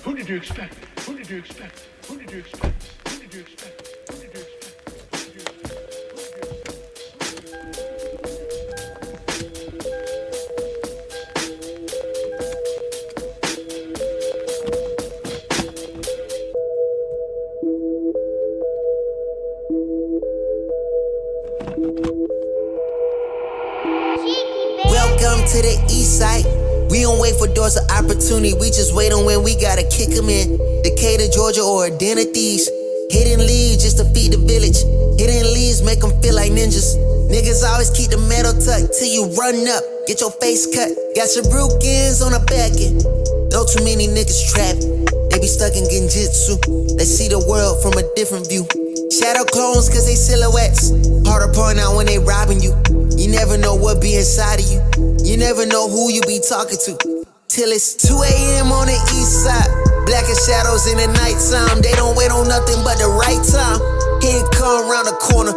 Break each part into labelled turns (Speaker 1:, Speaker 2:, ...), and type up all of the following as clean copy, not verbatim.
Speaker 1: Who did you expect? Who did you expect? Who did you expect? Who did you expect? Who did you expect?
Speaker 2: Welcome to the east side. We don't wait for doors of opportunity, we just wait on when we gotta kick them in. Decatur, Georgia, or a den of thieves. Hidden leaves just to feed the village. Hidden leaves make them feel like ninjas. Niggas always keep the metal tucked till you run up, get your face cut. Got your brukins on the back end. Know too many niggas trapped. They be stuck in genjutsu. They see the world from a different view. Shadow clones cause they silhouettes. Hard to point out when they robbing you. You never know what be inside of you. You never know who you be talking to. Till it's 2 a.m. on the east side. Black as shadows in the nighttime. They don't wait on nothing but the right time. He ain't come around the corner.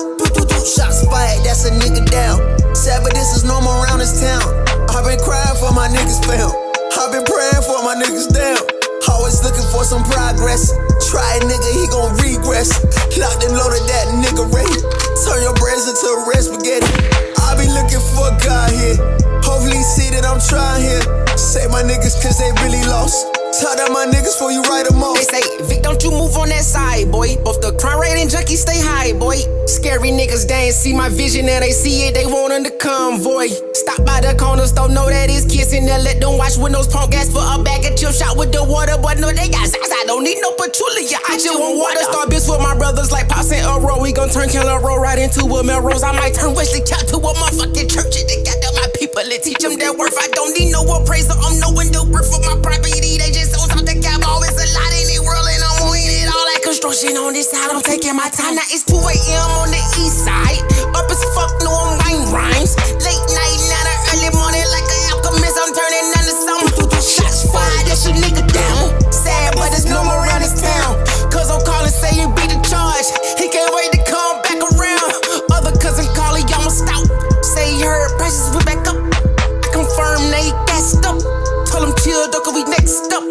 Speaker 2: Shots fired, that's a nigga down. Sad, but this is normal around this town. I've been crying for my niggas found. I've been praying for my niggas down. Always looking for some progress. Try a nigga, he gon' regress. Locked and loaded, that nigga ready. Turn your brains into red spaghetti. I be looking for God here. Hopefully see that I'm trying here. Say my niggas cause they really lost. Tell that my niggas before you write them off.
Speaker 3: They say, Vic, don't you move on that side, boy. Both the crime rate and junkies stay high, boy. Scary niggas, they ain't see my vision and they see it, they want them to convoy. Stop by the corner store, know that it's kissing. Then let them watch windows, punk gas for a bag of chip shot with the water. But no, they got size, I don't need no patchouli. I just want water. Star bitch with my brothers like Pops and Earl. We gon' turn Keller Road right into a Melrose. I might turn Wesley Cap to a motherfucking church. They got my people and teach them their worth. I don't need no appraiser, I'm no window worth for my property. They just sold out the cap, always a lot in the world, and I'm winning it all. Like construction on this side, I'm taking my time. Now it's 2 a.m. on the east side. Up as fuck, no I'm writing rhymes. Late night, now the early morning, like an alchemist, I'm turning into something. Shots fired, that's your nigga down. Sad, but it's normal around this town. Cause I'm calling, say you beat the charge. He can't wait to come back around. Other cousin Carly almost out. Say he heard prices went back up. I confirm they gassed up. Told him chill, though, cause we next up.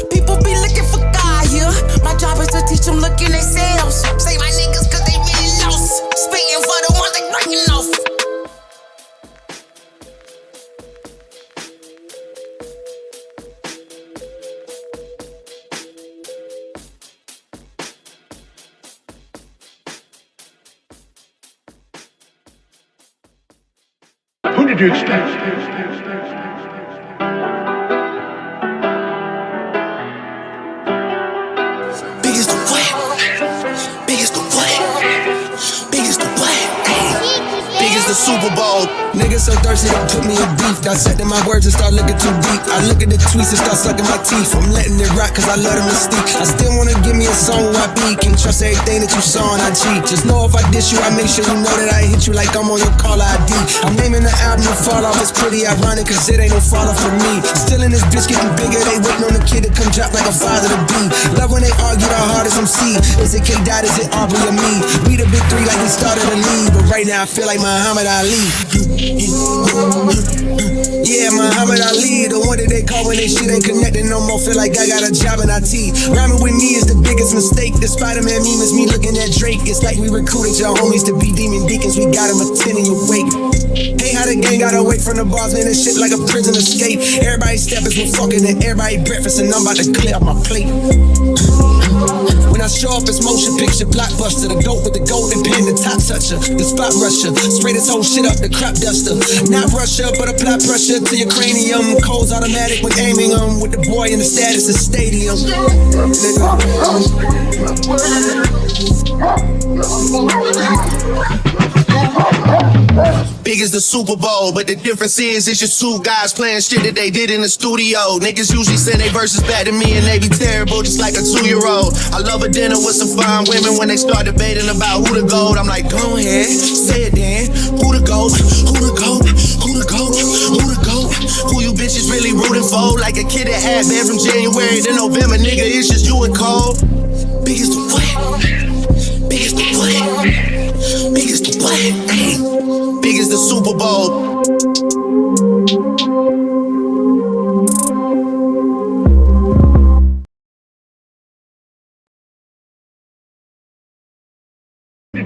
Speaker 3: People be looking for God here. My job is to teach them look in themselves. Say my niggas cause they really lost. Spitting for the ones they breaking off.
Speaker 1: Who did you expect?
Speaker 2: Biggest the what? Biggest the what? Biggest the what? Biggest the Super Bowl.
Speaker 4: Niggas so thirsty, don't put me in beef. Dissecting my words and start looking too deep. I look at the tweets and start sucking my teeth. I'm letting it rock cause I love them mystique. I still wanna give me a song where I be. Can't trust everything that you saw on IG. Just know if I diss you, I make sure you know that I hit you like I'm on your caller ID. I'm naming the album to fall off. It's pretty ironic cause it ain't no fall off for me. Still in this bitch getting bigger. They waiting on the kid to come drop like a father to be. Love when they argue the hardest MC. Is it K Dot, is it Aubrey or me? We the big three like we started the league. But right now I feel like Muhammad Ali. Yeah, Muhammad Ali, the one that they call when they shit ain't connecting no more. Feel like I got a job in IT. Rhyming with me is the biggest mistake. The Spider-Man meme is me looking at Drake. It's like we recruited your homies to be demon deacons. We got them attending your wake. Hey, how the gang got away from the bars, man, this shit like a prison escape. Everybody stepping, we're fucking, and everybody breakfast, and I'm about to clear up my plate. When I show up, it's motion picture, blockbuster. The goat with the golden pen, the top toucher, the spot rusher. Spray this whole shit up, the crop duster. Not Russia, but apply pressure to your cranium. Codes automatic when aiming with the boy in the status of stadium. Big as the Super Bowl, but the difference is it's just two guys playing shit that they did in the studio. Niggas usually send their verses back to me and they be terrible, just like a 2-year-old. I love a dinner with some fine women. When they start debating about who the GOAT, I'm like, go ahead, say it then. Who the GOAT? Who the GOAT? Who the GOAT? Who the GOAT? Who you bitches really rooting for? Like a kid that had been from January to November, nigga, it's just you and Cole. Biggest the what? Biggest the what? Biggest the what? Big as the Super Bowl.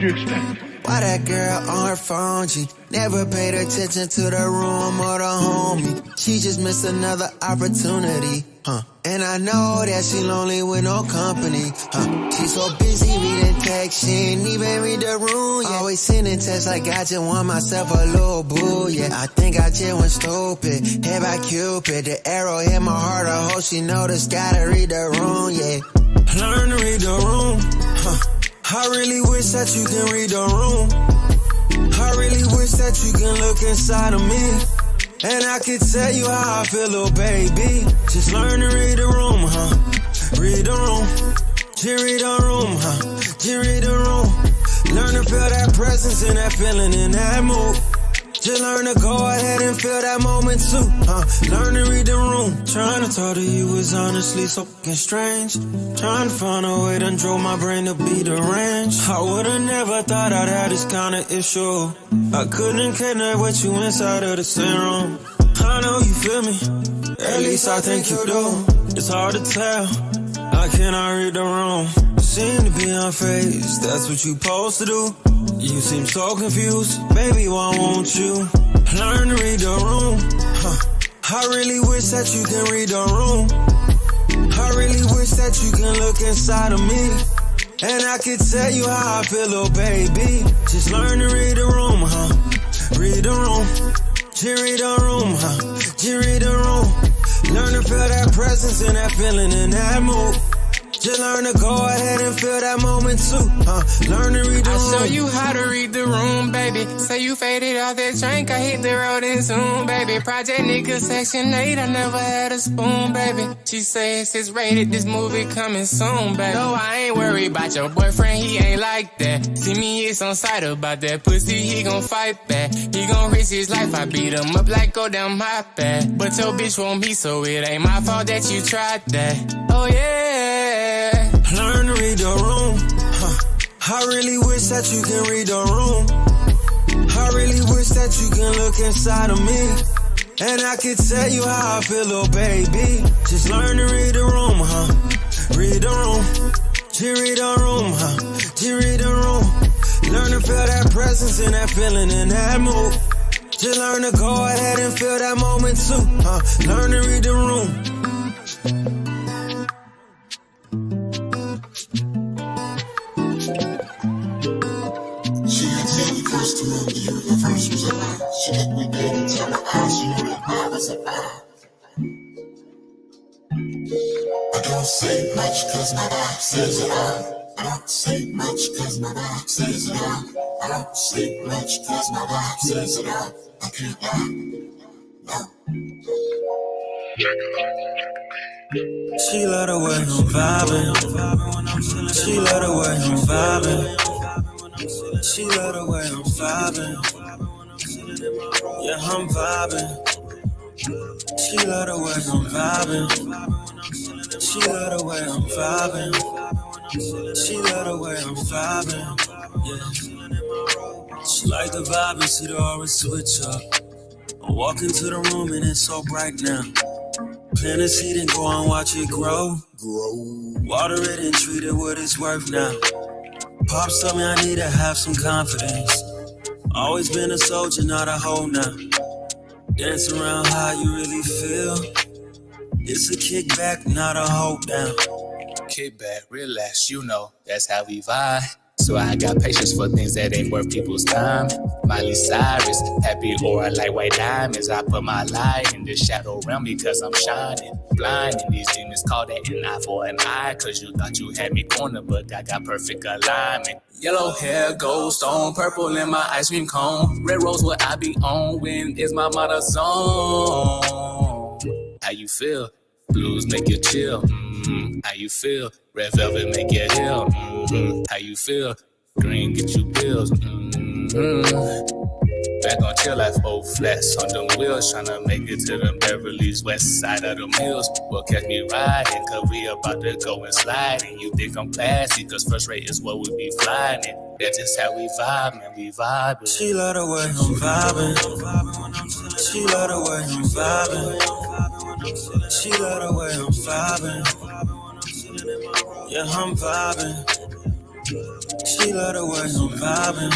Speaker 1: you expect?
Speaker 2: Why that girl on her phone, G? Never paid attention to the room or the homie. She just missed another opportunity, And I know that she lonely with no company, She so busy reading text, she ain't even read the room, yeah. Always sending texts like I just want myself a little boo, yeah. I think I just went stupid, hit by Cupid. The arrow hit my heart, I hope she noticed, gotta read the room, yeah.
Speaker 4: Learn to read the room, I really wish that you can read the room. I really wish that you can look inside of me, and I can tell you how I feel, little baby. Just learn to read the room, Read the room. Just read the room, Just read the room. Learn to feel that presence and that feeling in that mood. Just learn to go ahead and feel that moment too, Learn to read the room. Trying to talk to you was honestly so fucking strange. Trying to find a way done drove my brain to be deranged. I would've never thought I'd have this kind of issue. I couldn't connect with you inside of the same room. I know you feel me, at least I think you do. It's hard to tell, I cannot read the room. Seem to be unfazed, that's what you supposed to do. You seem so confused, baby, why won't you learn to read the room? I really wish that you can read the room. I really wish that you can look inside of me, and I can tell you how I feel, little baby. Just learn to read the room, Read the room. Just read the room, Just read the room. Learn to feel that presence and that feeling in that mood. Just learn to go ahead and feel that moment too, Learn to read the room.
Speaker 3: I'll show you how to read the room, baby. Say you faded off that drink, I hit the road and soon, baby. Project nigga section 8, I never had a spoon, baby. She says it's rated, this movie coming soon, baby. No, I ain't worried about your boyfriend, he ain't like that. See me, it's on sight about that pussy, he gon' fight back. He gon' risk his life, I beat him up like go down my path. But your bitch want me, so it ain't my fault that you tried that. Oh yeah.
Speaker 4: Learn to read the room, I really wish that you can read the room. I really wish that you can look inside of me, and I can tell you how I feel, little baby. Just learn to read the room, Read the room. Just read the room, Just read the room. Learn to feel that presence and that feeling in that mood. Just learn to go ahead and feel that moment too, Learn to read the room.
Speaker 5: First to know the universe was alive. She let me get into my eyes. She knew that I was a vibe. I don't say much cause my vibe says it all. I don't say much cause my vibe says it all. I don't say much cause my vibe says it all. I can't lie. No.
Speaker 4: She let the way I'm vibing. She let the way I'm vibing. She love the way I'm vibing. Yeah, I'm vibing. She love the way I'm vibing. She love the way I'm vibing. She love the way I'm vibing. Yeah. She like the vibe and see the aura switch up. I walk into the room and it's so bright now. Plant a seed and go and watch it grow. Water it and treat it what it's worth now. Pops told me I need to have some confidence. Always been a soldier, not a hoe now. Dance around how you really feel. It's a kickback, not a hold down.
Speaker 6: Kick back, relax, you know, that's how we vibe. So I got patience for things that ain't worth people's time. Miley Cyrus, happy aura like white diamonds. I put my light in the shadow realm because I'm shining. Blind and these demons call that an eye for an eye. Cause you thought you had me cornered, but I got perfect alignment. Yellow hair, gold stone, purple in my ice cream cone. Red rose what I be on when it's my mother song. How you feel? Blues make you chill. How you feel? Red velvet make you heal. How you feel? Green get you bills. Back on chill life, old flats on them wheels, tryna make it to the Beverly's west side of the mills. Well, catch me riding, cause we about to go and slide. And you think I'm classy, cause first rate is what we be flying in. That's just how we vibe, man, we vibing.
Speaker 4: She love the way I'm vibing. She love the way I'm vibing. She love the way I'm vibing. Yeah, I'm vibing. She love the way I'm vibing.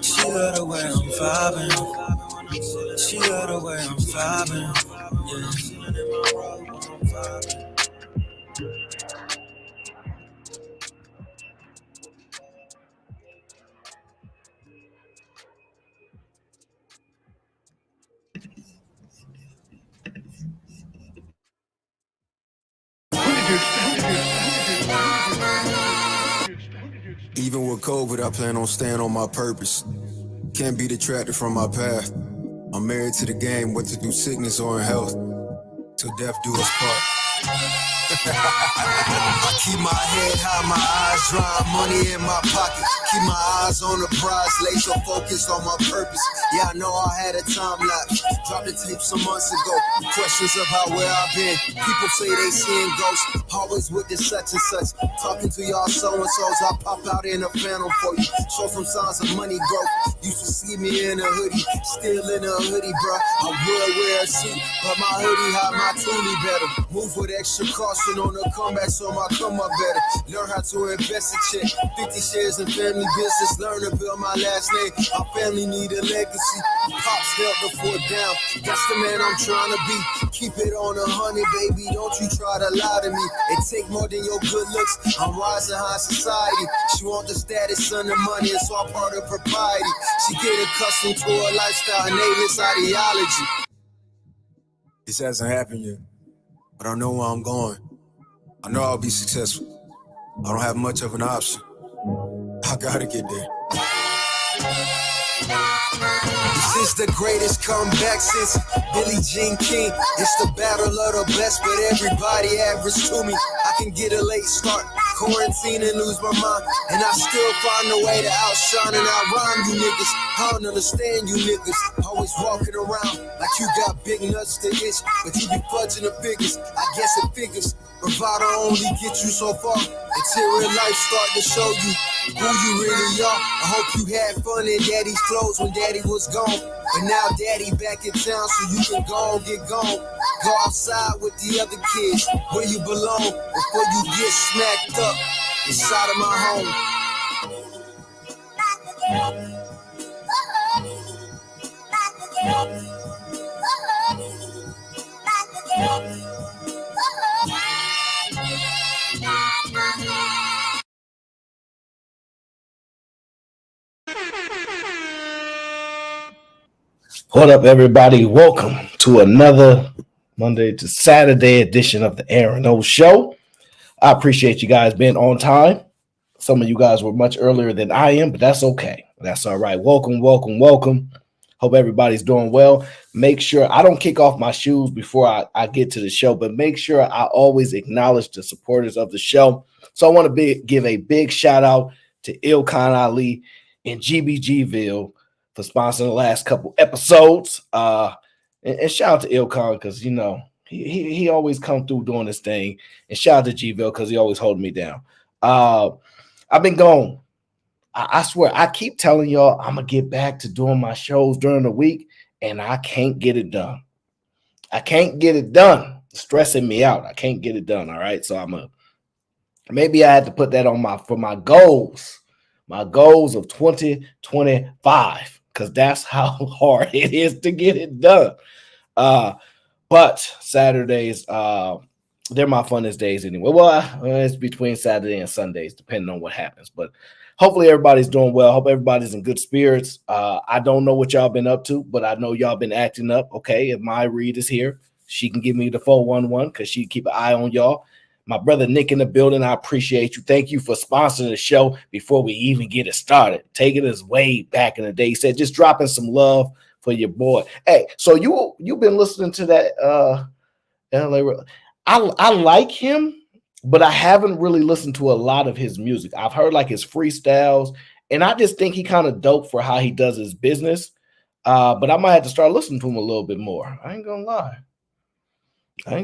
Speaker 4: She love the way I'm vibing. She love the way I'm vibing. Yeah. Even with COVID, I plan on staying on my purpose. Can't be detracted from my path. I'm married to the game, whether through sickness or in health. Till death do us part. I keep my head high, my eyes dry, money in my pocket. Keep my eyes on the prize, laser focused on my purpose. Yeah, I know I had a time lapse. Dropped the tape some months ago. Questions about where I've been. People say they seeing ghosts. Always with this such and such. Talking to y'all so-and-sos. I pop out in a phantom for you. Show some signs of money growth. Used to see me in a hoodie. Still in a hoodie, bro. I would wear a suit, but my hoodie hide my toolie better. Move with extra caution on the comeback so my come up better. Learn how to invest a check. 50 shares in family business. Learn to build my last name. Our family need a legacy. Pops held the fort down. That's the man I'm trying to be. Keep it on 100, baby. Don't you try to lie to me. It take more than your good looks. I'm rising high society. She want the status and the money. It's all part of propriety. She get accustomed to a lifestyle and nameless ideology. This hasn't happened yet, but I know where I'm going. I know I'll be successful. I don't have much of an option. I gotta get there. This is the greatest comeback since Billie Jean King. It's the battle of the best, but everybody average to me. I can get a late start, quarantine and lose my mind, and I still find a way to outshine and outrhyme you niggas. I don't understand you niggas, always walking around like you got big nuts to itch, but you be fudging the figures. I guess it figures. Bravado only get you so far until real life start to show you who you really are. I hope you had fun in daddy's clothes when daddy was gone, but now daddy back in town so you can go and get gone. Go outside with the other kids where you belong before you get smacked up inside of my home.
Speaker 7: What up, everybody? Welcome to another Monday to Saturday edition of the Aaron O Show. I appreciate you guys being on time. Some of you guys were much earlier than I am, but that's okay. That's all right. Welcome, welcome, welcome. Hope everybody's doing well. Make sure I don't kick off my shoes before I get to the show, but make sure I always acknowledge the supporters of the show. So I want to give a big shout out to Ilkan Ali in GBGville for sponsoring the last couple episodes. And shout out to Ilkan because, you know, he always come through doing this thing. And shout out to G-Ville because he always holding me down. I've been gone. I swear, I keep telling y'all I'm going to get back to doing my shows during the week, and I can't get it done. I can't get it done. It's stressing me out. I can't get it done, all right? So maybe I had to put that on my goals of 2025, because that's how hard it is to get it done. But Saturdays, they're my funnest days anyway. Well, it's between Saturday and Sundays, depending on what happens. But hopefully everybody's doing well. Hope everybody's in good spirits. I don't know what y'all been up to, but I know y'all been acting up. Okay, if my Reed is here, she can give me the 411 because she keep an eye on y'all. My brother Nick in the building, I appreciate you. Thank you for sponsoring the show before we even get it started. Taking us way back in the day. He said just dropping some love for your boy. Hey, so you've been listening to that LA. I like him, but I haven't really listened to a lot of his music. I've heard like his freestyles, and I just think he kind of dope for how he does his business. But I might have to start listening to him a little bit more. I ain't gonna lie. I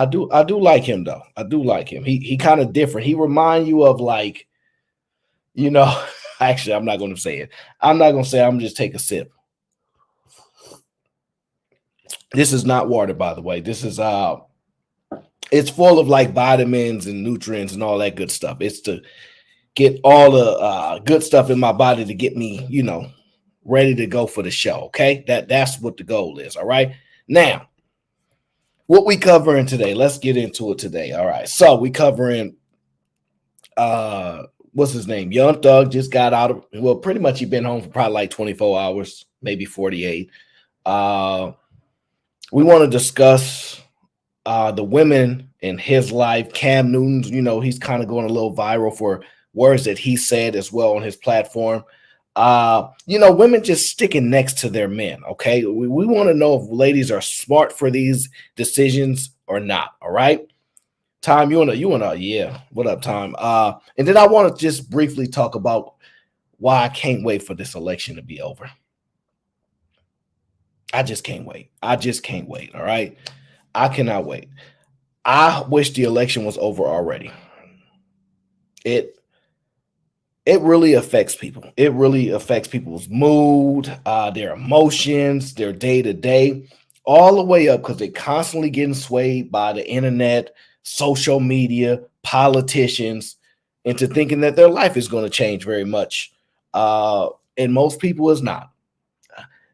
Speaker 7: do like him though. I do like him. He kind of different. He remind you of like, you know, actually, I'm not going to say it. I'm not going to say. I'm just take a sip. This is not water, by the way. This is it's full of like vitamins and nutrients and all that good stuff. It's get all the good stuff in my body to get me, ready to go for the show. Okay, that's what the goal is. All right. Now, what we covering today? Let's get into it today. All right. So we covering what's his name? Young Thug just got out of, well, pretty much he been home for probably like 24 hours, maybe 48. We want to discuss the women in his life. Cam Newton, he's kind of going a little viral for words that he said as well on his platform. Women just sticking next to their men. Okay. We want to know if ladies are smart for these decisions or not. All right. Time, yeah. What up, Time? And then I want to just briefly talk about why I can't wait for this election to be over. I just can't wait. All right. I cannot wait. I wish the election was over already. It really affects people. It really affects people's mood, their emotions, their day-to-day, all the way up because they're constantly getting swayed by the internet, social media, politicians, into thinking that their life is going to change very much. And most people is not.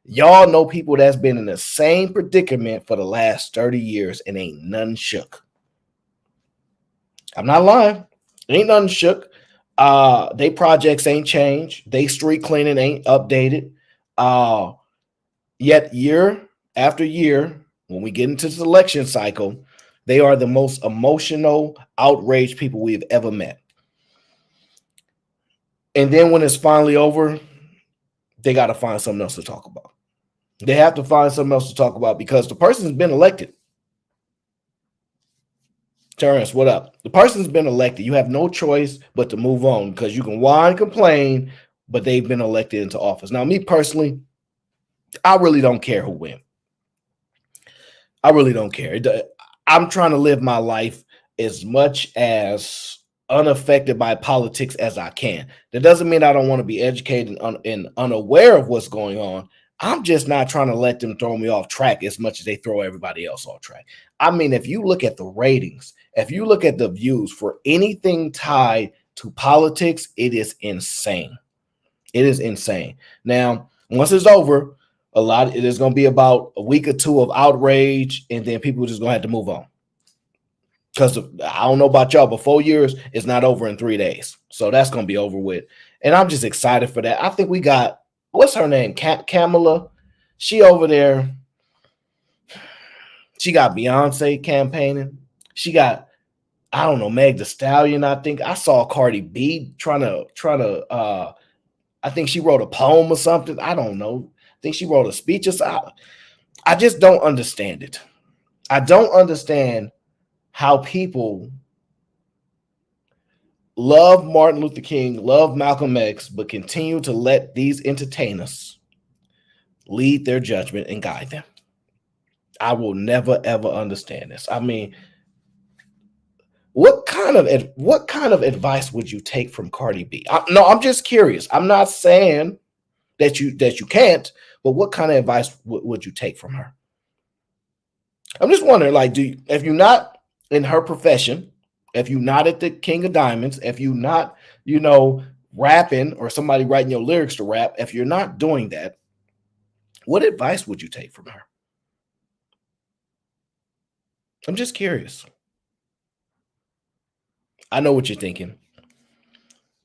Speaker 7: Y'all know people that's been in the same predicament for the last 30 years and ain't none shook. I'm not lying. Ain't nothing shook. They projects ain't changed. They street cleaning ain't updated. Yet year after year, when we get into the election cycle, they are the most emotional, outraged people we've ever met. And then when it's finally over, they got to find something else to talk about. They have to find something else to talk about because the person's been elected. Terrence, what up? The person's been elected. You have no choice but to move on because you can whine and complain, but they've been elected into office. Now, me personally, I really don't care who wins. I really don't care. I'm trying to live my life as much as unaffected by politics as I can. That doesn't mean I don't want to be educated and unaware of what's going on. I'm just not trying to let them throw me off track as much as they throw everybody else off track. I mean, if you look at the ratings, if you look at the views for anything tied to politics, it is insane. It is insane. Now, once it's over, it is going to be about a week or two of outrage, and then people are just going to have to move on. Because I don't know about y'all, but 4 years is not over in 3 days. So that's going to be over with. And I'm just excited for that. I think we got, what's her name? Kamala. She over there. She got Beyonce campaigning. She got, I don't know, Meg Thee Stallion. I think I saw Cardi B trying to. I think she wrote a poem or something. I don't know. I think she wrote a speech or something. I just don't understand it. I don't understand how people love Martin Luther King, love Malcolm X, but continue to let these entertainers lead their judgment and guide them. I will never, ever understand this. I mean, what kind of advice would you take from Cardi B? I'm just curious. I'm not saying that you can't, but what kind of advice would you take from her? I'm just wondering, like, if you're not in her profession, if you're not at the King of Diamonds, if you're not, rapping or somebody writing your lyrics to rap, if you're not doing that, what advice would you take from her? I'm just curious. I know what you're thinking.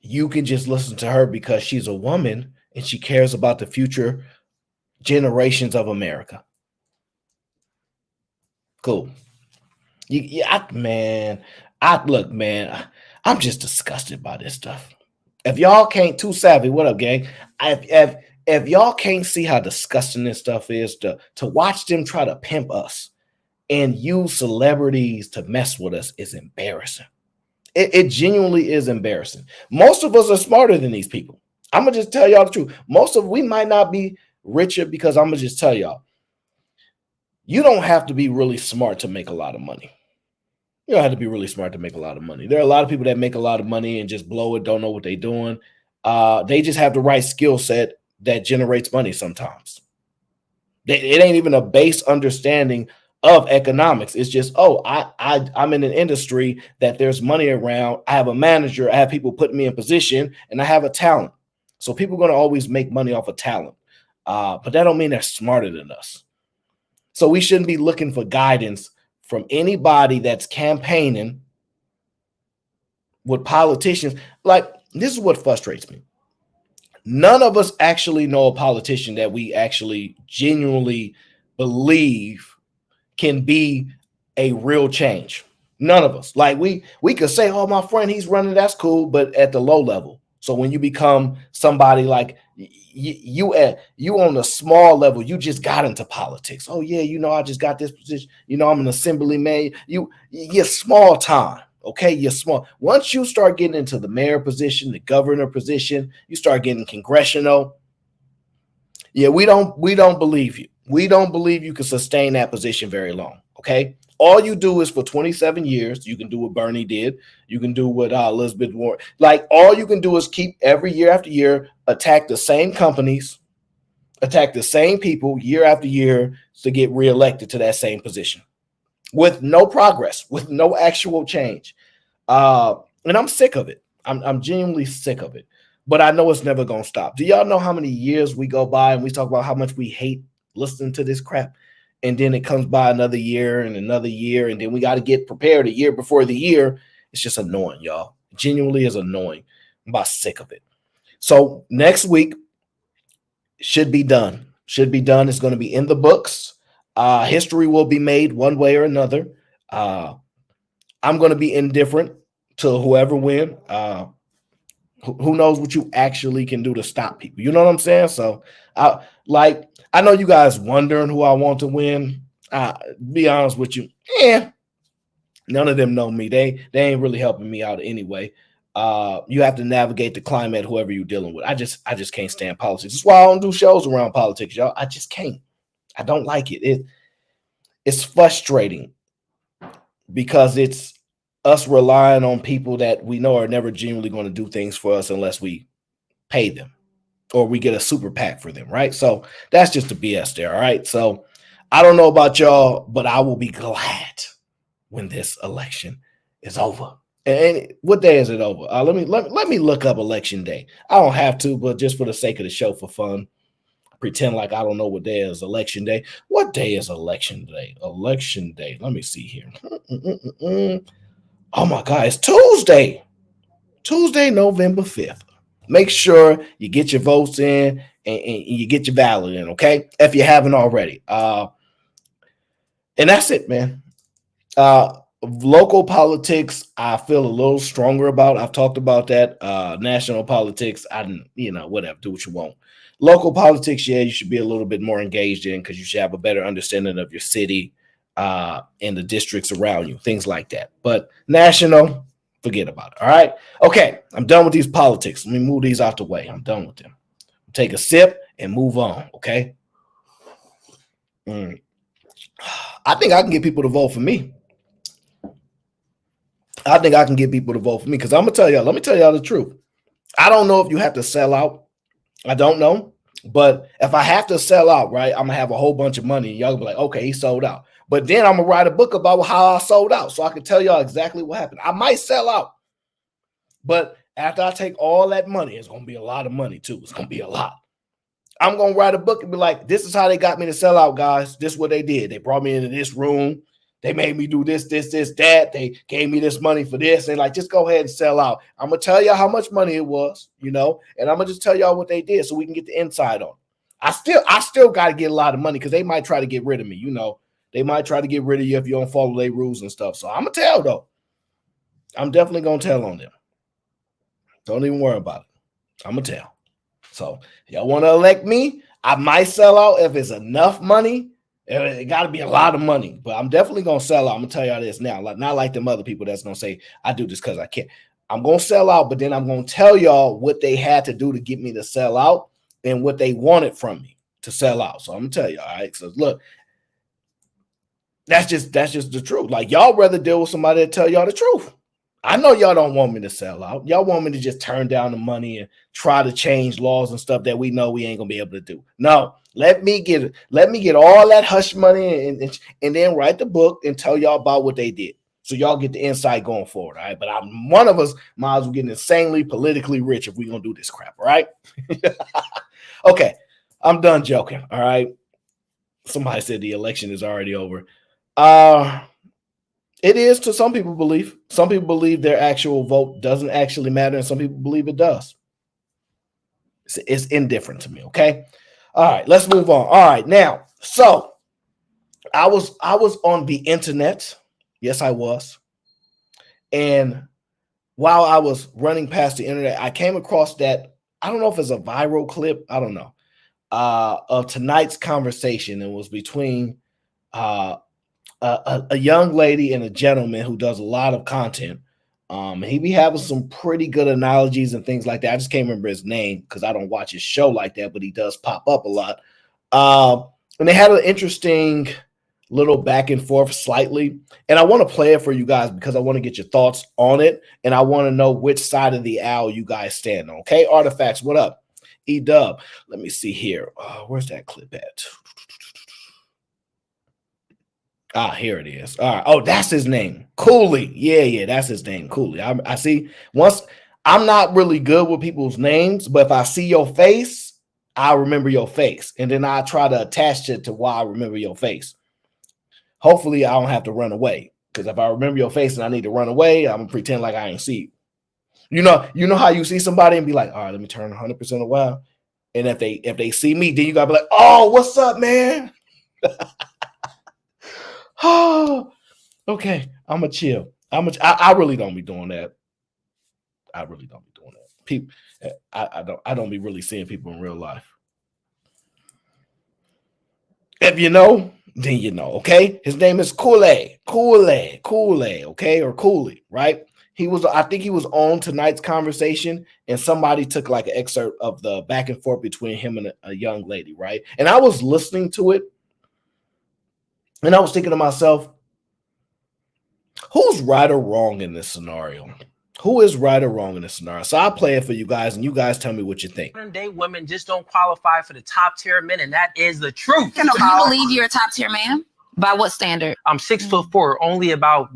Speaker 7: You can just listen to her because she's a woman and she cares about the future generations of America. Cool. Look, man, I'm just disgusted by this stuff. If y'all can't, too savvy, what up, gang? If y'all can't see how disgusting this stuff is, to watch them try to pimp us and use celebrities to mess with us is embarrassing. It genuinely is embarrassing. Most of us are smarter than these people. I'm going to just tell y'all the truth. We might not be richer because I'm going to just tell y'all, you don't have to be really smart to make a lot of money. You don't have to be really smart to make a lot of money. There are a lot of people that make a lot of money and just blow it, don't know what they're doing. They just have the right skill set that generates money sometimes. It ain't even a base understanding of economics. It's just, oh, I'm in an industry that there's money around. I have a manager. I have people putting me in position, and I have a talent. So people are going to always make money off of talent. But that don't mean they're smarter than us. So we shouldn't be looking for guidance from anybody that's campaigning with politicians. Like, this is what frustrates me. None of us actually know a politician that we actually genuinely believe can be a real change. None of us. Like, we could say, oh, my friend, he's running, that's cool, but at the low level. So when you become somebody like you on a small level, you just got into politics. Oh yeah, I just got this position. I'm an assemblyman. You're small time. Okay, you're small. Once you start getting into the mayor position, the governor position, you start getting congressional. Yeah, we don't believe you. We don't believe you can sustain that position very long. Okay. All you do is for 27 years, you can do what Bernie did. You can do what Elizabeth Warren. Like, all you can do is keep every year after year, attack the same companies, attack the same people year after year to get reelected to that same position with no progress, with no actual change. And I'm sick of it. I'm genuinely sick of it. But I know it's never going to stop. Do y'all know how many years we go by and we talk about how much we hate listening to this crap? And then it comes by another year, and then we got to get prepared a year before the year. It's just annoying, y'all. Genuinely is annoying. I'm about sick of it. So next week should be done. It's going to be in the books. History will be made one way or another. I'm going to be indifferent to whoever wins. Who knows what you actually can do to stop people? You know what I'm saying? So, I know you guys wondering who I want to win. Be honest with you, none of them know me. They ain't really helping me out anyway. You have to navigate the climate, whoever you're dealing with. I just can't stand politics. That's why I don't do shows around politics, y'all. I just can't. I don't like it. It's frustrating because it's us relying on people that we know are never genuinely going to do things for us unless we pay them or we get a super PAC for them, right? So that's just the BS there, all right? So I don't know about y'all, but I will be glad when this election is over. And what day is it over? Let me look up election day. I don't have to, but just for the sake of the show, for fun, pretend like I don't know what day is election day. What day is election day? Election day. Let me see here. Oh my God, it's Tuesday. Tuesday, November 5th. Make sure you get your votes in and you get your ballot in, okay? If you haven't already. And that's it, man. Local politics, I feel a little stronger about. I've talked about that. National politics, whatever, do what you want. Local politics, yeah, you should be a little bit more engaged in because you should have a better understanding of your city and the districts around you, things like that. But national, forget about it. All right. Okay. I'm done with these politics. Let me move these out the way. I'm done with them. Take a sip and move on. Okay. I think I can get people to vote for me. Because I'm going to tell y'all, let me tell y'all the truth. I don't know if you have to sell out. I don't know. But if I have to sell out, right, I'm going to have a whole bunch of money. And y'all be like, okay, he sold out. But then I'm going to write a book about how I sold out so I can tell y'all exactly what happened. I might sell out. But after I take all that money, it's going to be a lot of money too. It's going to be a lot. I'm going to write a book and be like, this is how they got me to sell out, guys. This is what they did. They brought me into this room. They made me do this, that. They gave me this money for this. And like, just go ahead and sell out. I'm going to tell y'all how much money it was, and I'm going to just tell y'all what they did so we can get the inside on. I still got to get a lot of money because they might try to get rid of me, They might try to get rid of you if you don't follow their rules and stuff. So I'm going to tell, though. I'm definitely going to tell on them. Don't even worry about it. I'm going to tell. So y'all want to elect me? I might sell out if it's enough money. It got to be a lot of money. But I'm definitely going to sell out. I'm going to tell y'all this now. Not like them other people that's going to say, I do this because I can't. I'm going to sell out, but then I'm going to tell y'all what they had to do to get me to sell out and what they wanted from me to sell out. So I'm going to tell you, all right? So look, that's just the truth. Like, y'all rather deal with somebody that tell y'all the truth. I know y'all don't want me to sell out. Y'all want me to just turn down the money and try to change laws and stuff that we know we ain't gonna be able to do. No, Let me get all that hush money and then write the book and tell y'all about what they did. So y'all get the insight going forward. All right. But one of us might as well get insanely politically rich if we're gonna do this crap. All right. Okay. I'm done joking. All right. Somebody said the election is already over. It is to some people believe. Some people believe their actual vote doesn't actually matter, and some people believe it does. It's indifferent to me. Okay. All right, let's move on. All right, now, so I was on the internet. Yes, I was. And while I was running past the internet, I came across that, I don't know if it's a viral clip, I don't know, of tonight's conversation. It was between a young lady and a gentleman who does a lot of content. He be having some pretty good analogies and things like that. I just can't remember his name because I don't watch his show like that, but he does pop up a lot. And they had an interesting little back and forth slightly. And I want to play it for you guys because I want to get your thoughts on it. And I want to know which side of the aisle you guys stand on. Okay, Artifacts, what up? E-Dub, let me see here. Where's that clip at? Here it is. All right. Oh, that's his name. Cooley. Yeah, that's his name. Cooley. I see. Once I'm not really good with people's names, but if I see your face, I remember your face. And then I try to attach it to why I remember your face. Hopefully, I don't have to run away. Because if I remember your face and I need to run away, I'm gonna pretend like I ain't see you. You know how you see somebody and be like, all right, let me turn 100% away. And if they see me, then you gotta be like, oh, what's up, man? Oh, okay. I'm a chill. I really don't be doing that. I really don't be doing that. People, I don't be really seeing people in real life. If you know, then you know. Okay, his name is Kool-Aid, okay, or Cooley, right? I think he was on tonight's conversation, and somebody took like an excerpt of the back and forth between him and a young lady, right? And I was listening to it. And I was thinking to myself, who's right or wrong in this scenario? Who is right or wrong in this scenario? So I'll play it for you guys, and you guys tell me what you think.
Speaker 8: Modern day women just don't qualify for the top tier men, and that is the truth.
Speaker 9: Do you believe you're a top tier man? By what standard?
Speaker 8: I'm 6'4", only about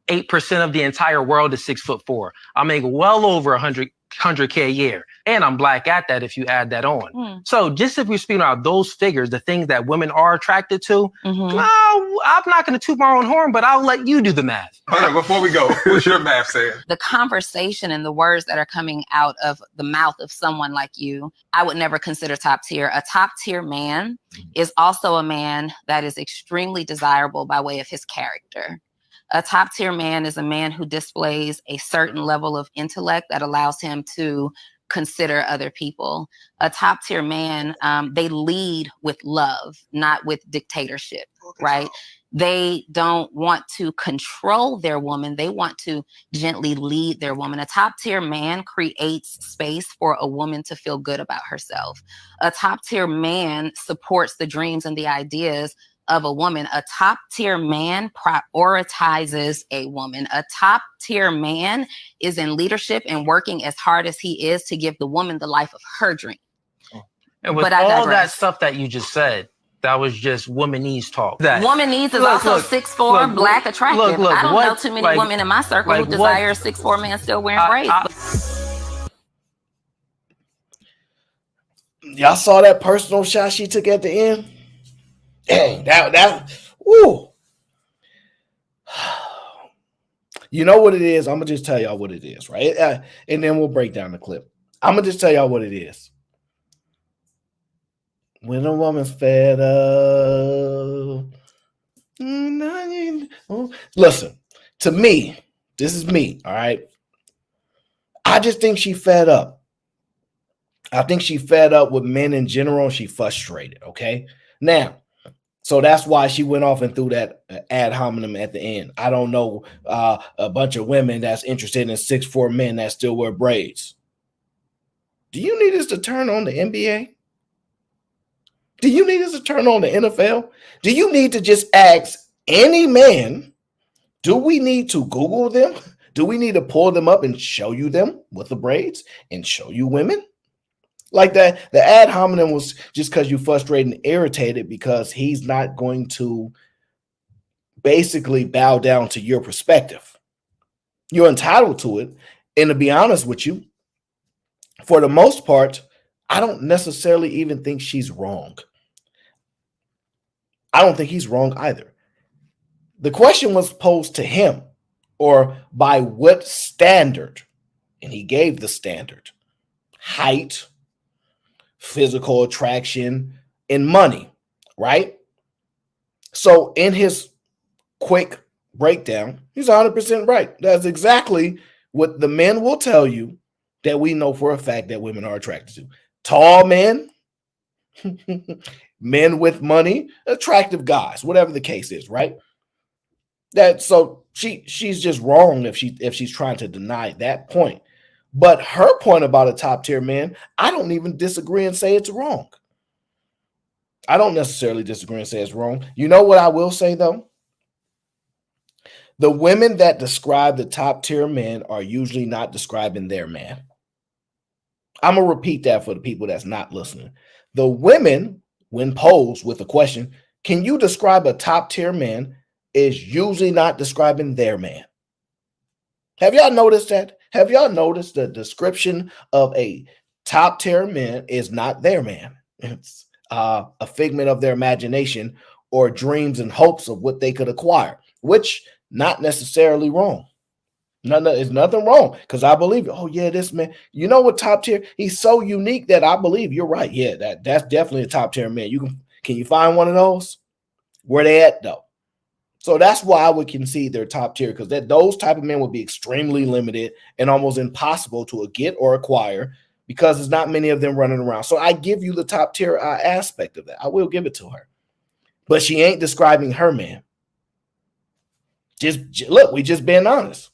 Speaker 8: 8% of the entire world is 6'4". I make well over 100K a year. And I'm black at that if you add that on. So just if we're speaking about those figures, the things that women are attracted to, I'm not going to toot my own horn, but I'll let you do the math.
Speaker 10: Hold on, before we go, what's your math saying?
Speaker 9: The conversation and the words that are coming out of the mouth of someone like you, I would never consider top tier. A top tier man is also a man that is extremely desirable by way of his character. A top tier man is a man who displays a certain level of intellect that allows him to consider other people. A top tier man, they lead with love, not with dictatorship, right? They don't want to control their woman. They want to gently lead their woman. A top tier man creates space for a woman to feel good about herself. A top tier man supports the dreams and the ideas of a woman. A top tier man prioritizes a woman. A top tier man is in leadership and working as hard as he is to give the woman the life of her dream.
Speaker 8: And with all that stuff that you just said, that was just womanese talk.
Speaker 9: Womanese is also 6'4", black, attractive. I don't know too many women in my circle who desire a 6'4" man still wearing braids.
Speaker 7: Y'all saw that personal shot she took at the end? Dang, that woo. You know what it is? I'm gonna just tell y'all what it is, right? And then we'll break down the clip. I'm gonna just tell y'all what it is. When a woman's fed up, listen, to me, this is me, all right? I just think she fed up. I think she fed up with men in general. She frustrated, okay? Now, so that's why she went off and threw that ad hominem at the end. I don't know a bunch of women that's interested in 6'4" men that still wear braids. Do you need us to turn on the NBA? Do you need us to turn on the NFL? Do you need to just ask any man, do we need to Google them? Do we need to pull them up and show you them with the braids and show you women? Like that, the ad hominem was just because you're frustrated and irritated because he's not going to basically bow down to your perspective. You're entitled to it. And to be honest with you, for the most part, I don't necessarily even think she's wrong. I don't think he's wrong either. The question was posed to him, or by what standard? And he gave the standard: height, physical attraction, and money, right? So in his quick breakdown, he's 100% right. That's exactly what the men will tell you that we know for a fact that women are attracted to. Tall men, men with money, attractive guys, whatever the case is, right? That so she's just wrong if she's trying to deny that point. But her point about a top tier man, I don't even disagree and say it's wrong. I don't necessarily disagree and say it's wrong. You know what I will say though? The women that describe the top tier men are usually not describing their man. I'm going to repeat that for the people that's not listening. The women, when posed with a question, can you describe a top tier man, is usually not describing their man. Have y'all noticed that? Have y'all noticed the description of a top tier man is not their man? It's a figment of their imagination or dreams and hopes of what they could acquire, which not necessarily wrong. There's nothing wrong because I believe, oh yeah, this man, you know what, top tier, he's so unique that I believe you're right. Yeah, that's definitely a top tier man. Can you find one of those? Where they at though? So that's why I would concede they're top tier, because those type of men would be extremely limited and almost impossible to get or acquire because there's not many of them running around. So I give you the top tier aspect of that. I will give it to her, but she ain't describing her man. Just look, we just being honest.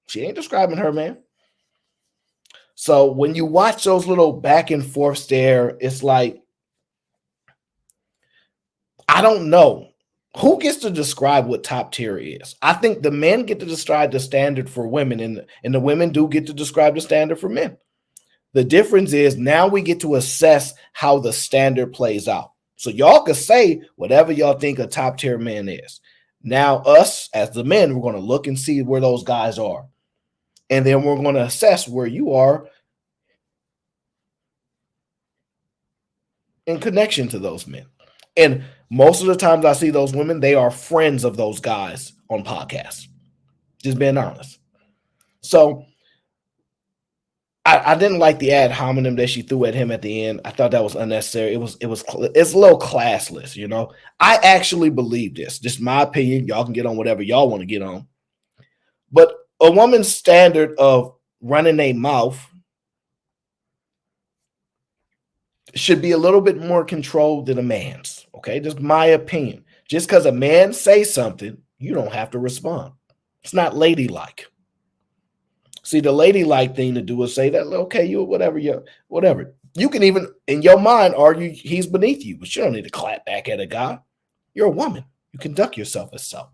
Speaker 7: She ain't describing her man. So when you watch those little back and forths there, it's like, I don't know. Who gets to describe what top tier is? I think the men get to describe the standard for women, and the women do get to describe the standard for men. The difference is now we get to assess how the standard plays out. So y'all can say whatever y'all think a top tier man is. Now us as the men, we're going to look and see where those guys are. And then we're going to assess where you are in connection to those men. And most of the times I see those women, they are friends of those guys on podcasts. Just being honest. So I didn't like the ad hominem that she threw at him at the end. I thought that was unnecessary. It's a little classless, you know. I actually believe this. Just my opinion. Y'all can get on whatever y'all want to get on. But a woman's standard of running a mouth should be a little bit more controlled than a man's. Okay, just my opinion. Just because a man says something, you don't have to respond. It's not ladylike. See, the ladylike thing to do is say that, okay, you whatever. You can even in your mind argue he's beneath you, but you don't need to clap back at a guy. You're a woman. You conduct yourself as so.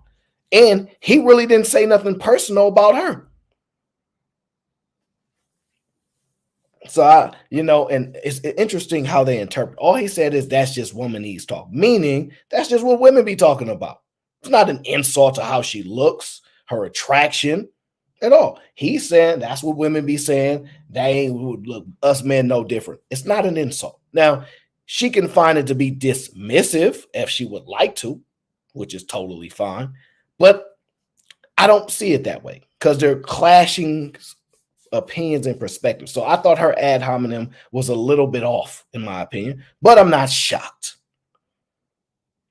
Speaker 7: And he really didn't say nothing personal about her. So, and it's interesting how they interpret. All he said is that's just womanese talk, meaning that's just what women be talking about. It's not an insult to how she looks, her attraction at all. He's saying that's what women be saying. They ain't look us men no different. It's not an insult. Now, she can find it to be dismissive if she would like to, which is totally fine. But I don't see it that way because they're clashing opinions and perspectives. So I thought her ad hominem was a little bit off, in my opinion, but I'm not shocked.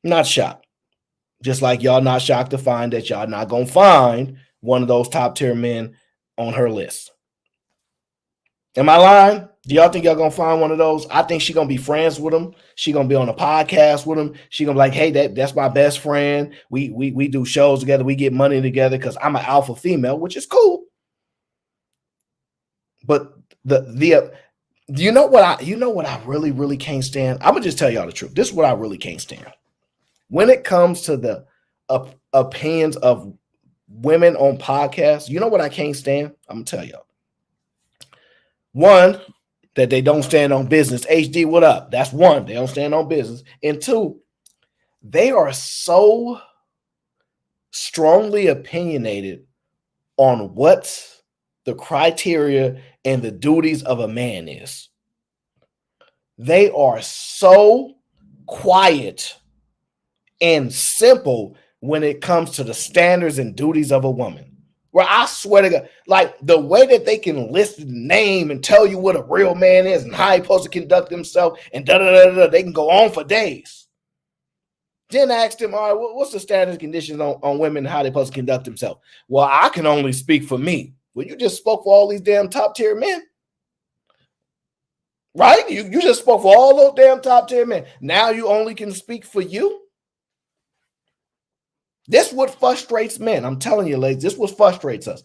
Speaker 7: Not shocked. Just like y'all not shocked to find that y'all not going to find one of those top tier men on her list. Am I lying? Do y'all think y'all going to find one of those? I think she's going to be friends with him. She's going to be on a podcast with him. She's going to be like, hey, that's my best friend. We do shows together. We get money together because I'm an alpha female, which is cool. But you know what I really, really can't stand? I'm going to just tell y'all the truth. This is what I really can't stand. When it comes to the opinions of women on podcasts, you know what I can't stand? I'm going to tell y'all. One, that they don't stand on business. HD, what up? That's one, they don't stand on business. And two, they are so strongly opinionated on what the criteria and the duties of a man is. They are so quiet and simple when it comes to the standards and duties of a woman. Where I swear to God, like the way that they can list the name and tell you what a real man is and how he's supposed to conduct himself and they can go on for days. Then I asked him, all right, what's the standards and conditions on women and how they're supposed to conduct themselves? Well, I can only speak for me. Well, you just spoke for all these damn top tier men. Right? You just spoke for all those damn top tier men. Now you only can speak for you. This what frustrates men. I'm telling you, ladies, this what frustrates us.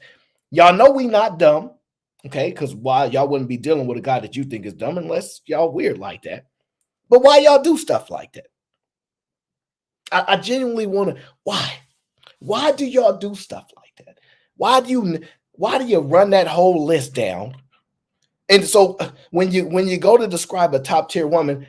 Speaker 7: Y'all know we not dumb, okay? Because why y'all wouldn't be dealing with a guy that you think is dumb unless y'all weird like that. But why y'all do stuff like that? I genuinely want to. Why? Why do y'all do stuff like that? Why do you run that whole list down? And so when you go to describe a top tier woman,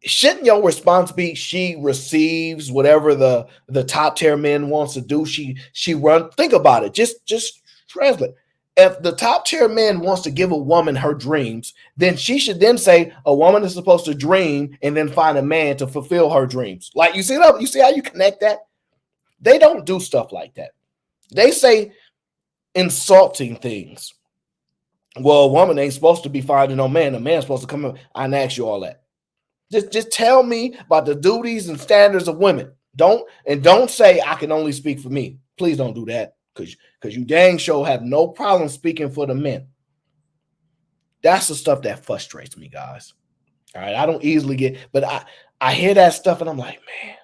Speaker 7: shouldn't your response be she receives whatever the top tier man wants to do? She run. Think about it. Just translate. If the top tier man wants to give a woman her dreams, then she should then say a woman is supposed to dream and then find a man to fulfill her dreams. Like you see that? You see how you connect that? They don't do stuff like that. They say insulting things. Well, a woman ain't supposed to be finding no man. A man's supposed to come in. I didn't ask you all that. Just tell me about the duties and standards of women. Don't say I can only speak for me. Please don't do that because you dang sure have no problem speaking for the men. That's the stuff that frustrates me, guys. All right, I don't easily get, but I hear that stuff and I'm like, man,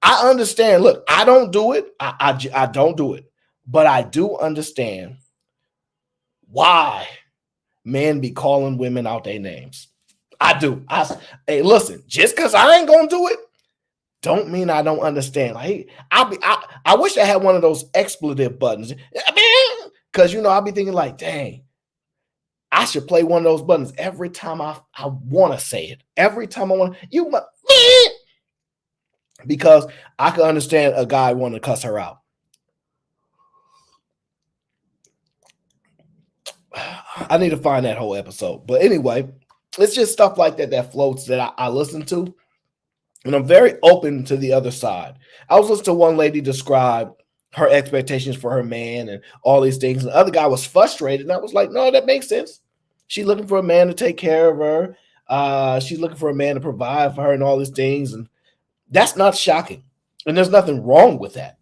Speaker 7: I understand. Look, I don't do it. I don't do it, but I do understand why men be calling women out their names. I do. Hey, listen, just because I ain't gonna do it, don't mean I don't understand. Like, I wish I had one of those expletive buttons, because I'll be thinking like, dang, I should play one of those buttons every time I want to say it. Every time I want because I can understand a guy wanting to cuss her out. I need to find that whole episode, but anyway. It's just stuff like that floats that I listen to. And I'm very open to the other side. I was listening to one lady describe her expectations for her man and all these things. And the other guy was frustrated. And I was like, no, that makes sense. She's looking for a man to take care of her. She's looking for a man to provide for her and all these things. And that's not shocking. And there's nothing wrong with that.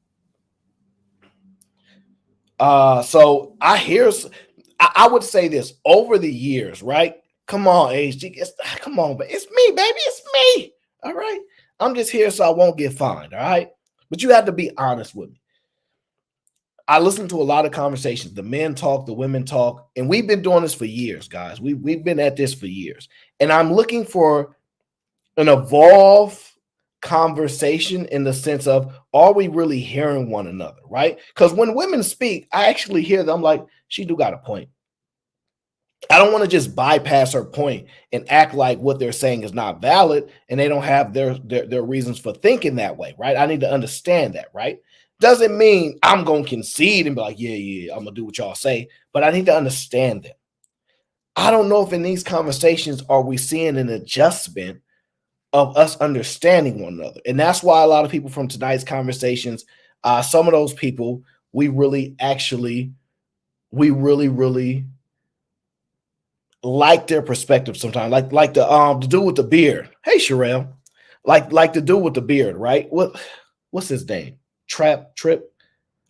Speaker 7: So I would say this over the years, right? Come on, HG. Come on, but it's me, baby. It's me. All right. I'm just here so I won't get fined. All right. But you have to be honest with me. I listen to a lot of conversations. The men talk, the women talk, and we've been doing this for years, guys. We've been at this for years. And I'm looking for an evolved conversation in the sense of, are we really hearing one another, right? Because when women speak, I actually hear them like, she do got a point. I don't want to just bypass her point and act like what they're saying is not valid and they don't have their reasons for thinking that way, right? I need to understand that, right? Doesn't mean I'm going to concede and be like, yeah, I'm going to do what y'all say, but I need to understand that. I don't know if in these conversations are we seeing an adjustment of us understanding one another. And that's why a lot of people from tonight's conversations, some of those people, we really like their perspective sometimes, like the dude with the beard. Hey, Sherelle, like the dude with the beard, right? What's his name? Trip.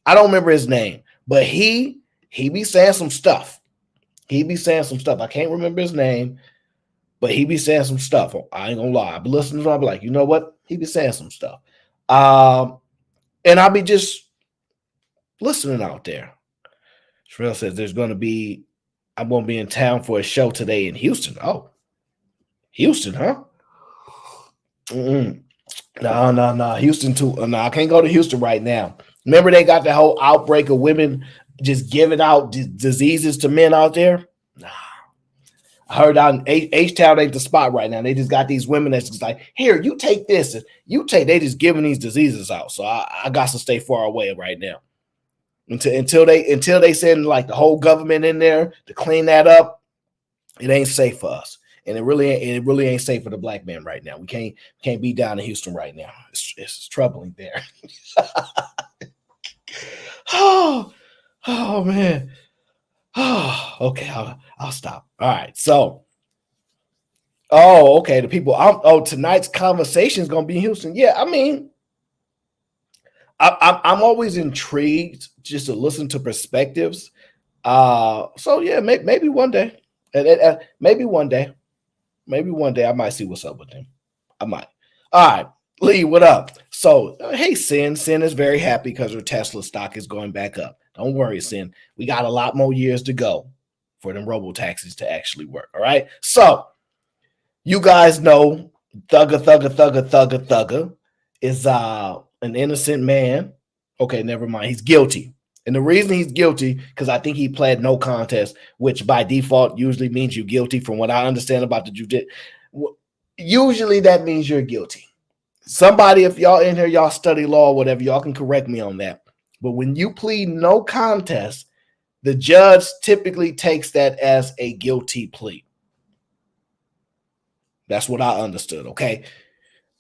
Speaker 7: I don't remember his name, but he be saying some stuff. I can't remember his name, but he be saying some stuff. I ain't gonna lie. I be listening to him. I be like, you know what? He be saying some stuff. And I'll be just listening out there. Sherelle says I'm going to be in town for a show today in Houston. Oh, Houston, huh? No. Houston too. No, I can't go to Houston right now. Remember they got the whole outbreak of women just giving out diseases to men out there? Nah. I heard out in H-Town ain't the spot right now. They just got these women that's just like, here, you take this. And they just giving these diseases out. So I got to stay far away right now. Until they send like the whole government in there to clean that up, it ain't safe for us. And it really ain't safe for the black man right now. We can't be down in Houston right now. It's troubling there. Oh man. Oh, okay, I'll stop. All right, so okay, the people. Tonight's conversation is gonna be in Houston. Yeah, I mean, I'm always intrigued just to listen to perspectives. So yeah, maybe one day, maybe one day I might see what's up with them. I might. All right, Lee, what up? So hey, Sin is very happy because her Tesla stock is going back up. Don't worry, Sin. We got a lot more years to go for them robo-taxis to actually work. All right. So you guys know Thugger is an innocent man. Okay, never mind. He's guilty. And the reason he's guilty, because I think he pled no contest, which by default usually means you're guilty. From what I understand about the judicial, usually that means you're guilty. Somebody, if y'all in here, y'all study law or whatever, y'all can correct me on that. But when you plead no contest, the judge typically takes that as a guilty plea. That's what I understood. Okay.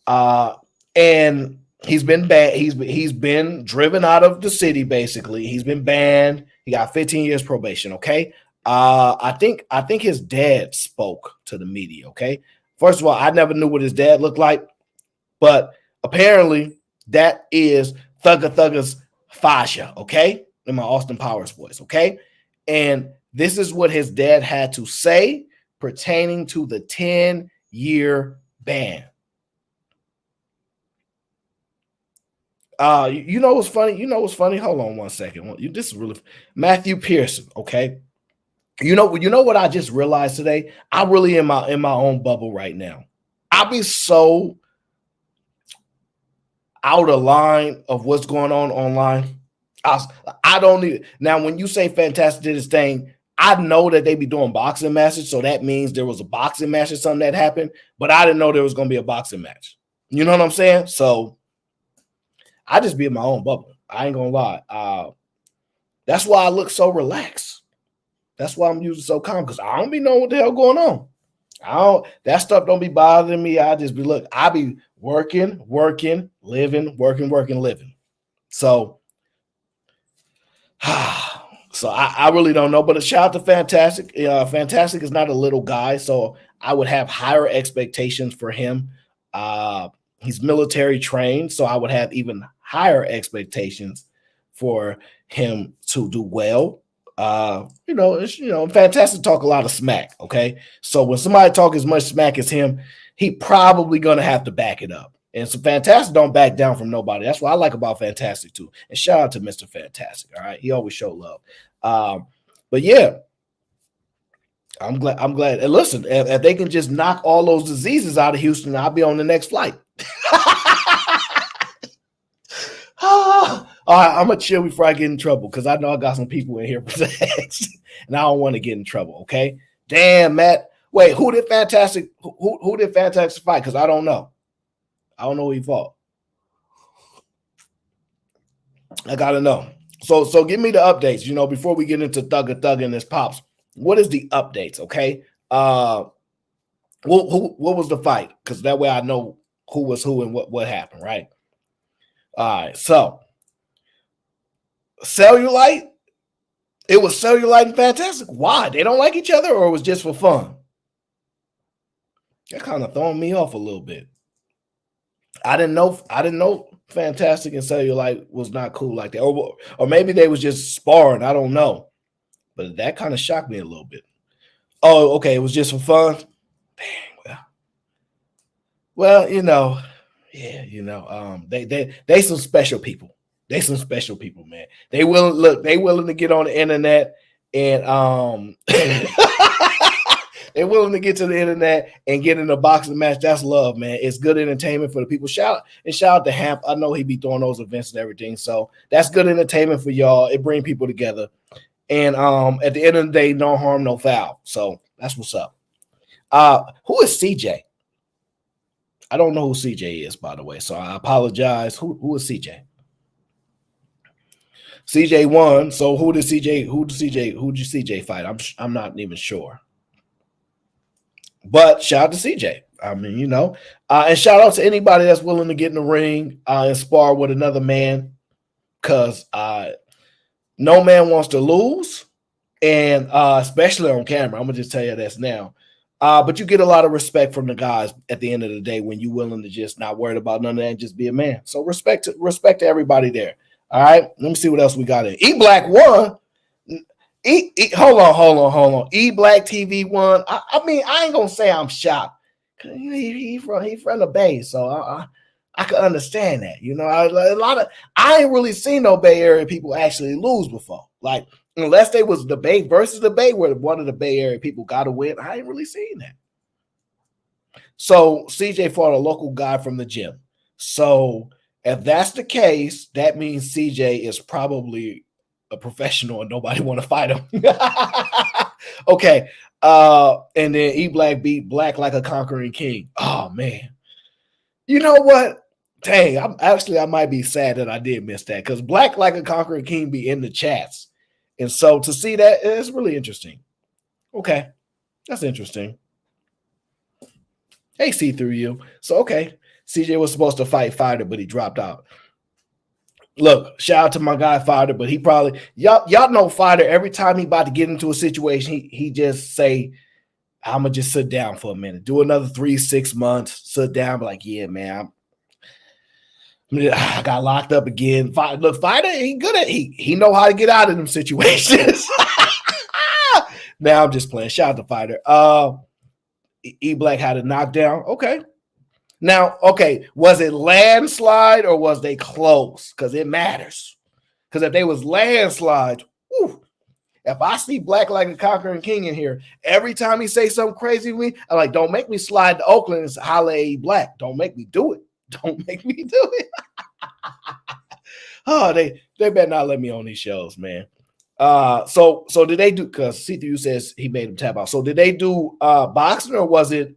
Speaker 7: And he's been banned. He's been driven out of the city, basically. He's been banned. He got 15 years probation. Okay. I think his dad spoke to the media. Okay. First of all, I never knew what his dad looked like, but apparently that is Thugger's Fascia, okay, in my Austin Powers voice, okay? And this is what his dad had to say pertaining to the 10-year ban. You know what's funny? Hold on one second. This is really Matthew Pearson, okay? You know what I just realized today? I'm really in my own bubble right now. I'll be so out of line of what's going on online. I don't need now. When you say Fantastic did his thing, I know that they be doing boxing matches, so that means there was a boxing match or something that happened, but I didn't know there was going to be a boxing match. You know what I'm saying? So I just be in my own bubble. I ain't gonna lie. That's why I look so relaxed. That's why I'm usually so calm, because I don't be knowing what the hell going on. That stuff don't be bothering me. I just be I be working, living, working, living. So I really don't know, but a shout out to Fantastic. Fantastic is not a little guy, so I would have higher expectations for him. He's military trained, so I would have even higher expectations for him to do well. Fantastic talk a lot of smack. Okay, so when somebody talk as much smack as him, he probably gonna have to back it up. And so Fantastic don't back down from nobody. That's what I like about Fantastic too. And shout out to Mr. Fantastic. All right, he always show love. But yeah, I'm glad. And listen, if they can just knock all those diseases out of Houston, I'll be on the next flight. All right, I'm gonna chill before I get in trouble, because I know I got some people in here and I don't want to get in trouble. Okay, damn, Matt. Wait, who did Fantastic? Who did Fantastic fight? Because I don't know. I don't know who he fought. I gotta know. So give me the updates. Before we get into Thugger and this Pops, what is the updates? Okay. What was the fight? Because that way I know who was who and what happened. Right. All right. So Cellulite. It was Cellulite and Fantastic. Why? They don't like each other, or it was just for fun? That kind of throwing me off a little bit. I didn't know Fantastic and Cellulite was not cool like that. Or maybe they was just sparring. I don't know. But that kind of shocked me a little bit. Oh, okay. It was just for fun. Dang, well, they some special people. They some special people, man. They willing to get on the internet and they're willing to get to the internet and get in a boxing match. That's love, man. It's good entertainment for the people. Shout out to Hamp. I know he be throwing those events and everything. So that's good entertainment for y'all. It brings people together. And at the end of the day, no harm, no foul. So that's what's up. Who is CJ? I don't know who CJ is, by the way, so I apologize. Who is CJ? CJ won. So who did CJ fight? I'm not even sure. But shout out to CJ. I mean, you know, and shout out to anybody that's willing to get in the ring and spar with another man, because no man wants to lose, and especially on camera. I'm gonna just tell you this now. But you get a lot of respect from the guys at the end of the day when you're willing to just not worry about none of that and just be a man. So respect to everybody there. All right, let me see what else we got in. E Black won. Hold on. E Black TV won. I mean, I ain't gonna say I'm shocked. He from the Bay, so I can understand that. You know, I ain't really seen no Bay Area people actually lose before. Like, unless they was the Bay versus the Bay, where one of the Bay Area people got to win, I ain't really seen that. So CJ fought a local guy from the gym. So if that's the case, that means CJ is probably a professional and nobody want to fight him. Okay. And then E Black beat Black Like a Conquering King. Oh man. You know what? Dang, I might be sad that I did miss that, because Black Like a Conquering King be in the chats. And so to see that, it's really interesting. Okay. That's interesting. Hey, see through you. So okay. CJ was supposed to fight Fighter, but he dropped out. Look, shout out to my guy Fighter, but he probably y'all know Fighter. Every time he about to get into a situation, he just say, "I'm gonna just sit down for a minute, do another 3-6 months, sit down, be like, yeah, man, I got locked up again." Look, Fighter, he good at he know how to get out of them situations. Now I'm just playing. Shout out to Fighter. E Black had a knockdown. Okay. Now, okay, was it landslide or was they close? Because it matters. Because if they was landslides, if I see Black Like a Conquering King in here, every time he say something crazy to me, I'm like, don't make me slide to Oakland and holla at E Black. Don't make me do it. Don't make me do it. Oh, they better not let me on these shows, man. So did they do, because C3U says he made him tap out. So did they do boxing or was it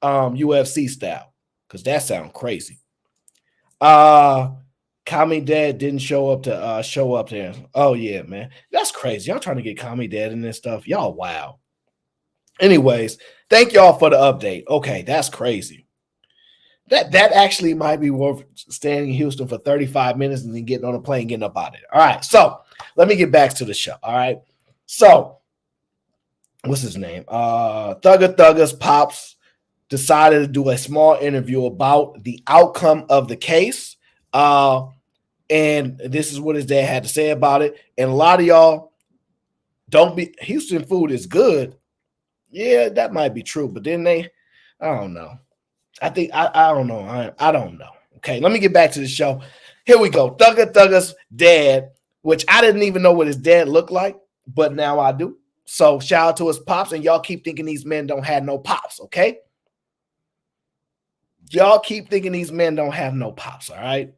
Speaker 7: UFC style? Because that sounds crazy. Kami Dad didn't show up there. Oh yeah, man. That's crazy. Y'all trying to get Kami Dad in this stuff. Y'all wow. Anyways, thank y'all for the update. Okay, that's crazy. That actually might be worth staying in Houston for 35 minutes and then getting on a plane, getting up out of it. All right, so let me get back to the show. All right. So what's his name? Thugger's Pops decided to do a small interview about the outcome of the case. And this is what his dad had to say about it. And a lot of y'all Houston food is good. Yeah, that might be true. But then I don't know. I don't know. I don't know. Okay, let me get back to the show. Here we go. Thugger's dad, which I didn't even know what his dad looked like, but now I do. So shout out to his pops, and y'all keep thinking these men don't have no pops, okay? Y'all keep thinking these men don't have no pops, all right?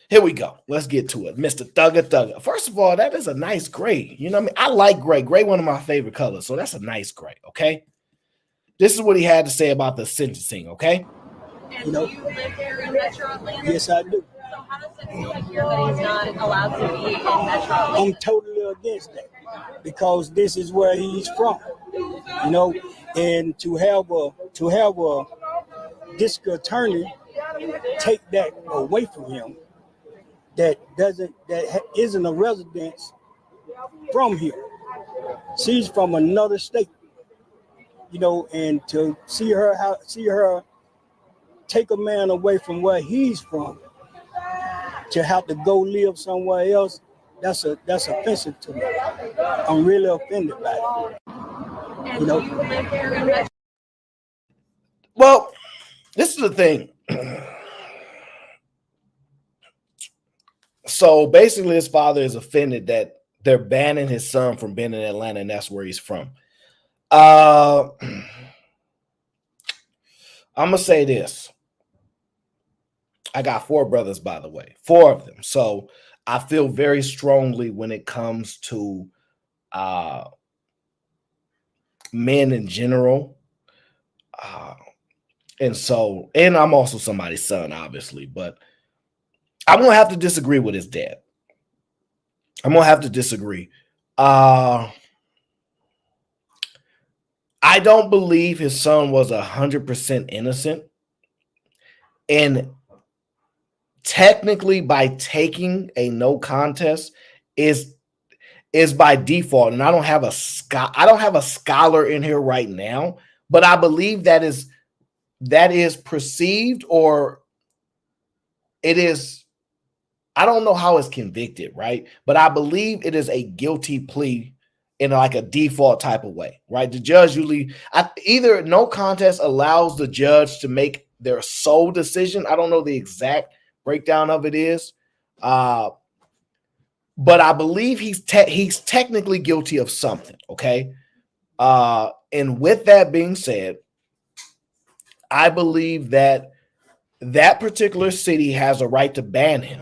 Speaker 7: Here we go. Let's get to it. Mr. Thugger. First of all, that is a nice gray. You know what I mean? I like gray. Gray, one of my favorite colors. So that's a nice gray, okay? This is what he had to say about the sentencing, okay?
Speaker 11: And do you live here in Metro Atlanta?
Speaker 12: Yes, I do.
Speaker 11: So how does it feel here that he's not allowed to be in Metro Atlanta?
Speaker 12: I'm totally against that because this is where he's from, you know, and to have a district attorney take that away from him that isn't a resident from here. She's from another state, you know, and to see her take a man away from where he's from to have to go live somewhere else, that's offensive to me. I'm really offended by it.
Speaker 11: And you know, do you live here in Metro?
Speaker 7: Well, this is the thing. So basically, his father is offended that they're banning his son from being in Atlanta, and that's where he's from. I'm gonna say this. I got 4 brothers, by the way, 4 of them. So I feel very strongly when it comes to men in general. And I'm also somebody's son, obviously, but I'm going to have to disagree with his dad. I'm going to have to disagree. I don't believe his son was 100% innocent. And technically, by taking a no contest is by default. And I don't have a scholar in here right now, but I believe that is perceived, or it is. I don't know how it's convicted, right? But I believe it is a guilty plea in like a default type of way, right? The judge usually either no contest allows the judge to make their sole decision. I don't know the exact breakdown of it is, but I believe he's technically guilty of something. Okay, and with that being said, I believe that particular city has a right to ban him.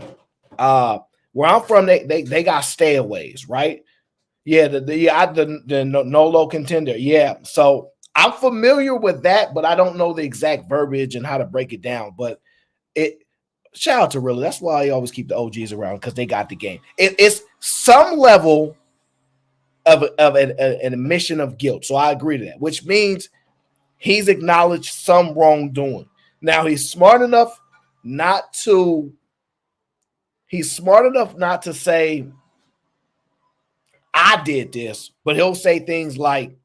Speaker 7: Where I'm from, they got stayaways, right? Yeah, the no-low contender. Yeah, so I'm familiar with that, but I don't know the exact verbiage and how to break it down. But shout out to Rilla. That's why I always keep the OGs around, because they got the game. It's some level of an admission of guilt. So I agree to that, which means he's acknowledged some wrongdoing. Now he's smart enough not to say, I did this, but he'll say things like,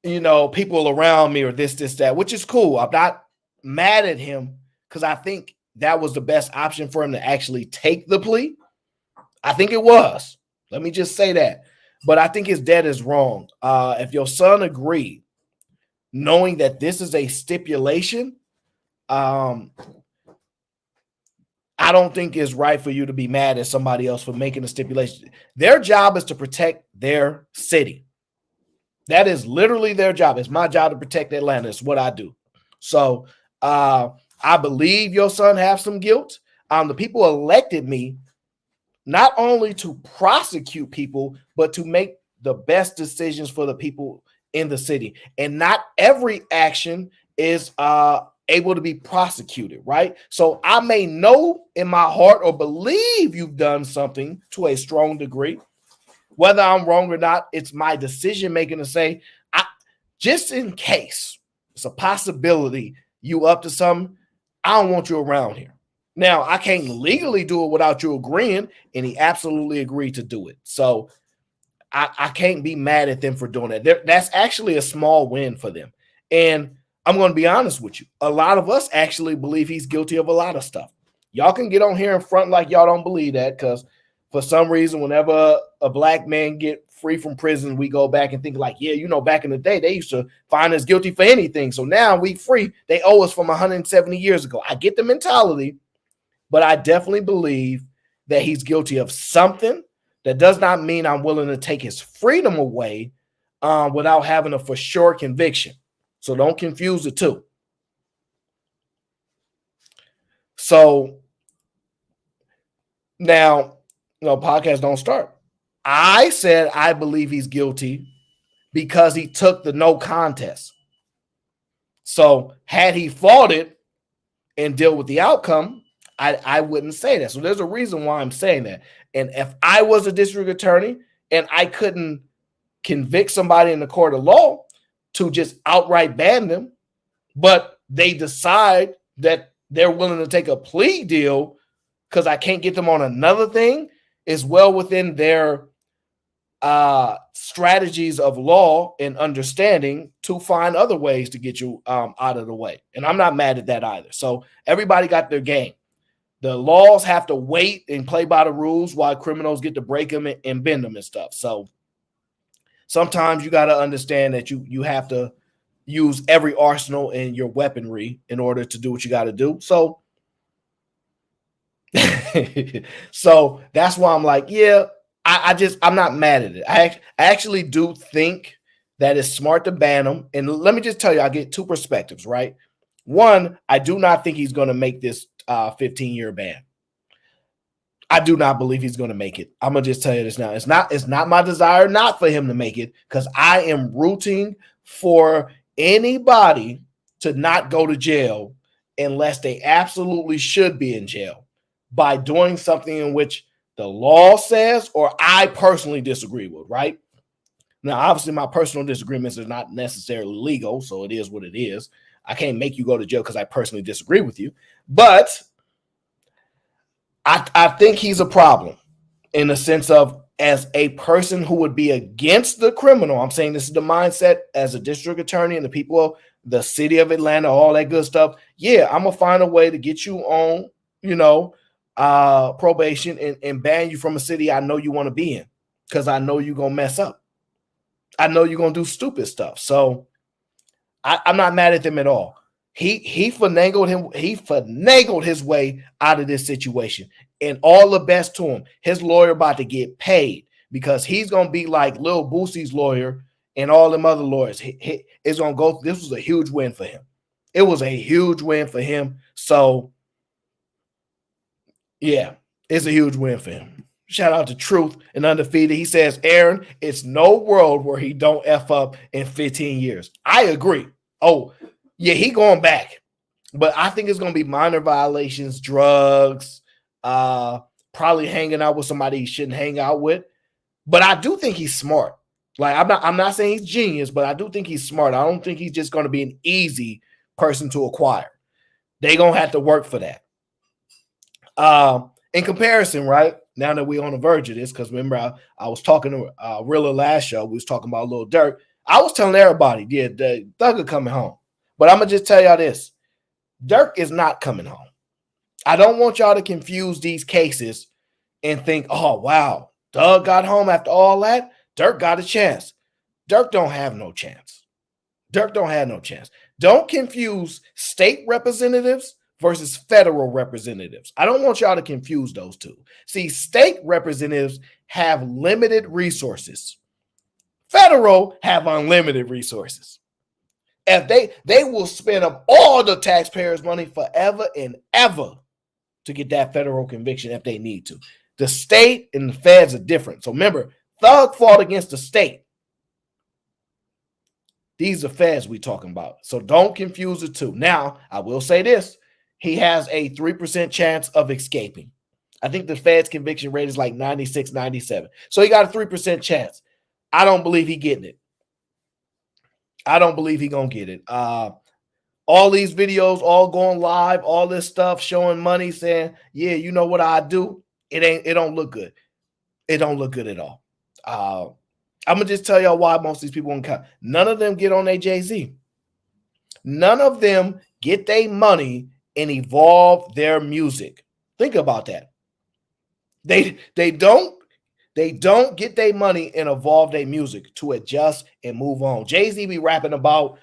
Speaker 7: people around me or this, that, which is cool. I'm not mad at him, because I think that was the best option for him to actually take the plea. I think it was. Let me just say that. But I think his dad is wrong. If your son agreed, knowing that this is a stipulation, I don't think it's right for you to be mad at somebody else for making a stipulation. Their job is to protect their city. That is literally their job. It's my job to protect Atlanta. It's what I do. So I believe your son has some guilt. The people elected me not only to prosecute people, but to make the best decisions for the people in the city. And not every action is able to be prosecuted, right? So I may know in my heart or believe you've done something to a strong degree. Whether I'm wrong or not, it's my decision making to say, just in case it's a possibility you up to something, I don't want you around here. Now, I can't legally do it without you agreeing, and he absolutely agreed to do it. So I can't be mad at them for doing that. That's actually a small win for them. And I'm going to be honest with you. A lot of us actually believe he's guilty of a lot of stuff. Y'all can get on here in front like y'all don't believe that, because for some reason, whenever a black man get free from prison, we go back and think like, yeah, back in the day, they used to find us guilty for anything. So now we free. They owe us from 170 years ago. I get the mentality, but I definitely believe that he's guilty of something. That does not mean I'm willing to take his freedom away without having a for sure conviction. So don't confuse the two. So now, podcasts don't start. I said I believe he's guilty because he took the no contest. So had he fought it and dealt with the outcome, I wouldn't say that. So there's a reason why I'm saying that. And if I was a district attorney and I couldn't convict somebody in the court of law to just outright ban them, but they decide that they're willing to take a plea deal because I can't get them on another thing, is well within their strategies of law and understanding to find other ways to get you out of the way. And I'm not mad at that either. So everybody got their game. The laws have to wait and play by the rules while criminals get to break them and bend them and stuff. So sometimes you got to understand that you have to use every arsenal in your weaponry in order to do what you got to do. So, so that's why I'm like, yeah, I'm not mad at it. I actually do think that it's smart to ban him. And let me just tell you, I get two perspectives, right? One, I do not think he's going to make this 15-year ban. I do not believe he's going to make it. I'm gonna just tell you this now. It's not my desire not for him to make it, because I am rooting for anybody to not go to jail unless they absolutely should be in jail by doing something in which the law says or I personally disagree with, right? Now, obviously, my personal disagreements are not necessarily legal, so it is what it is. I can't make you go to jail because I personally disagree with you. But I think he's a problem in the sense of, as a person who would be against the criminal. I'm saying this is the mindset as a district attorney and the people of the city of Atlanta, all that good stuff. Yeah, I'm going to find a way to get you on, probation and ban you from a city I know you want to be in, because I know you're going to mess up. I know you're going to do stupid stuff. So I'm not mad at them at all. He finagled his way out of this situation, and all the best to him. His lawyer about to get paid, because he's going to be like Lil Boosie's lawyer and all them other lawyers. It's going to go. This was a huge win for him. It was a huge win for him. So yeah, it's a huge win for him. Shout out to Truth and Undefeated. He says, Aaron, it's no world where he don't F up in 15 years. I agree. Oh, yeah, he going back. But I think it's going to be minor violations, drugs, probably hanging out with somebody he shouldn't hang out with. But I do think he's smart. Like, I'm not saying he's genius, but I do think he's smart. I don't think he's just going to be an easy person to acquire. They're going to have to work for that. In comparison, right, now that we're on the verge of this, because remember, I was talking to Rilla last show. We was talking about Lil Durk. I was telling everybody, yeah, the Thugger coming home. But I'm going to just tell y'all this. Durk is not coming home. I don't want y'all to confuse these cases and think, oh, wow, Doug got home after all that. Durk got a chance. Durk don't have no chance. Durk don't have no chance. Don't confuse state representatives versus federal representatives. I don't want y'all to confuse those two. See, state representatives have limited resources. Federal have unlimited resources. If they will spend up all the taxpayers' money forever and ever to get that federal conviction if they need to. The state and the feds are different. So remember, Thug fought against the state. These are feds we talking about. So don't confuse the two. Now, I will say this. He has a 3% chance of escaping. I think the feds conviction rate is like 96, 97. So he got a 3% chance. I don't believe he getting it. I don't believe he gonna get it. All these videos, all going live, all this stuff showing money, saying, yeah, you know what I do? It don't look good. It don't look good at all. I'm gonna just tell y'all why most of these people won't come. None of them get on their Jay-Z. None of them get their money and evolve their music. Think about that. They don't get their money and evolve their music to adjust and move on. Jay-Z be rapping about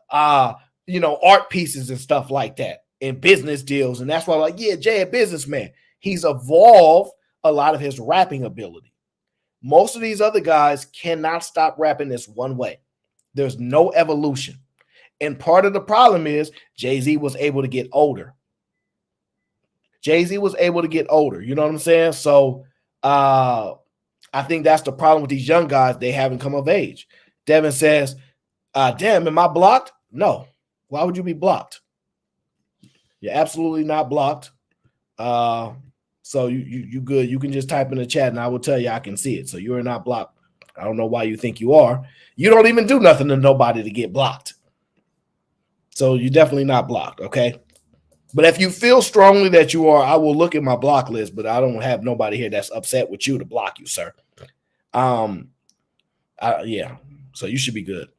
Speaker 7: art pieces and stuff like that and business deals. And that's why, like, yeah, Jay a businessman. He's evolved a lot of his rapping ability. Most of these other guys cannot stop rapping this one way. There's no evolution. And part of the problem is Jay-Z was able to get older. Jay-Z was able to get older. You know what I'm saying? So I think that's the problem with these young guys. They haven't come of age. Devin says, damn, am I blocked? No. Why would you be blocked? You're absolutely not blocked. So you good. You can just type in the chat and I will tell you I can see it. So you're not blocked. I don't know why you think you are. You don't even do nothing to nobody to get blocked. So you're definitely not blocked, okay? But if you feel strongly that you are, I will look at my block list, but I don't have nobody here that's upset with you to block you, sir. Yeah, so you should be good.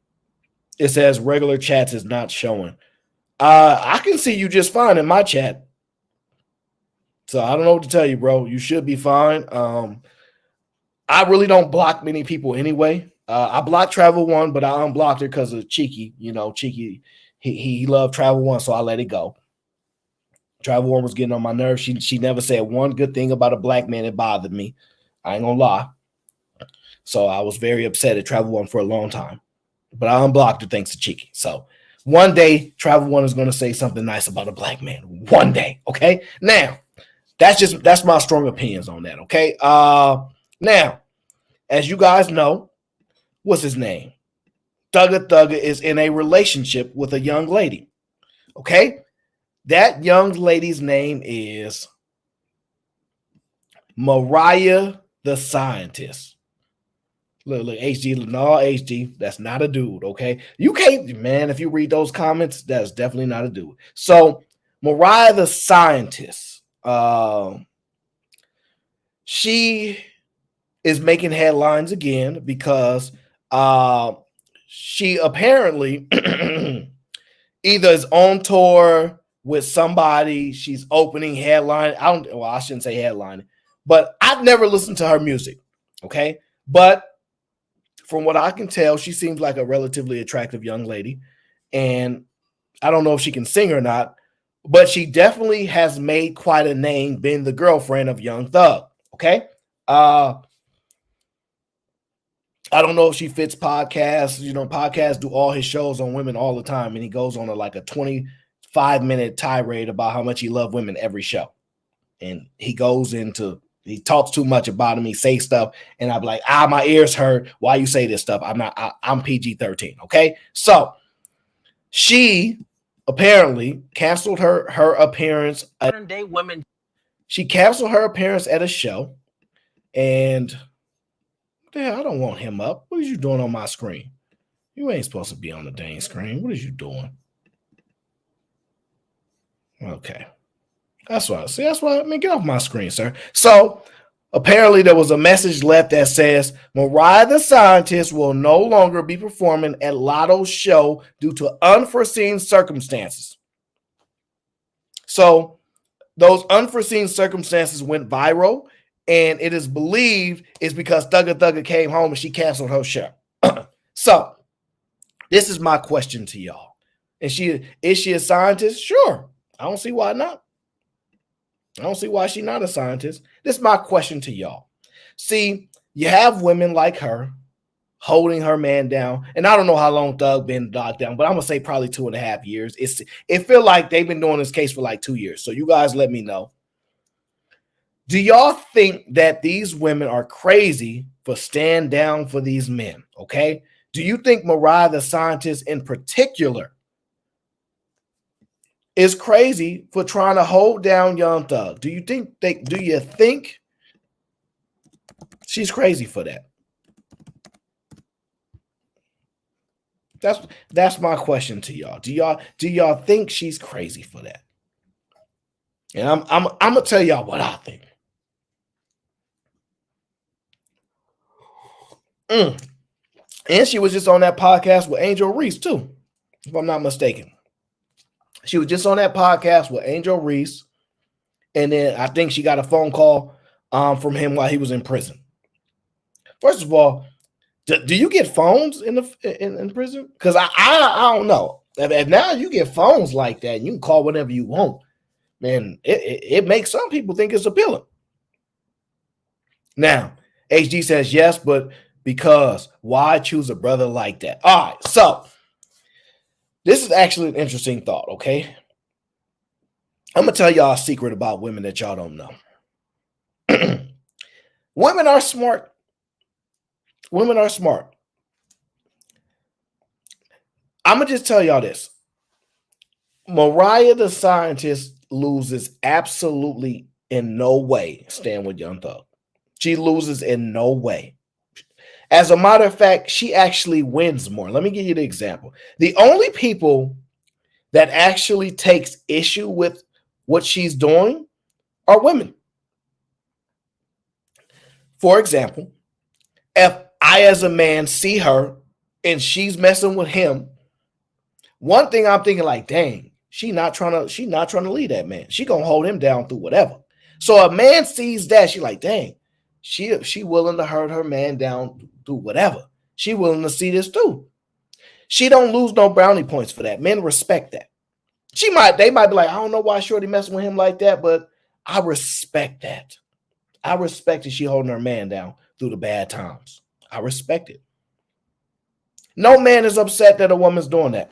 Speaker 7: It says regular chats is not showing. I can see you just fine in my chat. So I don't know what to tell you, bro. You should be fine. I really don't block many people anyway. I blocked Travel One, but I unblocked her because of Cheeky. You know, Cheeky, he loved Travel One, so I let it go. Travel One was getting on my nerves. She never said one good thing about a black man that bothered me. I ain't gonna lie. So I was very upset at Travel One for a long time. But I unblocked her thanks to Cheeky. So one day, Travel One is going to say something nice about a black man. One day, okay? Now, That's my strong opinions on that. Okay. Now, as you guys know, what's his name? Thugger Thugger is in a relationship with a young lady. Okay. That young lady's name is Mariah the Scientist. Look, HG, no, HG, that's not a dude, okay? You can't, man, if you read those comments, that's definitely not a dude. So, Mariah the Scientist, she is making headlines again because she apparently either is on tour with somebody, she's opening headline. I shouldn't say headline, but I've never listened to her music, okay? But from what I can tell, she seems like a relatively attractive young lady, and I don't know if she can sing or not, but she definitely has made quite a name being the girlfriend of Young Thug, okay? I don't know if she fits podcasts. You know, podcasts do all his shows on women all the time, and he goes on a 25-minute tirade about how much he loves women every show. And he talks too much about him. He say stuff, and I'm like, my ears hurt. Why you say this stuff? I'm PG-13, okay? So she apparently canceled her appearance.
Speaker 8: Modern-day women.
Speaker 7: She canceled her appearance at a show, and I don't want him up. What are you doing on my screen? You ain't supposed to be on the dang screen. What is you doing? Okay. That's why. See, that's why. I mean, get off my screen, sir. So apparently there was a message left that says Mariah the Scientist will no longer be performing at Lotto's show due to unforeseen circumstances. So those unforeseen circumstances went viral, and it is believed it's because Thugger Thugger came home and she canceled her show. So this is my question to y'all. Is she a scientist? Sure. I don't see why not. I don't see why she's not a scientist. This is my question to y'all. See, you have women like her holding her man down, and I don't know how long Thug been locked down, but I'm gonna say probably 2.5 years. It feel like they've been doing this case for like 2 years. So you guys let me know. Do y'all think that these women are crazy for stand down for these men? Okay. Do you think Mariah the Scientist in particular is crazy for trying to hold down Young Thug? Do you think she's crazy for that? That's my question to y'all. Do y'all think she's crazy for that? And I'm gonna tell y'all what I think. And she was just on that podcast with Angel Reese too, if I'm not mistaken. She was just on that podcast with Angel Reese, and then I think she got a phone call from him while he was in prison. First of all, do you get phones in prison? Because I don't know. If now you get phones like that, and you can call whenever you want, man, it makes some people think it's appealing. Now, HG says yes, but because why choose a brother like that? All right, so this is actually an interesting thought, okay? I'm going to tell y'all a secret about women that y'all don't know. Women are smart. Women are smart. I'm going to just tell y'all this. Mariah the Scientist loses absolutely in no way staying with Young Thug. She loses in no way. As a matter of fact, she actually wins more. Let me give you the example. The only people that actually takes issue with what she's doing are women. For example, if I as a man see her and she's messing with him, one thing I'm thinking like, dang, she not trying to leave that man. She gonna hold him down through whatever. So a man sees that, she like, dang, she willing to hurt her man down through whatever. She willing to see this too. She don't lose no brownie points for that. Men respect that. They might be like, I don't know why Shorty messing with him like that, but I respect that. I respect that she holding her man down through the bad times. I respect it. No man is upset that a woman's doing that.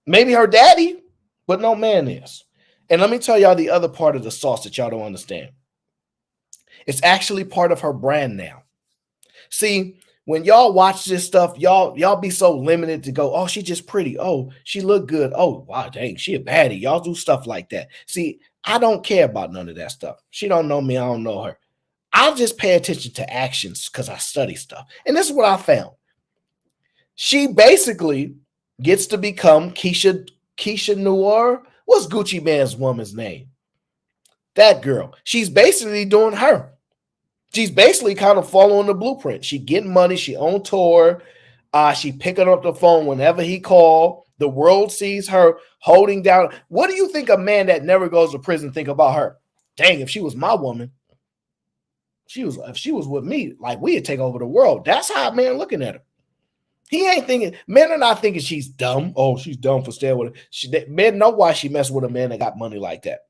Speaker 7: Maybe her daddy, but no man is. And let me tell y'all the other part of the sauce that y'all don't understand. It's actually part of her brand now. See, when y'all watch this stuff, y'all be so limited to go, oh, she's just pretty. Oh, she look good. Oh, wow, dang, she a baddie. Y'all do stuff like that. See, I don't care about none of that stuff. She don't know me. I don't know her. I just pay attention to actions because I study stuff. And this is what I found. She basically gets to become Keisha Noir. What's Gucci Mane's woman's name? That girl. She's basically doing her. She's basically kind of following the blueprint. She getting money. She on tour. She picking up the phone whenever he call. The world sees her holding down. What do you think a man that never goes to prison think about her? Dang, if she was my woman, if she was with me, like we'd take over the world. That's how a man looking at her. He ain't thinking, men are not thinking she's dumb. Oh, she's dumb for staying with her. Men know why she messed with a man that got money like that.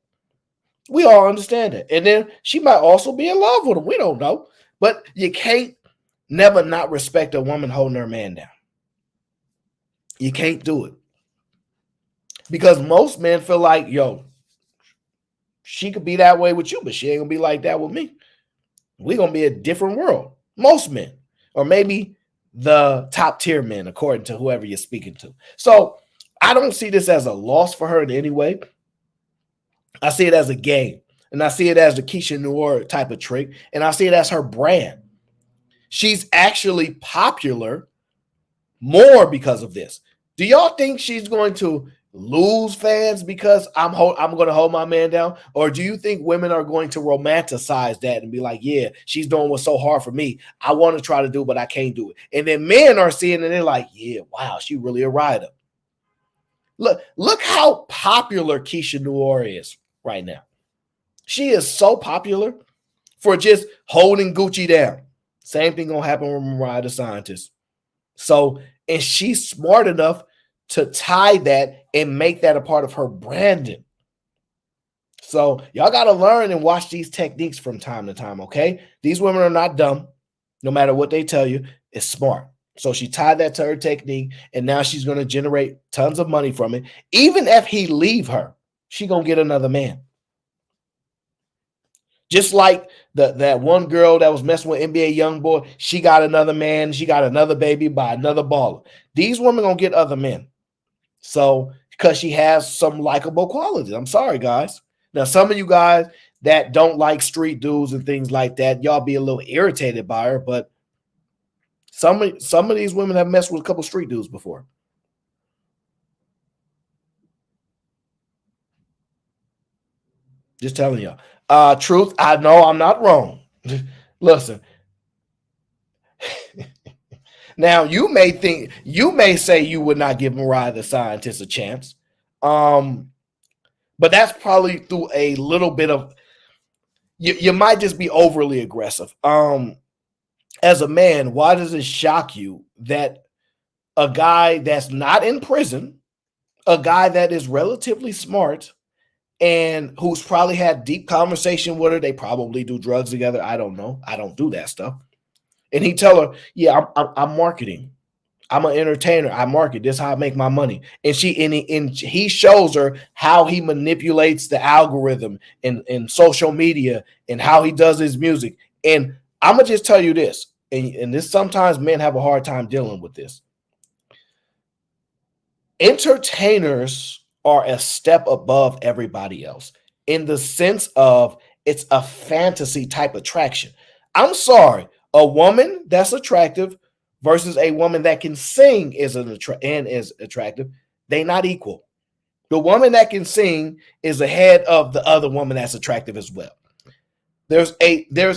Speaker 7: We all understand it. And then she might also be in love with him. We don't know. But you can't never not respect a woman holding her man down. You can't do it. Because most men feel like, yo, she could be that way with you, but she ain't going to be like that with me. We're going to be a different world. Most men. Or maybe the top tier men, according to whoever you're speaking to. So I don't see this as a loss for her in any way. I see it as a game, and I see it as the Keisha Noir type of trick, and I see it as her brand. She's actually popular more because of this. Do y'all think she's going to lose fans because I'm going to hold my man down? Or do you think women are going to romanticize that and be like, yeah, she's doing what's so hard for me. I want to try to do, but I can't do it. And then men are seeing it and they're like, yeah, wow, she really a rider. Look how popular Keisha Noir is right now. She is so popular for just holding Gucci down. Same thing gonna happen with Mariah the Scientist. So, and she's smart enough to tie that and make that a part of her branding. So y'all got to learn and watch these techniques from time to time, okay? These women are not dumb. No matter what they tell you, it's smart. So she tied that to her technique, and now she's going to generate tons of money from it. Even if he leave her, she going to get another man. Just like that one girl that was messing with NBA Youngboy, she got another man. She got another baby by another baller. These women going to get other men. So, because she has some likable qualities. I'm sorry, guys. Now, some of you guys that don't like street dudes and things like that, y'all be a little irritated by her, but some of these women have messed with a couple street dudes before. Just telling y'all. Truth, I know I'm not wrong. Listen. Now, you may say you would not give Mariah the Scientist a chance. But that's probably through a little bit of, you might just be overly aggressive. As a man, why does it shock you that a guy that's not in prison, a guy that is relatively smart and who's probably had deep conversation with her, they probably do drugs together. I don't know. I don't do that stuff. And he tell her, yeah, I'm marketing. I'm an entertainer. I market. This is how I make my money. And he shows her how he manipulates the algorithm and social media and how he does his music. And I'm going to just tell you this, and this sometimes men have a hard time dealing with this. Entertainers are a step above everybody else in the sense of it's a fantasy type attraction. I'm sorry. A woman that's attractive versus a woman that can sing is attractive. They not equal. The woman that can sing is ahead of the other woman that's attractive as well. There's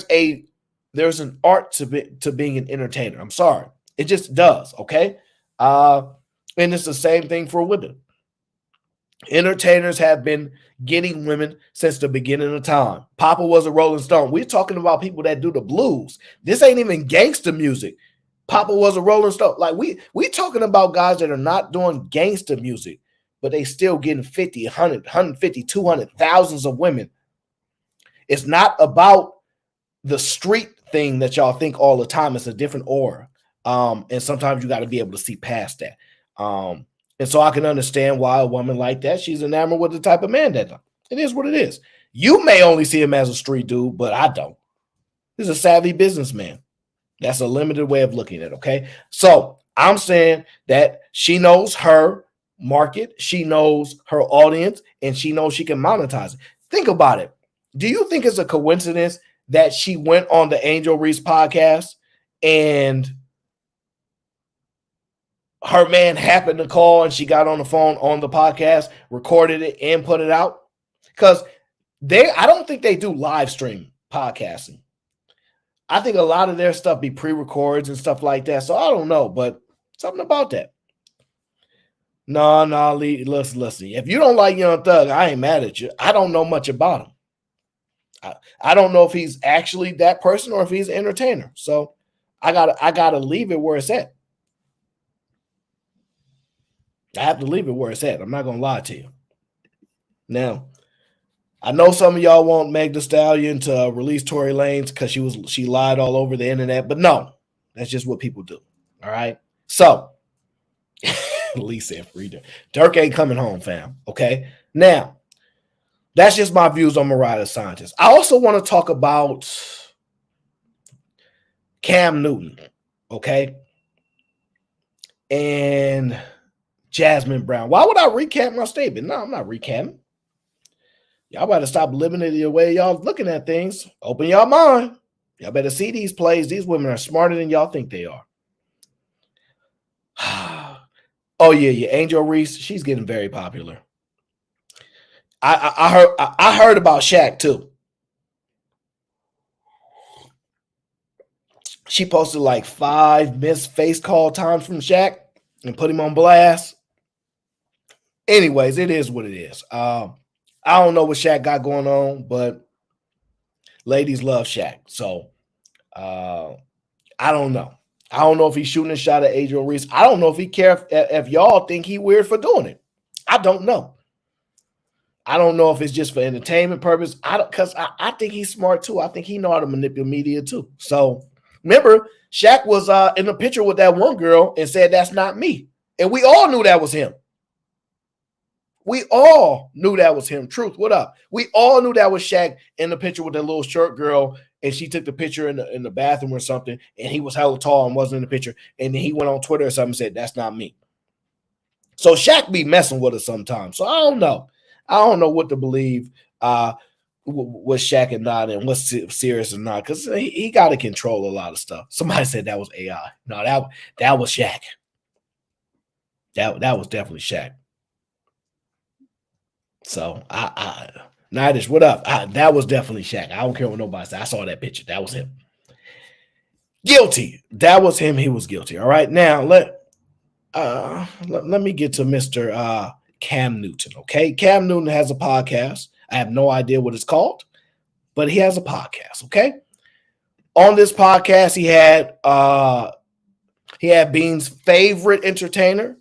Speaker 7: an art to being an entertainer. I'm sorry. It just does, okay? And it's the same thing for women. Entertainers have been getting women since the beginning of time. Papa was a Rolling Stone. We're talking about people that do the blues. This ain't even gangster music. Papa was a Rolling Stone. Like we talking about guys that are not doing gangster music, but they still getting 50, 100, 150, 200, thousands of women. It's not about the street thing that y'all think all the time. It's a different aura. And sometimes you got to be able to see past that. And so I can understand why a woman like that, she's enamored with the type of man that It is what it is. You may only see him as a street dude, but I don't. He's a savvy businessman. That's a limited way of looking at it, okay? So I'm saying that she knows her market, she knows her audience, and she knows she can monetize it. Think about it. Do you think it's a coincidence that she went on the Angel Reese podcast and her man happened to call and she got on the phone on the podcast, recorded it, and put it out? Because I don't think they do live stream podcasting. I think a lot of their stuff be pre-records and stuff like that. So I don't know, but something about that. No, listen. If you don't like Young Thug, I ain't mad at you. I don't know much about him. I don't know if he's actually that person or if he's an entertainer. So I gotta leave it where it's at. I have to leave it where it's at. I'm not gonna lie to you. Now, I know some of y'all want Meg Thee Stallion to release Tory Lanez because she lied all over the internet, but no, that's just what people do. All right. So Lee said free Dirk ain't coming home, fam. Okay. Now, that's just my views on Mariah the Scientist. I also want to talk about Cam Newton, okay, and Jasmine Brown. Why would I recap my statement? No, I'm not recapping. Y'all better stop limiting the way y'all looking at things. Open your mind. Y'all better see these plays. These women are smarter than y'all think they are. Oh yeah, Angel Reese. She's getting very popular. I heard about Shaq too. She posted like 5 missed face call times from Shaq and put him on blast. Anyways, it is what it is. I don't know what Shaq got going on, but ladies love Shaq. So I don't know. I don't know if he's shooting a shot at Angel Reese. I don't know if he cares if y'all think he weird for doing it. I don't know. I don't know if it's just for entertainment purpose. I think he's smart too. I think he know how to manipulate media too. So remember, Shaq was in the picture with that one girl and said, "That's not me." And we all knew that was him. We all knew that was him. Truth, what up? We all knew that was Shaq in the picture with that little short girl, and she took the picture in the bathroom or something, and he was hella tall and wasn't in the picture. And then he went on Twitter or something and said, "That's not me." So Shaq be messing with us sometimes. So I don't know. I don't know what to believe with Shaq and not, and what's serious or not, because he got to control a lot of stuff. Somebody said that was AI. No, that was Shaq. That was definitely Shaq. So Nidish, what up? That was definitely Shaq. I don't care what nobody said. I saw that picture. That was him. Guilty. That was him. He was guilty. All right. Now let me get to Mr. Cam Newton. Okay. Cam Newton has a podcast. I have no idea what it's called, but he has a podcast. Okay. On this podcast, he had Bean's favorite entertainer.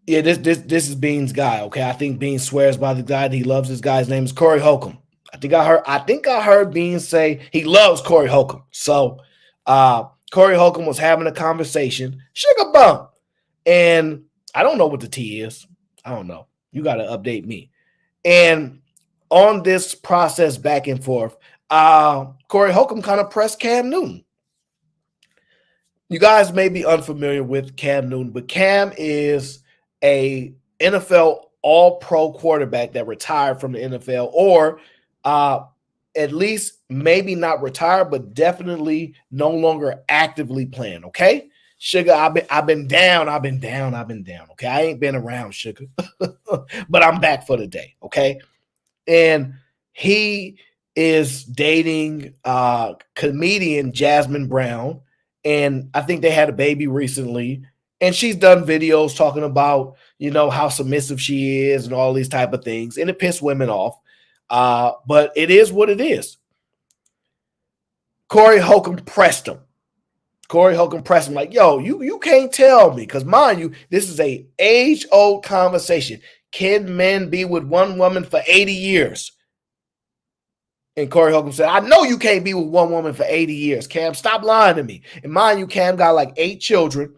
Speaker 7: Yeah, this is Bean's guy. Okay, I think Bean swears by the guy that he loves. This guy's name is Corey Holcomb. I think I heard Bean say he loves Corey Holcomb. So Corey Holcomb was having a conversation, sugar bump, and I don't know what the T is. I don't know. You got to update me. And on this process back and forth, Corey Holcomb kind of pressed Cam Newton. You guys may be unfamiliar with Cam Newton, but Cam is a NFL all-pro quarterback that retired from the NFL, or at least maybe not retired, but definitely no longer actively playing. Okay, Sugar, I've been down. Okay, I ain't been around, Sugar, but I'm back for the day. Okay, and he is dating comedian Jasmine Brown, and I think they had a baby recently. And she's done videos talking about, how submissive she is and all these type of things. And it pissed women off. But it is what it is. Corey Holcomb pressed him. Like, yo, you can't tell me. Because mind you, this is a age-old conversation. Can men be with one woman for 80 years? And Corey Holcomb said, I know you can't be with one woman for 80 years. Cam, stop lying to me. And mind you, Cam got like 8 children.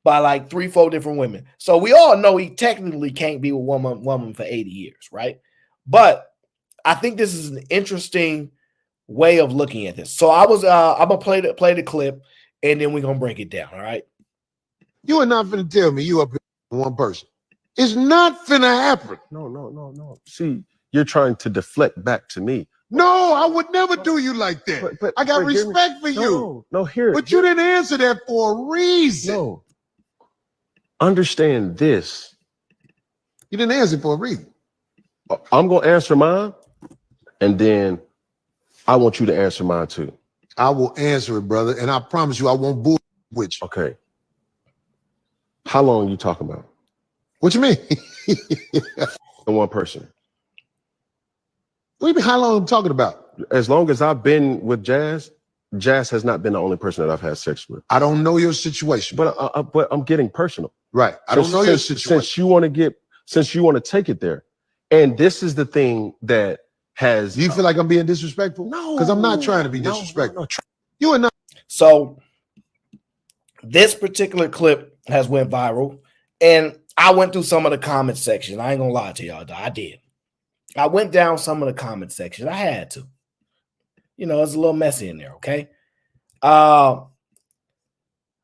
Speaker 7: by like 3-4 different women. So we all know he technically can't be with one woman for 80 years, right? But I think this is an interesting way of looking at this. So I'm gonna play the clip, and then we're gonna break it down. All right.
Speaker 13: You are not finna tell me you up here with one person. It's not finna happen.
Speaker 14: No. See, you're trying to deflect back to me.
Speaker 13: No, I would never do you like that.
Speaker 14: But
Speaker 13: I got respect for you.
Speaker 14: No, here.
Speaker 13: But you didn't answer that for a reason.
Speaker 14: No. Understand this.
Speaker 13: You didn't answer for a reason.
Speaker 14: I'm gonna answer mine, and then I want you to answer mine too.
Speaker 13: I will answer it, brother, and I promise you I won't bull with you.
Speaker 14: Okay. How long are you talking about?
Speaker 13: What you mean?
Speaker 14: The one person.
Speaker 13: What do you mean, how long I'm talking about?
Speaker 14: As long as I've been with Jazz, Jazz has not been the only person that I've had sex with.
Speaker 13: I don't know your situation.
Speaker 14: But I'm getting personal.
Speaker 13: Right. I don't know your situation.
Speaker 14: Since you want to take it there. And this is the thing that has.
Speaker 13: Do you feel like I'm being disrespectful?
Speaker 14: No.
Speaker 13: Because I'm not trying to be disrespectful. No. You are not.
Speaker 7: So this particular clip has went viral, and I went through some of the comment section. I ain't gonna lie to y'all, I did. I went down some of the comment section. I had to. You know, it's a little messy in there, okay?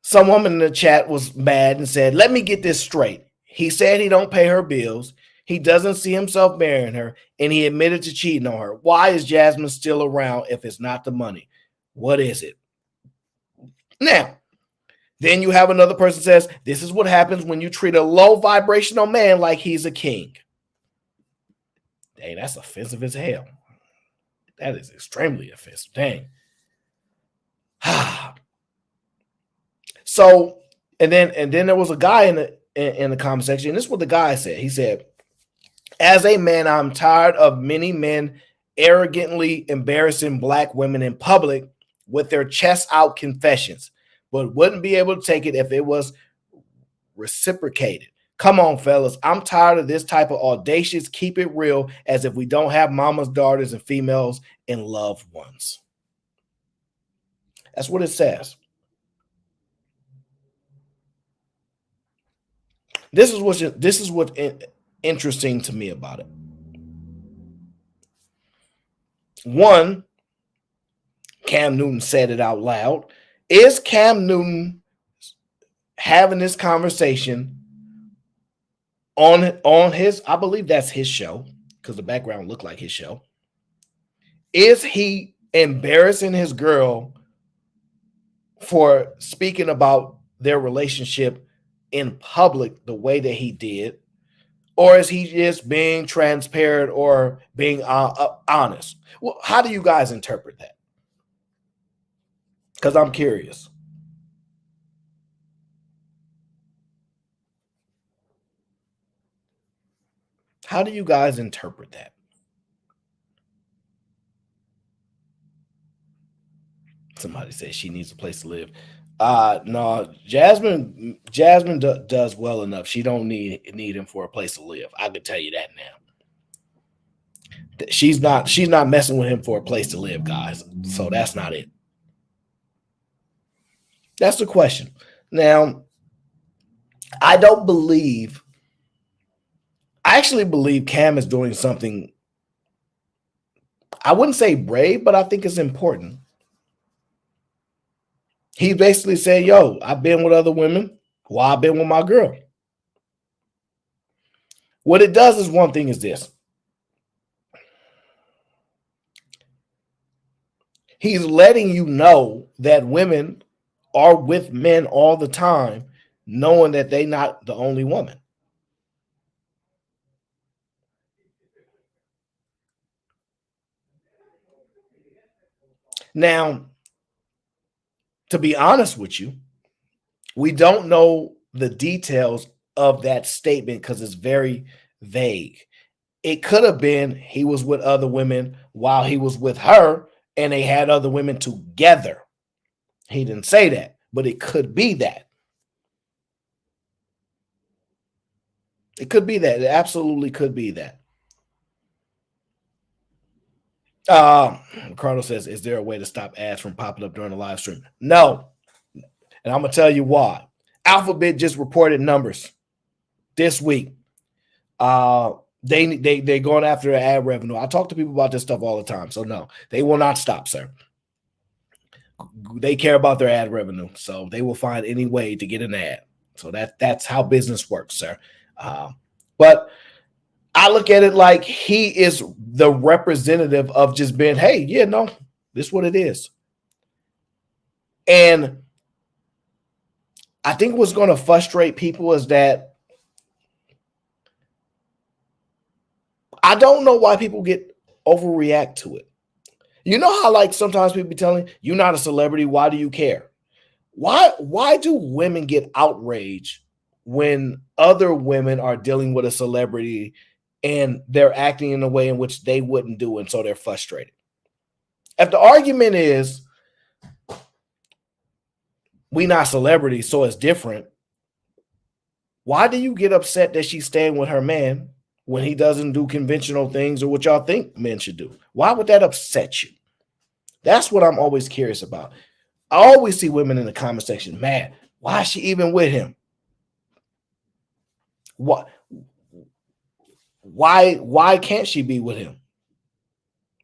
Speaker 7: Some woman in the chat was mad and said, let me get this straight. He said he don't pay her bills. He doesn't see himself marrying her, and he admitted to cheating on her. Why is Jasmine still around if it's not the money? What is it? Now, then you have another person says, this is what happens when you treat a low vibrational man like he's a king. Dang, that's offensive as hell. That is extremely offensive. Dang. So, and then there was a guy in the comment section, and this is what the guy said. He said, as a man, I'm tired of many men arrogantly embarrassing black women in public with their chest out confessions, but wouldn't be able to take it if it was reciprocated. Come on, fellas. I'm tired of this type of audacious, keep it real, as if we don't have mamas, daughters, and females and loved ones. That's what it says. This is what's interesting to me about it. One, Cam Newton said it out loud. Is Cam Newton having this conversation on his, I believe that's his show, because the background looked like his show. Is he embarrassing his girl for speaking about their relationship in public the way that he did? Or is he just being transparent or being honest? Well, how do you guys interpret that? Because I'm curious. How do you guys interpret that? Somebody says she needs a place to live. No, Jasmine does well enough. She don't need him for a place to live. I could tell you that now. She's not messing with him for a place to live, guys. So that's not it. That's the question. Now, I actually believe Cam is doing something, I wouldn't say brave, but I think it's important. He basically said, yo, I've been with other women while I've been with my girl. What it does is one thing is this. He's letting you know that women are with men all the time, knowing that they're not the only woman. Now, to be honest with you, we don't know the details of that statement because it's very vague. It could have been he was with other women while he was with her and they had other women together. He didn't say that, but it could be that. It could be that. It absolutely could be that. Ricardo says, is there a way to stop ads from popping up during the live stream? No. And I'm going to tell you why. Alphabet just reported numbers this week. They're going after the ad revenue. I talk to people about this stuff all the time. So no, they will not stop, sir. They care about their ad revenue. So they will find any way to get an ad. So that's how business works, sir. But I look at it like he is the representative of just being, hey, yeah, no, this is what it is. And I think what's going to frustrate people is that I don't know why people get overreact to it. You know how like sometimes people be telling you, you're not a celebrity, why do you care? Why do women get outraged when other women are dealing with a celebrity and they're acting in a way in which they wouldn't do, and so they're frustrated? If the argument is we not celebrities, so it's different, why do you get upset that she's staying with her man when he doesn't do conventional things or what y'all think men should do? Why would that upset you? That's what I'm always curious about. I always see women in the comment section, man, why is she even with him? Why can't she be with him?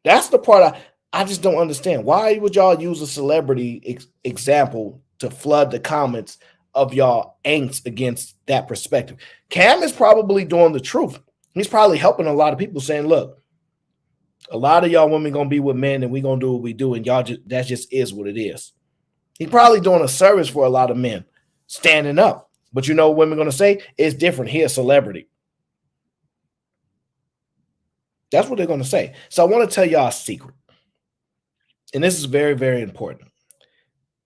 Speaker 7: That's the part I just don't understand. Why would y'all use a celebrity example to flood the comments of y'all angst against that perspective? Cam is probably doing the truth. He's probably helping a lot of people saying, look, a lot of y'all women going to be with men and we going to do what we do. And y'all that just is what it is. He's probably doing a service for a lot of men standing up. But you know what women are going to say? It's different. He's a celebrity. That's what they're going to say. So I want to tell y'all a secret. And this is very, very important.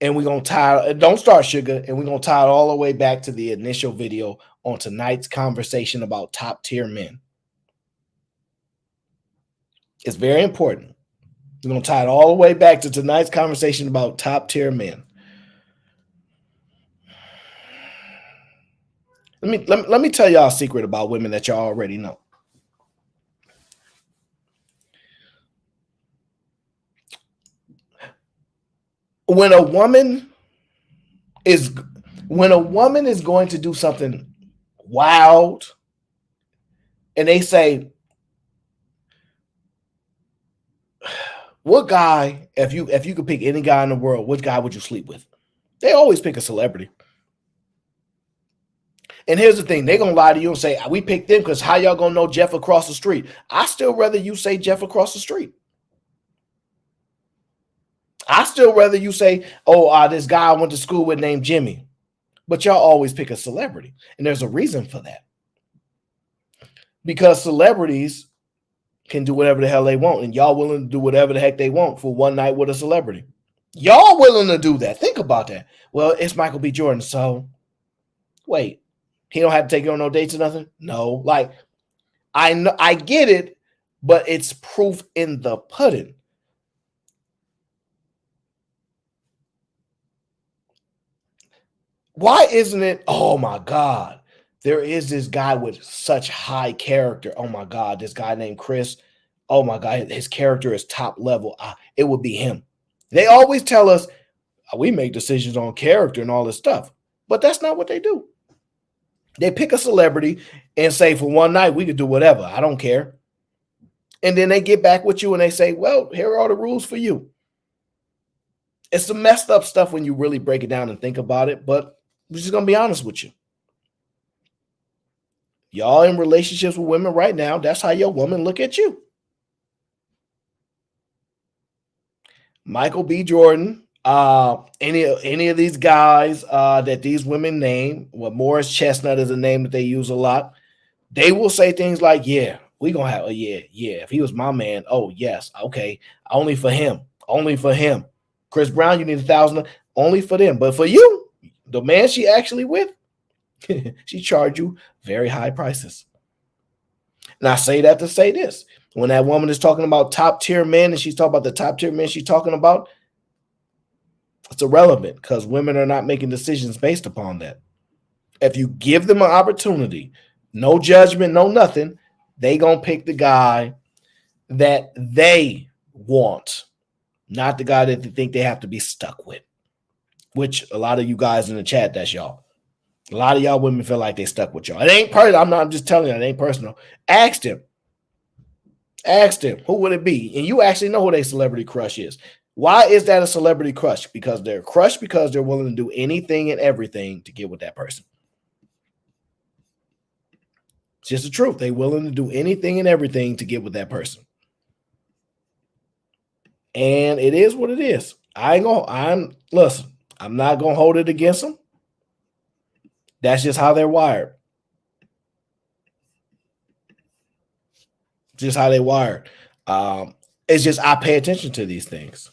Speaker 7: And we're going to tie, don't start, sugar, and we're going to tie it all the way back to the initial video on tonight's conversation about top tier men. It's very important. We're going to tie it all the way back to tonight's conversation about top tier men. Let me tell y'all a secret about women that y'all already know. When a woman is going to do something wild and they say, what guy, if you could pick any guy in the world, which guy would you sleep with? They always pick a celebrity. And here's the thing, they're going to lie to you and say, we picked them because how y'all going to know Jeff across the street? I still rather you say Jeff across the street. I still rather you say, this guy I went to school with named Jimmy. But y'all always pick a celebrity. And there's a reason for that. Because celebrities can do whatever the hell they want. And y'all willing to do whatever the heck they want for one night with a celebrity. Y'all willing to do that. Think about that. Well, it's Michael B. Jordan. So, wait. He don't have to take you on no dates or nothing? No. Like, I know, I get it, but it's proof in the pudding. Why isn't it? Oh my God, there is this guy with such high character. Oh my God, this guy named Chris. Oh my God, his character is top level. It would be him. They always tell us we make decisions on character and all this stuff, but that's not what they do. They pick a celebrity and say, for one night, we could do whatever. I don't care. And then they get back with you and they say, well, here are all the rules for you. It's some messed up stuff when you really break it down and think about it, but we're just going to be honest with you. Y'all in relationships with women right now, that's how your woman look at you. Michael B. Jordan, any of these guys that these women name, Morris Chestnut is a name that they use a lot. They will say things like, yeah, we going to have yeah. If he was my man, oh, yes. Okay. Only for him. Chris Brown, you need 1,000 only for them. But for you, the man she actually with, she charge you very high prices. And I say that to say this. When that woman is talking about top tier men and she's talking about the top tier men she's talking about, it's irrelevant because women are not making decisions based upon that. If you give them an opportunity, no judgment, no nothing, they gonna pick the guy that they want, not the guy that they think they have to be stuck with, which a lot of you guys in the chat, that's y'all. A lot of y'all women feel like they stuck with y'all. It ain't personal. I'm just telling you, it ain't personal. Ask them. Who would it be? And you actually know who their celebrity crush is. Why is that a celebrity crush? Because they're crushed because they're willing to do anything and everything to get with that person. It's just the truth. They're willing to do anything and everything to get with that person. And it is what it is. Listen, I'm not gonna hold it against them. That's just how they're wired. Just how they wired. It's just I pay attention to these things.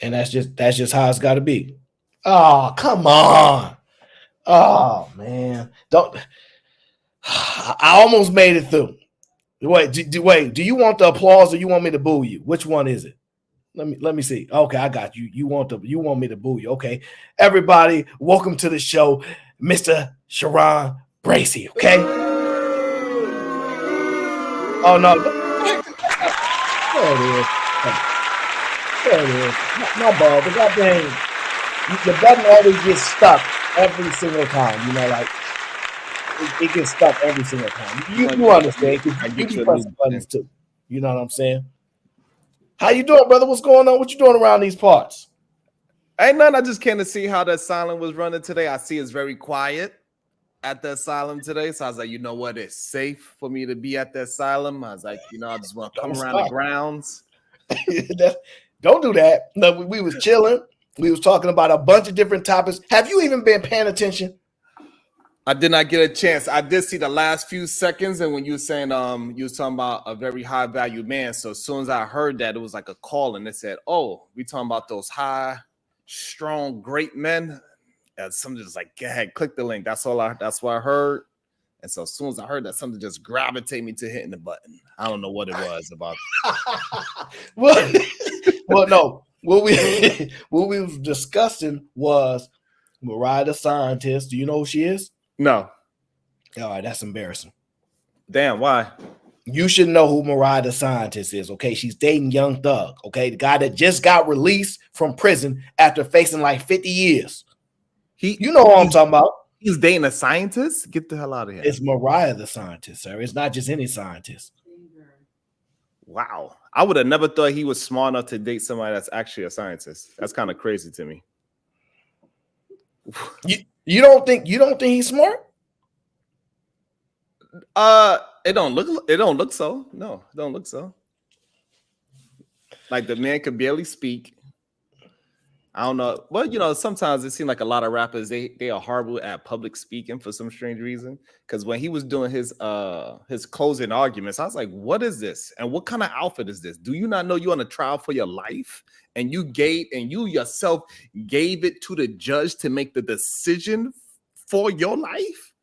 Speaker 7: And that's just how it's got to be. Oh, come on. Oh, man. I almost made it through. Wait, do you want the applause or you want me to boo you? Which one is it? Let me see. Okay, I got you. You want me to boo you. Okay. Everybody, welcome to the show, Mr. Sharon Bracey, okay? Oh no. There it is. There it is. My bad. The goddamn the button always gets stuck every single time. You know, like it gets stuck every single time. You understand? You can press buttons too. You know what I'm saying? How you doing, brother? What's going on? What you doing around these parts?
Speaker 15: Ain't nothing. I just came to see how the asylum was running today. I see it's very quiet at the asylum today. So I was like, you know what? It's safe for me to be at the asylum. I was like, I just want to come around the grounds.
Speaker 7: Don't do that. No, we was chilling. We was talking about a bunch of different topics. Have you even been paying attention?
Speaker 15: I did not get a chance. I did see the last few seconds, and when you were saying you was talking about a very high value man. So as soon as I heard that, it was like a call, and it said, "Oh, we talking about those high, strong, great men." And something just like, "Go ahead, click the link." That's what I heard. And so as soon as I heard that, something just gravitated me to hitting the button. I don't know what it was about.
Speaker 7: Well, no. What we was discussing was Mariah the Scientist. Do you know who she is?
Speaker 15: No.
Speaker 7: All right, that's embarrassing.
Speaker 15: Damn, why?
Speaker 7: You should know who Mariah the Scientist is, okay? She's dating Young Thug, okay? The guy that just got released from prison after facing like 50 years. You know what I'm talking about.
Speaker 15: He's dating a scientist? Get the hell out of here.
Speaker 7: It's Mariah the Scientist, sir. It's not just any scientist.
Speaker 15: Wow. I would have never thought he was smart enough to date somebody that's actually a scientist. That's kind of crazy to me.
Speaker 7: You don't think he's smart?
Speaker 15: It don't look so. No, it don't look so. Like the man could barely speak. I don't know. Well, sometimes it seems like a lot of rappers they are horrible at public speaking for some strange reason. Because when he was doing his closing arguments, I was like, "What is this? And what kind of outfit is this? Do you not know you're on a trial for your life? And you yourself gave it to the judge to make the decision for your life?"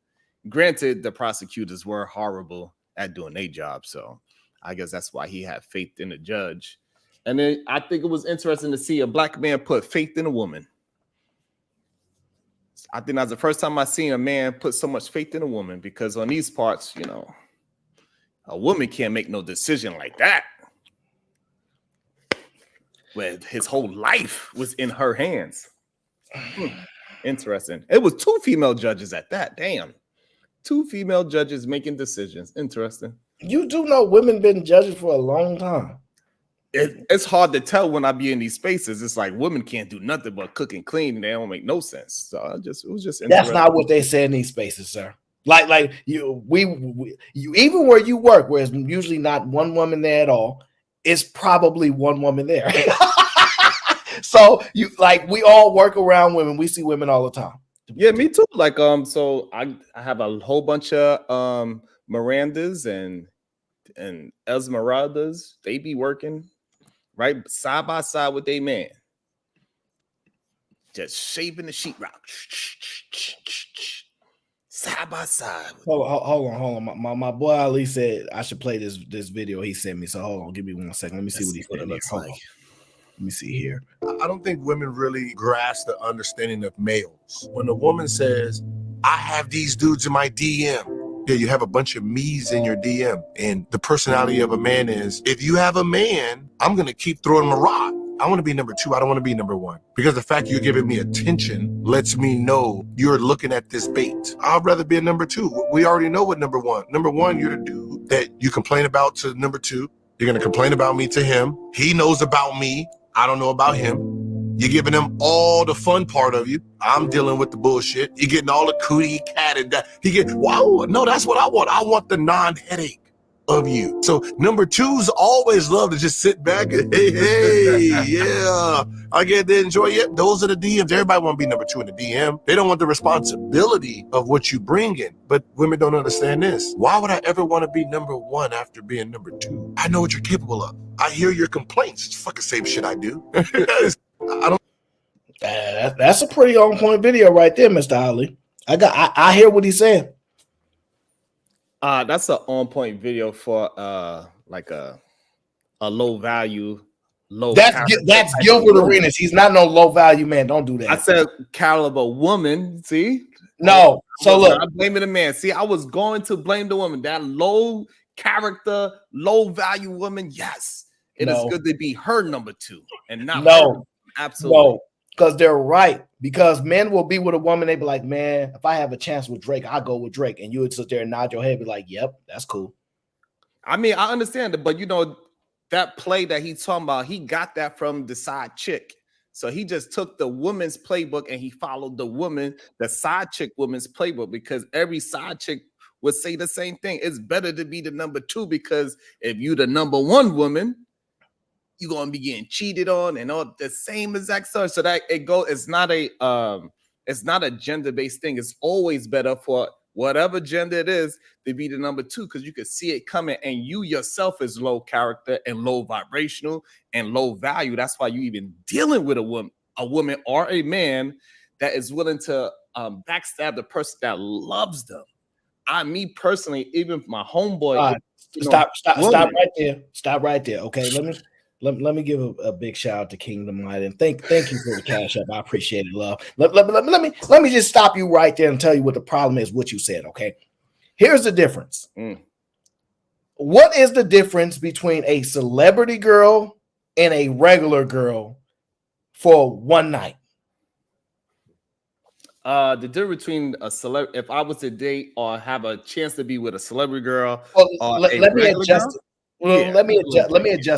Speaker 15: Granted, the prosecutors were horrible at doing their job, so I guess that's why he had faith in the judge. And then I think it was interesting to see a black man put faith in a woman. I think that's the first time I seen a man put so much faith in a woman, because on these parts, a woman can't make no decision like that. Where his whole life was in her hands. Interesting. It was 2 female judges at that. Damn. 2 female judges making decisions. Interesting.
Speaker 7: You do know women been judges for a long time.
Speaker 15: It's hard to tell when I be in these spaces. It's like women can't do nothing but cook and clean, and they don't make no sense. So it was just
Speaker 7: that's not what they say in these spaces, sir. Like you even where you work, where it's usually not one woman there at all, it's probably one woman there. So we all work around women. We see women all the time.
Speaker 15: Yeah, me too. Like so I have a whole bunch of Mirandas and Esmeraldas. They be working right side by side with their man, just shaving the sheetrock side by side.
Speaker 7: Hold on. My boy Ali said I should play this video he sent me. So hold on, give me 1 second. Let me see what he said. Looks like. Let me see here.
Speaker 16: I don't think women really grasp the understanding of males. When a woman says, "I have these dudes in my DM," yeah, you have a bunch of me's in your DM. And the personality of a man is, if you have a man, I'm going to keep throwing him a rock. I want to be number 2. I don't want to be number 1. Because the fact you're giving me attention lets me know you're looking at this bait. I'd rather be a number 2. We already know what number 1. Number 1, you're the dude that you complain about to number 2. You're going to complain about me to him. He knows about me. I don't know about him. You're giving him all the fun part of you. I'm dealing with the bullshit. You're getting all the cootie cat and that. Wow, no, that's what I want. I want the non-headache of you. So number 2s always love to just sit back and hey, yeah, I get to enjoy it. Those are the DMs. Everybody want to be number 2 in the DM. They don't want the responsibility of what you bring in. But women don't understand this. Why would I ever want to be number 1 after being number 2? I know what you're capable of. I hear your complaints. It's fucking same shit I do. I don't.
Speaker 7: That's a pretty on point video right there, Mr. Ali. I hear what he's saying.
Speaker 15: That's an on point video for like a low value, low.
Speaker 7: That's Gilbert Arenas. He's not no low value man. Don't do that.
Speaker 15: I said caliber woman. See,
Speaker 7: no. So look,
Speaker 15: I'm blaming the man. See, I was going to blame the woman. That low character, low value woman. Yes, it is good to be her number 2 and not her. Absolutely.
Speaker 7: No, because they're right. Because men will be with a woman, they be like, man, if I have a chance with Drake, I'll go with Drake. And you would sit there and nod your head, be like, yep, that's cool.
Speaker 15: I mean, I understand it, but you know, that play that he's talking about, he got that from the side chick. So he just took the woman's playbook and he followed the side chick woman's playbook, because every side chick would say the same thing. It's better to be the number 2, because if you the number 1 woman, you're gonna be getting cheated on and all the same exact stuff. So that it's not a gender-based thing. It's always better for whatever gender it is to be the number 2, because you can see it coming, and you yourself is low character and low vibrational and low value. That's why you even dealing with a woman or a man that is willing to backstab the person that loves them. Me personally, even my homeboy.
Speaker 7: Stop right there. Stop right there. Okay, let me give a big shout out to Kingdom Light, and thank you for the cash up. I appreciate it, love. Let me just stop you right there and tell you what the problem is. What you said, okay? Here's the difference. What is the difference between a celebrity girl and a regular girl for one night?
Speaker 15: The difference between a celebrity, if I was to date or have a chance to be with a celebrity girl,
Speaker 7: let me adjust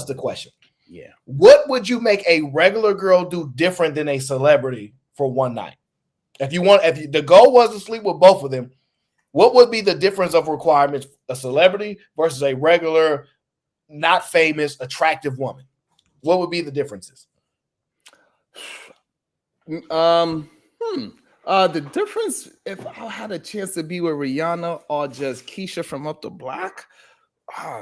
Speaker 7: the question.
Speaker 15: Yeah.
Speaker 7: What would you make a regular girl do different than a celebrity for one night? If the goal was to sleep with both of them, what would be the difference of requirements, a celebrity versus a regular, not famous, attractive woman? What would be the differences?
Speaker 15: The difference, if I had a chance to be with Rihanna or just Keisha from Up the Block,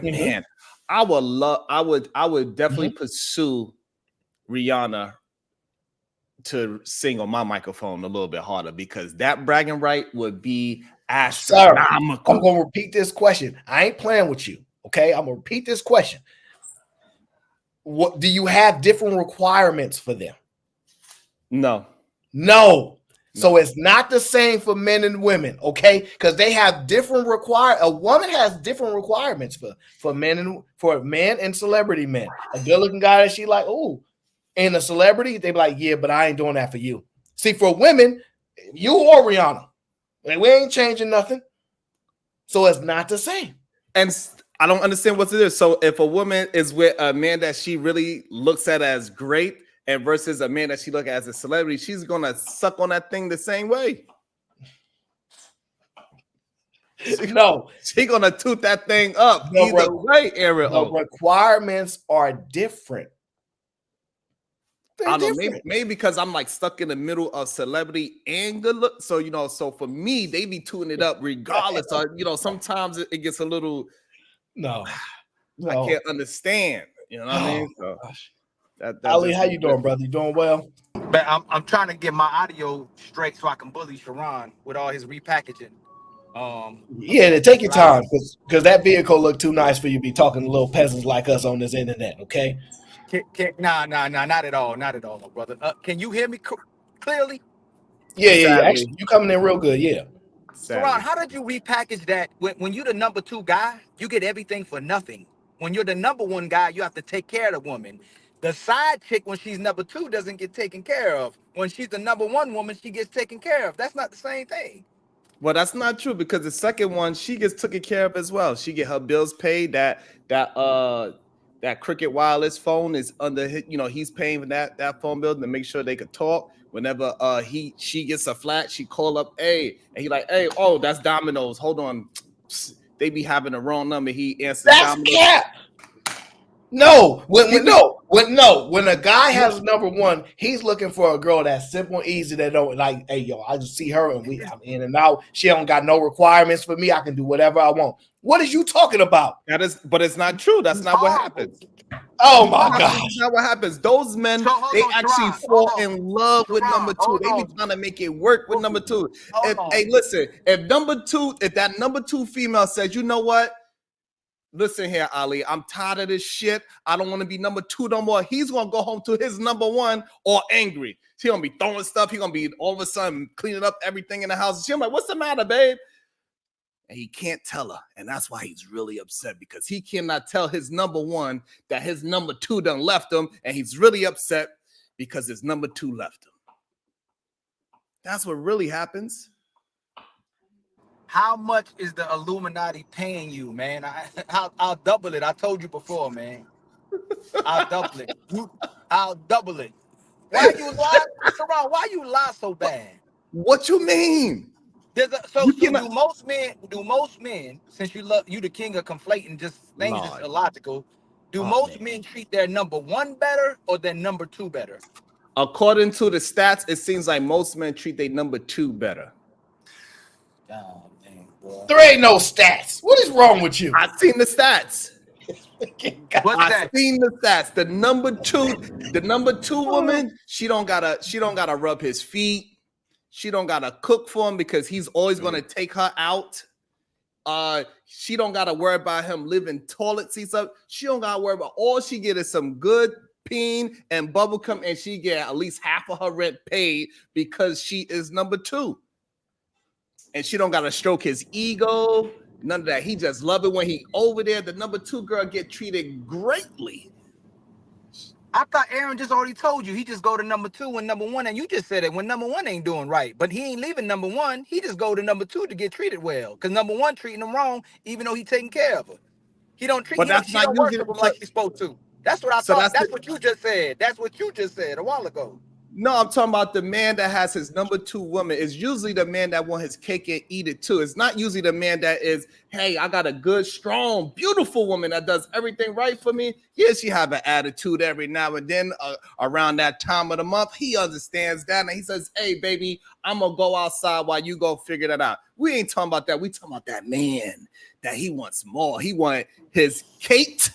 Speaker 15: man, I would definitely pursue Rihanna to sing on my microphone a little bit harder, because that bragging right would be astronomical.
Speaker 7: Sir, I'm gonna repeat this question. I ain't playing with you. Okay, I'm gonna repeat this question. What do you have different requirements for them?
Speaker 15: No.
Speaker 7: So it's not the same for men and women, okay? Because they have different a woman has different requirements for men and celebrity men. A good-looking guy that she like, oh, and a celebrity, they be like, yeah, but I ain't doing that for you. See, for women, you or Rihanna, like, we ain't changing nothing. So it's not the same.
Speaker 15: And I don't understand what it is. So if a woman is with a man that she really looks at as great, and versus a man that she look at as a celebrity, she's gonna suck on that thing the same way.
Speaker 7: No,
Speaker 15: she's gonna toot that thing up either way.
Speaker 7: The requirements are different.
Speaker 15: I don't know, maybe because I'm like stuck in the middle of celebrity and good look. So so for me, they be tuning it up regardless. Sometimes it gets a little. No, I can't understand. You know what I mean? So,
Speaker 7: Ali, how you doing, brother? You doing well?
Speaker 17: But I'm trying to get my audio straight so I can bully Sharon with all his repackaging.
Speaker 7: Yeah, take your time, because that vehicle looked too nice for you to be talking to little peasants like us on this internet. Okay?
Speaker 17: Nah, not at all, my brother. Can you hear me clearly?
Speaker 7: Yeah. Actually, you coming in real good. Yeah.
Speaker 17: Sharon, how did you repackage that? When you're the number 2 guy, you get everything for nothing. When you're the number 1 guy, you have to take care of the woman. The side chick, when she's number 2, doesn't get taken care of. When she's the number 1 woman, she gets taken care of. That's not the same thing.
Speaker 15: Well, that's not true because the second one, she gets taken care of as well. She get her bills paid. That Cricket Wireless phone is under, he's paying for that phone bill to make sure they could talk. Whenever she gets a flat, she call up and he like, hey, oh, that's Domino's. Hold on, they be having the wrong number. He answers.
Speaker 7: That's
Speaker 15: Domino's.
Speaker 7: cap. No, when a guy has number 1, he's looking for a girl that's simple and easy, that don't like, hey, yo, I just see her and I'm in and out. She don't got no requirements for me. I can do whatever I want. What is you talking about?
Speaker 15: But it's not true. That's not what happens.
Speaker 7: Oh my God.
Speaker 15: That's not what happens. Those men, they actually fall in love with number 2. They be trying to make it work with number 2. Hey, listen, if that number 2 female says, you know what? Listen here, Ali, I'm tired of this shit. I don't want to be number 2 no more. He's going to go home to his number 1 or angry. He going to be throwing stuff. He going to be all of a sudden cleaning up everything in the house. She's like, what's the matter, babe? And he can't tell her. And that's why he's really upset, because he cannot tell his number 1 that his number 2 done left him. And he's really upset because his number 2 left him. That's what really happens.
Speaker 17: How much is the Illuminati paying you, man? I'll double it. I told you before, man. I'll double it. I'll double it. Why you lie, Sharon? Why you lie so bad?
Speaker 15: What you mean?
Speaker 17: Do most men, since you the king of conflating just things that's illogical, most men treat their number 1 better or their number 2 better?
Speaker 15: According to the stats, it seems like most men treat their number 2 better.
Speaker 17: God damn, boy.
Speaker 7: There ain't no stats. What is wrong with you?
Speaker 15: I've seen the stats.
Speaker 17: What's
Speaker 15: I've
Speaker 17: that?
Speaker 15: seen the stats. The number 2 woman, she don't gotta rub his feet. She don't gotta cook for him because he's always gonna take her out. She don't gotta worry about him living toilet seats up. She don't gotta worry about. All she get is some good peen and bubblegum, and she get at least half of her rent paid because she is number 2. And she don't gotta stroke his ego. None of that. He just love it when he over there. The number 2 girl get treated greatly.
Speaker 17: I thought Aaron just already told you he just go to number 2 when number 1, and you just said it when number 1 ain't doing right. But he ain't leaving number 1. He just go to number 2 to get treated well. Because number 1 treating him wrong, even though he taking care of her. He don't treat she don't worship him like he's supposed to. That's what I thought. That's what you just said. That's what you just said a while ago.
Speaker 15: No, I'm talking about the man that has his number 2 woman. Is usually the man that want his cake and eat it too. It's not usually the man that is, hey, I got a good, strong, beautiful woman that does everything right for me. Yeah, she have an attitude every now and then around that time of the month. He understands that. And he says, hey, baby, I'm going to go outside while you go figure that out. We ain't talking about that. We talking about that man that he wants more. He want his Kate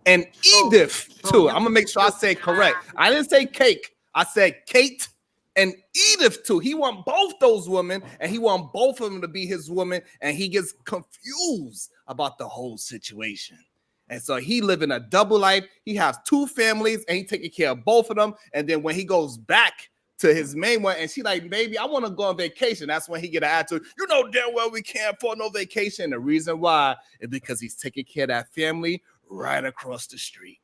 Speaker 15: and Edith too. I'm going to make sure I say it correct. I didn't say cake. I said Kate and Edith too. He want both those women, and he want both of them to be his woman, and he gets confused about the whole situation. And so he living a double life. He has 2 families, and he taking care of both of them. And then when he goes back to his main one, and she like, baby, I want to go on vacation. That's when he get an attitude. You know damn well we can't afford no vacation. The reason why is because he's taking care of that family right across the street.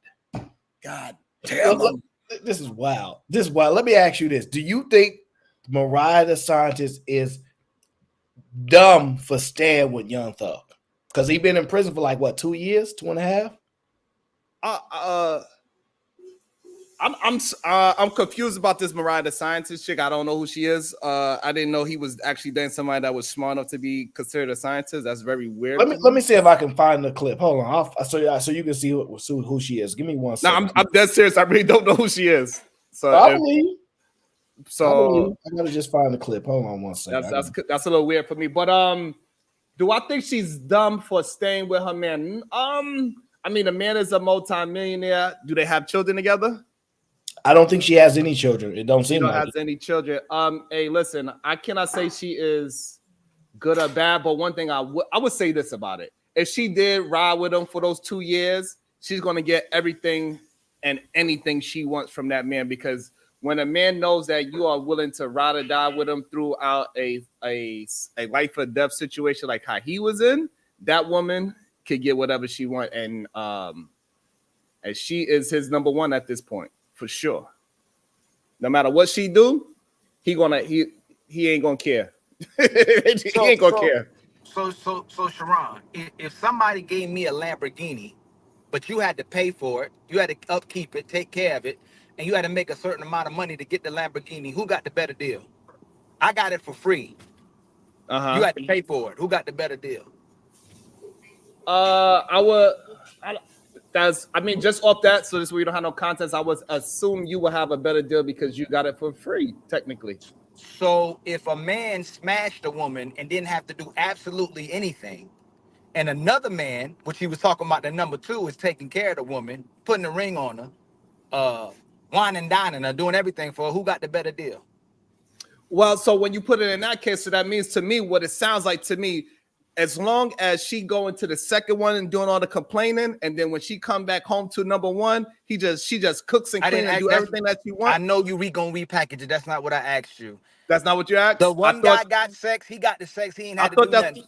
Speaker 15: God damn him.
Speaker 7: This is wild. This is wild. Let me ask you this. Do you think Mariah the Scientist is dumb for staying with Young Thug? Because he's been in prison for like, what, 2 years? 2.5?
Speaker 15: I'm confused about this Mariah the Scientist chick. I don't know who she is. I didn't know he was actually dating somebody that was smart enough to be considered a scientist. That's very weird.
Speaker 7: Let me see if I can find the clip. Hold on, so you can see who she is. Give me one second.
Speaker 15: No, I'm dead serious. I really don't know who she is. So
Speaker 7: I gotta just find the clip. Hold on one second.
Speaker 15: That's a little weird for me. But do I think she's dumb for staying with her man? I mean, the man is a multi-millionaire. Do they have children together?
Speaker 7: I don't think she has any children. It don't seem like
Speaker 15: has any children. Hey, listen, I cannot say she is good or bad, but one thing I would say this about it: if she did ride with him for those 2 years, she's gonna get everything and anything she wants from that man. Because when a man knows that you are willing to ride or die with him throughout a life or death situation like how he was in, that woman could get whatever she wants. And and she is his number one at this point for sure. No matter what she do, he ain't gonna care. He ain't gonna care.
Speaker 17: So Sharon, if somebody gave me a Lamborghini, but you had to pay for it, you had to upkeep it, take care of it, and you had to make a certain amount of money to get the Lamborghini, who got the better deal? I got it for free. You had to pay for it. Who got the better deal?
Speaker 15: Just off that, so this way you don't have no contest, I would assume you will have a better deal because you got it for free, technically.
Speaker 17: So if a man smashed a woman and didn't have to do absolutely anything, and another man, which he was talking about, the number two, is taking care of the woman, putting a ring on her, wine and dining her, doing everything for her, who got the better deal?
Speaker 15: Well, so when you put it in that case, so that means to me, what it sounds like to me, as long as she go into the second one and doing all the complaining, and then when she come back home to number one, she just cooks and cleans and do everything that you want.
Speaker 17: I know you gonna repackage it. That's not what I asked you.
Speaker 15: That's not what you asked?
Speaker 17: The one guy got sex, he got the sex, he ain't had to do nothing.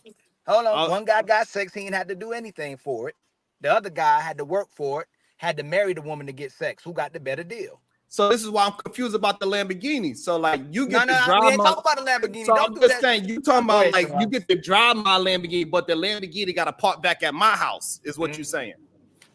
Speaker 17: Hold on, one guy got sex, he ain't had to do anything for it. The other guy had to work for it, had to marry the woman to get sex. Who got the better deal?
Speaker 15: So this is why I'm confused about the Lamborghini. So like you get to drive
Speaker 17: we ain't talking about the Lamborghini.
Speaker 15: So
Speaker 17: Don't
Speaker 15: I'm
Speaker 17: do
Speaker 15: just
Speaker 17: that.
Speaker 15: saying you talking about like you get to drive my Lamborghini, but the Lamborghini got to park back at my house. Is what you're saying?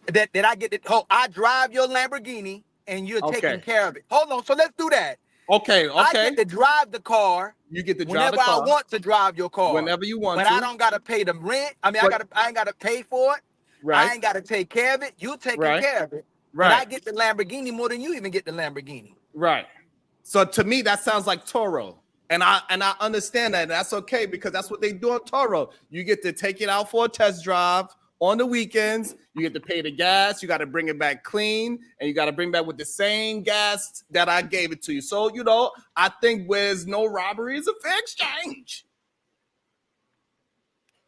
Speaker 17: That I get it. I drive your Lamborghini and you're taking care of it. Hold on. So let's do that.
Speaker 15: Okay.
Speaker 17: I get to drive the car.
Speaker 15: You get to drive
Speaker 17: whenever
Speaker 15: the car.
Speaker 17: I want to drive your car.
Speaker 15: Whenever you want
Speaker 17: but
Speaker 15: to.
Speaker 17: I don't gotta pay the rent. I ain't gotta pay for it.
Speaker 15: Right.
Speaker 17: I ain't gotta take care of it. You taking care of it.
Speaker 15: Right.
Speaker 17: But I get the Lamborghini more than you even get the Lamborghini.
Speaker 15: Right. So to me, that sounds like Toro. And I understand that. And that's okay because that's what they do on Toro. You get to take it out for a test drive on the weekends. You get to pay the gas. You got to bring it back clean. And you got to bring back with the same gas that I gave it to you. So, I think where's no robbery is a fair exchange.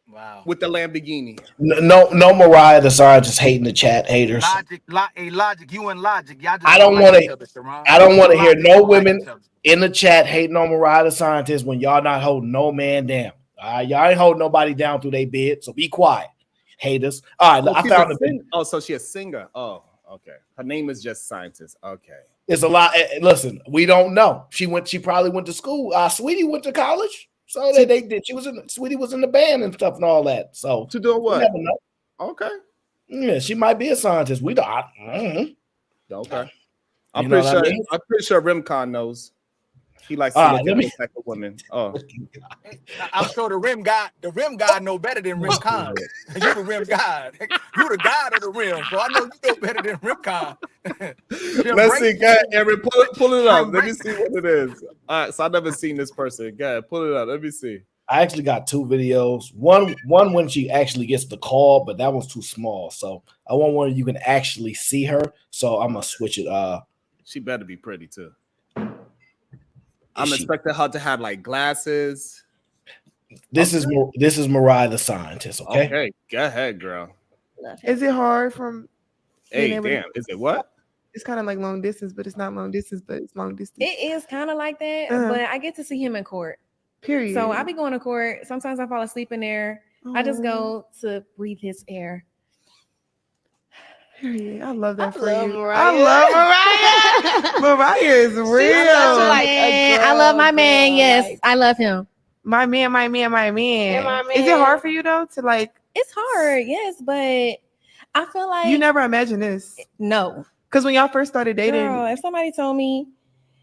Speaker 17: Wow.
Speaker 15: With the Lamborghini.
Speaker 7: No, Mariah the Scientist hating the chat haters.
Speaker 17: Logic, you and Logic. Y'all just
Speaker 7: I don't want to hear no women in the chat hating on Mariah the Scientist when y'all not holding no man down. Y'all ain't holding nobody down through their bed, so be quiet, haters. All right, I found
Speaker 15: Oh, so she a singer. Oh, okay. Her name is just Scientist. Okay.
Speaker 7: It's a lot. Listen, we don't know. She probably went to school. Sweetie went to college. So they did. Sweetie was in the band and stuff and all that. So
Speaker 15: to do what?
Speaker 7: Never know.
Speaker 15: Okay.
Speaker 7: Yeah, she might be a scientist. We don't.
Speaker 15: Okay. I'm pretty sure Rimcon knows. He likes to look at those type of women. Oh,
Speaker 17: I'm sure the rim god know better than Rimcon. You the rim god. You the god of the rim. So I know you know better than Rimcon.
Speaker 15: Let's see, guys. Aaron, pull it up. Let me see what it is. All right, so I've never seen this person. Guys, pull it up. Let me see.
Speaker 7: I actually got two videos. One when she actually gets the call, but that one's too small. So I want one you can actually see her. So I'm gonna switch it.
Speaker 15: She better be pretty too. I'm expecting her to have like glasses.
Speaker 7: This is Mariah the Scientist. Okay.
Speaker 15: Okay, go ahead, girl.
Speaker 18: Is it hard from?
Speaker 15: Hey, damn. Is it what?
Speaker 18: It's kind of like long distance, but it's not long distance, but it's long distance.
Speaker 19: It is kind of like that, but I get to see him in court.
Speaker 18: Period.
Speaker 19: So I be going to court. Sometimes I fall asleep in there. I just go to breathe his air.
Speaker 18: Period. I love that for you.
Speaker 19: Mariah.
Speaker 18: I love Mariah. Mariah is real.
Speaker 19: I love my man. Yes, I love him.
Speaker 18: My man. Is it hard for you though to like?
Speaker 19: It's hard, yes, but I feel like
Speaker 18: you never imagined this.
Speaker 19: No,
Speaker 18: because when y'all first started dating,
Speaker 19: girl, if somebody told me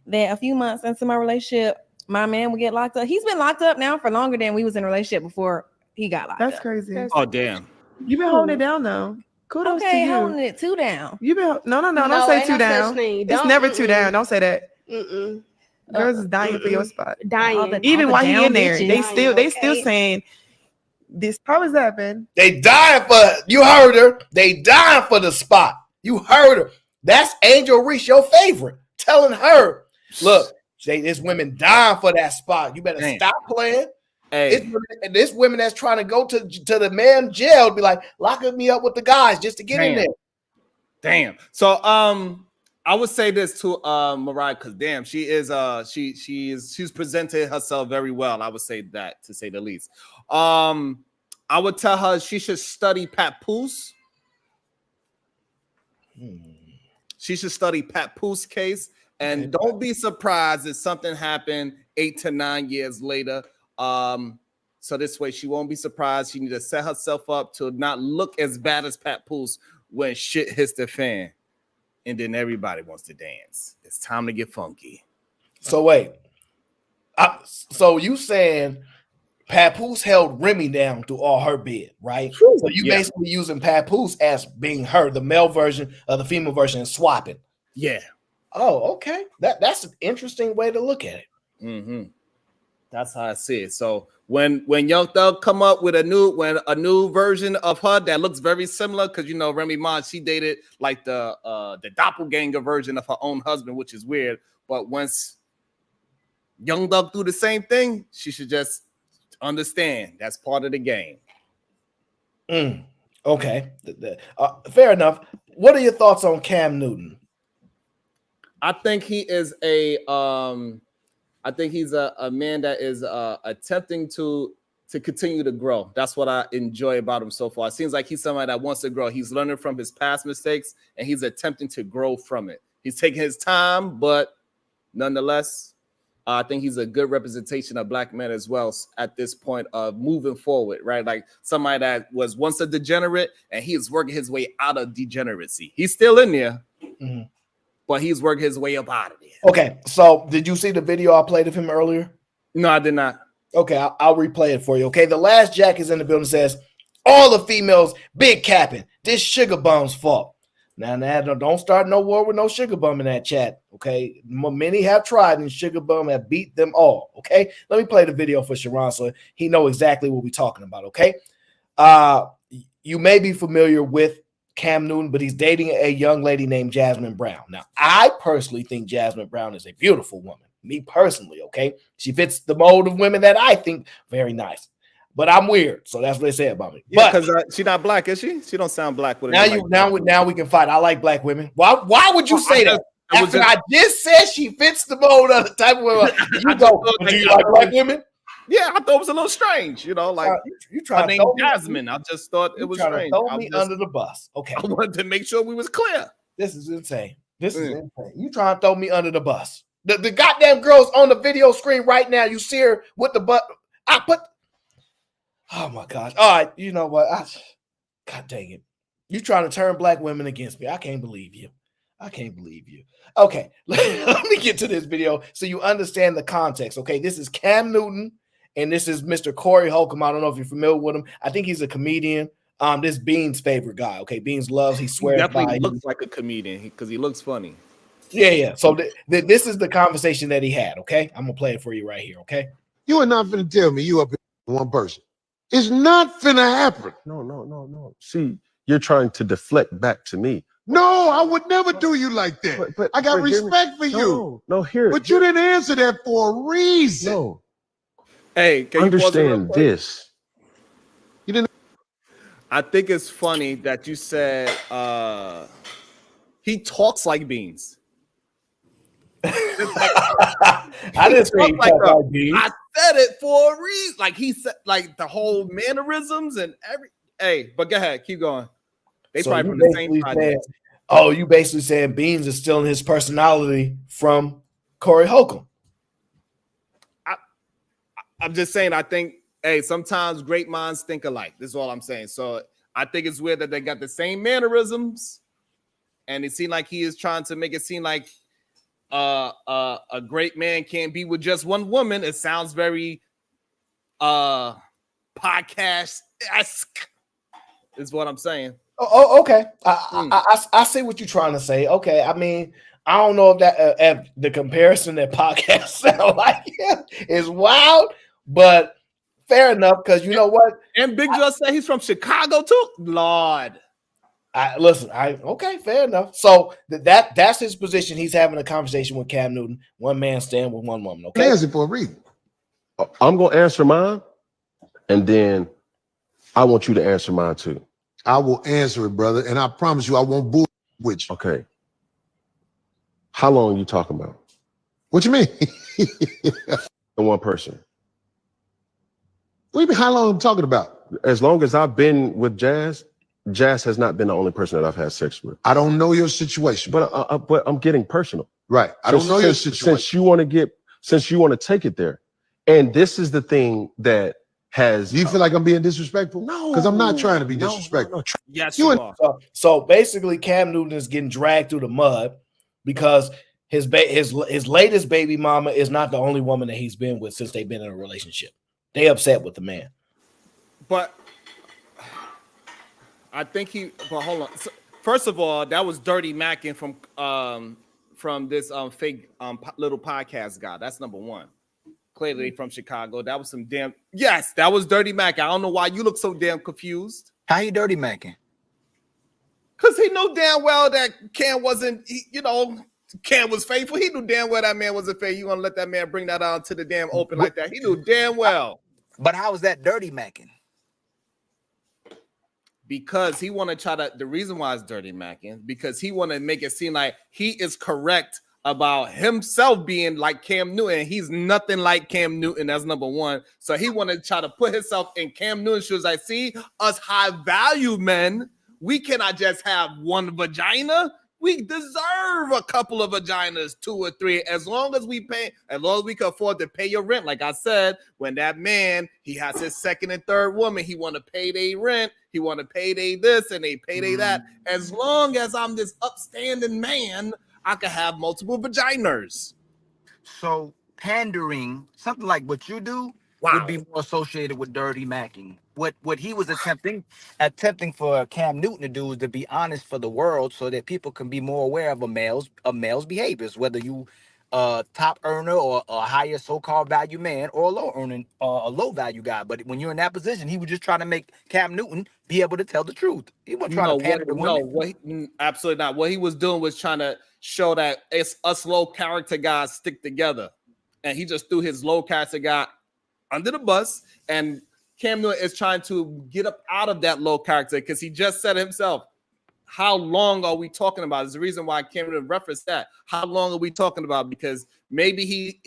Speaker 19: that a few months into my relationship, my man would get locked up. He's been locked up now for longer than we was in a relationship before he got locked up.
Speaker 18: That's crazy.
Speaker 15: Oh damn.
Speaker 18: You've been holding it down though. Kudos to you.
Speaker 19: Holding it two down.
Speaker 18: You've been no, don't say two down. It's never two down. Don't say that. Girls is dying for your spot.
Speaker 19: Dying.
Speaker 18: Even while he in there, they still saying this. How has that been?
Speaker 7: They dying for you. Heard her. They dying for the spot. You heard her. That's Angel Reese, your favorite, telling her, "Look, this women dying for that spot. You better stop playing."
Speaker 15: Hey,
Speaker 7: this women that's trying to go to the man jail be like, lock me up with the guys just to get in there.
Speaker 15: Damn. So I would say this to Mariah because damn, she is she's presented herself very well. I would say that to say the least. I would tell her she should study Papoose. She should study Papoose case, and don't be surprised if something happened 8 to 9 years later. So this way she won't be surprised. She need to set herself up to not look as bad as Papoose when shit hits the fan. And then everybody wants to dance. It's time to get funky.
Speaker 7: So wait. So you saying Papoose held Remy down through all her bid, right? So you basically using Papoose as being her, the male version of the female version, and swapping.
Speaker 15: Yeah.
Speaker 7: Oh, okay. That's an interesting way to look at it.
Speaker 15: Mm-hmm. That's how I see it. So when Young Thug come up with a new version of her that looks very similar, because you know Remy Ma, she dated like the doppelganger version of her own husband, which is weird. But once Young Thug do the same thing, she should just understand that's part of the game.
Speaker 7: Okay, fair enough. What are your thoughts on Cam Newton?
Speaker 15: I think he is a he's a man that is attempting to continue to grow. That's what I enjoy about him so far. It seems like he's somebody that wants to grow. He's learning from his past mistakes and he's attempting to grow from it. He's taking his time, but nonetheless, I think he's a good representation of black men as well at this point of moving forward, right? Like somebody that was once a degenerate and he is working his way out of degeneracy. He's still in there, but he's working his way up out of there.
Speaker 7: Okay, so did you see the video I played of him earlier?
Speaker 15: No, I did not.
Speaker 7: Okay, I'll replay it for you. Okay, the last Jack is in the building says, all the females big capping. This sugar bum's fault. Now, don't start no war with no sugar bum in that chat, okay? Many have tried and sugar bum have beat them all, okay? Let me play the video for Sharon so he know exactly what we're talking about, okay? You may be familiar with Cam Newton, but he's dating a young lady named Jasmine Brown. Now, I personally think Jasmine Brown is a beautiful woman. Me personally, okay? She fits the mold of women that I think very nice. But I'm weird, so that's what they say about me.
Speaker 15: Yeah, because she's not black, is she? She don't sound black. With
Speaker 7: now we can fight. I like black women. Why would you say that? After I just said she fits the mold of the type of women. You go. Do you like black women?
Speaker 15: Yeah, I thought it was a little strange. You know, like
Speaker 7: you trying to
Speaker 15: name Jasmine. I just thought it was strange.
Speaker 7: Throw me under the bus. Okay,
Speaker 15: I wanted to make sure we was clear.
Speaker 7: This is insane. This is insane. You trying to throw me under the bus? The goddamn girl's on the video screen right now. You see her with the butt. Oh my gosh. All right. You know what? God dang it. You trying to turn black women against me. I can't believe you. Okay. Let me get to this video so you understand the context. Okay. This is Cam Newton and this is Mr. Corey Holcomb. I don't know if you're familiar with him. I think he's a comedian. This Beans' favorite guy. Okay. Beans loves, he swears
Speaker 15: he definitely
Speaker 7: by
Speaker 15: looks like a comedian because he looks funny.
Speaker 7: Yeah. So this is the conversation that he had. Okay. I'm going to play it for you right here. Okay.
Speaker 13: You are not finna tell me you up here one person. It's not finna happen.
Speaker 14: No. See, you're trying to deflect back to me.
Speaker 13: No, I would never do you like that. But I got respect for you.
Speaker 14: No, here.
Speaker 13: But you didn't answer that for a reason.
Speaker 14: No.
Speaker 15: Hey, can
Speaker 14: understand this.
Speaker 13: You didn't.
Speaker 15: I think it's funny that you said he talks like Beans.
Speaker 7: I didn't say he talk like Beans.
Speaker 15: I said it for a reason. Like he said, like the whole mannerisms and every. Hey, but go ahead, keep going. They
Speaker 7: So
Speaker 15: probably
Speaker 7: you
Speaker 15: from the same
Speaker 7: basically
Speaker 15: project.
Speaker 7: you basically saying Beans is stealing his personality from Corey Holcomb.
Speaker 15: I'm just saying, I think, hey, sometimes great minds think alike. This is all I'm saying. So I think it's weird that they got the same mannerisms, and it seemed like he is trying to make it seem like a great man can't be with just one woman. It sounds very podcast-esque, is what I'm saying.
Speaker 7: Oh, okay. I see what you're trying to say. Okay, I mean, I don't know if that the comparison that podcasts sound like is wild, but fair enough. Because you know what?
Speaker 15: And Big Joe said he's from Chicago too. Lord,
Speaker 7: okay, fair enough. So that's his position. He's having a conversation with Cam Newton. One man stand with one woman. Okay,
Speaker 13: answer for a reason.
Speaker 14: I'm gonna answer mine, and then I want you to answer mine too.
Speaker 13: I will answer it, brother, and I promise you I won't bull with you.
Speaker 14: Okay. How long are you talking about?
Speaker 13: What you mean?
Speaker 14: The one person.
Speaker 13: What do you mean, how long I'm talking about?
Speaker 14: As long as I've been with Jazz, Jazz has not been the only person that I've had sex with.
Speaker 13: I don't know your situation.
Speaker 14: But I'm getting personal.
Speaker 13: Right. I don't know your situation.
Speaker 14: Since you want to take it there. And this is the thing that has.
Speaker 13: Do you feel like I'm being disrespectful?
Speaker 14: No.
Speaker 13: Because I'm not trying to be disrespectful.
Speaker 15: Yes,
Speaker 7: you are. So basically, Cam Newton is getting dragged through the mud because his latest baby mama is not the only woman that he's been with since they've been in a relationship. They upset with the man.
Speaker 15: But I think but hold on. So, first of all, that was Dirty Mackin from this fake little podcast guy. That's number one. Clearly from Chicago. That was some damn. Yes, that was Dirty Mac. I don't know why you look so damn confused.
Speaker 17: How he Dirty Mackin?
Speaker 15: Because he knew damn well that Cam wasn't, Cam was faithful. He knew damn well that man wasn't faithful. You gonna let that man bring that out to the damn open like that? He knew damn well.
Speaker 17: But how is that Dirty Mackin?
Speaker 15: Because he want to try to. The reason why it's Dirty Mackin because he want to make it seem like he is correct about himself being like Cam Newton. He's nothing like Cam Newton. That's number one. So he want to try to put himself in Cam Newton's shoes. I see us high value men. We cannot just have one vagina. We deserve a couple of vaginas, 2 or 3, as long as we can afford to pay your rent. Like I said, when that man, he has his second and third woman, he want to pay their rent, he want to pay they this and they pay they that. As long as I'm this upstanding man, I could have multiple vaginas.
Speaker 17: So pandering, something like what you do, would be more associated with Dirty Macking. What he was attempting for Cam Newton to do is to be honest for the world, so that people can be more aware of a male's behaviors, whether you top earner or a higher so-called value man or a low earning a low value guy. But when you're in that position, he was just trying to make Cam Newton be able to tell the truth. He wasn't trying to pander to women.
Speaker 15: Absolutely not. What he was doing was trying to show that it's us low character guys stick together, and he just threw his low character guy under the bus, and Cam Newton is trying to get up out of that low character because he just said himself, how long are we talking about? There's the reason why Cam Newton referenced that. How long are we talking about? Because maybe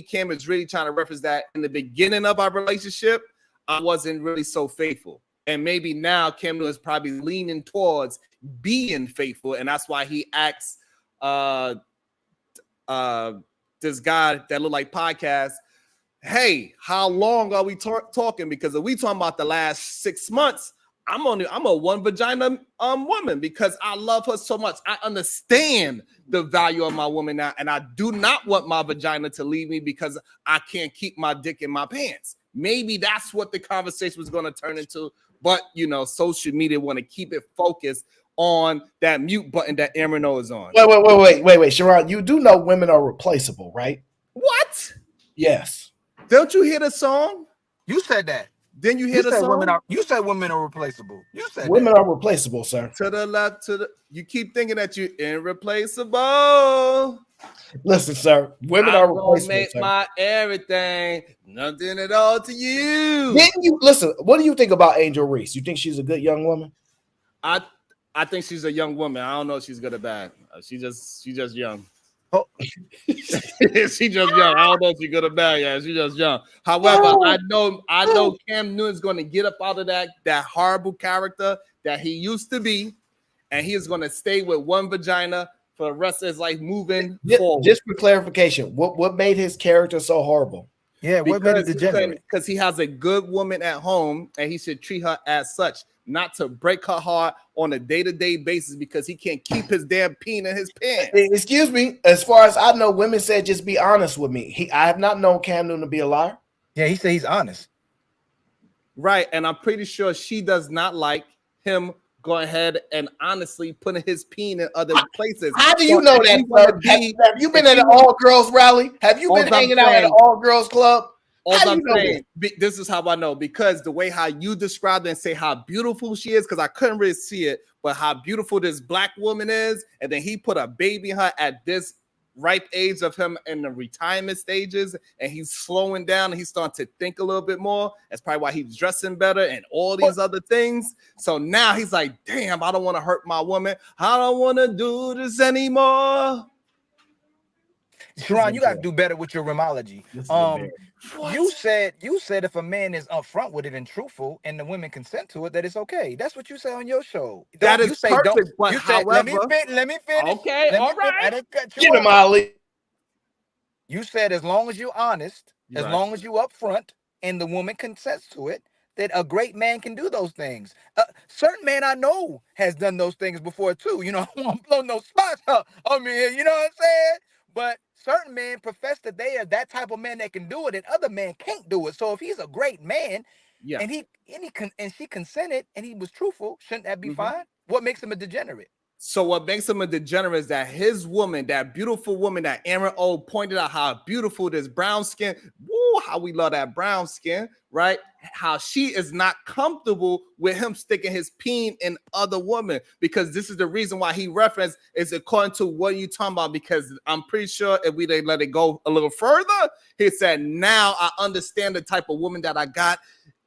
Speaker 15: Cam is really trying to reference that in the beginning of our relationship, I wasn't really so faithful. And maybe now Cam Newton is probably leaning towards being faithful. And that's why he asks this guy that look like podcast, hey, how long are we talking? Because if we talking about the last 6 months, I'm a one vagina woman because I love her so much. I understand the value of my woman now, and I do not want my vagina to leave me because I can't keep my dick in my pants. Maybe that's what the conversation was going to turn into, but social media want to keep it focused on that mute button that Aaron O is on.
Speaker 7: Wait, Sharon, you do know women are replaceable, right?
Speaker 15: What?
Speaker 7: Yes.
Speaker 15: Don't you hear the song?
Speaker 17: You said that.
Speaker 15: Then you hear the song?
Speaker 17: You said women are replaceable. You said
Speaker 7: women are replaceable, sir.
Speaker 15: To the left, you keep thinking that you're irreplaceable.
Speaker 7: Listen, sir, women are replaceable.
Speaker 15: Make my everything, nothing at all to you.
Speaker 7: Then listen. What do you think about Angel Reese? You think she's a good young woman?
Speaker 15: I think she's a young woman. I don't know if she's good or bad. She's just young.
Speaker 17: Oh.
Speaker 15: She's just young. I don't know if she's good or bad. Yeah, she's just young. However, I know Cam Newton's going to get up out of that horrible character that he used to be, and he is going to stay with one vagina for the rest of his life moving forward.
Speaker 7: Just for clarification, what made his character so horrible?
Speaker 17: Yeah, what made it degenerate?
Speaker 15: Because he has a good woman at home, and he should treat her as such, not to break her heart on a day-to-day basis because he can't keep his damn peen in his pants.
Speaker 7: Excuse me. As far as I know, women said just be honest with me. I have not known Cam Newton to be a liar.
Speaker 17: Yeah, he said he's honest.
Speaker 15: Right, and I'm pretty sure she does not like him going ahead and honestly putting his peen in other places.
Speaker 7: How do you know that, sir? Have you been at an all-girls rally? Have you been hanging out at an all-girls club?
Speaker 15: All I'm saying, this is how I know, because the way how you described it and say how beautiful she is, because I couldn't really see it, but how beautiful this black woman is, and then he put a baby in her at this ripe age of him in the retirement stages, and he's slowing down and he's starting to think a little bit more. That's probably why he's dressing better and all these other things. So now he's like, damn, I don't want to hurt my woman. I don't want to do this anymore.
Speaker 17: Sharon, you got to do better with your rimology. You said if a man is upfront with it and truthful, and the women consent to it, that it's okay. That's what you say on your show.
Speaker 15: That is perfect. But
Speaker 17: You said, let me finish.
Speaker 15: Okay, all right.
Speaker 17: I didn't cut you
Speaker 7: Get him,
Speaker 17: off.
Speaker 7: Ali.
Speaker 17: You said as long as you're honest, as
Speaker 15: Right.
Speaker 17: long as you upfront, and the woman consents to it, that a great man can do those things. Certain man I know has done those things before too. You know, I don't want to blow no spots up on me here. You know what I'm saying? But certain men profess that they are that type of man that can do it, and other men can't do it. So if he's a great man,
Speaker 15: Yeah.
Speaker 17: and she consented and he was truthful, shouldn't that be
Speaker 15: Mhm.
Speaker 17: fine? What makes him a degenerate?
Speaker 15: So what makes him a degenerate is that his woman, that beautiful woman that Aaron O pointed out how beautiful this brown skin, woo, how we love that brown skin, right? How she is not comfortable with him sticking his peen in other women, because this is the reason why he referenced is according to what you talking about, because I'm pretty sure if we didn't let it go a little further, he said, now I understand the type of woman that I got,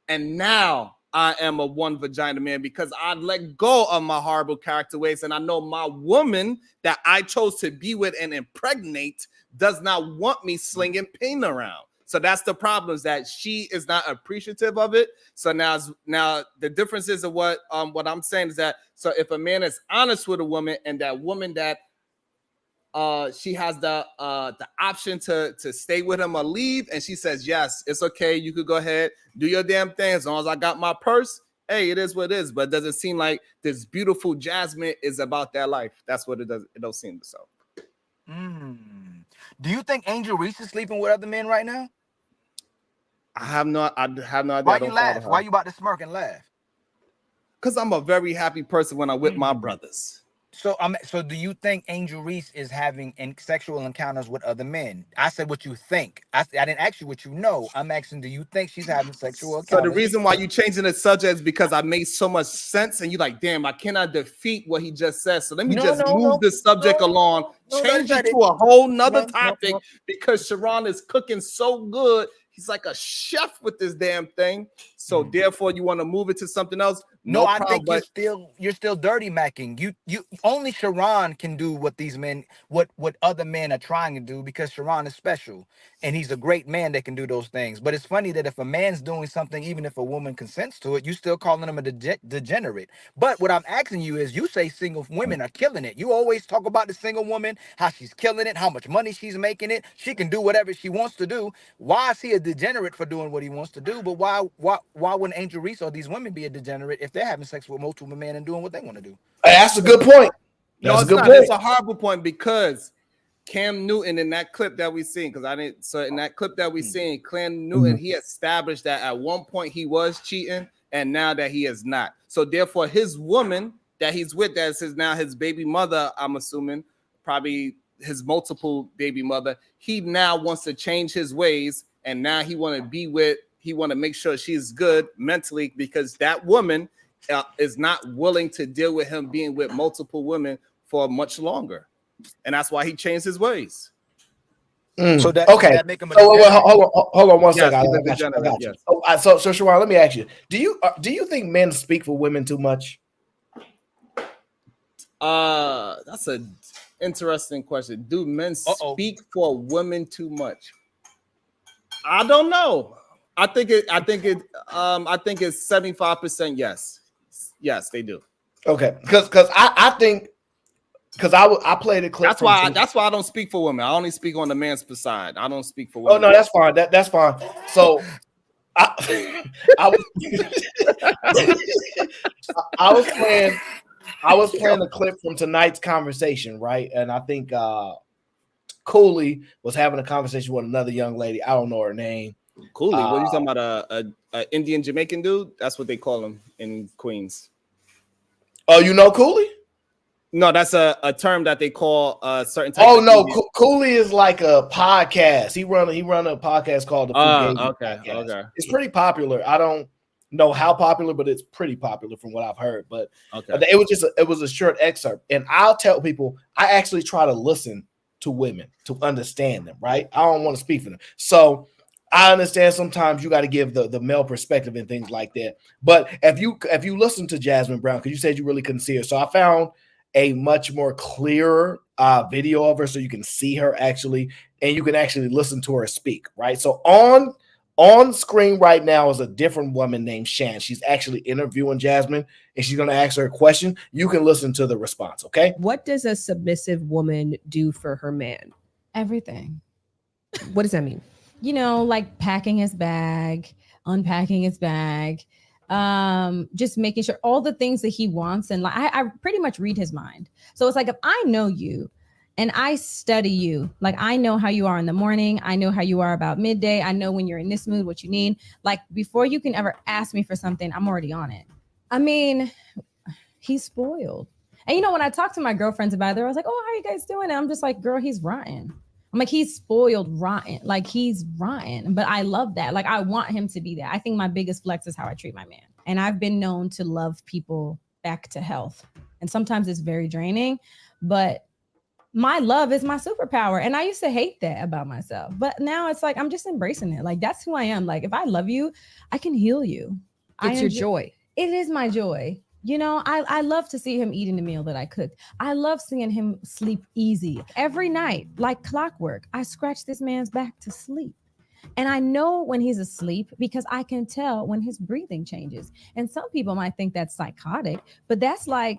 Speaker 15: and now I am a one vagina man because I let go of my horrible character ways. And I know my woman that I chose to be with and impregnate does not want me slinging pain around. So that's the problem, is that she is not appreciative of it. So now the difference is of what I'm saying is that, so if a man is honest with a woman, and that woman that she has the option to stay with him or leave, and she says, yes, it's okay, you could go ahead, do your damn thing, as long as I got my purse, hey, it is what it is. But it doesn't seem like this beautiful Jasmine is about that life. That's what it does. It don't seem so.
Speaker 17: Do you think Angel Reese is sleeping with other men right now?
Speaker 15: I have no idea.
Speaker 17: Why you laugh? Why you about to smirk and laugh?
Speaker 15: Because I'm a very happy person when I'm with my brothers.
Speaker 17: So do you think Angel Reese is having sexual encounters with other men? I said what you think. I didn't ask you what you know. I'm asking, do you think she's having sexual encounters?
Speaker 15: So the reason why you changing the subject is because I made so much sense, and you like, damn, I cannot defeat what he just said. So let me move the subject along, change it to a whole nother topic, because Sharon is cooking so good. He's like a chef with this damn thing. So therefore, you want to move it to something else?
Speaker 17: No, I
Speaker 15: problem,
Speaker 17: think you're still dirty macking. You only Sharon can do what these men, what other men are trying to do, because Sharon is special and he's a great man that can do those things. But it's funny that if a man's doing something, even if a woman consents to it, you still calling him a degenerate. But what I'm asking you is, you say single women are killing it. You always talk about the single woman, how she's killing it, how much money she's making it. She can do whatever she wants to do. Why is he a degenerate for doing what he wants to do? But why wouldn't Angel Reese or these women be a degenerate if they're having sex with multiple men and doing what they want to do?
Speaker 7: That's a good point.
Speaker 15: No, it's not. It's a horrible point, because Cam Newton in that clip that we seen, because I didn't. So in that clip that we seen, Cam Newton, he established that at one point he was cheating, and now that he is not. So therefore, his woman that he's with, that is now his baby mother, I'm assuming, probably his multiple baby mother, he now wants to change his ways, and now he want to make sure she's good mentally, because that woman is not willing to deal with him being with multiple women for much longer, and that's why he changed his ways.
Speaker 17: So that
Speaker 7: okay.
Speaker 17: that make him a
Speaker 7: Hold on one
Speaker 15: Yes,
Speaker 7: second.
Speaker 15: he's a
Speaker 7: I got
Speaker 15: degenerate,
Speaker 7: you.
Speaker 15: yes.
Speaker 7: So Sharon, let me ask you: Do you think men speak for women too much?
Speaker 15: That's an interesting question. Do men speak for women too much? I don't know. I think it's 75% yes. Yes, they do.
Speaker 7: Okay, because I think, because I played a clip.
Speaker 15: That's why I don't speak for women. I only speak on the man's side. I don't speak for women.
Speaker 7: Oh no, that's fine. That's fine. So I was playing a clip from tonight's conversation, right? And I think Cooley was having a conversation with another young lady. I don't know her name.
Speaker 15: Cooley, what are you talking about? A Indian Jamaican dude? That's what they call him in Queens.
Speaker 7: Oh, you know Cooley?
Speaker 15: No, that's a term that they call certain type.
Speaker 7: Oh no, Cooley is like a podcast. He run a podcast called the
Speaker 15: Okay.
Speaker 7: It's pretty popular. I don't know how popular, but it's pretty popular from what I've heard. But it was a short excerpt, and I'll tell people I actually try to listen to women to understand them. Right? I don't want to speak for them, so I understand sometimes you got to give the male perspective and things like that. But if you listen to Jasmine Brown, because you said you really couldn't see her, so I found a much more clearer video of her, so you can see her actually, and you can actually listen to her speak, right? So on screen right now is a different woman named Shan. She's actually interviewing Jasmine, and she's going to ask her a question. You can listen to the response, okay?
Speaker 20: What does a submissive woman do for her man?
Speaker 21: Everything.
Speaker 20: What does that mean?
Speaker 21: You know, like packing his bag, unpacking his bag, just making sure all the things that he wants. And like, I pretty much read his mind. So it's like, if I know you and I study you, like I know how you are in the morning, I know how you are about midday, I know when you're in this mood, what you need. Like before you can ever ask me for something, I'm already on it. I mean, he's spoiled. And you know, when I talk to my girlfriends about it, I was like, oh, how are you guys doing? And I'm just like, girl, he's rotten. I'm like, he's spoiled rotten. Like he's rotten, but I love that. Like I want him to be that. I think my biggest flex is how I treat my man. And I've been known to love people back to health. And sometimes it's very draining, but my love is my superpower. And I used to hate that about myself, but now it's like, I'm just embracing it. Like, that's who I am. Like, if I love you, I can heal you.
Speaker 20: It's your joy.
Speaker 21: It is my joy. You know, I love to see him eating the meal that I cooked. I love seeing him sleep easy every night, like clockwork. I scratch this man's back to sleep. And I know when he's asleep because I can tell when his breathing changes. And some people might think that's psychotic, but that's like,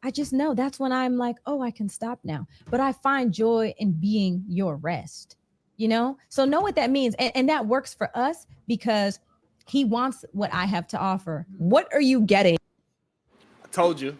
Speaker 21: I just know that's when I'm like, oh, I can stop now. But I find joy in being your rest, you know? So know what that means. And that works for us because he wants what I have to offer.
Speaker 20: What are you getting?
Speaker 15: I told you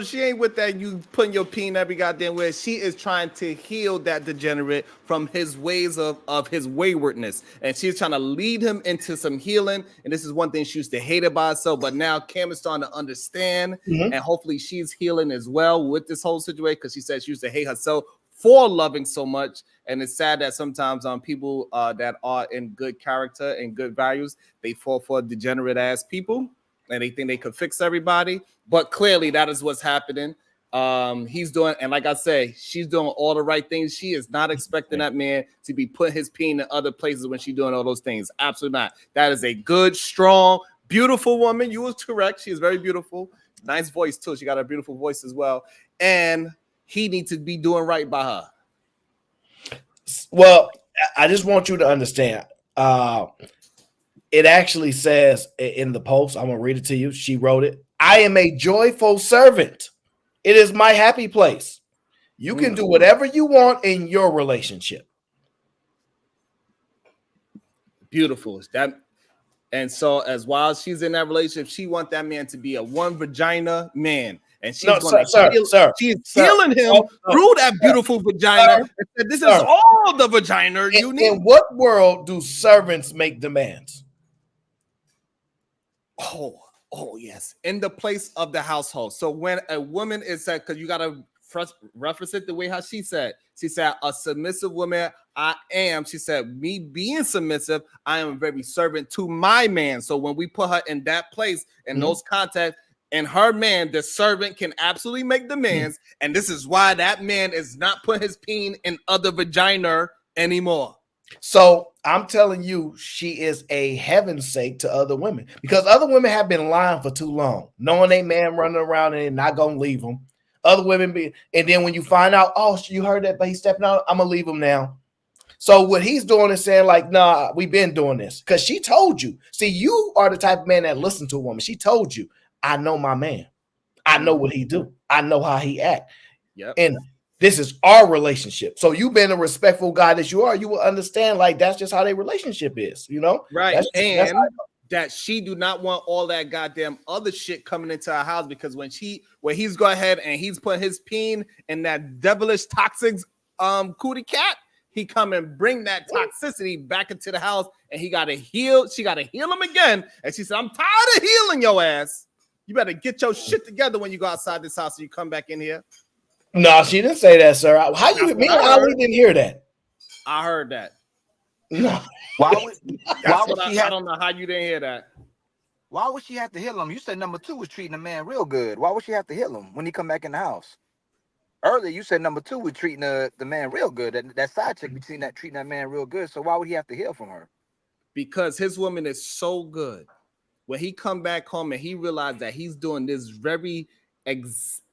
Speaker 15: she ain't with that you putting your pee in every goddamn way. She is trying to heal that degenerate from his ways of his waywardness. And she's trying to lead him into some healing. And this is one thing she used to hate about herself, but now Cam is starting to understand. And hopefully she's healing as well with this whole situation, because she said she used to hate herself for loving so much. And it's sad that sometimes people that are in good character and good values, they fall for degenerate ass people. And they think they could fix everybody, but clearly that is what's happening. He's doing, and like I say, she's doing all the right things. She is not expecting that man to be putting his peen in other places when she's doing all those things. Absolutely not. That is a good, strong, beautiful woman. You was correct. She is very beautiful. Nice voice too. She got a beautiful voice as well. And he needs to be doing right by her.
Speaker 7: Well, I just want you to understand. It actually says in the post, I'm going to read it to you. She wrote it. I am a joyful servant. It is my happy place. You can do whatever you want in your relationship.
Speaker 15: Beautiful. And so as while she's in that relationship, she wants that man to be a one vagina man. And she's healing him through that beautiful vagina. This is all the vagina you need.
Speaker 7: In what world do servants make demands?
Speaker 15: Oh, yes. In the place of the household. So when a woman is said, because you got to reference it the way how she said, a submissive woman, I am. She said, me being submissive, I am very servant to my man. So when we put her in that place, in those contexts, and her man, the servant can absolutely make demands. And this is why that man is not putting his peen in other vagina anymore.
Speaker 7: So I'm telling you, she is a heaven's sake to other women, because other women have been lying for too long, knowing they man running around and not gonna leave them. Other women and then when you find out, oh, you heard that, but he's stepping out, I'm gonna leave him now. So what he's doing is saying like, nah, we've been doing this because she told you. See, you are the type of man that listen to a woman. She told you, I know my man, I know what he do, I know how he act, and this is our relationship. So you being a respectful guy that you are, you will understand like that's just how their relationship is, you know?
Speaker 15: Right.
Speaker 7: That's
Speaker 15: that she do not want all that goddamn other shit coming into her house, because when he's go ahead and he's putting his peen in that devilish toxic cootie cat, he come and bring that toxicity back into the house, and she gotta heal him again. And she said, I'm tired of healing your ass. You better get your shit together when you go outside this house and you come back in here.
Speaker 7: No, she didn't say that, sir. How you mean? We didn't hear that.
Speaker 15: I heard that.
Speaker 7: No.
Speaker 17: Why would she
Speaker 15: I don't know how you didn't hear that.
Speaker 17: Why would she have to heal him? You said number 2 was treating the man real good. Why would she have to heal him when he come back in the house? Earlier, you said number 2 was treating the man real good. That side chick treating that man real good. So why would he have to heal from her?
Speaker 15: Because his woman is so good. When he come back home and he realized that he's doing this very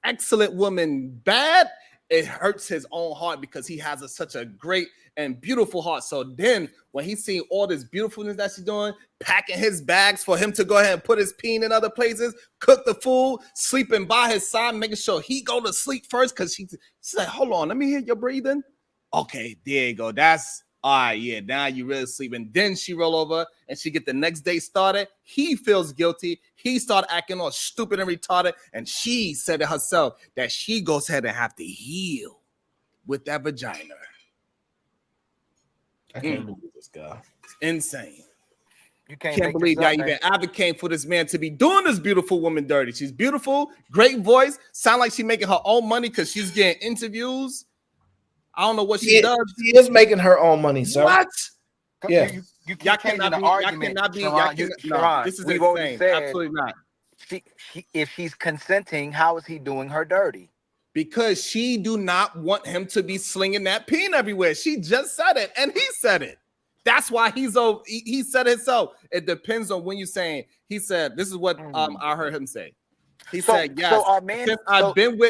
Speaker 15: excellent woman bad, it hurts his own heart because he has such a great and beautiful heart. So then when he's seeing all this beautifulness that she's doing, packing his bags for him to go ahead and put his peen in other places, cook the food, sleeping by his side, making sure he go to sleep first, because she's like, hold on, let me hear your breathing. Okay, there you go. That's all right. Yeah, now you really sleeping. Then she roll over and she get the next day started. He feels guilty. He started acting all stupid and retarded. And she said it herself that she goes ahead and have to heal with that vagina.
Speaker 7: I can't believe this guy.
Speaker 15: It's insane.
Speaker 17: You can't
Speaker 15: believe that you even advocate for this man to be doing this beautiful woman dirty. She's beautiful, great voice. Sound like she's making her own money because she's getting interviews. I don't know what she does.
Speaker 7: She is making her own money, sir.
Speaker 15: What?
Speaker 7: Yeah.
Speaker 17: You keep changing the argument.
Speaker 15: No, this is
Speaker 17: we've already
Speaker 15: insane.
Speaker 17: said
Speaker 15: Absolutely not.
Speaker 17: If she's consenting, how is he doing her dirty?
Speaker 15: Because she do not want him to be slinging that peen everywhere. She just said it, and he said it. That's why he said it himself. It depends on when you're saying. He said, this is what I heard him say. He said, yes,
Speaker 17: so our man,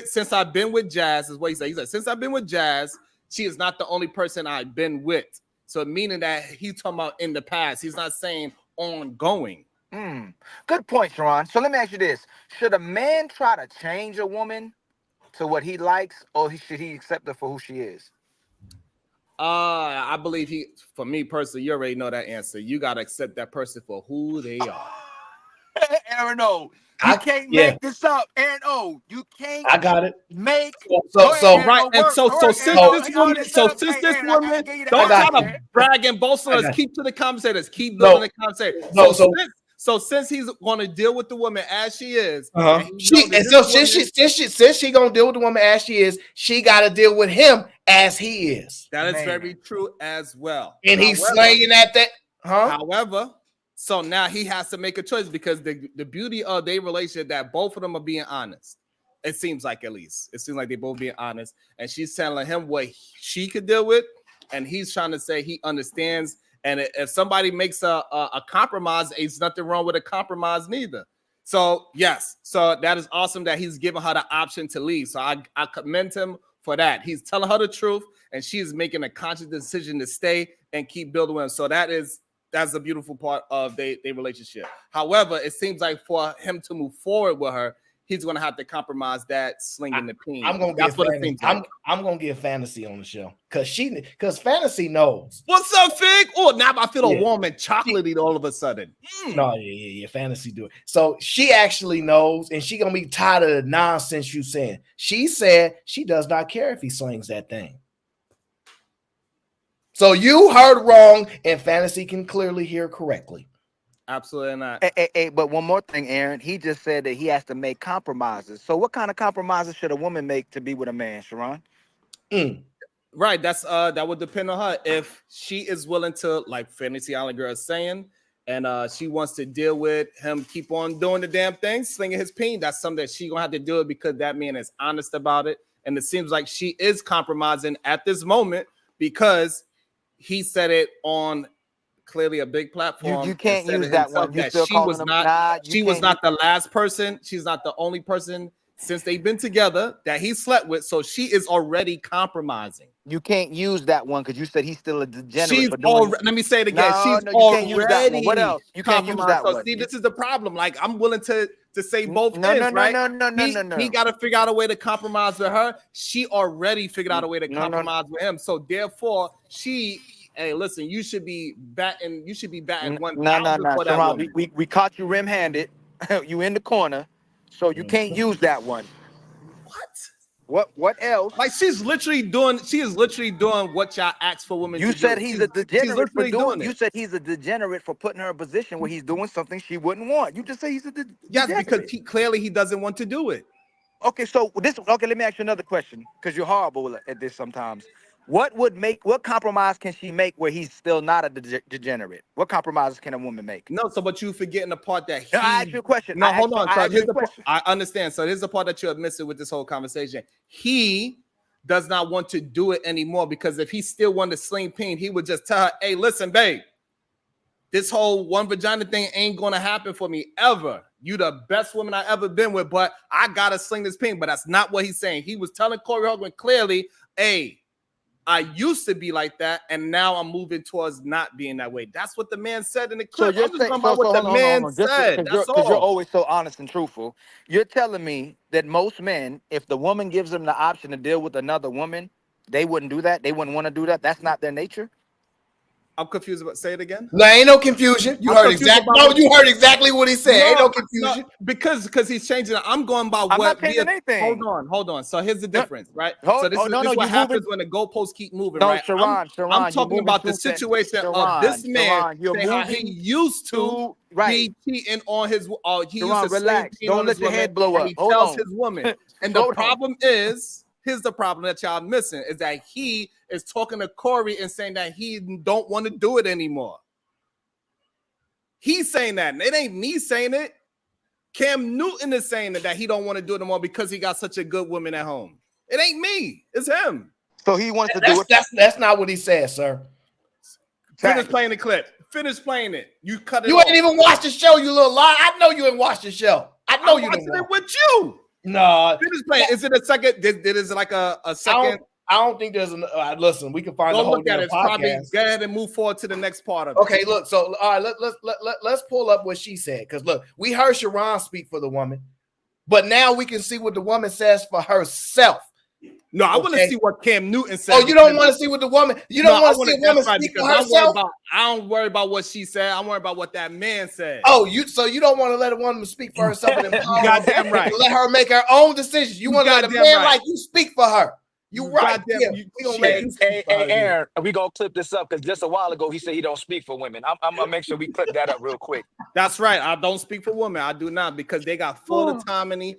Speaker 15: since I've been with Jazz, is what he said. He said, since I've been with Jazz, she is not the only person I've been with. So meaning that he's talking about in the past. He's not saying ongoing.
Speaker 17: Good point, Sharon. So let me ask you this. Should a man try to change a woman to what he likes, or should he accept her for who she is?
Speaker 15: I believe for me personally, you already know that answer. You got to accept that person for who they are.
Speaker 17: Aaron O, you can't make this up. Aaron O, you can't.
Speaker 7: I got it.
Speaker 17: Make
Speaker 15: right. And so since this woman, don't try to brag and boast on us. Keep to the conversators. Keep building the conversation. So since he's going to deal with the woman as she is,
Speaker 7: since she gonna deal with the woman as she is, she got to deal with him as he is.
Speaker 15: That is very true as well.
Speaker 7: And he's slaying at that.
Speaker 15: However, so now he has to make a choice, because the beauty of their relationship that both of them are being honest. It seems like, at least it seems like they both being honest, and she's telling him what she could deal with, and he's trying to say he understands. And if somebody makes a compromise, it's nothing wrong with a compromise neither. So yes, so that is awesome that he's giving her the option to leave. So I commend him for that. He's telling her the truth, and she's making a conscious decision to stay and keep building with him. So that's a beautiful part of their relationship. However, it seems like for him to move forward with her, he's going to have to compromise that slinging the peen.
Speaker 7: I'm going to get Fantasy on the show because Fantasy knows.
Speaker 15: What's up, Fig? Oh, now I feel warm and chocolatey all of a sudden.
Speaker 7: No, yeah. Fantasy do it. So she actually knows, and she going to be tired of the nonsense you saying. She said she does not care if he slings that thing. So you heard wrong, and Fantasy can clearly hear correctly.
Speaker 15: Absolutely not.
Speaker 17: Hey, but one more thing, Aaron. He just said that he has to make compromises. So what kind of compromises should a woman make to be with a man, Sharon?
Speaker 15: Right. That's that would depend on her. If she is willing to, like Fantasy Island Girl is saying, and she wants to deal with him, keep on doing the damn thing, slinging his peen, that's something that she gonna have to do it, because that man is honest about it. And it seems like she is compromising at this moment, because he said it on clearly a big platform.
Speaker 17: You can't use that one.
Speaker 15: She was not the last person. She's not the only person since they've been together that he slept with. So she is already compromising.
Speaker 17: You can't use that one because you said he's still a degenerate.
Speaker 15: Let me say it again.
Speaker 17: You can't use that one. What else? You can't use that one.
Speaker 15: See, this is the problem. Like, I'm willing to say both ends, right?
Speaker 17: No.
Speaker 15: He got to figure out a way to compromise with her. She already figured out a way to compromise with him. So therefore, hey, listen, you should be batting. You should be batting 1,000 for that woman.
Speaker 17: We caught you rim-handed. You in the corner, so you can't use that one. What else?
Speaker 15: Like, she is literally doing what y'all asked for women to do.
Speaker 17: You said he's a degenerate for doing it. You said he's a degenerate for putting her in a position where he's doing something she wouldn't want. You just say he's a degenerate.
Speaker 15: Yes, because he doesn't want to do it.
Speaker 17: Okay, let me ask you another question, because you're horrible at this sometimes. What compromise can she make where he's still not a degenerate? What compromises can a woman make?
Speaker 15: No, but you forgetting the part that
Speaker 17: I asked you a question.
Speaker 15: No, hold on. I understand. So here's the part that you're missing with this whole conversation. He does not want to do it anymore, because if he still wanted to sling peen, he would just tell her, hey, listen, babe, this whole one vagina thing ain't going to happen for me ever. You the best woman I ever been with, but I gotta sling this pink. But that's not what he's saying. He was telling Corey Holcomb clearly, hey, I used to be like that, and now I'm moving towards not being that way. That's what the man said in the clip. I'm just talking about what the man said. That's all.
Speaker 17: Because you're always so honest and truthful. You're telling me that most men, if the woman gives them the option to deal with another woman, they wouldn't do that? They wouldn't want to do that? That's not their nature?
Speaker 15: I'm confused about. Say it again.
Speaker 7: No, ain't no confusion. You heard exactly what he said. Ain't no confusion.
Speaker 15: No, because he's changing it. I'm going by
Speaker 17: I'm
Speaker 15: what.
Speaker 17: not changing anything.
Speaker 15: Hold on. So here's the difference, right?
Speaker 17: Hold-
Speaker 15: So this
Speaker 17: oh,
Speaker 15: is
Speaker 17: no,
Speaker 15: this
Speaker 17: no,
Speaker 15: is what
Speaker 17: you
Speaker 15: happens
Speaker 17: moving-
Speaker 15: when the goalposts keep moving,
Speaker 17: No,
Speaker 15: right?
Speaker 17: Sharon,
Speaker 15: I'm talking about the situation of this man
Speaker 17: you're
Speaker 15: saying how he used to be cheating on his. He used to
Speaker 17: relax.
Speaker 15: cheat
Speaker 17: Don't
Speaker 15: on
Speaker 17: let
Speaker 15: his
Speaker 17: your
Speaker 15: woman,
Speaker 17: head blow
Speaker 15: and
Speaker 17: up.
Speaker 15: he
Speaker 17: Hold
Speaker 15: tells
Speaker 17: on.
Speaker 15: his woman, and the
Speaker 17: Hold on.
Speaker 15: problem is. Here's the problem that y'all missing is that he is talking to Corey and saying that he don't want to do it anymore. He's saying that. And it ain't me saying it. Cam Newton is saying that he don't want to do it anymore because he got such a good woman at home. It ain't me. It's him.
Speaker 17: So he wants to do it.
Speaker 7: That's not what he said, sir.
Speaker 15: Finish playing the clip. Finish playing it. You cut it
Speaker 7: You
Speaker 15: off.
Speaker 7: ain't even watched the show, you little lie. I know you ain't watched the show. I know you didn't
Speaker 15: watching
Speaker 7: watch
Speaker 15: it with you.
Speaker 7: No.
Speaker 15: Finish playing. Is it a second? Is it like a second?
Speaker 7: I don't think there's an. Listen, we can find
Speaker 15: Go
Speaker 7: the whole
Speaker 15: look at it. It's
Speaker 7: podcast.
Speaker 15: probably go ahead and move forward to the next part of it.
Speaker 7: Okay, look. So, all right, let's pull up what she said. Because look, we heard Sharon speak for the woman, but now we can see what the woman says for herself.
Speaker 15: No, I want to see what Cam Newton said.
Speaker 7: Oh, you don't want to see what the woman? You don't want to see a woman speak for herself?
Speaker 15: I don't worry about what she said. I'm worried about what that man said.
Speaker 7: Oh, so you don't want to let a woman speak for herself and
Speaker 15: goddamn right.
Speaker 7: Let her make her own decisions. You want to let a man like you speak for her. You right. Yeah, we gonna let you speak
Speaker 17: Hey,
Speaker 7: for her.
Speaker 17: Aaron, we gonna clip this up because just a while ago he said he don't speak for women. I'm gonna make sure we clip that up real quick.
Speaker 15: That's right. I don't speak for women. I do not because they got full autonomy.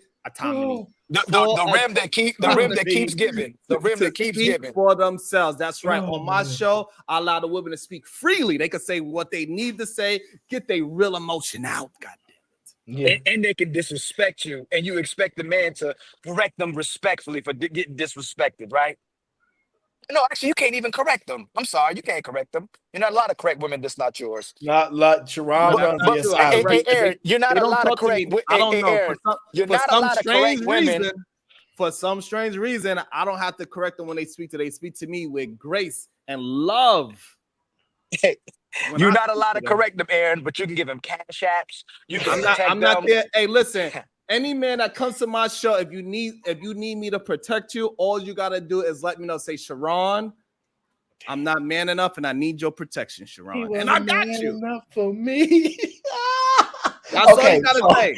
Speaker 17: The rim that keeps giving. The rim that keeps giving.
Speaker 15: For themselves. That's right. On my show, I allow the women to speak freely. They can say what they need to say, get their real emotion out. God damn it.
Speaker 17: And they can disrespect you, and you expect the man to correct them respectfully for getting disrespected, right? No, actually, you can't even correct them. I'm sorry, you can't correct them. You're not allowed to correct women that's not yours.
Speaker 7: Not like Sharon.
Speaker 17: Hey, Aaron, you're not allowed to correct.
Speaker 15: I don't know.
Speaker 17: Aaron, you're not allowed to correct women.
Speaker 15: For some strange reason, I don't have to correct them when they speak to. They speak to me with grace and love.
Speaker 17: You're not allowed to correct them, Aaron, but you can give them cash apps. You can
Speaker 15: I'm not there. Hey, listen. Any man that comes to my show, if you need me to protect you, all you gotta do is let me know. Say, Sharon, I'm not man enough, and I need your protection, Sharon. And I got you.
Speaker 7: Enough for me.
Speaker 15: That's all you gotta say.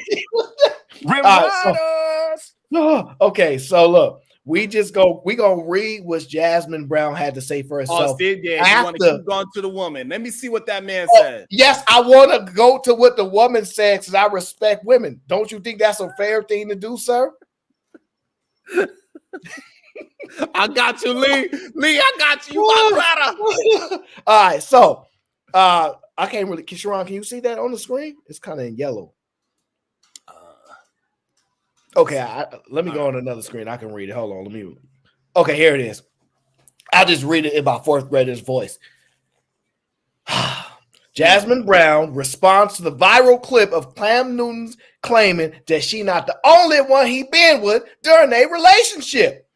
Speaker 7: Okay, so look, we gonna read what Jasmine Brown had to say for herself.
Speaker 15: Oh, Steve, yeah, you want to keep going to the woman. Let me see what that man said.
Speaker 7: Yes, I want to go to what the woman said because I respect women. Don't you think that's a fair thing to do, sir?
Speaker 15: I got you, Lee. Lee, I got you, my brother.
Speaker 7: All right, so I can't really. Sharon, can you see that on the screen? It's kind of in yellow. Okay, let me go on another screen. I can read it. Hold on, let me. Okay, here it is. I'll just read it in my fourth grader's voice. Jasmine Brown responds to the viral clip of Cam Newton's claiming that she not the only one he been with during a relationship.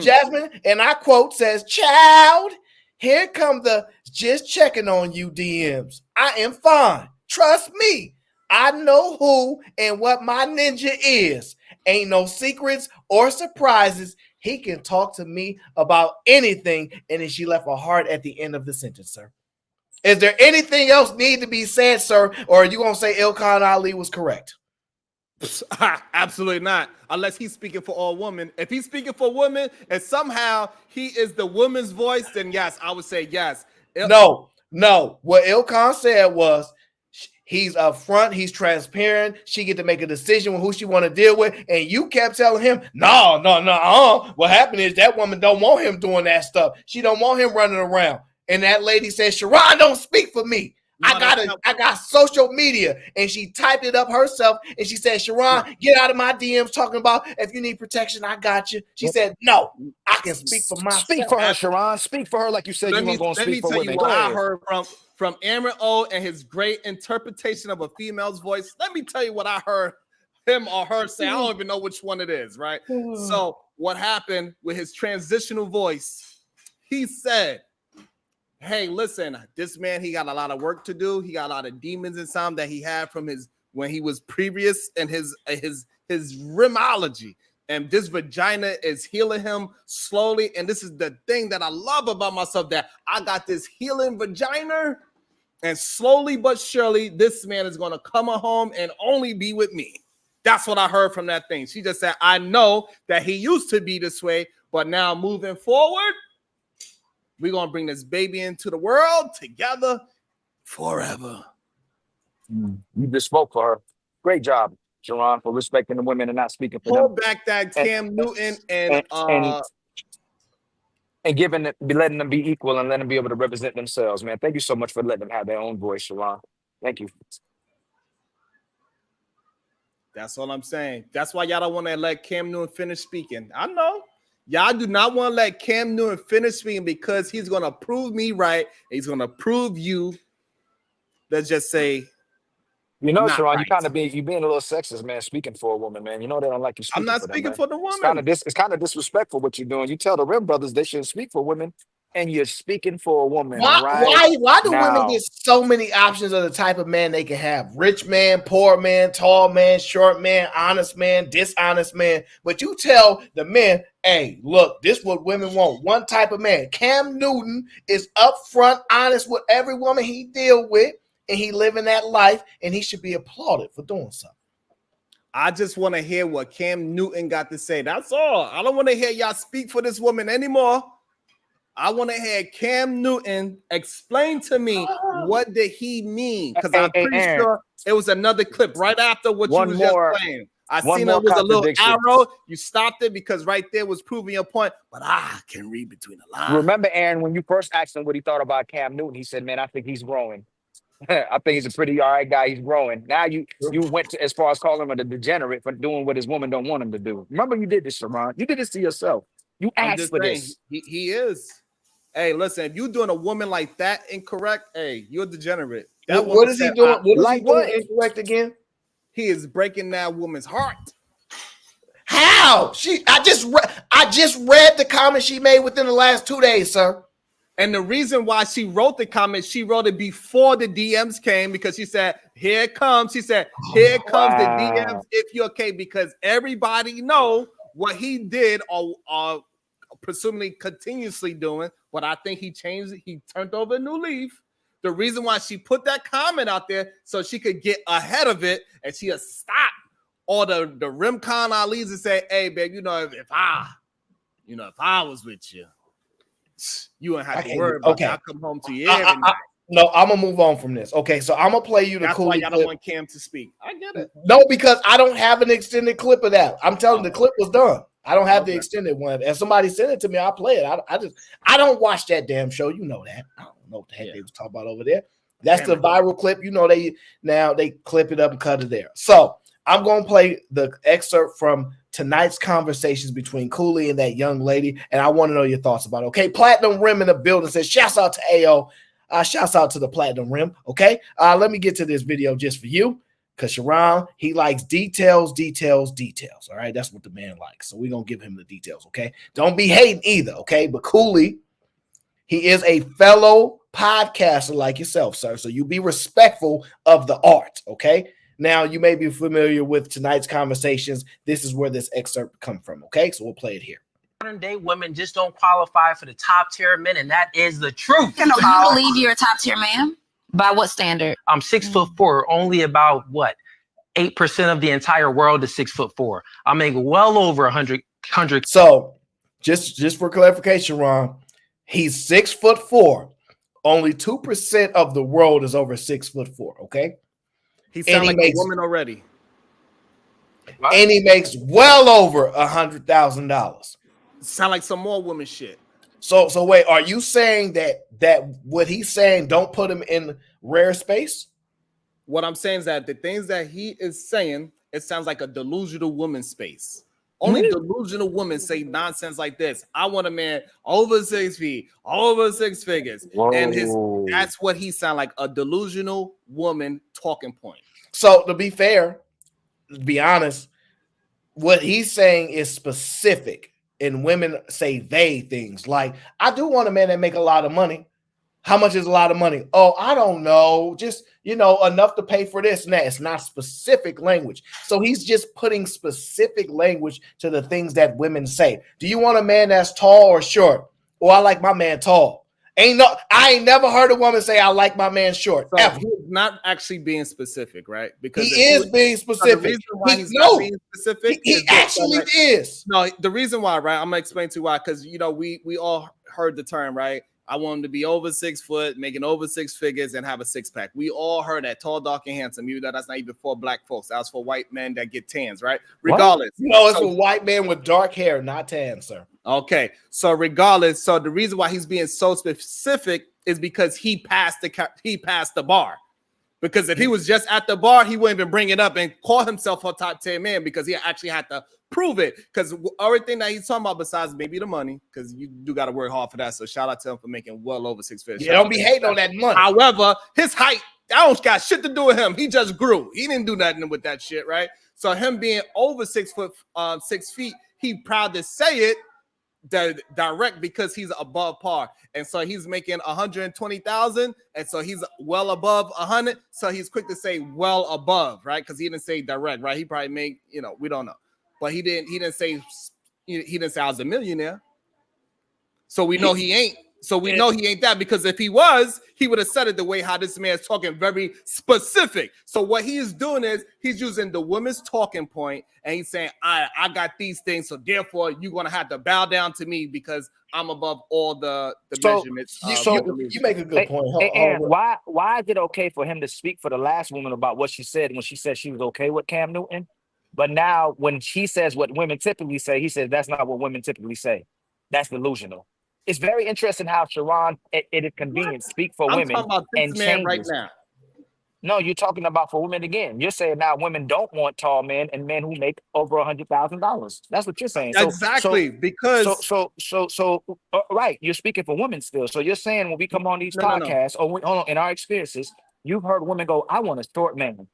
Speaker 7: Jasmine, and I quote, says, "Child, here come the just checking on you DMs. I am fine. Trust me. I know who and what my ninja is. Ain't no secrets or surprises. He can talk to me about anything." And then she left a heart at the end of the sentence, sir. Is there anything else need to be said, sir? Or are you going to say Ilkan Ali was correct?
Speaker 15: Absolutely not. Unless he's speaking for all women. If he's speaking for women and somehow he is the woman's voice, then yes, I would say yes.
Speaker 7: No. What Ilkan said was, he's upfront, he's transparent. She get to make a decision with who she want to deal with. And you kept telling him, no. What happened is that woman don't want him doing that stuff. She don't want him running around. And that lady said, Sharon, don't speak for me. I got social media, and she typed it up herself, and she said, Sharon, get out of my DMs talking about if you need protection, I got you. She said, no, I can speak for myself.
Speaker 1: Speak for her, Sharon. Speak for her like you said you were going to speak for women.
Speaker 15: Let me tell you what I heard from Aaron O and his great interpretation of a female's voice. Let me tell you what I heard him or her say. I don't even know which one it is, right? So what happened with his transitional voice, he said, hey, listen, this man, he got a lot of work to do. He got a lot of demons inside him that he had from his when he was previous and his rimology. And this vagina is healing him slowly. And this is the thing that I love about myself, that I got this healing vagina. And slowly but surely, this man is going to come home and only be with me. That's what I heard from that thing. She just said, I know that he used to be this way, but now moving forward, we're going to bring this baby into the world together forever.
Speaker 1: You just spoke for her. Great job, Sharon, for respecting the women and not speaking for
Speaker 15: Pull
Speaker 1: them.
Speaker 15: back that Cam Newton and
Speaker 1: letting them be equal and letting them be able to represent themselves, man. Thank you so much for letting them have their own voice, Sharon. Thank you.
Speaker 15: That's all I'm saying. That's why y'all don't want to let Cam Newton finish speaking. I know. Y'all do not want to let Cam Newton finish speaking because he's going to prove me right. He's going to prove you, let's just say,
Speaker 1: you know, Sharon,
Speaker 15: right.
Speaker 1: you being a little sexist, man, speaking for a woman, man. You know they don't like you speaking
Speaker 15: I'm not
Speaker 1: for them,
Speaker 15: speaking
Speaker 1: man.
Speaker 15: for the woman.
Speaker 1: It's kind of disrespectful what you're doing. You tell the Rim brothers they shouldn't speak for women, and you're speaking for a woman.
Speaker 7: Why do women get so many options of the type of man they can have? Rich man, poor man, tall man, short man, honest man, dishonest man. But you tell the men, hey, look, this is what women want. One type of man. Cam Newton is upfront, honest with every woman he deal with, and he living that life, and he should be applauded for doing something.
Speaker 15: I just want to hear what Cam Newton got to say. That's all. I don't want to hear y'all speak for this woman anymore. I want to hear Cam Newton explain to me what did he mean, because I'm pretty sure it was another clip right after what you was just playing. I seen it was a little arrow. You stopped it because right there was proving your point, but I can read between the lines.
Speaker 1: Remember, Aaron, when you first asked him what he thought about Cam Newton, he said, man, I think he's growing. I think he's a pretty all right guy. He's growing. Now you went as far as calling him a degenerate for doing what his woman don't want him to do. Remember, you did this, Sharon. You did this to yourself. You asked for this.
Speaker 15: He is. Hey, listen, if you're doing a woman like that incorrect, hey, you're a degenerate.
Speaker 7: What is he doing? What is he doing incorrect again?
Speaker 15: He is breaking that woman's heart.
Speaker 7: How? I just read the comment she made within the last 2 days, sir.
Speaker 15: And the reason why she wrote the comment, she wrote it before the DMs came, because she said, here it comes. She said, here comes the DMs if you're okay, because everybody know what he did or presumably continuously doing, but I think he changed it. He turned over a new leaf. The reason why she put that comment out there so she could get ahead of it and she'll stop all the Rimcon Ali's and say, hey, babe, if I was with you, you wouldn't have to worry about it. I come home to you every night.
Speaker 7: No, I'm gonna move on from this. Okay, so I'm gonna play you the
Speaker 15: That's
Speaker 7: Cooley
Speaker 15: why y'all
Speaker 7: clip.
Speaker 15: don't want Cam to speak. I get it.
Speaker 7: No, because I don't have an extended clip of that. I'm telling you, the clip was done. I don't have the extended one. If somebody sent it to me, I'll play it. I don't watch that damn show. You know that. I don't know what the heck they was talking about over there. That's the viral clip. You know, they clip it up and cut it there. So I'm gonna play the excerpt from tonight's conversations between Cooley and that young lady, and I want to know your thoughts about it. Okay, Platinum Rim in the building says, shouts out to AO. Shouts out to the Platinum Rim. Okay, let me get to this video just for you, because Sharon, he likes details. All right, that's what the man likes. So we're gonna give him the details. Okay, don't be hating either. Okay, but Cooley, he is a fellow podcaster like yourself, sir. So you be respectful of the art. Okay. Now, you may be familiar with tonight's conversations. This is where this excerpt come from, okay? So we'll play it here.
Speaker 8: Modern day women just don't qualify for the top tier men, and that is the truth.
Speaker 9: So you believe you're a top tier man? By what standard?
Speaker 8: I'm 6'4", only about 8% of the entire world is 6'4". I make well over 100.
Speaker 7: So just for clarification, Ron, he's 6'4". Only 2% of the world is over 6'4", okay?
Speaker 15: He sounds like a woman already.
Speaker 7: And he makes well over $100,000.
Speaker 15: Sound like some more woman shit.
Speaker 7: So wait, are you saying that what he's saying don't put him in rare space?
Speaker 15: What I'm saying is that the things that he is saying, it sounds like a delusional woman space. Only delusional women say nonsense like this. I want a man over 6 feet, over 6 figures.
Speaker 1: Whoa.
Speaker 15: And that's what he sound like, a delusional woman talking point.
Speaker 7: So to be fair, to be honest, what he's saying is specific, and women say they things like, I do want a man that make a lot of money. How much is a lot of money? Oh, I don't know. Just, enough to pay for this and that. It's not specific language. So he's just putting specific language to the things that women say. Do you want a man that's tall or short? Oh, I like my man tall. I ain't never heard a woman say I like my man short.
Speaker 15: So
Speaker 7: ever.
Speaker 15: he's not actually being specific, right? Because
Speaker 7: he is being specific.
Speaker 15: The reason why he's not being specific,
Speaker 7: he actually is.
Speaker 15: No, the reason why, right? I'm gonna explain to you why. Because we all heard the term, right? I want him to be over 6 foot, making over 6 figures, and have a 6-pack. We all heard that, tall, dark, and handsome. You know, that's not even for black folks. That's for white men that get tans, right? Regardless.
Speaker 7: No, it's a white man with dark hair, not tan, sir.
Speaker 15: Okay, so regardless, so the reason why he's being so specific is because he passed the bar. Because if he was just at the bar, he wouldn't even bring it up and call himself a top 10 man, because he actually had to prove it. Because everything that he's talking about, besides maybe the money, because you do got to work hard for that. So shout out to him for making well over 6 figures.
Speaker 7: Yeah, don't be hating on that money.
Speaker 15: However, his height, that don't got shit to do with him. He just grew. He didn't do nothing with that shit, right? So him being over 6 foot, 6 feet, he proud to say it direct because he's above par, and so he's making 120,000, and so he's well above 100. So he's quick to say well above, right? Because he didn't say direct, right? He probably made, we don't know, but he didn't say I was a millionaire. So we know he ain't. So we know he ain't that, because if he was, he would have said it the way how this man's talking, very specific. So what he is doing is he's using the woman's talking point, and he's saying, I got these things, so therefore you're gonna have to bow down to me because I'm above all the measurements.
Speaker 7: You make a good point.
Speaker 1: And why is it okay for him to speak for the last woman about what she said when she said she was okay with Cam Newton? But now when she says what women typically say, he says that's not what women typically say. That's delusional. It's very interesting how Sharon, it is convenient, speak for women
Speaker 15: about this
Speaker 1: and
Speaker 15: man
Speaker 1: changes.
Speaker 15: right now.
Speaker 1: No, you're talking about for women again. You're saying now women don't want tall men and men who make over $100,000. That's what you're saying.
Speaker 15: Exactly, because
Speaker 1: right. You're speaking for women still. So you're saying when we come on these podcasts, hold on, in our experiences, you've heard women go, "I want a short man."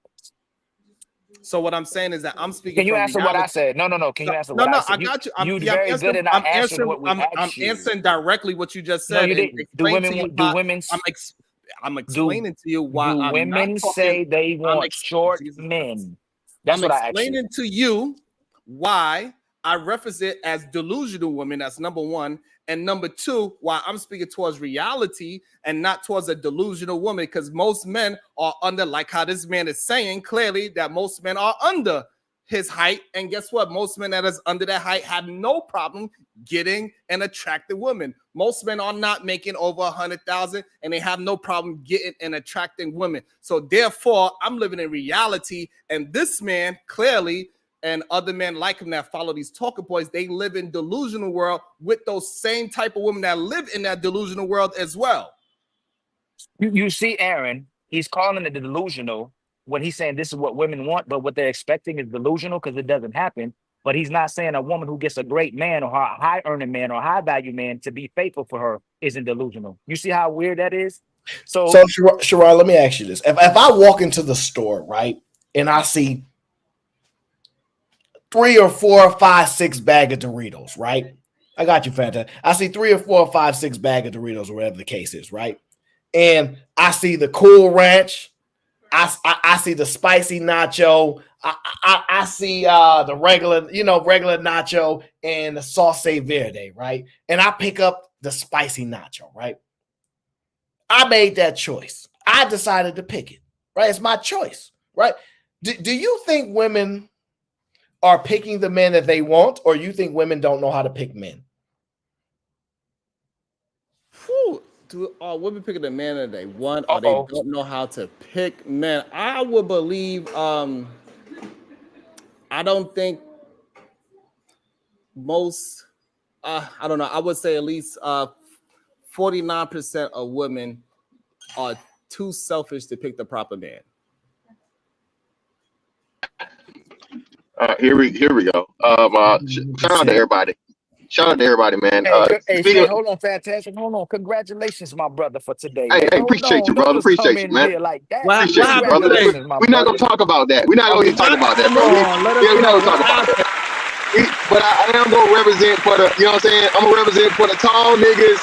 Speaker 15: So what I'm saying is that I'm speaking.
Speaker 1: Can you answer what I said? No. Can you answer what I said?
Speaker 15: I got you.
Speaker 1: You're very good at not answering what we asked
Speaker 15: I'm
Speaker 1: you.
Speaker 15: answering directly what you just said.
Speaker 1: No, you didn't.
Speaker 15: I'm explaining to you why
Speaker 1: women say they want short men. That's what I asked you.
Speaker 15: I'm explaining to you why I reference it as delusional women. That's number one. And number two, why I'm speaking towards reality and not towards a delusional woman, because most men are under, like how this man is saying clearly, that most men are under his height. And guess what? Most men that is under that height have no problem getting an attractive woman. Most men are not making over 100,000, and they have no problem getting and attracting women. So therefore, I'm living in reality, and this man clearly, and other men like him that follow these talking points, they live in delusional world with those same type of women that live in that delusional world as well.
Speaker 1: You see, Aaron, he's calling it delusional when he's saying this is what women want, but what they're expecting is delusional because it doesn't happen. But he's not saying a woman who gets a great man or a high earning man or a high value man to be faithful for her isn't delusional. You see how weird that is? So
Speaker 7: Sharon, let me ask you this. If I walk into the store, right, and I see 3 or 4 or 5, 6 bag of Doritos, right? I got you, Fanta. I see 3 or 4 or 5, 6 bag of Doritos, or whatever the case is, right? And I see the Cool Ranch. I see the spicy nacho. I see the regular nacho and the sauce verde, right? And I pick up the spicy nacho, right? I made that choice. I decided to pick it, right? It's my choice, right? Do you think women are picking the men that they want, or you think women don't know how to pick men?
Speaker 15: Are women picking the man that they want, or they don't know how to pick men? I would believe. I don't think most I don't know. I would say at least 49% of women are too selfish to pick the proper man.
Speaker 14: Here we go. Shout out to everybody. Shout out to everybody, man.
Speaker 1: Hold on, fantastic. Hold on. Congratulations, my brother, for today.
Speaker 14: Hey, appreciate you, brother. Appreciate you, man.
Speaker 1: Like that.
Speaker 14: Appreciate you, brother. We're not gonna talk about that. We're not gonna talk about that, bro. We're not gonna talk about that. But I am gonna represent for the, you know what I'm saying? I'm gonna represent for the tall niggas.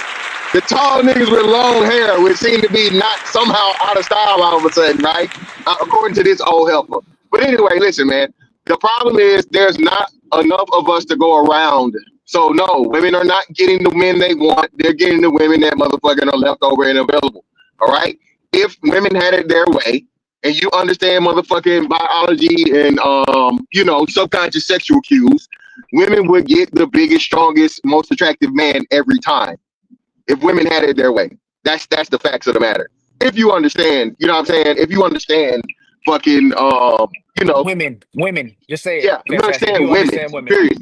Speaker 14: The tall niggas with long hair, which seem to be not somehow out of style all of a sudden, right? According to this old helper. But anyway, listen, man. The problem is there's not enough of us to go around. So no, women are not getting the men they want. They're getting the women that motherfucking are left over and available. All right. If women had it their way, and you understand motherfucking biology and you know, subconscious sexual cues, women would get the biggest, strongest, most attractive man every time. If women had it their way. That's the facts of the matter. If you understand, you know what I'm saying? If you understand fucking you know,
Speaker 1: women, just say it.
Speaker 14: Yeah, you understand women. Period.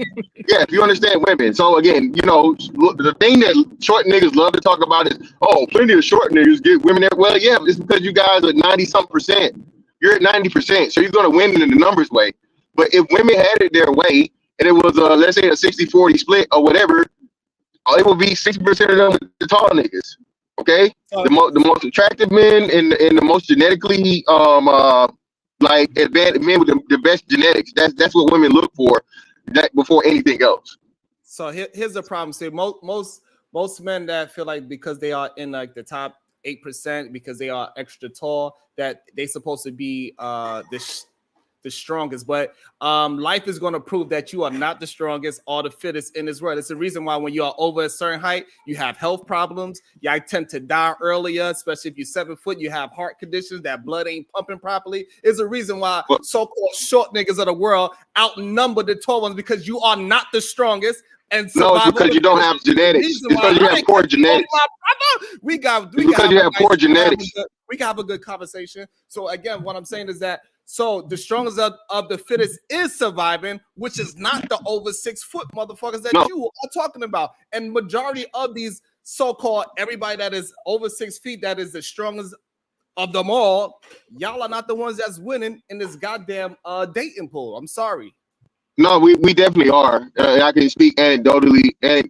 Speaker 14: Yeah, if you understand women. So again, you know, the thing that short niggas love to talk about is, oh, plenty of short niggas get women there. Well, yeah, it's because you guys are 90-something%. You're at 90%, so you're gonna win in the numbers way. But if women had it their way and it was let's say a 60-40 split or whatever, it would be 60% of them with the tall niggas. Okay, the most attractive men and the most genetically like advanced men with the best genetics. That's what women look for, that before anything else.
Speaker 15: So here's the problem. See, most men that feel like because they are in like the top 8%, because they are extra tall, that they supposed to be the strongest, but life is going to prove that you are not the strongest or the fittest in this world. It's the reason why when you are over a certain height, you have health problems. You tend to die earlier, especially if you're 7 foot. You have heart conditions, that blood ain't pumping properly. It's a reason why so-called short niggas of the world outnumber the tall ones, because you are not the strongest. And
Speaker 14: no, it's because you don't have genetics. It's because you have poor genetics.
Speaker 15: We can have a good conversation. So again, what I'm saying is that, so the strongest of the fittest is surviving, which is not the over 6 foot motherfuckers that you are talking about. And majority of these so-called everybody that is over 6 feet, that is the strongest of them all, y'all are not the ones that's winning in this goddamn dating pool. I'm sorry.
Speaker 14: No, we definitely are. I can speak anecdotally, and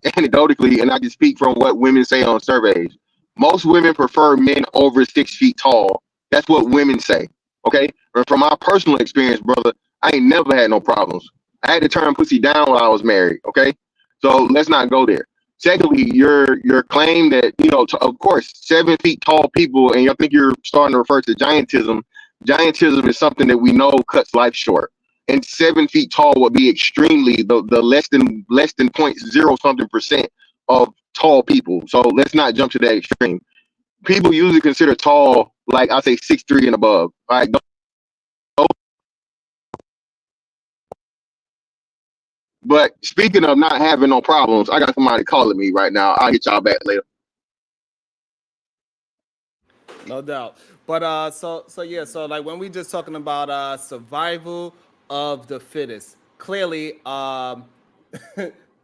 Speaker 14: I can speak from what women say on surveys. Most women prefer men over 6 feet tall. That's what women say. Okay, but from my personal experience, brother, I ain't never had no problems. I had to turn pussy down when I was married. Okay, so let's not go there. Secondly, your claim that, you know, of course, 7 feet tall people, and I think you're starting to refer to giantism. Giantism is something that we know cuts life short, and 7 feet tall would be extremely the less than 0.0% of tall people. So let's not jump to that extreme. People usually consider tall, like I say, 6'3" and above. All right. But speaking of not having no problems, I got somebody calling me right now. I'll hit y'all back later.
Speaker 15: No doubt. But so like when we just talking about survival of the fittest, clearly the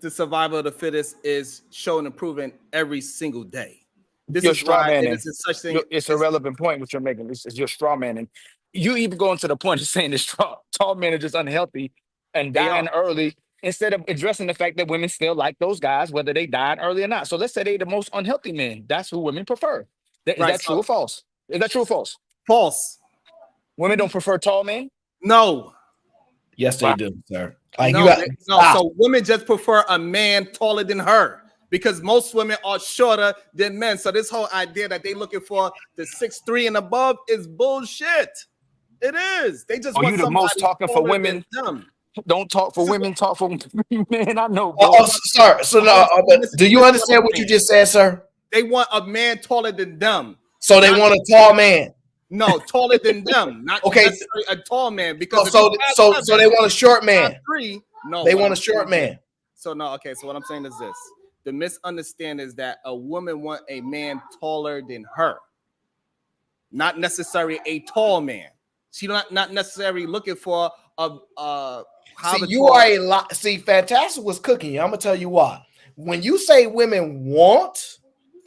Speaker 15: survival of the fittest is showing improvement every single day. This is why it is such thing.
Speaker 1: It's a relevant point which you're making. It's your straw man, and you even going to the point of saying this tall men are just unhealthy and dying early, instead of addressing the fact that women still like those guys, whether they died early or not. So let's say they're the most unhealthy men. That's who women prefer. Is that true or false? Is that true or false?
Speaker 15: False.
Speaker 1: Women don't prefer tall men?
Speaker 15: No.
Speaker 7: Yes, they do, sir. Like
Speaker 15: so women just prefer a man taller than her, because most women are shorter than men. So this whole idea that they looking for the 6'3" and above is bullshit. It is. They just want
Speaker 1: you the most talking for women. Don't talk for women, talk for men. I know. Bro.
Speaker 7: Sir. So now, do you understand what you just said, sir?
Speaker 15: They want a man taller than them.
Speaker 7: So they want a tall man.
Speaker 15: No, taller than them. Not necessarily a tall man. Because
Speaker 7: so they want a short man.
Speaker 15: No,
Speaker 7: they want a short man.
Speaker 15: So no, okay. So what I'm saying is this: the misunderstanding is that a woman want a man taller than her, not necessarily a tall man. She's not necessarily looking for a.
Speaker 7: See, you are a lot. See, Fantastic was cooking you. I'm gonna tell you why. when you say women want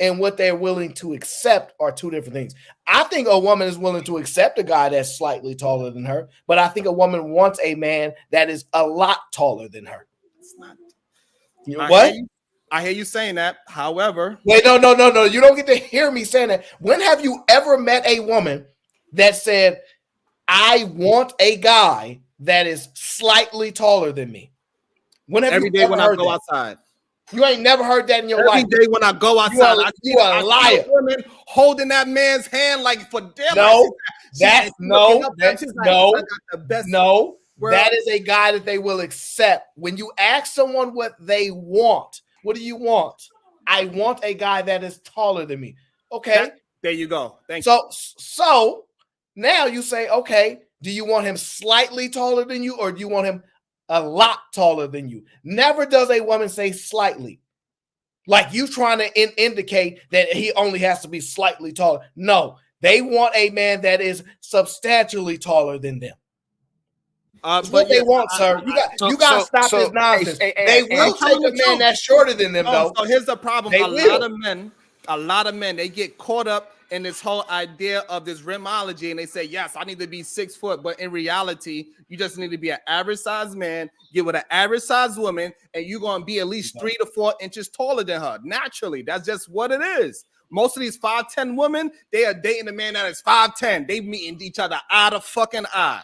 Speaker 7: and what they're willing to accept are two different things. I think a woman is willing to accept a guy that's slightly taller than her, but I think a woman wants a man that is a lot taller than her.
Speaker 15: It's not.
Speaker 7: What?
Speaker 15: I hear you saying that. However,
Speaker 7: wait, no. You don't get to hear me saying that. When have you ever met a woman that said, I want a guy that is slightly taller than me? When have
Speaker 15: every
Speaker 7: you
Speaker 15: day
Speaker 7: ever
Speaker 15: when
Speaker 7: heard
Speaker 15: I go
Speaker 7: that?
Speaker 15: outside.
Speaker 7: You ain't never heard that in your life.
Speaker 15: Every day when I go outside,
Speaker 7: you are a liar.
Speaker 15: Women holding that man's hand like for damn.
Speaker 7: No, that is a guy that they will accept. When you ask someone what they want, what do you want? I want a guy that is taller than me. Okay,
Speaker 15: there you go. Thank you.
Speaker 7: So now you say, okay, do you want him slightly taller than you, or do you want him a lot taller than you? Never does a woman say slightly. Like you trying to indicate that he only has to be slightly taller. No, they want a man that is substantially taller than them. That's what they want, sir. You got to stop this nonsense. They will take a man that's shorter than them, though.
Speaker 15: So here's the problem. A lot of men, they get caught up in this whole idea of this rimology, and they say, yes, I need to be 6 foot, but in reality, you just need to be an average sized man, get with an average sized woman, and you're going to be at least 3 to 4 inches taller than her. Naturally, that's just what it is. Most of these 5'10" women, they are dating a man that is 5'10". They meeting each other eye to fucking eye.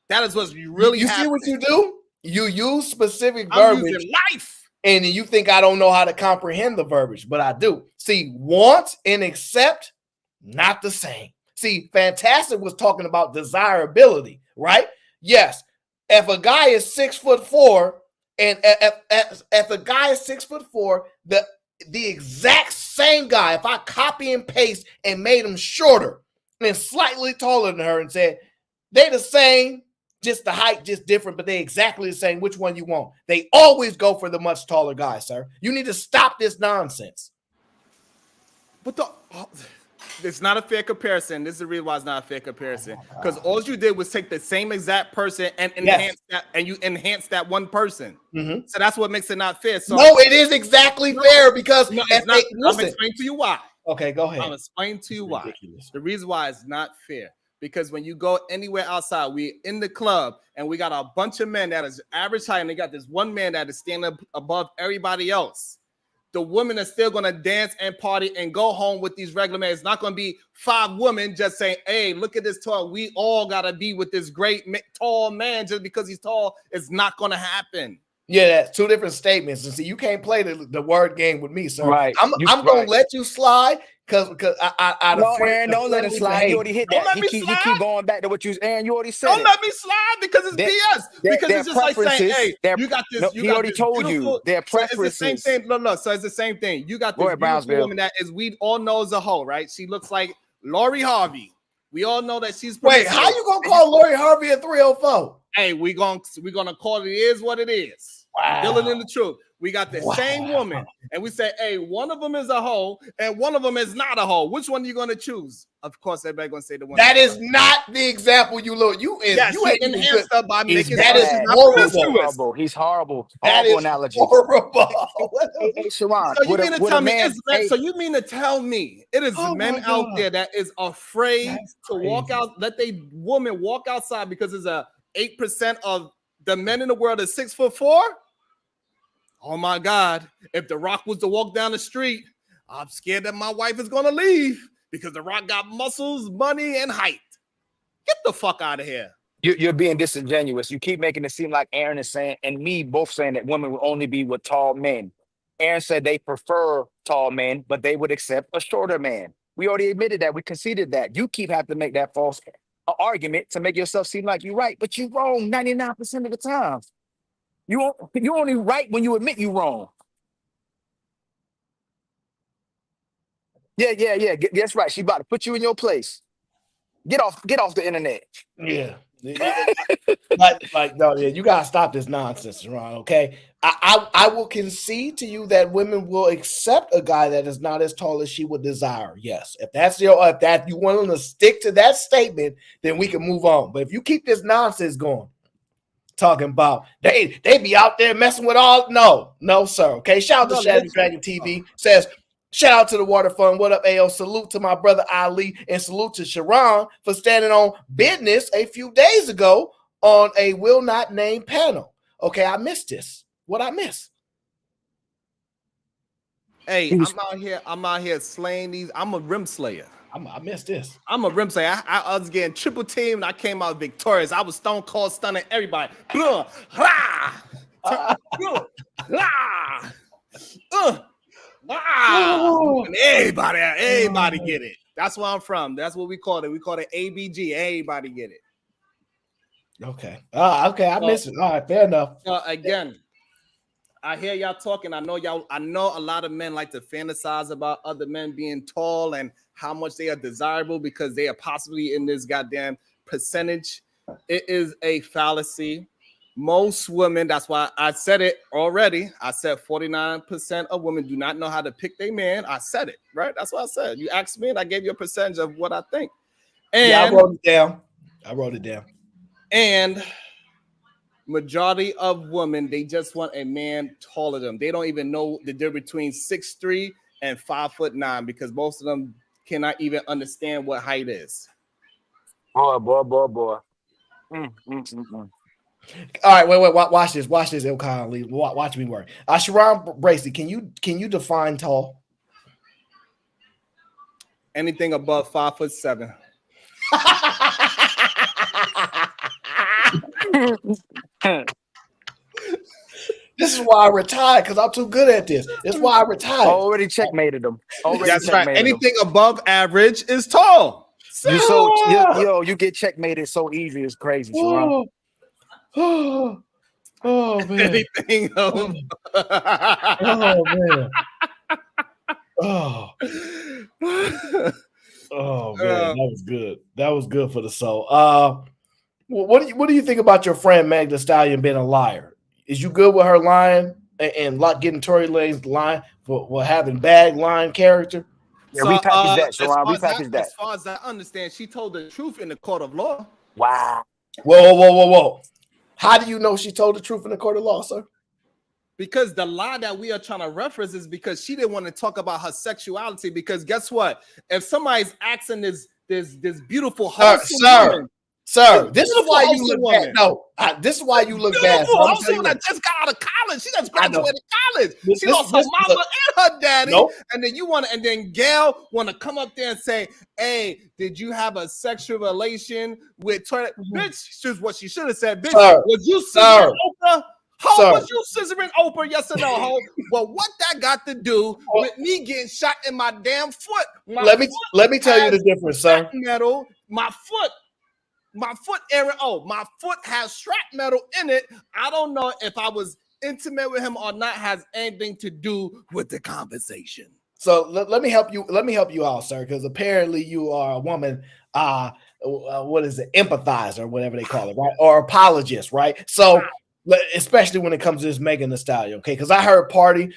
Speaker 15: That is what's really
Speaker 7: You
Speaker 15: happening.
Speaker 7: see what you do? You use specific verbiage.
Speaker 15: I'm using life.
Speaker 7: And you think I don't know how to comprehend the verbiage, but I do. See, want and accept, not the same. See, Fantastic was talking about desirability, right? Yes. If a guy is 6'4", and if a guy is 6'4", the exact same guy, if I copy and paste and made him shorter and slightly taller than her and said, they the same, just the height, just different, but they exactly the same. Which one you want? They always go for the much taller guy, sir. You need to stop this nonsense.
Speaker 15: But it's not a fair comparison. This is the reason why it's not a fair comparison. Because all you did was take the same exact person and enhance that, and you enhance that one person.
Speaker 7: Mm-hmm.
Speaker 15: So that's what makes it not fair. So
Speaker 7: no, it is exactly fair because
Speaker 15: it's not. I'm explaining to you why.
Speaker 7: Okay, go ahead.
Speaker 15: I'm explaining to you why. The reason why it's not fair. Because when you go anywhere outside, we in the club and we got a bunch of men that is average height, and they got this one man that is standing above everybody else. The women are still going to dance and party and go home with these regular men. It's not going to be 5 women just saying, hey, look at this tall. We all got to be with this great tall man just because he's tall. It's not going to happen.
Speaker 7: Yeah, that's two different statements. And see, you can't play the word game with me, sir.
Speaker 1: Right.
Speaker 7: I'm going to let you slide because I
Speaker 1: no, Aaron, don't let him slide. You already hit that. You keep going back to what you, Aaron, you already said.
Speaker 15: Don't let me slide because it's BS. Because it's just like saying, hey, you got this.
Speaker 1: He already told you their preferences.
Speaker 15: So it's the same thing. No. So it's the same thing. You got this beautiful woman that is we all know as a hoe, right? She looks like Lori Harvey. We all know that she's.
Speaker 7: Wait, how you gonna call Lori Harvey a 304?
Speaker 15: Hey, we're gonna call it is what it is.
Speaker 7: Wow.
Speaker 15: Dealing in the truth. We got the same woman, and we say, hey, one of them is a hoe, and one of them is not a hoe. Which one are you going to choose? Of course, everybody going to say the one.
Speaker 7: That is not the example you look. You
Speaker 15: ain't enhanced up by making
Speaker 7: that is horrible.
Speaker 1: He's horrible.
Speaker 7: That
Speaker 1: horrible
Speaker 7: is
Speaker 1: analogy.
Speaker 7: Horrible.
Speaker 1: Hey, Sharon,
Speaker 15: so you mean to tell me it is men out there that is afraid to walk out, let they woman walk outside because it's 8% of the men in the world is 6'4"? Oh my God, if The Rock was to walk down the street, I'm scared that my wife is going to leave because The Rock got muscles, money, and height. Get the fuck out of here.
Speaker 1: You're being disingenuous. You keep making it seem like Aaron is saying, and me both saying that women will only be with tall men. Aaron said they prefer tall men, but they would accept a shorter man. We already admitted that. We conceded that. You keep having to make that false argument to make yourself seem like you're right, but you're wrong 99% of the time. You only right when you admit you're wrong. Yeah. That's right. She about to put you in your place. Get off the internet.
Speaker 7: Yeah. You gotta stop this nonsense, Ron. Okay. I will concede to you that women will accept a guy that is not as tall as she would desire. Yes. If you want to stick to that statement, then we can move on. But if you keep this nonsense going, talking about they be out there messing with all. No, sir. Okay, shout out to Shattered Dragon TV. Says, shout out to the Water Fund. What up, AO? Salute to my brother Ali, and salute to Sharon for standing on business a few days ago on a will not name panel. Okay, I missed this. What I miss?
Speaker 15: Hey, I'm out here slaying these. I'm a rim slayer.
Speaker 7: I missed this.
Speaker 15: I'm a rim slayer. I was getting triple teamed and I came out victorious. I was stone cold stunning everybody. Blah, rah, rah, and everybody get it. That's where I'm from. That's what we call it. We call it ABG. Everybody get it.
Speaker 7: Okay. Okay. I missed it. All right. Fair enough.
Speaker 15: Again, I hear y'all talking. I know a lot of men like to fantasize about other men being tall and how much they are desirable because they are possibly in this goddamn percentage. It is a fallacy. Most women, that's why I said it already. I said 49% of women do not know how to pick their man. I said it, right? That's what I said. You asked me and I gave you a percentage of what I think. And
Speaker 7: yeah, I wrote it down.
Speaker 15: And majority of women, they just want a man taller than them. They don't even know the difference between 6'3" and 5'9" because most of them cannot even understand what height is.
Speaker 1: Boy.
Speaker 7: All right, wait, watch this, Ilkhan Lee. Watch me work. Sharon Bracey, can you define tall?
Speaker 15: Anything above 5'7".
Speaker 7: This is why I retired because I'm too good at this. That's why I retired.
Speaker 1: Already checkmated them.
Speaker 15: That's right. Anything above average is tall.
Speaker 1: You get checkmated so easy. It's crazy, Sharon.
Speaker 7: Oh man.
Speaker 15: Anything
Speaker 7: oh man. Oh man, that was good. That was good for the soul. What do you think about your friend Meg Thee Stallion being a liar? Is you good with her lying and getting Tory Lanez line for having bad line character?
Speaker 1: Yeah, repackage that, Sharon. Repackage that.
Speaker 15: As far as I understand, she told the truth in the court of law.
Speaker 1: Wow.
Speaker 7: Whoa. How do you know she told the truth in the court of law, sir?
Speaker 15: Because the lie that we are trying to reference is because she didn't want to talk about her sexuality. Because guess what? If somebody's asking this beautiful woman,
Speaker 7: Sir, this is why you look bad. No, this is why you look bad.
Speaker 15: Also, that just got out of college. She just graduated college. She lost her mama and her daddy. Nope. And then Gail want to come up there and say, "Hey, did you have a sexual relation with Tory?" Bitch, just what she should have said. Bitch, was you scissoring Oprah? Was you scissoring Oprah? Yes or no, ho? Well, what that got to do with me getting shot in my damn foot?
Speaker 7: Let me tell you the difference, sir.
Speaker 15: Metal, my foot area. Oh, my foot has strap metal in it. I don't know if I was intimate with him or not has anything to do with the conversation.
Speaker 7: So let me help you. Let me help you out, sir, because apparently you are a woman. What is it? Empathizer, whatever they call it, right? Or apologist, right? So especially when it comes to this Megan Thee Stallion, okay? Because I heard Party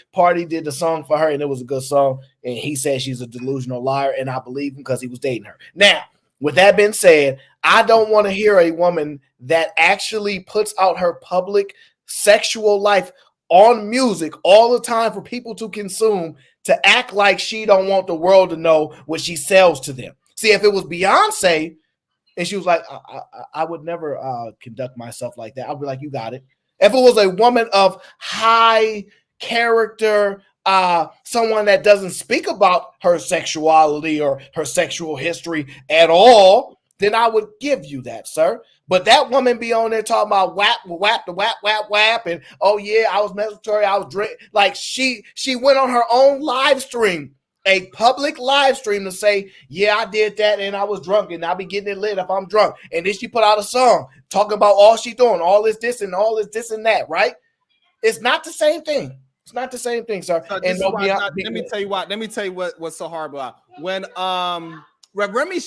Speaker 7: did the song for her, and it was a good song, and he said she's a delusional liar, and I believe him because he was dating her. Now, with that being said, I don't want to hear a woman that actually puts out her public sexual life on music all the time for people to consume to act like she don't want the world to know what she sells to them. See, if it was Beyonce and she was like, I would never conduct myself like that, I'd be like, you got it. If it was a woman of high character, someone that doesn't speak about her sexuality or her sexual history at all, then I would give you that, sir. But that woman be on there talking about whap, and oh yeah, I was messing with her, I was drinking. Like she went on her own live stream, a public live stream, to say, yeah, I did that and I was drunk and I'll be getting it lit if I'm drunk. And then she put out a song talking about all she doing, all this and all this and that, right? It's not the same thing. It's not the same thing, sir. And
Speaker 15: let me tell you what. Let me tell you what's so hard about when Remy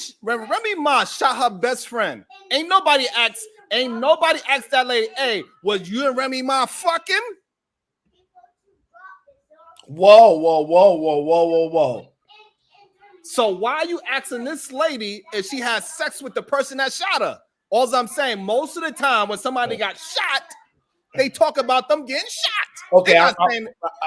Speaker 15: Ma shot her best friend. Ain't nobody asked that lady, hey, was you and Remy Ma fucking?
Speaker 7: Whoa.
Speaker 15: So why are you asking this lady if she has sex with the person that shot her? All I'm saying, most of the time when somebody got shot, they talk about them getting shot.
Speaker 7: Okay,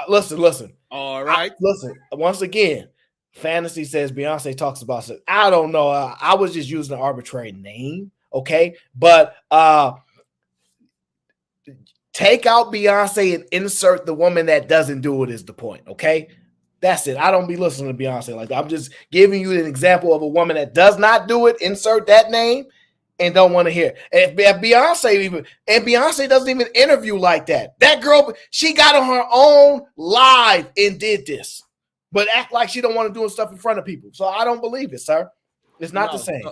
Speaker 7: listen.
Speaker 15: All right.
Speaker 7: Listen, once again, Fantasy says Beyonce talks about it. I don't know. I was just using an arbitrary name, okay? But take out Beyonce and insert the woman that doesn't do it is the point, okay? That's it. I don't be listening to Beyonce like that. I'm just giving you an example of a woman that does not do it, insert that name, and don't want to hear. And if Beyonce doesn't even interview like that. That girl, she got on her own live and did this. But act like she don't want to do stuff in front of people. So I don't believe it, sir. It's not the same.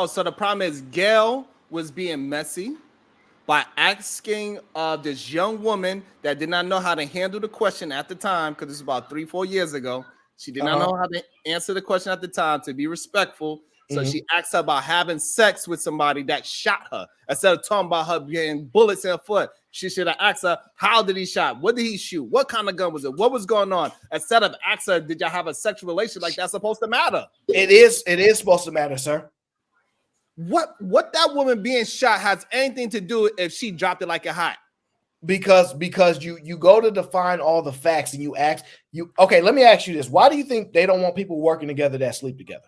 Speaker 15: So the problem is Gayle was being messy by asking this young woman that did not know how to handle the question at the time, because it's about 3-4 years ago. She did not know how to answer the question at the time to be respectful. So she asked her about having sex with somebody that shot her. Instead of talking about her getting bullets in her foot, she should have asked her, how did he shot? What did he shoot? What kind of gun was it? What was going on? Instead of asking her, did y'all have a sexual relation? Like that's supposed to matter.
Speaker 7: It is supposed to matter, sir.
Speaker 15: What that woman being shot has anything to do if she dropped it like a hot?
Speaker 7: Because you go to define all the facts and you ask you. Okay, let me ask you this: why do you think they don't want people working together that sleep together?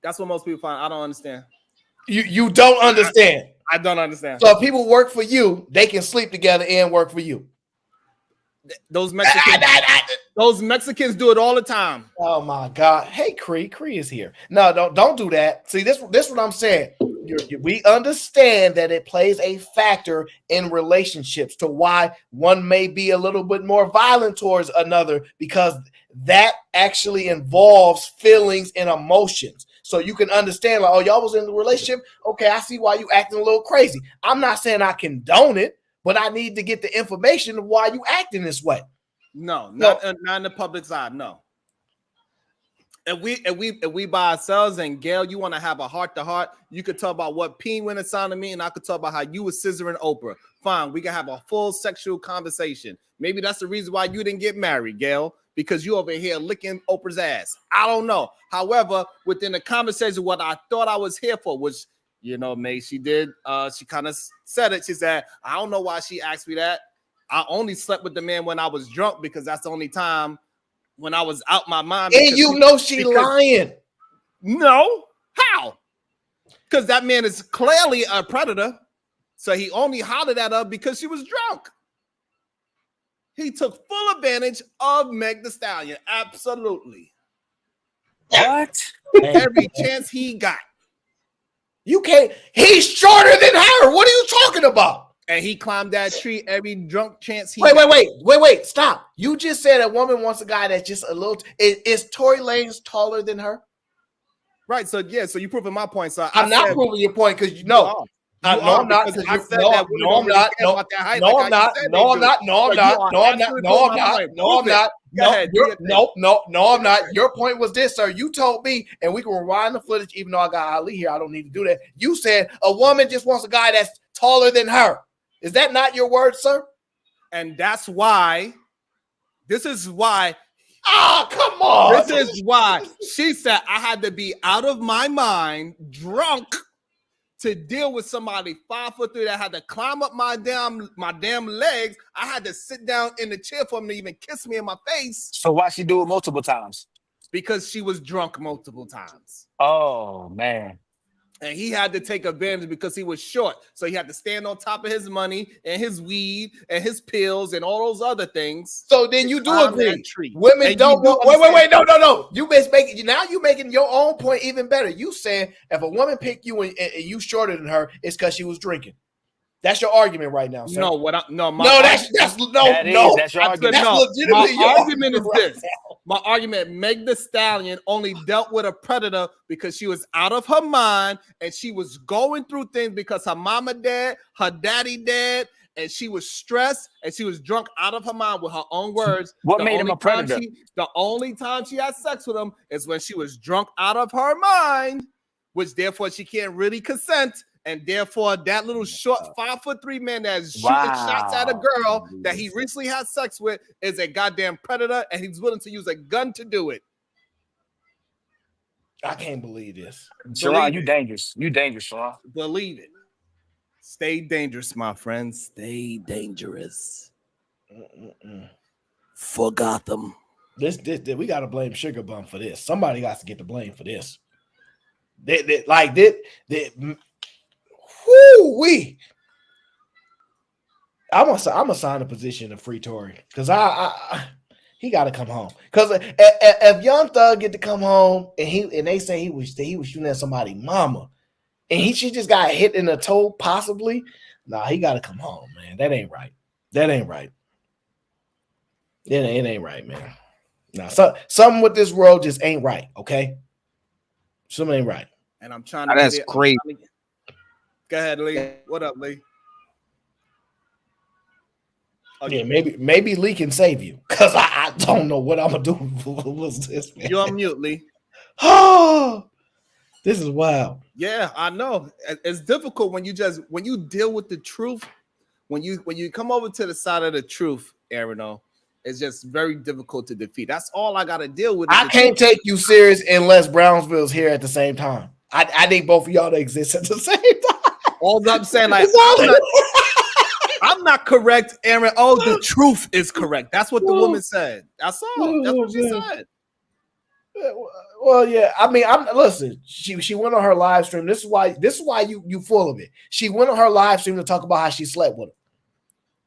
Speaker 15: That's what most people find. I don't understand.
Speaker 7: You don't understand.
Speaker 15: I don't understand.
Speaker 7: So if people work for you, they can sleep together and work for you.
Speaker 15: Those Mexicans do it all the time.
Speaker 7: Oh my God! Hey, Cree is here. No, don't do that. See, this what I'm saying. We understand that it plays a factor in relationships to why one may be a little bit more violent towards another, because that actually involves feelings and emotions. So you can understand, like, oh, y'all was in the relationship. Okay, I see why you acting a little crazy. I'm not saying I condone it, but I need to get the information of why you acting this way.
Speaker 15: No, not in the public's eye. No. If we by ourselves and Gayle, you want to have a heart to heart, you could talk about what P went inside of me, and I could talk about how you was scissoring Oprah. Fine, we can have a full sexual conversation. Maybe that's the reason why you didn't get married, Gayle, because you over here licking Oprah's ass. I don't know. However, within the conversation, what I thought I was here for was, May, she did. She kind of said it. She said, I don't know why she asked me that. I only slept with the man when I was drunk, because that's the only time when I was out my mind.
Speaker 7: And she lying.
Speaker 15: No. How? Because that man is clearly a predator. So he only hollered at her because she was drunk. He took full advantage of Meg Thee Stallion. Absolutely.
Speaker 1: What?
Speaker 15: Every chance he got.
Speaker 7: You can't. He's shorter than her. What are you talking about?
Speaker 15: And he climbed that tree every drunk chance he
Speaker 7: got. Wait. Stop. You just said a woman wants a guy that's just a little. Is Tory Lanez taller than her?
Speaker 15: Right. So, yeah. So you proving my point. So
Speaker 7: I'm not proving your point because I'm not. No, I'm not. Your point was this, sir. You told me, and we can rewind the footage, even though I got Ali here. I don't need to do that. You said a woman just wants a guy that's taller than her. Is that not your word, sir?
Speaker 15: And that's why. This is why.
Speaker 7: Ah, come on.
Speaker 15: This is why she said I had to be out of my mind, drunk, to deal with somebody 5'3" that had to climb up my damn legs. I had to sit down in the chair for him to even kiss me in my face.
Speaker 1: So why she do it multiple times?
Speaker 15: Because she was drunk multiple times.
Speaker 1: Oh man.
Speaker 15: And he had to take advantage because he was short. So he had to stand on top of his money and his weed and his pills and all those other things.
Speaker 7: So then you do agree. Women and don't go. Wait. No. You making your own point even better. You saying if a woman picked you and you shorter than her, it's because she was drinking. That's your argument right now, sir.
Speaker 15: That's your argument. My argument is this. My argument, Meg Thee Stallion only dealt with a predator because she was out of her mind and she was going through things because her mama dead, her daddy dead, and she was stressed and she was drunk out of her mind with her own words.
Speaker 1: What made him a predator?
Speaker 15: The only time she had sex with him is when she was drunk out of her mind, which therefore she can't really consent. And therefore, that little short 5'3" man that's shooting shots at a girl that he recently had sex with is a goddamn predator, and he's willing to use a gun to do it.
Speaker 7: I can't believe this.
Speaker 1: Sharon, you dangerous. You dangerous, Sharon.
Speaker 15: Believe it. Stay dangerous, my friends. Stay dangerous. For Gotham.
Speaker 7: This we gotta blame Sugar Bum for this. Somebody got to get the blame for this. Whoo-wee. I'm gonna sign a position of Free Tory because he got to come home. Because if Young Thug get to come home and they say he was shooting at somebody's mama, and she just got hit in the toe, possibly. Nah, he got to come home, man. That ain't right. That ain't right. It ain't right, man. Nah, something with this world just ain't right. Okay, something ain't right.
Speaker 15: And I'm trying to.
Speaker 1: That's crazy.
Speaker 15: Go ahead, Lee. What up, Lee?
Speaker 7: Yeah, maybe Lee can save you because I don't know what I'm gonna do. What's this, man?
Speaker 15: You're on mute, Lee.
Speaker 7: Oh, this is wild.
Speaker 15: Yeah, I know. It's difficult when you deal with the truth. When you come over to the side of the truth, Aaron, it's just very difficult to defeat. That's all I got to deal with.
Speaker 7: I can't take you serious unless Brownsville's here at the same time. I need both of y'all to exist at the same time.
Speaker 15: All I'm saying, like, I'm not correct, Aaron. Oh, the truth is correct. That's what the woman said. That's all. That's what she said.
Speaker 7: Well, yeah. I mean, listen. She went on her live stream. This is why you full of it. She went on her live stream to talk about how she slept with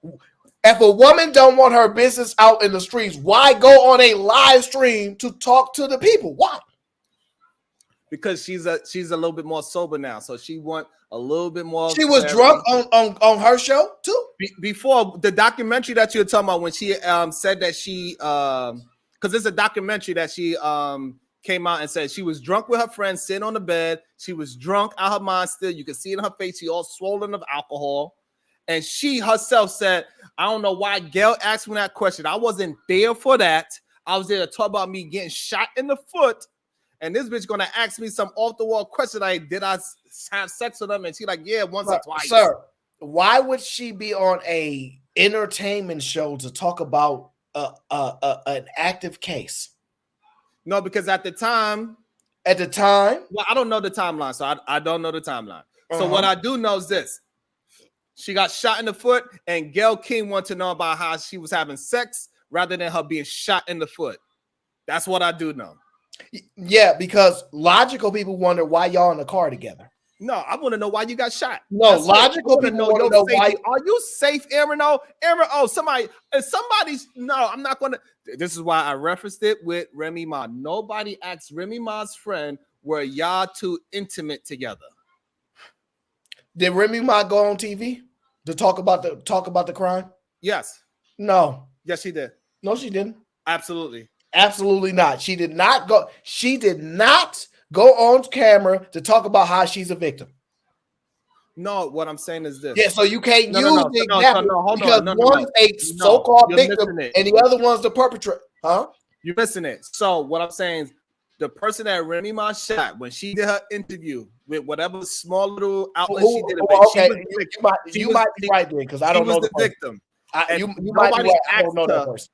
Speaker 7: him. If a woman don't want her business out in the streets, why go on a live stream to talk to the people? Why?
Speaker 15: Because she's a little bit more sober now, so she want a little bit more.
Speaker 7: She was drunk on her show too.
Speaker 15: Before the documentary that you were talking about, when she said that she because it's a documentary that she came out and said she was drunk with her friends sitting on the bed. She was drunk out her mind still. You can see it in her face. She all swollen of alcohol. And she herself said, I don't know why Gail asked me that question. I wasn't there for that. I was there to talk about me getting shot in the foot. And this bitch gonna ask me some off-the-wall question like, did I have sex with them? And she like, yeah, once or twice.
Speaker 7: Sir, why would she be on a entertainment show to talk about an active case?
Speaker 15: No, because at the time,
Speaker 7: well,
Speaker 15: I don't know the timeline, so I don't know the timeline. So what I do know is this. She got shot in the foot, and Gail King wanted to know about how she was having sex rather than her being shot in the foot. That's what I do know.
Speaker 7: Yeah, because logical people wonder why y'all in the car together.
Speaker 15: No, I want to know why you got shot.
Speaker 7: No, logical people want to know why.
Speaker 15: Are you safe, Aaron? Somebody's. No, I'm not going to. This is why I referenced it with Remy Ma. Nobody asked Remy Ma's friend, were y'all too intimate together?
Speaker 7: Did Remy Ma go on TV to talk about the crime?
Speaker 15: Yes.
Speaker 7: No.
Speaker 15: Yes, she did.
Speaker 7: No, she didn't.
Speaker 15: Absolutely.
Speaker 7: Absolutely not. She did not go. She did not go on camera to talk about how she's a victim.
Speaker 15: No, what I'm saying is this.
Speaker 7: Yeah, so you can't use the example because one's a so-called victim and the other one's the perpetrator. Huh?
Speaker 15: You're missing it. So what I'm saying is the person that Remy Ma shot when she did her interview with whatever small little outlet she did it with,
Speaker 7: okay, you might be right there because I don't know the
Speaker 15: victim.
Speaker 7: You might be right. I don't know that person.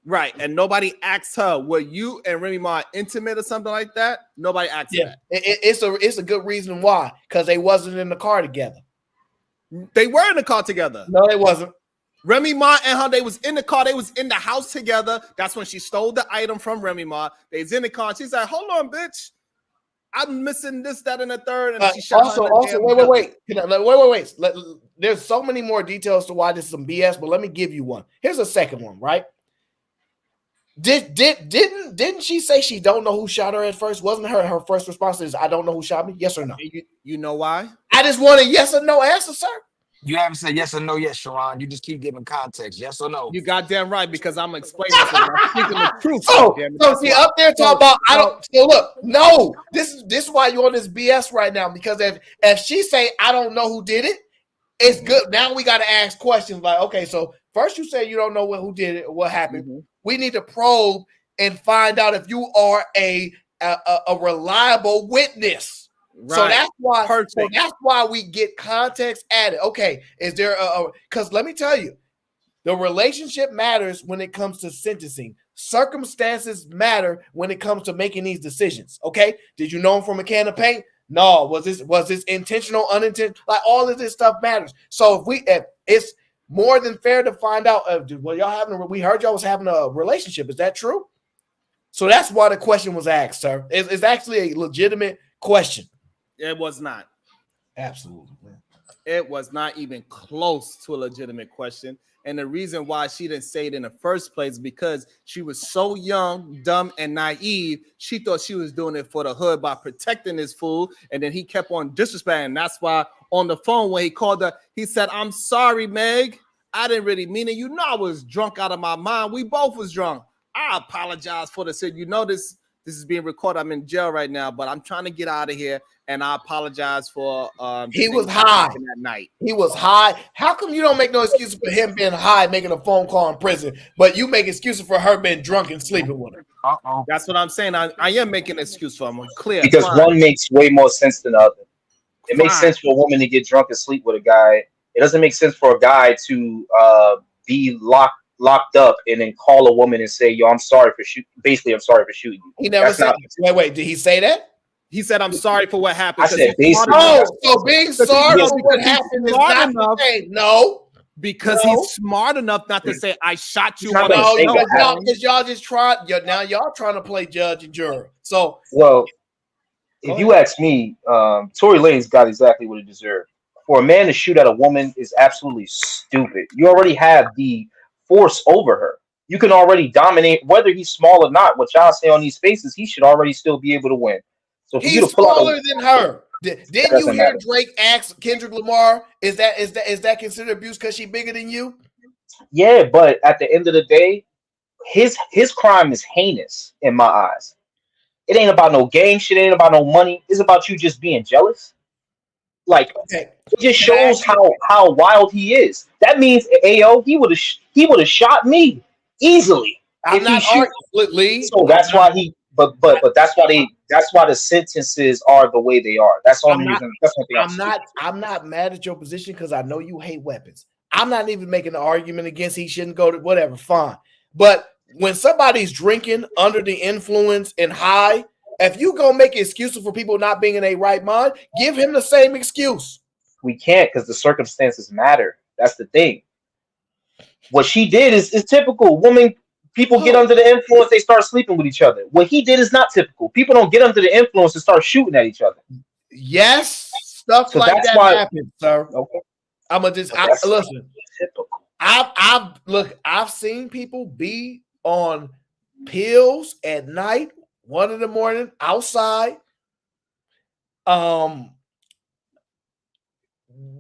Speaker 15: Right, and nobody asked her, were you and Remy Ma intimate or something like that? Nobody asked her that.
Speaker 7: It's a good reason why, because they wasn't in the car together.
Speaker 15: They were in the car together.
Speaker 7: No, they wasn't.
Speaker 15: Remy Ma and her, they was in the car. They was in the house together. That's when she stole the item from Remy Ma. They was in the car. She's like, hold on, bitch. I'm missing this, that, and the third. And she shot
Speaker 7: wait. Wait. There's so many more details to why this is some BS, but let me give you one. Here's a second one, right? Didn't she say she don't know who shot her at first? Wasn't her first response is I don't know who shot me? Yes or no?
Speaker 15: You know why?
Speaker 7: I just want a yes or no answer, sir.
Speaker 1: You haven't said yes or no yet, Sharon. You just keep giving context. Yes or no?
Speaker 15: You goddamn right, because I'm explaining something. I'm speaking the truth.
Speaker 7: So see up there talking about I don't. So look, no, this is why you're on this BS right now. Because if she say I don't know who did it, it's good. Now we got to ask questions like, okay, so first you say you don't know who did it, what happened. Mm-hmm. We need to probe and find out if you are a reliable witness. Right. So that's why. Perfect. So that's why we get context added. Okay, is there because let me tell you, the relationship matters when it comes to sentencing. circumstances matter when it comes to making these decisions. Okay, did you know him from a can of paint? No. Was this intentional, unintentional? Like all of this stuff matters. So if it's more than fair to find out. We heard y'all was having a relationship. Is that true? So that's why the question was asked, sir. It's actually a legitimate question.
Speaker 15: It was not.
Speaker 7: Absolutely.
Speaker 15: It was not even close to a legitimate question. And the reason why she didn't say it in the first place because she was so young, dumb, and naive. She thought she was doing it for the hood by protecting this fool. And then he kept on disrespecting. That's why on the phone when he called her, he said, "I'm sorry, Meg. I didn't really mean it. You know I was drunk out of my mind. We both was drunk. I apologize for this. You know this is being recorded. I'm in jail right now, but I'm trying to get out of here. And I apologize for
Speaker 7: he was high
Speaker 15: that night.
Speaker 7: He was high. How come you don't make no excuses for him being high, making a phone call in prison, but you make excuses for her being drunk and sleeping with her?
Speaker 15: That's what I'm saying. I am making an excuse for him. Clear.
Speaker 2: Because one makes way more sense than the other. It makes sense for a woman to get drunk and sleep with a guy. It doesn't make sense for a guy to be locked up and then call a woman and say, "Yo, I'm sorry for shooting." Basically, I'm sorry for shooting you.
Speaker 7: He never said. Wait. Did he say that?
Speaker 15: He said, "I'm sorry for what happened."
Speaker 2: I said, basically.
Speaker 7: So being sorry for what happened is not enough. No,
Speaker 15: because he's smart enough not to say, "I shot you."
Speaker 7: No, because y'all just tried. Now y'all trying to play judge and juror. So,
Speaker 2: well, if you ask me, Tory Lanez got exactly what he deserved. For a man to shoot at a woman is absolutely stupid. You already have the force over her. You can already dominate, whether he's small or not. What y'all say on these spaces, he should already still be able to win. So for you
Speaker 7: he's
Speaker 2: to pull
Speaker 7: smaller
Speaker 2: out
Speaker 7: than her. Didn't you hear Drake ask Kendrick Lamar? Is that considered abuse because she's bigger than you?
Speaker 2: Yeah, but at the end of the day, his crime is heinous in my eyes. It ain't about no gang shit. It ain't about no money. It's about you just being jealous. Like it just shows how wild he is. That means Ayo, he would have shot me easily.
Speaker 7: I'm not arguing, Lee.
Speaker 2: So that's why he. But that's why the sentences are the way they are. That's the only reason. That's one thing
Speaker 7: I'm not mad at your position because I know you hate weapons. I'm not even making an argument against he shouldn't go to whatever. Fine, but when somebody's drinking under the influence and high, if you go make excuses for people not being in a right mind, give him the same excuse.
Speaker 2: We can't because the circumstances matter. That's the thing. What she did is typical. Woman. People get under the influence, they start sleeping with each other. What he did is not typical. People don't get under the influence and start shooting at each other.
Speaker 7: Yes, stuff so like that happens, sir. Okay. Listen. Typical. I've seen people be on pills at night, 1 a.m, outside.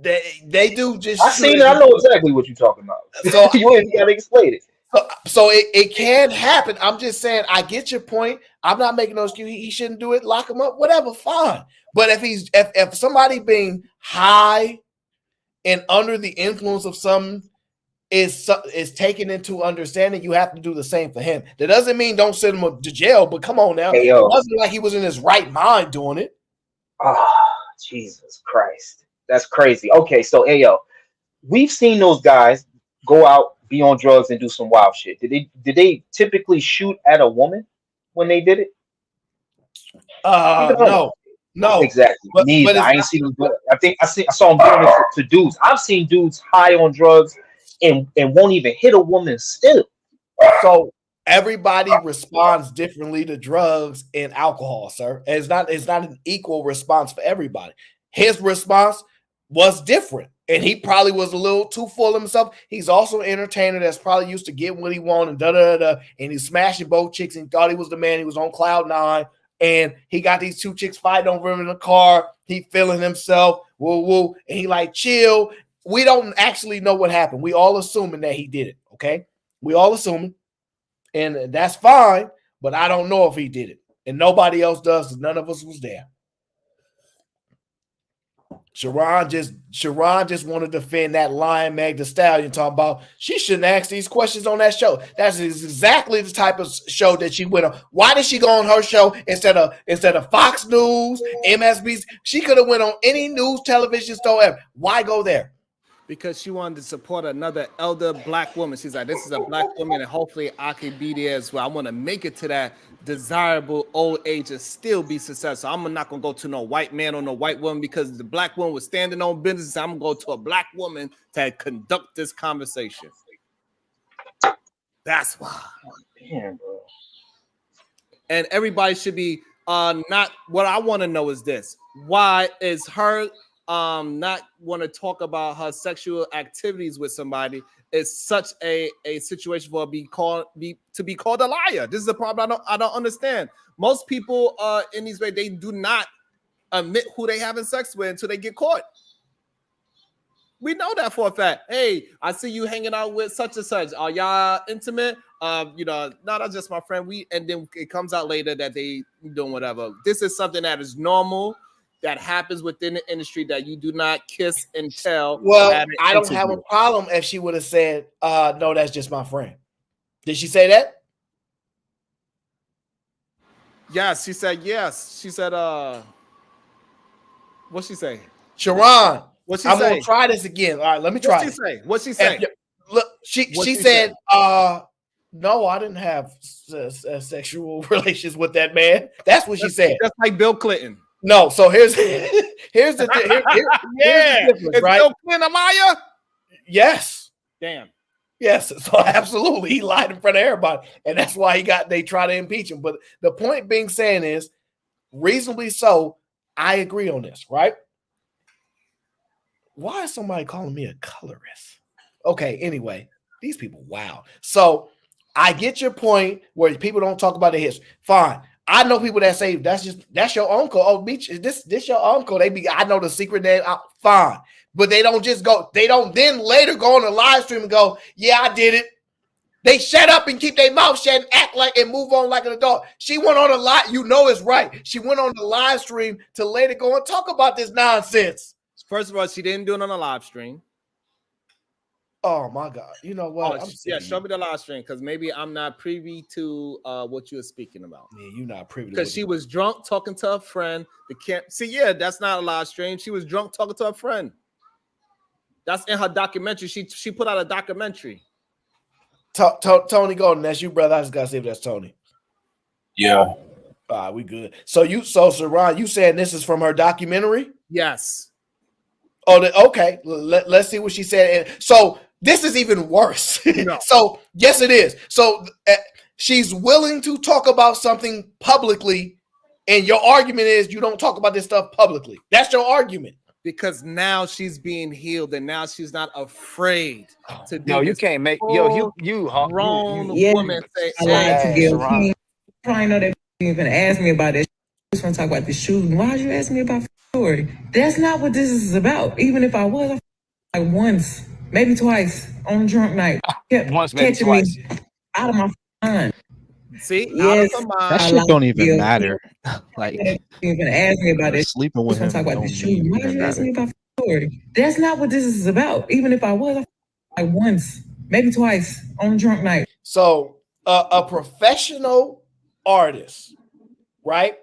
Speaker 7: They do just.
Speaker 2: I've seen it. I know exactly what you're talking about. So you ain't gotta explain it.
Speaker 7: So it can happen. I'm just saying, I get your point. I'm not making no excuse. He shouldn't do it. Lock him up, whatever, fine. But if somebody being high and under the influence of something is taken into understanding, you have to do the same for him. That doesn't mean don't send him to jail, but come on now. Hey, it wasn't like he was in his right mind doing it.
Speaker 2: Oh, Jesus Christ. That's crazy. Okay, so Ayo, we've seen those guys go out, be on drugs, and do some wild shit. Did they typically shoot at a woman when they did it?
Speaker 7: No,
Speaker 2: exactly. But I ain't seen them do it. I saw them doing it to dudes. I've seen dudes high on drugs and won't even hit a woman still.
Speaker 7: So everybody responds differently to drugs and alcohol, sir. It's not an equal response for everybody. His response was different. And he probably was a little too full of himself. He's also an entertainer that's probably used to get what he wanted, and he's smashing both chicks and thought he was the man. He was on cloud 9, and he got these 2 chicks fighting over him in the car. He feeling himself, woo, and he like, chill. We don't actually know what happened. We all assuming that he did it, okay? We all assuming, and that's fine, but I don't know if he did it. And nobody else does because none of us was there. Sharon just wanted to defend that lion Meg Thee Stallion, talking about she shouldn't ask these questions on that show. That's exactly the type of show that she went on. Why did she go on her show instead of Fox News, MSNBC? She could have went on any news television show ever. Why go there?
Speaker 15: Because she wanted to support another elder black woman. She's like, this is a black woman, and hopefully I can be there as well. I want to make it to that desirable old age and still be successful. I'm not gonna go to no white man or no white woman because the black woman was standing on business. I'm gonna go to a black woman to conduct this conversation. That's why.
Speaker 2: Damn, bro.
Speaker 15: And everybody should be not. What I want to know is this: why is her not want to talk about her sexual activities with somebody is such a situation for to be called a liar? This is a problem I don't understand. Most people in these ways, they do not admit who they having sex with until they get caught. We know that for a fact. Hey, I see you hanging out with such and such. Are y'all intimate? No, that's just my friend. And then it comes out later that they doing whatever. This is something that is normal, that happens within the industry, that you do not kiss and tell.
Speaker 7: Well, I don't have a problem if she would have said, no, that's just my friend. Did she say that?
Speaker 15: Yes, she said yes. She said, what'd she say?
Speaker 7: Sharon,
Speaker 15: what'd she
Speaker 7: I'm
Speaker 15: say?
Speaker 7: gonna try this again. All right, let me try.
Speaker 15: What'd she say?
Speaker 7: Look, she said, no, I didn't have sexual relations with that man. That's what she said.
Speaker 15: That's like Bill Clinton.
Speaker 7: No, so here's the here's the difference,
Speaker 15: is
Speaker 7: right?
Speaker 15: Bill Clinton a liar?
Speaker 7: Yes.
Speaker 15: Damn.
Speaker 7: Yes, so absolutely, he lied in front of everybody, and that's why they try to impeach him. But the point being saying is, reasonably so, I agree on this, right? Why is somebody calling me a colorist? Okay, anyway, these people, wow. So I get your point where people don't talk about the history. Fine. I know people that say that's your uncle. Oh, Beach, this your uncle. I know the secret name. Fine. But they don't just go, they don't then later go on the live stream and go, yeah, I did it. They shut up and keep their mouth shut and act like and move on like an adult. She went on a live, it's right. She went on the live stream to later go and talk about this nonsense.
Speaker 15: First of all, she didn't do it on a live stream.
Speaker 7: Oh my God. You know what?
Speaker 15: Show me the live stream, because maybe I'm not privy to what you were speaking about.
Speaker 7: Yeah, you're not privy to
Speaker 15: because she was drunk talking to her friend. That's not a live stream. She was drunk talking to her friend. That's in her documentary. She put out a documentary.
Speaker 7: Tony Golden, that's you, brother. I just gotta see if that's Tony.
Speaker 3: Yeah.
Speaker 7: All right, we good. So Ron, you saying this is from her documentary?
Speaker 15: Yes.
Speaker 7: Oh, okay. Let's see what she said. And so this is even worse.
Speaker 15: No.
Speaker 7: So yes, it is. So she's willing to talk about something publicly, and your argument is you don't talk about this stuff publicly. That's your argument.
Speaker 15: Because now she's being healed, and now she's not afraid to do.
Speaker 1: You can't make grown
Speaker 15: woman say,
Speaker 22: I lied to Gil. Probably know that you even asked me about that. Just want to talk about the shooting. Why'd you ask me about story? That's not what this is about. Even if I was, like once, maybe twice on a drunk night, kept catching me out of my mind.
Speaker 15: See,
Speaker 22: yes,
Speaker 23: that shit don't even matter. Like,
Speaker 22: even ask me about it.
Speaker 23: Sleeping with him.
Speaker 22: Talk about the shooting. Why did you ask me about story? That's not what this is about. Even if I was, like once, maybe twice on a drunk night.
Speaker 7: So a professional artist, right,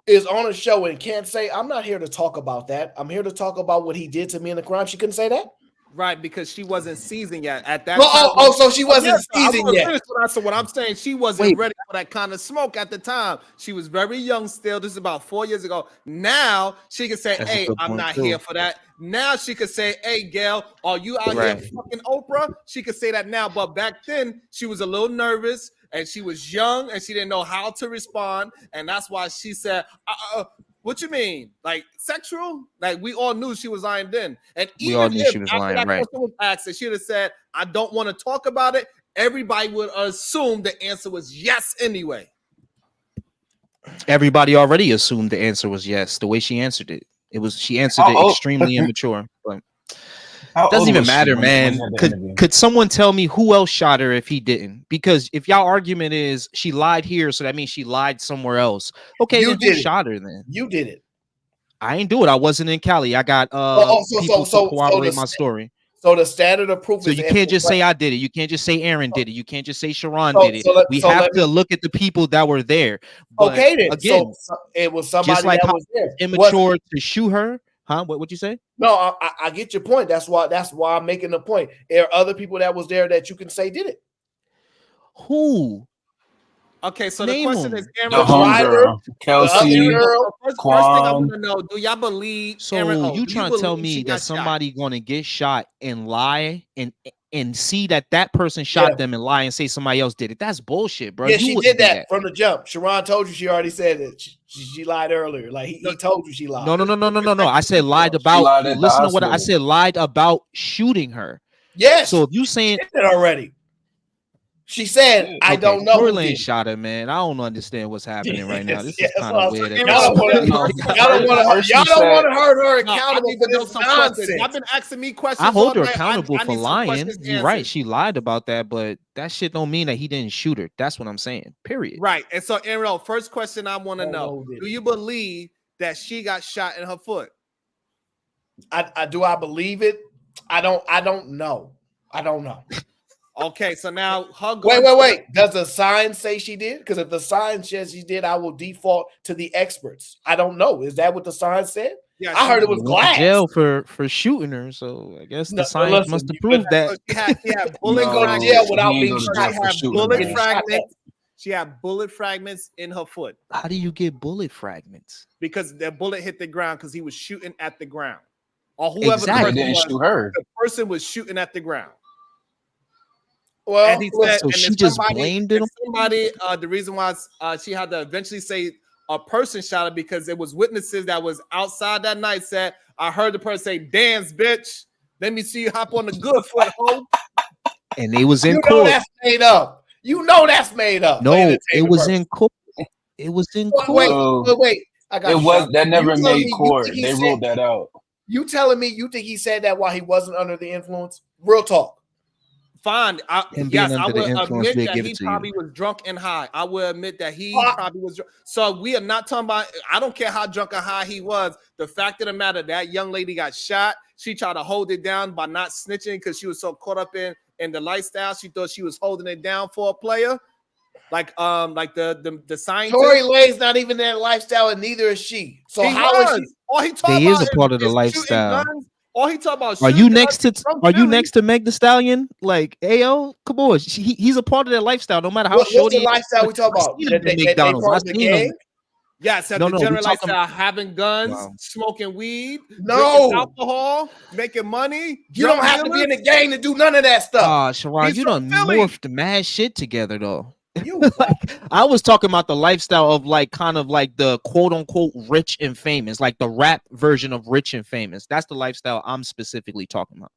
Speaker 7: is on a show and can't say, I'm not here to talk about that. I'm here to talk about what he did to me in the crime. She couldn't say that?
Speaker 15: Right, because she wasn't seasoned yet at that
Speaker 7: time. So she wasn't seasoned yet.
Speaker 15: So what I'm saying, she wasn't ready for that kind of smoke at the time. She was very young still. This is about 4 years ago. Now she can say, hey, I'm not here for that. Now she could say, hey, Gail, are you out here fucking Oprah? She could say that now. But back then, she was a little nervous, and she was young, and she didn't know how to respond. And that's why she said, what you mean? Like sexual? Like we all knew she was lying then. And even
Speaker 23: all knew she was lying,
Speaker 15: that
Speaker 23: right?
Speaker 15: question was asked, and she would have said, I don't want to talk about it, everybody would assume the answer was yes anyway.
Speaker 23: Everybody already assumed the answer was yes. The way she answered it, she answered it extremely immature. But it doesn't even matter, man. Could someone tell me who else shot her if he didn't? Because if y'all argument is she lied here, so that means she lied somewhere else. Okay,
Speaker 7: you
Speaker 23: then who shot her then?
Speaker 7: You did it.
Speaker 23: I ain't do it. I wasn't in Cali. I got people to corroborate my story.
Speaker 7: So the standard of proof.
Speaker 23: So
Speaker 7: is
Speaker 23: you can't just say I did it. You can't just say Aaron did it. You can't just say Sharon did it. We have to look at the people that were there. But
Speaker 7: okay, then.
Speaker 23: Again,
Speaker 7: so it was somebody
Speaker 23: just like
Speaker 7: that was there.
Speaker 23: Immature to shoot her. Huh? What would you say?
Speaker 7: No, I get your point. That's why I'm making the point. There are other people that was there that you can say did it.
Speaker 23: Who?
Speaker 15: Okay, so
Speaker 23: Name
Speaker 15: the question
Speaker 23: them.
Speaker 15: is, Aaron,
Speaker 3: The homegirl, Kelsey,
Speaker 15: first thing I
Speaker 3: Quan.
Speaker 15: want to know: do y'all believe?
Speaker 23: So
Speaker 15: Aaron,
Speaker 23: you
Speaker 15: do
Speaker 23: trying to tell
Speaker 15: believe
Speaker 23: me
Speaker 15: she
Speaker 23: that
Speaker 15: got shot?
Speaker 23: somebody gonna get shot and lie and see that person shot them and lie and say somebody else did it? That's bullshit, bro.
Speaker 7: Yeah,
Speaker 23: You
Speaker 7: she
Speaker 23: wouldn't
Speaker 7: did
Speaker 23: do
Speaker 7: that from the jump. Sharon told you she already said that she lied earlier. Like he told you she lied.
Speaker 23: No. I said lied about.
Speaker 3: lied at the
Speaker 23: Listen to what I
Speaker 3: hospital.
Speaker 23: said. Lied about shooting her.
Speaker 7: Yes.
Speaker 23: So if you saying
Speaker 7: She did it already. She said, "I don't know."
Speaker 23: Tory Lane shot her, man. I don't understand what's happening right now. This is kind of weird.
Speaker 7: Y'all don't want to hurt her accountable for this nonsense.
Speaker 15: Y'all been asking me questions.
Speaker 23: I hold her
Speaker 15: all night.
Speaker 23: accountable
Speaker 15: I
Speaker 23: for
Speaker 15: need some
Speaker 23: lying.
Speaker 15: questions
Speaker 23: You're right.
Speaker 15: answered.
Speaker 23: She lied about that, but that shit don't mean that he didn't shoot her. That's what I'm saying. Period.
Speaker 15: Right. And so, Aaron, first question I want to know: do you believe that she got shot in her foot?
Speaker 7: I believe it. I don't know. I don't know.
Speaker 15: Okay, so now her
Speaker 7: wait. Does the sign say she did? Because if the sign says she did, I will default to the experts. I don't know. Is that what the sign said?
Speaker 15: Yeah,
Speaker 7: I heard it was
Speaker 23: Went to
Speaker 7: glass.
Speaker 23: jail for shooting her, so I guess the science must have proved that.
Speaker 15: She had bullet fragments.
Speaker 7: jail without being
Speaker 15: She
Speaker 7: shot.
Speaker 15: had bullet fragments. She had bullet fragments in her foot.
Speaker 23: How do you get bullet fragments?
Speaker 15: Because the bullet hit the ground because he was shooting at the ground. Or whoever
Speaker 23: Exactly.
Speaker 15: the person
Speaker 3: Didn't
Speaker 15: was,
Speaker 3: shoot her.
Speaker 15: the person was shooting at the ground.
Speaker 7: Well,
Speaker 15: And he said,
Speaker 23: so
Speaker 15: and
Speaker 23: she
Speaker 15: then
Speaker 23: just
Speaker 15: somebody-
Speaker 23: blamed it
Speaker 15: and somebody, the reason why she had to eventually say a person shot her because there was witnesses that was outside that night said, I heard the person say, dance, bitch. Let me see you hop on the good foot, ho.
Speaker 23: And they was in
Speaker 7: You know
Speaker 23: court.
Speaker 7: that's made up. You know that's made up.
Speaker 23: No,
Speaker 7: Entertain
Speaker 23: it
Speaker 7: the
Speaker 23: was
Speaker 7: person.
Speaker 23: in court. It was in court.
Speaker 7: Wait. I got
Speaker 3: It
Speaker 7: you,
Speaker 3: was
Speaker 7: Sean.
Speaker 3: that never
Speaker 7: You telling
Speaker 3: made
Speaker 7: me you
Speaker 3: court.
Speaker 7: think he
Speaker 3: They
Speaker 7: said-
Speaker 3: ruled that out.
Speaker 7: You telling me you think he said that while he wasn't under the influence? Real talk.
Speaker 15: Fine.
Speaker 23: Him being
Speaker 15: Yes, I
Speaker 23: under the
Speaker 15: would
Speaker 23: influence
Speaker 15: admit
Speaker 23: did
Speaker 15: that
Speaker 23: give
Speaker 15: he
Speaker 23: it to you.
Speaker 15: probably was drunk and high. I will admit that he probably was drunk. So we are not talking about, I don't care how drunk or high he was. The fact of the matter, that young lady got shot. She tried to hold it down by not snitching because she was so caught up in the lifestyle. She thought she was holding it down for a player. Like the scientist.
Speaker 7: Tory Lane's not even in that lifestyle, and neither is she. So how is she?
Speaker 15: All he talk
Speaker 23: They
Speaker 15: about
Speaker 23: is a part of the
Speaker 15: is shooting
Speaker 23: lifestyle.
Speaker 15: guns. All he talk about.
Speaker 23: Are
Speaker 15: shooting
Speaker 23: you
Speaker 15: guns,
Speaker 23: next to
Speaker 15: drunk
Speaker 23: Are you
Speaker 15: Philly.
Speaker 23: next to Meg the Stallion? Like, ayo, come on. He's a part of that lifestyle. No matter how
Speaker 7: What's
Speaker 23: shorty
Speaker 7: the lifestyle we talk
Speaker 23: I've
Speaker 7: about?
Speaker 23: seen
Speaker 7: That
Speaker 23: him at
Speaker 7: they
Speaker 23: McDonald's.
Speaker 7: part
Speaker 23: I've
Speaker 7: of the
Speaker 23: seen him.
Speaker 7: gang?
Speaker 15: Yes,
Speaker 23: No,
Speaker 15: the
Speaker 23: we
Speaker 15: general
Speaker 23: talking-
Speaker 15: lifestyle, having guns,
Speaker 23: Wow.
Speaker 15: smoking weed,
Speaker 7: No.
Speaker 15: drinking alcohol, making money.
Speaker 7: You don't have to be in the gang to do none of that stuff.
Speaker 23: Sharon,
Speaker 15: He's
Speaker 23: you
Speaker 15: from
Speaker 23: done
Speaker 15: Philly.
Speaker 23: morphed mad shit together though. Like, I was talking about the lifestyle of like kind of like the quote unquote rich and famous, like the rap version of rich and famous. That's the lifestyle I'm specifically talking about.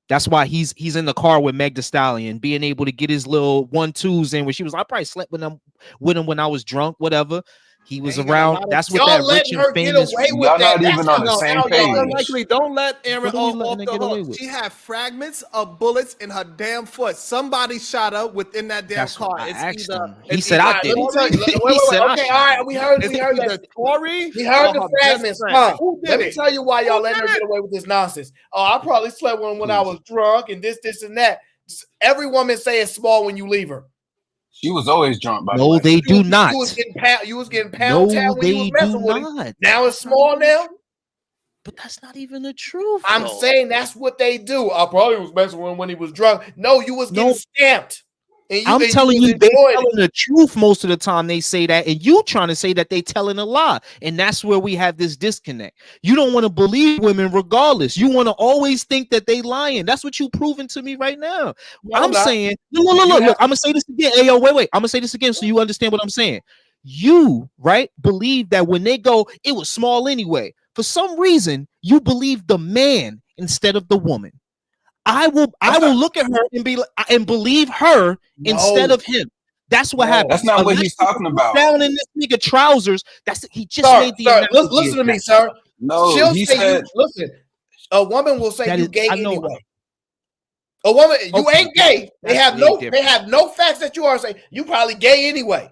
Speaker 23: That's why he's in the car with Meg the Stallion, being able to get his little 1-2s in where she was. I probably slept with him when I was drunk, whatever. He was around. That's what
Speaker 7: y'all
Speaker 23: that rich
Speaker 7: letting
Speaker 23: and
Speaker 7: her get
Speaker 23: famous.
Speaker 7: away with
Speaker 3: Y'all
Speaker 7: that.
Speaker 3: not even
Speaker 7: That's
Speaker 3: on the
Speaker 7: how-
Speaker 3: same
Speaker 7: how y'all-
Speaker 3: page.
Speaker 15: Likely, don't let Aaron
Speaker 23: What are we
Speaker 15: off
Speaker 23: letting
Speaker 15: the
Speaker 23: her get away
Speaker 15: hook.
Speaker 23: with?
Speaker 15: She had fragments of bullets in her damn foot. Somebody shot her within that damn
Speaker 23: That's
Speaker 15: car.
Speaker 23: what I
Speaker 15: It's
Speaker 23: asked
Speaker 15: either
Speaker 23: him. He
Speaker 15: it's
Speaker 23: said I
Speaker 15: either
Speaker 23: did it.
Speaker 15: Tory-
Speaker 23: He said I
Speaker 7: Okay,
Speaker 23: shot
Speaker 7: all right,
Speaker 23: her.
Speaker 7: we heard
Speaker 15: It's
Speaker 7: that.
Speaker 15: either Tory
Speaker 7: We heard
Speaker 15: or
Speaker 7: the
Speaker 15: her best
Speaker 7: fragments.
Speaker 15: friend.
Speaker 7: Huh?
Speaker 15: Who did
Speaker 7: Let me
Speaker 15: it?
Speaker 7: tell you why y'all
Speaker 15: Who
Speaker 7: letting her
Speaker 15: did
Speaker 7: get
Speaker 15: it?
Speaker 7: away with this nonsense. Oh, I probably slept with him when I was drunk and this, and that. Every woman say it's small when you leave her.
Speaker 3: She was always drunk, by the
Speaker 23: No,
Speaker 3: way.
Speaker 23: they do not.
Speaker 7: You was getting pound. You was getting
Speaker 23: No,
Speaker 7: pound town when you was
Speaker 23: they
Speaker 7: messing
Speaker 23: do
Speaker 7: with him.
Speaker 23: not.
Speaker 7: Now it's small now.
Speaker 23: But that's not even the truth.
Speaker 7: I'm
Speaker 23: though.
Speaker 7: saying that's what they do. I probably was messing with him when he was drunk. No, you was getting
Speaker 23: No.
Speaker 7: stamped. And
Speaker 23: I'm
Speaker 7: and
Speaker 23: telling
Speaker 7: was
Speaker 23: you, they
Speaker 7: enjoying
Speaker 23: telling
Speaker 7: it.
Speaker 23: the truth most of the time. They say that, and you trying to say that they telling a lie, and that's where we have this disconnect. You don't want to believe women, regardless. You want to always think that they lying. That's what you proving to me right now.
Speaker 7: No,
Speaker 23: I'm
Speaker 7: not.
Speaker 23: saying, look. I'm gonna say this again. Hey, yo, wait. I'm gonna say this again so you understand what I'm saying. You right believe that when they go, it was small anyway. For some reason, you believe the man instead of the woman. I will look at her and be and believe her instead of him. That's what happened.
Speaker 3: That's not what
Speaker 23: Unless
Speaker 3: he's talking
Speaker 23: you
Speaker 3: about.
Speaker 23: Down in this nigga trousers. He just
Speaker 7: Sir,
Speaker 23: made the
Speaker 7: sir,
Speaker 23: analogy
Speaker 7: listen to
Speaker 23: of
Speaker 7: me,
Speaker 23: that.
Speaker 7: sir.
Speaker 3: No,
Speaker 7: She'll
Speaker 3: he
Speaker 7: say
Speaker 3: said.
Speaker 7: listen. A woman will say
Speaker 23: That
Speaker 7: you
Speaker 23: is-
Speaker 7: gay
Speaker 23: I know-
Speaker 7: anyway. A woman, you
Speaker 23: Okay,
Speaker 7: ain't gay. They
Speaker 23: that's
Speaker 7: have
Speaker 23: way
Speaker 7: no.
Speaker 23: different.
Speaker 7: They have no facts that you are saying. You probably gay anyway.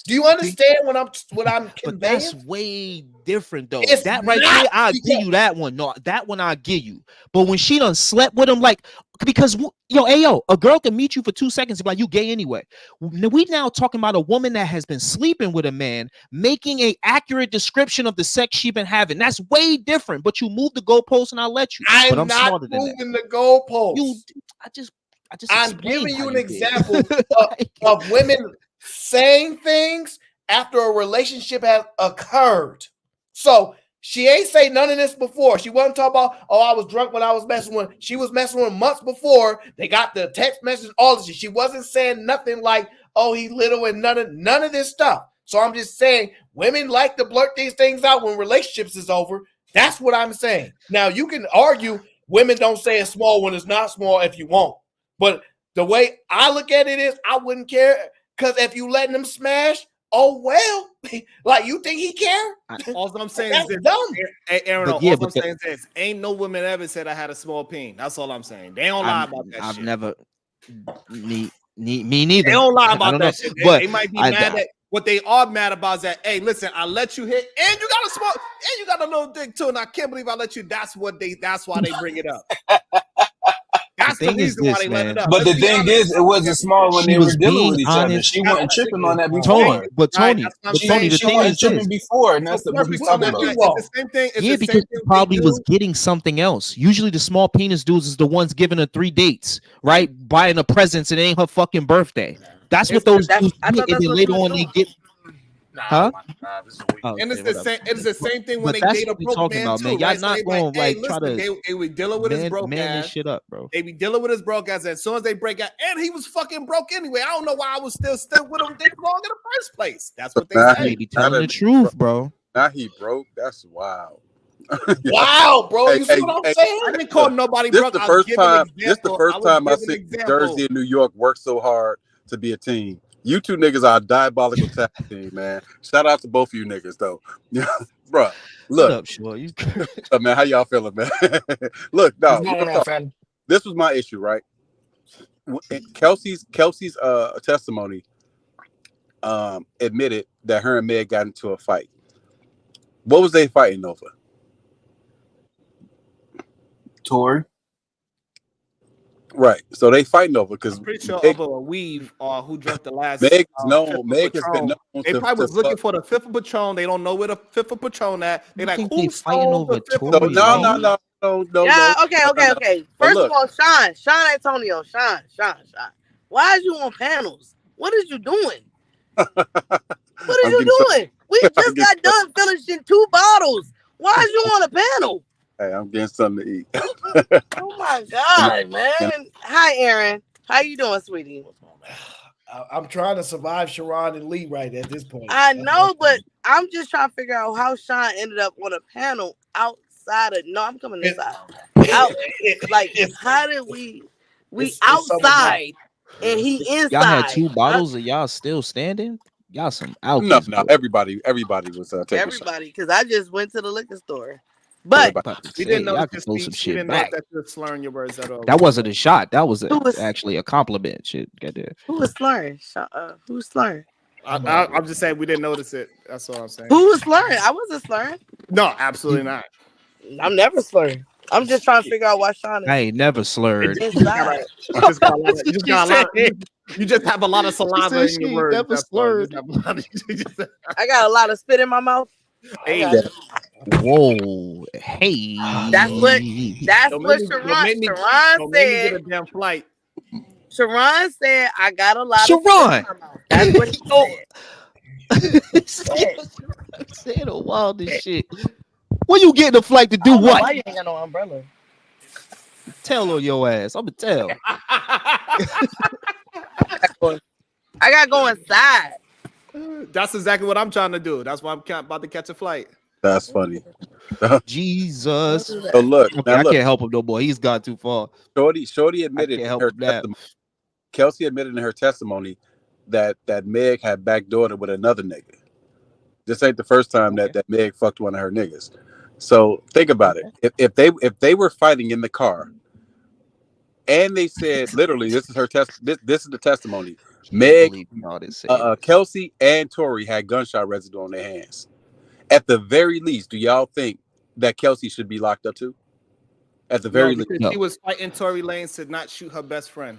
Speaker 4: Do you understand what I'm
Speaker 23: But
Speaker 4: conveying?
Speaker 23: that's way different though.
Speaker 4: It's
Speaker 23: That right
Speaker 4: not,
Speaker 23: there, I'll give you that one. No, that one I'll give you. But when she done slept with him, like, because a girl can meet you for 2 seconds and be like, you gay anyway. We now talking about a woman that has been sleeping with a man, making an accurate description of the sex she been having. That's way different. But you move the goalpost and I'll let you. But I'm
Speaker 4: not
Speaker 23: smarter than that.
Speaker 4: moving the goalposts.
Speaker 23: I'm
Speaker 4: giving you an example of women saying things after a relationship has occurred. So she ain't say none of this before. She wasn't talking about, oh, I was drunk when I was messing with. She was messing with months before. They got the text message, all this shit. She wasn't saying nothing like, oh, he little and none of this stuff. So I'm just saying women like to blurt these things out when relationships is over. That's what I'm saying. Now you can argue women don't say it's small when it's not small if you want. But the way I look at it is I wouldn't care, because if you letting him smash, oh well. Like, you think he care?
Speaker 15: All I'm saying
Speaker 4: That's
Speaker 15: is this,
Speaker 4: dumb.
Speaker 15: Aaron,
Speaker 23: But yeah,
Speaker 15: all
Speaker 23: but
Speaker 15: I'm saying is this. Ain't no woman ever said I had a small peen. That's all I'm saying. They don't lie about that
Speaker 23: I've
Speaker 15: shit.
Speaker 23: never me neither.
Speaker 15: They don't lie
Speaker 23: I
Speaker 15: about
Speaker 23: don't
Speaker 15: that
Speaker 23: know.
Speaker 15: shit.
Speaker 23: But
Speaker 15: They might be
Speaker 23: I-
Speaker 15: mad at what they are mad about is that, hey, listen, I let you hit, and you got a small, and you got a little dick too, and I can't believe I let you. That's why they bring it up. That's the
Speaker 23: thing is
Speaker 15: reason why
Speaker 23: this,
Speaker 15: they let
Speaker 23: man.
Speaker 15: it up.
Speaker 3: But the
Speaker 15: Let's be
Speaker 3: thing
Speaker 15: honest.
Speaker 3: is, it wasn't small when
Speaker 23: She
Speaker 3: they
Speaker 23: was
Speaker 3: were dealing
Speaker 23: being
Speaker 3: with each other.
Speaker 23: honest.
Speaker 3: She wasn't tripping on that
Speaker 23: Tony,
Speaker 3: before.
Speaker 23: but Tony,
Speaker 15: that's what I'm
Speaker 23: but
Speaker 15: saying.
Speaker 23: Tony, the
Speaker 3: She
Speaker 23: thing
Speaker 3: wasn't
Speaker 23: is
Speaker 3: tripping
Speaker 23: this.
Speaker 3: before, and that's what he's talking about.
Speaker 15: It's the same thing. It's
Speaker 23: Yeah,
Speaker 15: the
Speaker 23: because
Speaker 15: same
Speaker 23: he
Speaker 15: thing
Speaker 23: probably
Speaker 15: they
Speaker 23: was
Speaker 15: do.
Speaker 23: getting something else. Usually, the small penis dudes is the ones giving her 3 dates, right? Buying her presents. It ain't her fucking birthday. That's what those dudes
Speaker 15: I
Speaker 23: get,
Speaker 15: thought
Speaker 23: and
Speaker 15: that's
Speaker 23: then
Speaker 15: what
Speaker 23: later
Speaker 15: you was
Speaker 23: on they
Speaker 15: doing.
Speaker 23: get, huh? Oh,
Speaker 15: And
Speaker 23: okay,
Speaker 15: it's the
Speaker 23: whatever.
Speaker 15: same. It's the same thing when
Speaker 23: But
Speaker 15: they
Speaker 23: that's
Speaker 15: date a
Speaker 23: what we
Speaker 15: broke
Speaker 23: talking
Speaker 15: man
Speaker 23: about,
Speaker 15: too,
Speaker 23: man. Y'all
Speaker 15: right? So
Speaker 23: not
Speaker 15: they
Speaker 23: going
Speaker 15: hey,
Speaker 23: like try
Speaker 15: listen,
Speaker 23: to
Speaker 15: they were dealing with his broke
Speaker 23: man this
Speaker 15: ass.
Speaker 23: shit up, bro.
Speaker 15: They be dealing with his broke ass. As soon as they break out, and he was fucking broke anyway. I don't know why I was still stuck with him this long in the first place. That's what they
Speaker 23: They
Speaker 15: say.
Speaker 23: be telling the truth, bro.
Speaker 5: Now he broke. That's wild.
Speaker 4: Wow, bro. You see
Speaker 5: Hey,
Speaker 4: what I'm
Speaker 5: hey,
Speaker 4: saying?
Speaker 15: I didn't call nobody
Speaker 5: This
Speaker 15: broke.
Speaker 5: the
Speaker 15: I was
Speaker 5: first
Speaker 15: giving an
Speaker 5: time. This the
Speaker 15: example.
Speaker 5: first time I
Speaker 15: giving
Speaker 5: see
Speaker 15: an example.
Speaker 5: Jersey and New York work so hard to be a team. You two niggas are a diabolical tag team, man. Shout out to both of you niggas, though. Bruh, look.
Speaker 23: What up, Short? You
Speaker 5: man, how y'all feeling, man? Look, no,
Speaker 1: What's going on, fam?
Speaker 5: this was my issue, right? Kelsey's testimony admitted that her and Meg got into a fight. What was they fighting over?
Speaker 3: Tory.
Speaker 5: Right. So they fighting over because
Speaker 15: I'm pretty sure over a weave or who drank the last.
Speaker 5: Meg is known.
Speaker 15: fifth of
Speaker 5: Meg has
Speaker 15: Patron.
Speaker 5: been known
Speaker 15: They
Speaker 5: to,
Speaker 15: probably was
Speaker 5: to
Speaker 15: looking
Speaker 5: fuck.
Speaker 15: for the fifth of Patron. They don't know where the fifth of Patron at. They like,
Speaker 23: think
Speaker 15: who
Speaker 23: they fighting
Speaker 15: stole the
Speaker 23: over
Speaker 15: fifth
Speaker 23: Tory?
Speaker 15: of
Speaker 5: So
Speaker 15: Patron?
Speaker 5: no.
Speaker 6: Yeah,
Speaker 5: no,
Speaker 6: okay.
Speaker 5: But
Speaker 6: First
Speaker 5: look,
Speaker 6: of all, Sean Antonio, Sean. Why is you on panels? What is you doing? What is
Speaker 5: I'm
Speaker 6: you
Speaker 5: getting some-
Speaker 6: doing? We
Speaker 5: I'm
Speaker 6: just
Speaker 5: getting
Speaker 6: got done finishing 2 bottles. Why is you on a panel?
Speaker 5: Hey, I'm getting something to eat.
Speaker 6: Oh my God, man. Hi, Aaron. How you doing, sweetie?
Speaker 4: I'm trying to survive Sharon and Lee right at this point.
Speaker 6: I know, but I'm just trying to figure out how Sean ended up on a panel outside of. No, I'm coming inside. Out, like, how did we
Speaker 4: it's
Speaker 6: outside and he inside?
Speaker 23: Y'all had 2 bottles and y'all still standing? Y'all some alkies.
Speaker 5: No. Everybody was taking shots.
Speaker 6: Everybody, because I just went to the liquor store. But
Speaker 15: We didn't know
Speaker 23: y'all
Speaker 15: that
Speaker 23: can throw some
Speaker 15: we
Speaker 23: shit
Speaker 15: didn't
Speaker 23: back.
Speaker 15: know that you're slurring your words at all.
Speaker 23: That wasn't a shot. That was
Speaker 6: Who was-
Speaker 23: actually a compliment. Shit, goddamn.
Speaker 6: who was slurring? Who's slurring?
Speaker 15: I'm just saying we didn't notice it. That's all I'm saying.
Speaker 6: Who was slurring? I wasn't slurring.
Speaker 15: No, absolutely not.
Speaker 6: I'm never slurring. I'm just trying to figure out why Sean is
Speaker 23: I ain't never slurred.
Speaker 6: inside.
Speaker 15: You just got a lot of- you just got a lot- you just have a lot of saliva in your words.
Speaker 23: never
Speaker 15: that's all. You
Speaker 23: slurred.
Speaker 15: just have a lot of-
Speaker 6: I got a lot of spit in my mouth.
Speaker 15: Hey,
Speaker 23: Whoa. Hey.
Speaker 6: That's what
Speaker 15: Don't make me- don't make me-
Speaker 6: Sharon
Speaker 15: don't make me get
Speaker 6: said.
Speaker 15: a damn flight.
Speaker 6: Sharon said I got a lot of spit in
Speaker 23: Sharon.
Speaker 6: my mouth. That's what she said.
Speaker 23: Saying the wildest shit. When you getting a flight to do
Speaker 6: I don't know
Speaker 23: what?
Speaker 6: why you ain't got no umbrella?
Speaker 23: Tell on your ass. I'ma tell.
Speaker 6: I gotta go inside.
Speaker 15: That's exactly what I'm trying to do. That's why I'm about to catch a flight.
Speaker 5: That's funny.
Speaker 23: Jesus.
Speaker 5: So look,
Speaker 23: Okay,
Speaker 5: now
Speaker 23: I
Speaker 5: look.
Speaker 23: can't help him no more. He's gone too far.
Speaker 5: Shorty admitted
Speaker 23: can't
Speaker 5: in
Speaker 23: help
Speaker 5: her
Speaker 23: that.
Speaker 5: testimony. Kelsey admitted in her testimony that Meg had backdoored her with another nigga. This ain't the first time that Meg fucked one of her niggas. So think about it. If they were fighting in the car, and they said literally, this is her this is the testimony. Meg,
Speaker 23: y'all didn't say
Speaker 5: Kelsey, and Tory had gunshot residue on their hands. At the very least, do y'all think that Kelsey should be locked up too? At the very least,
Speaker 15: because she was fighting Tory Lanez to not shoot her best friend.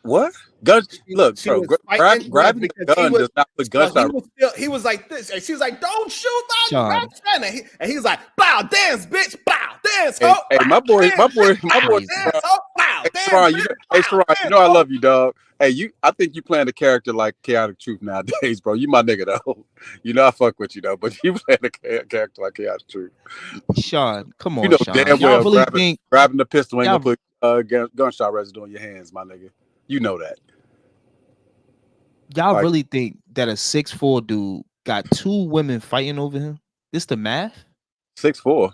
Speaker 5: What? Gun? Look,
Speaker 15: She
Speaker 5: bro,
Speaker 15: was fighting
Speaker 5: grabbing the
Speaker 15: because he
Speaker 5: gun
Speaker 15: was-
Speaker 5: does not put
Speaker 15: Well,
Speaker 5: gunshot.
Speaker 15: he was like this, and she was like, "Don't shoot my
Speaker 23: Sean.
Speaker 15: best friend," and he was like, "Bow, dance, bitch, bow, dance,
Speaker 5: Hey,
Speaker 15: ho,
Speaker 5: hey, my boy,
Speaker 15: dance,
Speaker 5: Sharon,
Speaker 15: dance, ho, bow, dance,
Speaker 5: Sharon,
Speaker 15: bitch,
Speaker 5: hey, Sharon, you know I love you, dog. Hey, I think you playing a character like Chaotic Truth nowadays, bro. You my nigga though. You know I fuck with you though, but you playing a character like Chaotic Truth.
Speaker 23: Sean, come on,
Speaker 5: You know
Speaker 23: Sean.
Speaker 5: damn
Speaker 23: Y'all
Speaker 5: well
Speaker 23: really think
Speaker 5: grabbing the pistol ain't
Speaker 23: y'all-
Speaker 5: gonna put gunshot residue on your hands, my nigga. You know that.
Speaker 23: y'all
Speaker 5: Like-
Speaker 23: really think that a 6'4" dude got 2 women fighting over him? This the math?
Speaker 5: 6'4".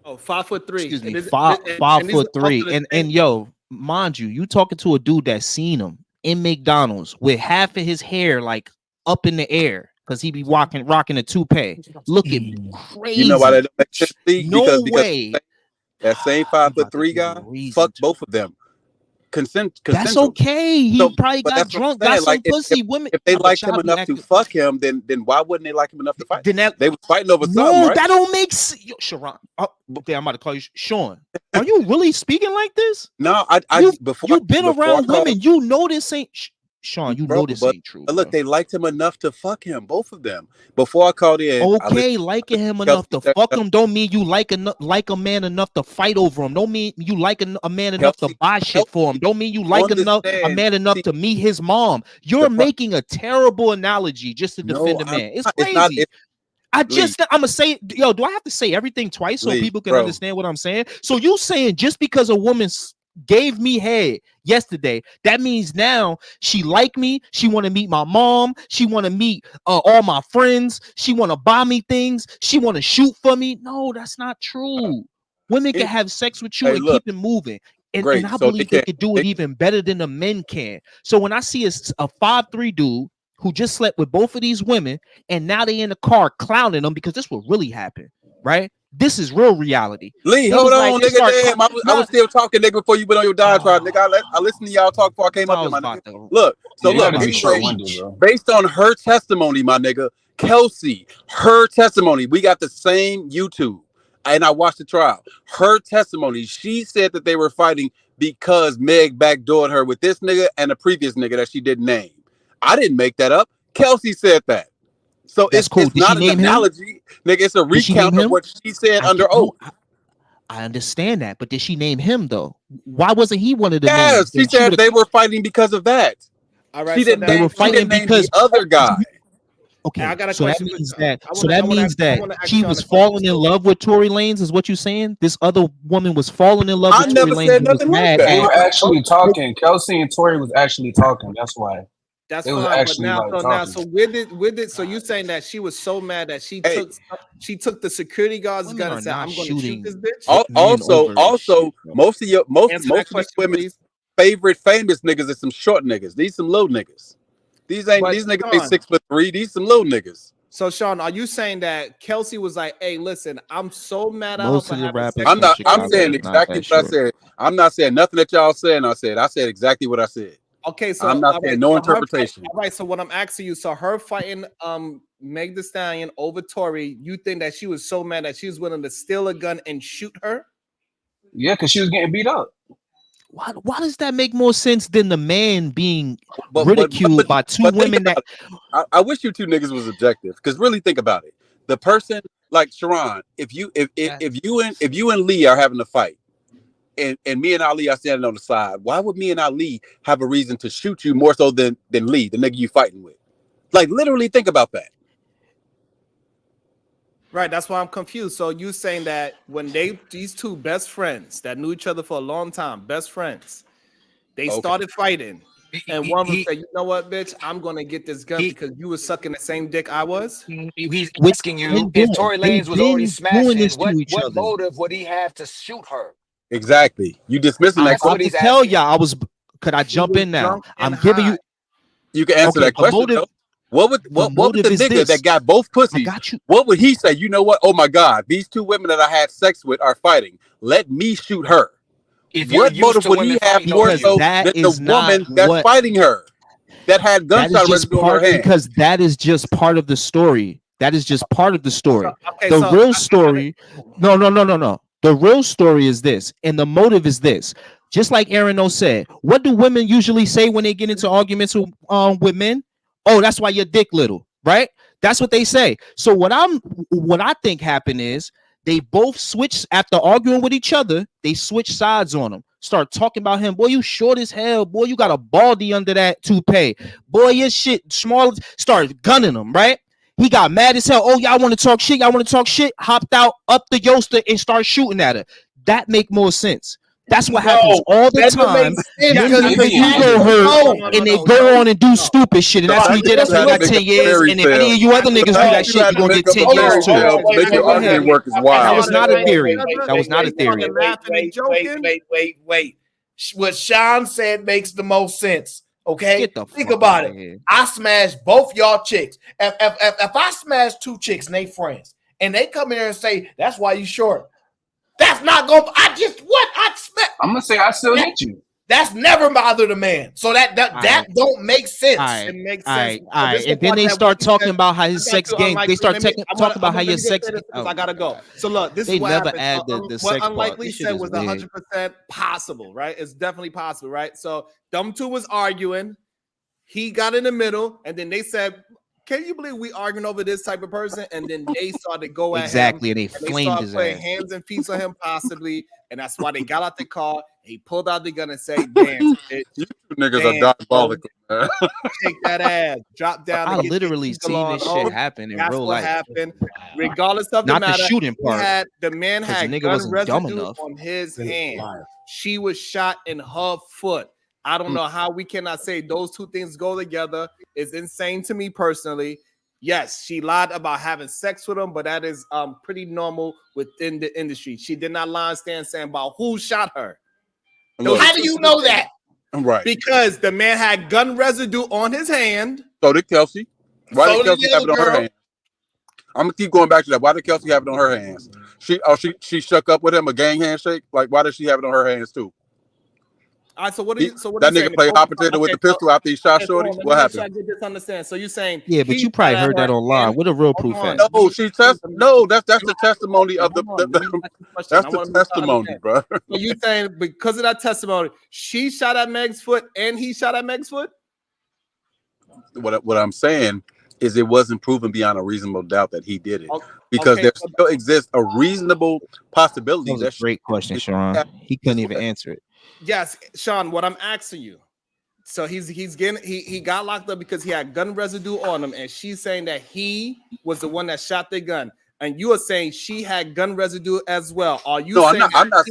Speaker 15: Oh, 5'3".
Speaker 23: Excuse me,
Speaker 15: And this-
Speaker 23: five
Speaker 15: and-
Speaker 23: five
Speaker 15: and these
Speaker 23: foot
Speaker 15: are both
Speaker 23: 3.
Speaker 15: of the
Speaker 23: And
Speaker 15: same-
Speaker 23: yo, mind you talking to a dude that seen him in McDonald's with half of his hair like up in the air because he be rocking a toupee, looking crazy.
Speaker 5: You know why that don't make sense? Lee?
Speaker 23: No
Speaker 5: because
Speaker 23: way.
Speaker 5: that same 5'3" guy fucked both of them.
Speaker 23: That's
Speaker 5: Consensual.
Speaker 23: okay. He
Speaker 5: So-
Speaker 23: probably
Speaker 5: but
Speaker 23: got
Speaker 5: that's what I'm
Speaker 23: drunk, got
Speaker 5: saying,
Speaker 23: some
Speaker 5: like,
Speaker 23: pussy. Women,
Speaker 5: If they
Speaker 23: but
Speaker 5: liked
Speaker 23: y'all
Speaker 5: him
Speaker 23: be
Speaker 5: enough to fuck him, then why wouldn't they like him enough to fight?
Speaker 23: Then that-
Speaker 5: They was fighting over something,
Speaker 23: No,
Speaker 5: right?
Speaker 23: that don't make sense. Yo, Sharon, okay, I'm about to call you Sean. Are you really speaking like this?
Speaker 5: No, I before
Speaker 23: You've been
Speaker 5: before I
Speaker 23: around
Speaker 5: called-
Speaker 23: women. You know this ain't Sean. You know this
Speaker 5: but,
Speaker 23: ain't true.
Speaker 5: but look, they liked him enough to fuck him, both of them. Before I called in, I
Speaker 23: Okay,
Speaker 5: listened-
Speaker 23: liking him
Speaker 5: Kelsey
Speaker 23: enough to
Speaker 5: said-
Speaker 23: fuck him don't mean you like a man enough to fight over him. Don't mean you like a man enough to buy shit for him. Don't mean you like a
Speaker 5: understand.
Speaker 23: man enough to meet his mom. You're making a terrible analogy just to
Speaker 5: No,
Speaker 23: defend a
Speaker 5: I'm
Speaker 23: man. It's
Speaker 5: not.
Speaker 23: crazy.
Speaker 5: It's not- it-
Speaker 23: I'm gonna say, yo, do I have to say everything twice so
Speaker 5: Lee,
Speaker 23: people can
Speaker 5: bro.
Speaker 23: understand what I'm saying? So you saying just because a woman gave me head yesterday, that means now she like me, she want to meet my mom, she want to meet all my friends, she want to buy me things, she want to shoot for me? No, that's not true. Women can have sex with you
Speaker 5: Hey,
Speaker 23: and
Speaker 5: look.
Speaker 23: keep it moving. And,
Speaker 5: Great.
Speaker 23: and I
Speaker 5: So they
Speaker 23: believe they
Speaker 5: can't-
Speaker 23: could do it even better than the men can. So when I see a 5'3" dude who just slept with both of these women and now they in the car clowning them because this will really happen, right? This is real reality.
Speaker 5: Lee,
Speaker 23: They
Speaker 5: hold
Speaker 23: was
Speaker 5: on,
Speaker 23: like- they
Speaker 5: nigga.
Speaker 23: start
Speaker 5: Damn, I was still talking, nigga, before you went on your diatribe, nigga. I listened to y'all talk before I came up here, my nigga. Look, so
Speaker 3: Yeah, you
Speaker 5: look,
Speaker 3: gotta be
Speaker 5: anyway,
Speaker 3: short-winded, bro.
Speaker 5: based on her testimony, my nigga, Kelsey, her testimony, we got the same YouTube, and I watched the trial. Her testimony, she said that they were fighting because Meg backdoored her with this nigga and a previous nigga that she didn't name. I didn't make that up. Kelsey said that. So
Speaker 23: That's
Speaker 5: it's,
Speaker 23: cool.
Speaker 5: it's
Speaker 23: Did
Speaker 5: not
Speaker 23: she
Speaker 5: an
Speaker 23: name him?
Speaker 5: analogy, nigga. It's a
Speaker 23: Did she
Speaker 5: recount
Speaker 23: name
Speaker 5: of
Speaker 23: him?
Speaker 5: what she said under
Speaker 23: no,
Speaker 5: oath.
Speaker 23: I understand that, but did she name him though? Why wasn't he one of the
Speaker 5: Yes,
Speaker 23: names?
Speaker 5: she
Speaker 23: Then
Speaker 5: said
Speaker 23: would've-
Speaker 5: they were fighting because of that.
Speaker 15: All right,
Speaker 5: She
Speaker 15: so
Speaker 5: didn't
Speaker 15: that-
Speaker 23: They were
Speaker 5: name, she
Speaker 23: fighting
Speaker 5: didn't name
Speaker 23: because
Speaker 5: the other guy.
Speaker 23: Okay,
Speaker 15: I got a
Speaker 23: so that
Speaker 15: question for
Speaker 23: means
Speaker 15: you.
Speaker 23: that
Speaker 15: I
Speaker 23: so
Speaker 15: wanna-
Speaker 23: that
Speaker 15: I wanna
Speaker 23: means
Speaker 15: ask- I
Speaker 23: that
Speaker 15: wanna ask
Speaker 23: she
Speaker 15: you on
Speaker 23: was
Speaker 15: a question.
Speaker 23: falling in love with Tory Lanez, is what you saying? This other woman was falling in love
Speaker 5: I
Speaker 23: with
Speaker 5: never
Speaker 23: Tory
Speaker 5: said
Speaker 23: Lanez. and was
Speaker 5: nothing like
Speaker 23: mad
Speaker 5: that.
Speaker 3: They
Speaker 23: at-
Speaker 3: were actually talking. Kelsey and Tory was actually talking. That's why.
Speaker 15: That's
Speaker 3: They was
Speaker 15: fine, but
Speaker 3: actually,
Speaker 15: now,
Speaker 3: like,
Speaker 15: so now,
Speaker 3: talking.
Speaker 15: so where did so you saying that she was so mad that she took the security guard's
Speaker 23: Women
Speaker 15: gun
Speaker 23: are
Speaker 15: and said,
Speaker 23: not
Speaker 15: "I'm going to
Speaker 23: shooting
Speaker 15: shoot this bitch."
Speaker 23: over
Speaker 5: Most of
Speaker 15: Answer that
Speaker 5: most of these
Speaker 15: question,
Speaker 5: women's
Speaker 15: please.
Speaker 5: favorite famous niggas is some short niggas. These some little niggas. These
Speaker 15: But,
Speaker 5: these niggas ain't
Speaker 15: Sean,
Speaker 5: 6'3". These some little niggas.
Speaker 15: So Sean, are you saying that Kelsey was like, "Hey, listen, I'm so mad at her
Speaker 23: Most
Speaker 15: for
Speaker 23: of the
Speaker 15: having
Speaker 23: rappers
Speaker 15: sex
Speaker 5: I'm
Speaker 15: with
Speaker 5: not.
Speaker 15: you."
Speaker 5: I'm saying exactly what I said. I'm not saying nothing that y'all saying. I said exactly what I said.
Speaker 15: Okay, so
Speaker 5: I'm not
Speaker 15: all
Speaker 5: saying
Speaker 15: right,
Speaker 5: no
Speaker 15: so her
Speaker 5: interpretation.
Speaker 15: all right, so what I'm asking you, so her fighting Meg Thee Stallion over Tory, you think that she was so mad that she was willing to steal a gun and shoot her?
Speaker 3: Yeah, because she was getting beat up.
Speaker 23: Why does that make more sense than the man being
Speaker 5: But-
Speaker 23: ridiculed by two
Speaker 5: but think
Speaker 23: women that
Speaker 5: about it. I wish you two niggas was objective, because really think about it. The person like Sharon, if you and Lee are having a fight, and me and Ali are standing on the side, why would me and Ali have a reason to shoot you more so than Lee, the nigga you fighting with? Like, literally think about that.
Speaker 15: Right, that's why I'm confused. So you saying that when these two best friends that knew each other for a long time, best friends, they
Speaker 17: Okay.
Speaker 15: started fighting, and one of them said, "You know what, bitch? I'm gonna get this gun because you was sucking the same dick I was."
Speaker 17: He's asking you if Tory Lanez was already smashing. What motive would he have to shoot her?
Speaker 5: Exactly. You dismissing that
Speaker 23: I'm about to
Speaker 5: question.
Speaker 23: tell y'all. Could I jump in now? I'm giving you.
Speaker 5: You can answer
Speaker 23: Okay,
Speaker 5: that question.
Speaker 23: motive-
Speaker 5: though. What would the
Speaker 23: motive is
Speaker 5: nigga
Speaker 23: this.
Speaker 5: that got both pussies? What would he say? You know what? Oh my God, these two women that I had sex with are fighting. Let me shoot her.
Speaker 17: If you're
Speaker 5: What
Speaker 17: used
Speaker 5: motive
Speaker 17: to
Speaker 5: would he
Speaker 17: women
Speaker 5: have
Speaker 17: fighting
Speaker 5: more
Speaker 17: over
Speaker 5: so
Speaker 23: that
Speaker 5: than the
Speaker 23: is not
Speaker 5: woman that's
Speaker 23: what-
Speaker 5: fighting her? that had
Speaker 23: That
Speaker 5: gunshot
Speaker 23: is just
Speaker 5: residue on her
Speaker 23: part
Speaker 5: hand.
Speaker 23: because that is just part of the story. That is just part of the story.
Speaker 15: Okay,
Speaker 23: The
Speaker 15: so
Speaker 23: real story, no. The real story is this, and the motive is this. Just like Aaron O said, what do women usually say when they get into arguments with men? Oh, that's why your dick little, right? That's what they say. So what I think happened is they both switched after arguing with each other. They switched sides on him. Start talking about him. Boy, you short as hell. Boy, you got a baldy under that toupee. Boy, your shit small. Start gunning him, right? He got mad as hell. Oh, y'all want to talk shit? Y'all want to talk shit? Hopped out up the yoster and start shooting at her. That make more sense. That's what happens all the time. Because ego hurt and they go on and do stupid shit. And that's what he did. That's why he got 10 years. And if any of you other niggas do that shit, you're going to get 10 years too.
Speaker 5: Make your argument work is wild.
Speaker 23: That was not a theory. That was not a theory.
Speaker 4: Wait. What Sean said makes the most sense. Okay, think about it. I smashed both y'all chicks. If I smash two chicks and they friends, and they come in here and say that's why you short, that's not going.
Speaker 3: I'm gonna say I still hit you.
Speaker 4: That's never bothered a man. So that don't make sense.
Speaker 23: It makes sense. All right. And then they start talking about how his sex game. They start talking about how your sex.
Speaker 15: I gotta go. So look, this is what
Speaker 23: never
Speaker 15: happened.
Speaker 23: add the
Speaker 15: What
Speaker 23: sex part.
Speaker 15: Unlikely
Speaker 23: This shit
Speaker 15: said
Speaker 23: is
Speaker 15: was
Speaker 23: weird.
Speaker 15: 100% possible, right? It's definitely possible, right? So them two was arguing. He got in the middle, and then they said, "Can you believe we arguing over this type of person?" And then they started to go at
Speaker 23: Exactly,
Speaker 15: him.
Speaker 23: and they flamed
Speaker 15: started
Speaker 23: his
Speaker 15: putting
Speaker 23: ass.
Speaker 15: hands and feet on him, possibly, and that's why they got out the car. He pulled out the gun and said, "Damn, bitch,
Speaker 5: You niggas are diabolical, man.
Speaker 15: take that ass, drop down."
Speaker 23: I
Speaker 15: and get
Speaker 23: literally
Speaker 15: your
Speaker 23: seen
Speaker 15: along
Speaker 23: this
Speaker 15: home."
Speaker 23: shit happen in
Speaker 15: That's
Speaker 23: real
Speaker 15: what
Speaker 23: life.
Speaker 15: happened. Regardless of
Speaker 23: Not
Speaker 15: the
Speaker 23: the
Speaker 15: matter,
Speaker 23: shooting part,
Speaker 15: the man
Speaker 23: 'cause the
Speaker 15: had
Speaker 23: nigga
Speaker 15: gun
Speaker 23: wasn't dumb
Speaker 15: residue
Speaker 23: enough.
Speaker 15: on his hand. She was shot in her foot. I don't know how we cannot say those two things go together. It's insane to me personally. Yes, she lied about having sex with him, but that is pretty normal within the industry. She did not lie and stand saying about who shot her.
Speaker 4: How do you know that?
Speaker 5: Right.
Speaker 15: Because the man had gun residue on his hand.
Speaker 5: So did Kelsey. Why
Speaker 15: So
Speaker 5: did
Speaker 15: did
Speaker 5: Kelsey
Speaker 15: the
Speaker 5: have it
Speaker 15: other
Speaker 5: on her
Speaker 15: girl.
Speaker 5: hands? I'm gonna keep going back to that. Why did Kelsey have it on her hands? She shook up with him, a gang handshake. Like, why did she have it on her hands too?
Speaker 15: All right, so what are you? So what
Speaker 5: That
Speaker 15: are you
Speaker 5: nigga
Speaker 15: saying?
Speaker 5: played hot potato with the pistol after he shot Shorty. What happened?
Speaker 15: I get this understand. So you're saying
Speaker 23: Yeah, but you probably heard that online. What a real proof at?
Speaker 5: No, that's the testimony of that's the testimony, bro.
Speaker 15: So you saying because of that testimony, she shot at Meg's foot and he shot at Meg's foot?
Speaker 5: What I'm saying is it wasn't proven beyond a reasonable doubt that he did it, because there still exists a reasonable possibility.
Speaker 23: That was a great question, Sharon. He couldn't even answer it.
Speaker 15: Yes, Sean. What I'm asking you. So he got locked up because he had gun residue on him, and she's saying that he was the one that shot the gun, and you are saying she had gun residue as well. Are you?
Speaker 5: No,
Speaker 15: saying
Speaker 5: I'm not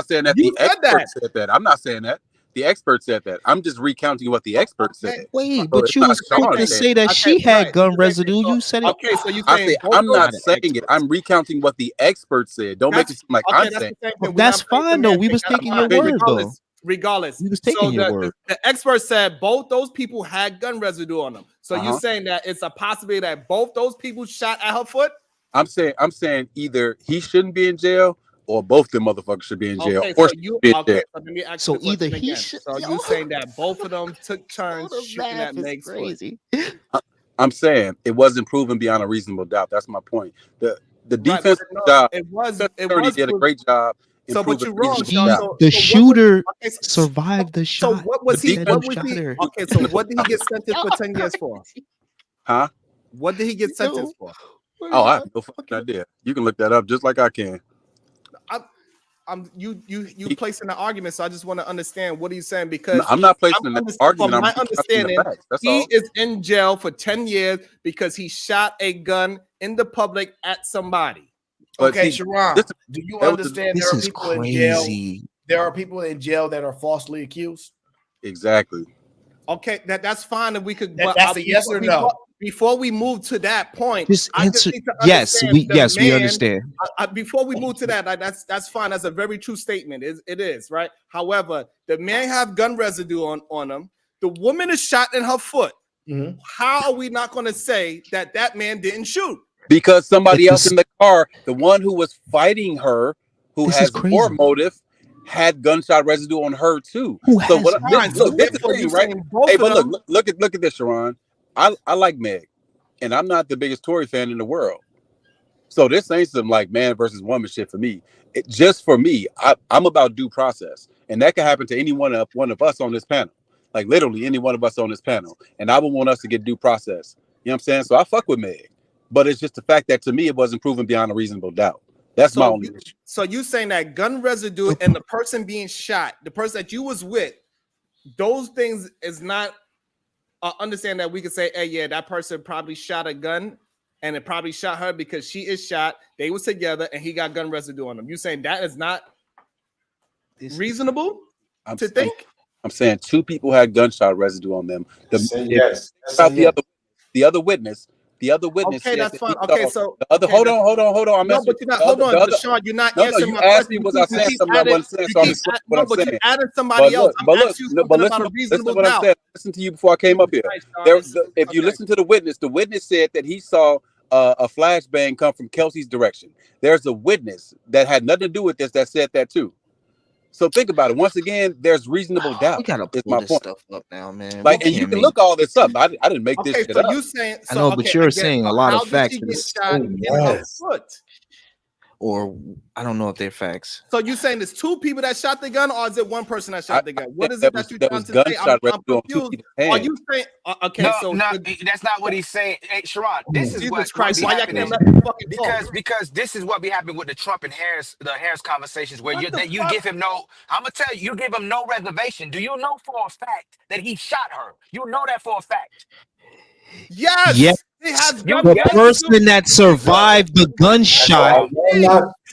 Speaker 5: saying that
Speaker 15: You
Speaker 5: the
Speaker 15: said
Speaker 5: expert
Speaker 15: that.
Speaker 5: said that. I'm not saying that. The expert said that. I'm just recounting what the expert said.
Speaker 23: Wait,
Speaker 5: So
Speaker 23: but
Speaker 5: it's
Speaker 23: you
Speaker 5: not
Speaker 23: was quick
Speaker 5: Sean
Speaker 23: to
Speaker 5: said.
Speaker 23: say that she had gun residue. You said it.
Speaker 15: Okay, so you
Speaker 5: I
Speaker 15: saying
Speaker 5: say
Speaker 15: both
Speaker 5: I'm
Speaker 15: those-
Speaker 5: not saying it. I'm recounting what the expert said. Don't make it seem like I'm saying.
Speaker 23: That's fine though. We was taking your word though.
Speaker 15: Regardless,
Speaker 23: We was taking your
Speaker 15: the,
Speaker 23: word.
Speaker 15: The expert said both those people had gun residue on them. So you're saying that it's a possibility that both those people shot at her foot?
Speaker 5: I'm saying either he shouldn't be in jail or both them motherfuckers should be in jail.
Speaker 15: Okay,
Speaker 5: Or
Speaker 15: so
Speaker 5: should
Speaker 15: you
Speaker 5: be in
Speaker 15: okay?
Speaker 5: jail.
Speaker 15: So let me ask
Speaker 23: So
Speaker 15: you the question
Speaker 23: either he
Speaker 15: again.
Speaker 23: should-
Speaker 15: So you saying that both of them took turns shooting at Meg's foot?
Speaker 5: I'm saying it wasn't proven beyond a reasonable doubt. That's my point. The
Speaker 15: Right,
Speaker 5: defense
Speaker 15: but no,
Speaker 5: job.
Speaker 15: it was
Speaker 5: attorney did a
Speaker 15: proven-
Speaker 5: great job. in
Speaker 15: So, but
Speaker 5: proving
Speaker 15: you're wrong,
Speaker 5: reasonable
Speaker 15: Sean.
Speaker 5: doubt.
Speaker 23: The shooter
Speaker 15: okay,
Speaker 23: survived the
Speaker 15: So
Speaker 23: shot.
Speaker 15: what was
Speaker 23: The
Speaker 15: he?
Speaker 23: dead
Speaker 15: What
Speaker 23: end
Speaker 15: was
Speaker 23: shot
Speaker 15: he?
Speaker 23: her.
Speaker 15: Okay, so what did he get sentenced for 10 years for?
Speaker 5: Huh?
Speaker 15: What did he get sentenced for?
Speaker 5: Oh, I have no fucking idea. You can look that up just like I can.
Speaker 15: You placing an argument, so I just want to understand what he's saying because
Speaker 5: No, I'm not placing an argument.
Speaker 15: From
Speaker 5: I'm
Speaker 15: my
Speaker 5: recounting the
Speaker 15: understanding,
Speaker 5: facts. That's
Speaker 15: he
Speaker 5: all.
Speaker 15: is in jail for 10 years because he shot a gun in the public at somebody.
Speaker 5: But
Speaker 4: Okay,
Speaker 5: see,
Speaker 4: Sharon,
Speaker 5: this-
Speaker 4: do you
Speaker 5: that was
Speaker 4: understand
Speaker 23: this
Speaker 4: there are
Speaker 23: is
Speaker 4: people in jail?
Speaker 23: crazy.
Speaker 4: There are people in jail that are falsely accused.
Speaker 5: Exactly.
Speaker 15: Okay, that's fine if we could.
Speaker 4: That's a yes or no?
Speaker 15: Before we move to that point,
Speaker 23: Just
Speaker 15: I
Speaker 23: answer.
Speaker 15: need to
Speaker 23: Yes,
Speaker 15: understand
Speaker 23: we
Speaker 15: the man-
Speaker 23: understand.
Speaker 15: Before we move to that, that's fine. That's a very true statement. It is right. However, the man have gun residue on him. The woman is shot in her foot.
Speaker 4: Mm-hmm.
Speaker 15: How are we not going to say that man didn't shoot?
Speaker 5: Because somebody
Speaker 23: It's
Speaker 5: else in the car, the one who was fighting her, who
Speaker 23: This is
Speaker 5: has
Speaker 23: crazy.
Speaker 5: more motive, had gunshot residue on her too.
Speaker 15: Who
Speaker 5: So
Speaker 15: has
Speaker 5: what?
Speaker 15: mine? So
Speaker 5: Look, this is the
Speaker 15: therefore,
Speaker 5: thing,
Speaker 15: you're
Speaker 5: right?
Speaker 15: saying both
Speaker 5: Hey,
Speaker 15: of
Speaker 5: but
Speaker 15: them.
Speaker 5: look at this, Sharon. I like Meg, and I'm not the biggest Tory fan in the world. So this ain't some like man versus woman shit for me. Just for me, I'm about due process, and that can happen to any one of us on this panel. Like literally any one of us on this panel, and I would want us to get due process. You know what I'm saying? So I fuck with Meg, but it's just the fact that to me it wasn't proven beyond a reasonable doubt. That's my only issue.
Speaker 15: So you saying that gun residue and the person being shot, the person that you was with, those things is not understand that we could say, hey, yeah, that person probably shot a gun and it probably shot her because she is shot. They was together and he got gun residue on them. You saying that is not reasonable to think?
Speaker 5: I'm saying two people had gunshot residue on them.
Speaker 7: Yes.
Speaker 5: The other witness.
Speaker 15: Okay,
Speaker 5: said
Speaker 15: that's
Speaker 5: that
Speaker 15: fine.
Speaker 5: he
Speaker 15: Okay,
Speaker 5: saw
Speaker 15: so
Speaker 5: the other.
Speaker 15: okay,
Speaker 5: hold on. I'm
Speaker 15: no,
Speaker 5: answering.
Speaker 15: but you're not. Hold on, Deshaun. You're not answering
Speaker 5: you
Speaker 15: my
Speaker 5: asked
Speaker 15: question.
Speaker 5: me, was I saying something I wasn't saying? So I'm explaining what I'm saying.
Speaker 15: Adding somebody else. I'm asking you something about a
Speaker 5: listen
Speaker 15: reasonable
Speaker 5: to what I'm
Speaker 15: doubt.
Speaker 5: saying. Listen to you before I came up here. If you listen to the witness said that he saw a flashbang come from Kelsey's direction. There's a witness that had nothing to do with this that said that too. So think about it. Once again, there's reasonable doubt.
Speaker 23: We gotta
Speaker 5: is
Speaker 23: pull
Speaker 5: my
Speaker 23: this
Speaker 5: point.
Speaker 23: stuff up now, man.
Speaker 5: Like, and you can look all this up. I didn't make this shit
Speaker 15: so
Speaker 5: up.
Speaker 15: you saying?
Speaker 23: I know, but you're saying a lot
Speaker 15: how
Speaker 23: of
Speaker 15: did
Speaker 23: facts.
Speaker 15: she
Speaker 23: but
Speaker 15: get
Speaker 23: it's-
Speaker 15: shot in her foot?
Speaker 23: Or I don't know if they're facts.
Speaker 15: So you saying there's two people that shot the gun, or is it one person that shot the gun? What is
Speaker 5: that
Speaker 15: it
Speaker 5: was-
Speaker 15: that you're
Speaker 5: that
Speaker 15: trying
Speaker 5: was
Speaker 15: to say?
Speaker 5: gunshot
Speaker 15: I'm
Speaker 5: residue on two
Speaker 15: confused.
Speaker 5: people's
Speaker 15: Are
Speaker 5: hands.
Speaker 15: you saying okay?
Speaker 1: No,
Speaker 15: so
Speaker 1: that's not what he's saying. Hey, Sharon, this is
Speaker 15: Jesus
Speaker 1: what
Speaker 15: Christ,
Speaker 1: be
Speaker 15: why y'all
Speaker 1: happening
Speaker 15: can't let me fucking talk?
Speaker 1: because this is what be happening with the Trump and the Harris conversations where you give him no. I'm gonna tell you, you give him no reservation. Do you know for a fact that he shot her? You know that for a fact.
Speaker 15: Yes.
Speaker 23: Yes.
Speaker 15: He has
Speaker 1: You
Speaker 23: The
Speaker 1: yes.
Speaker 23: person that survived the gunshot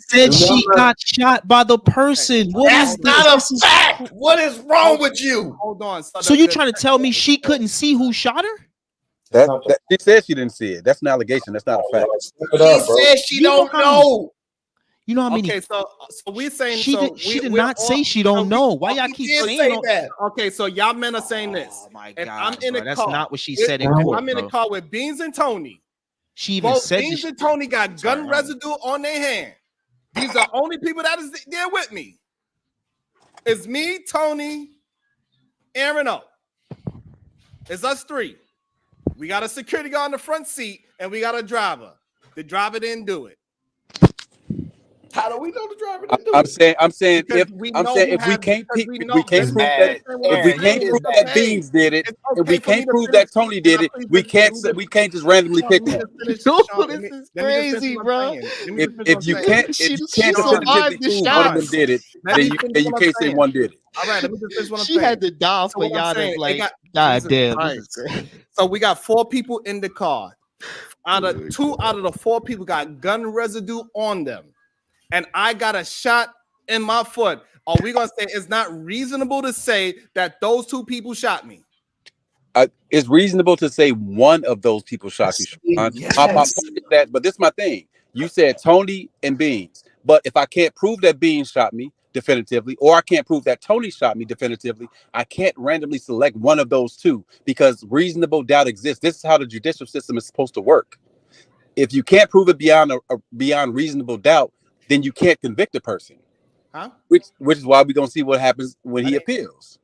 Speaker 23: said she got shot by the person. What is
Speaker 15: That's not
Speaker 23: this?
Speaker 15: a fact. What is wrong with you? Hold on.
Speaker 23: So you're trying to tell me she couldn't see who shot her?
Speaker 5: That she said she didn't see it. That's an allegation. That's not a fact.
Speaker 15: She said she don't know.
Speaker 23: You know how many?
Speaker 15: Okay, so we're saying
Speaker 23: she did not say she don't know. Why y'all keep saying
Speaker 15: that? Okay, so y'all men are saying this. Oh my
Speaker 23: God,
Speaker 15: I'm in a
Speaker 23: that's
Speaker 15: car.
Speaker 23: not what she said in court,
Speaker 15: I'm in a car with Beans and Tony.
Speaker 23: She even
Speaker 15: Both
Speaker 23: said
Speaker 15: Beans and Tony got gun residue on their hand. These are the only people that is there with me. It's me, Tony, Aaron O. It's us three. We got a security guard in the front seat, and we got a driver. The driver didn't do it. How do we know the driver didn't do it?
Speaker 5: I'm saying
Speaker 15: Because
Speaker 5: if
Speaker 15: we
Speaker 5: I'm
Speaker 15: know
Speaker 5: saying
Speaker 15: who
Speaker 5: if we
Speaker 15: has-
Speaker 5: can't
Speaker 15: because
Speaker 5: pe-
Speaker 15: we
Speaker 5: if
Speaker 15: know
Speaker 5: we can't
Speaker 15: this
Speaker 5: prove
Speaker 15: man-
Speaker 5: that if we
Speaker 15: man,
Speaker 5: can't
Speaker 15: it's
Speaker 5: prove
Speaker 15: okay.
Speaker 5: that Beans did it,
Speaker 15: It's
Speaker 5: if
Speaker 15: okay
Speaker 5: we
Speaker 15: for me
Speaker 5: can't
Speaker 15: to
Speaker 5: prove
Speaker 15: finish.
Speaker 5: that Tony did it, we can't just randomly pick one.
Speaker 23: crazy, bro.
Speaker 5: If you can't definitively prove one of them did it, then you can't say one did it.
Speaker 15: All right, let me just finish what I'm
Speaker 23: She
Speaker 15: saying.
Speaker 23: had to die
Speaker 15: So
Speaker 23: for
Speaker 15: what I'm
Speaker 23: y'all to
Speaker 15: saying,
Speaker 23: like.
Speaker 15: it got-
Speaker 23: God
Speaker 15: Jesus
Speaker 23: damn.
Speaker 15: Christ. So we got 4 people in the car. Two out of the 4 people got gun residue on them, and I got a shot in my foot. Are we gonna say it's not reasonable to say that those 2 people shot me?
Speaker 5: It's reasonable to say one of those people shot you, Sean. My point is that, but this is my thing. You said Tony and Beans, but if I can't prove that Beans shot me definitively, or I can't prove that Tony shot me definitively, I can't randomly select one of those 2 because reasonable doubt exists. This is how the judicial system is supposed to work. If you can't prove it beyond reasonable doubt, then you can't convict a person.
Speaker 15: Huh?
Speaker 5: Which is why we're gonna see what happens when he appeals.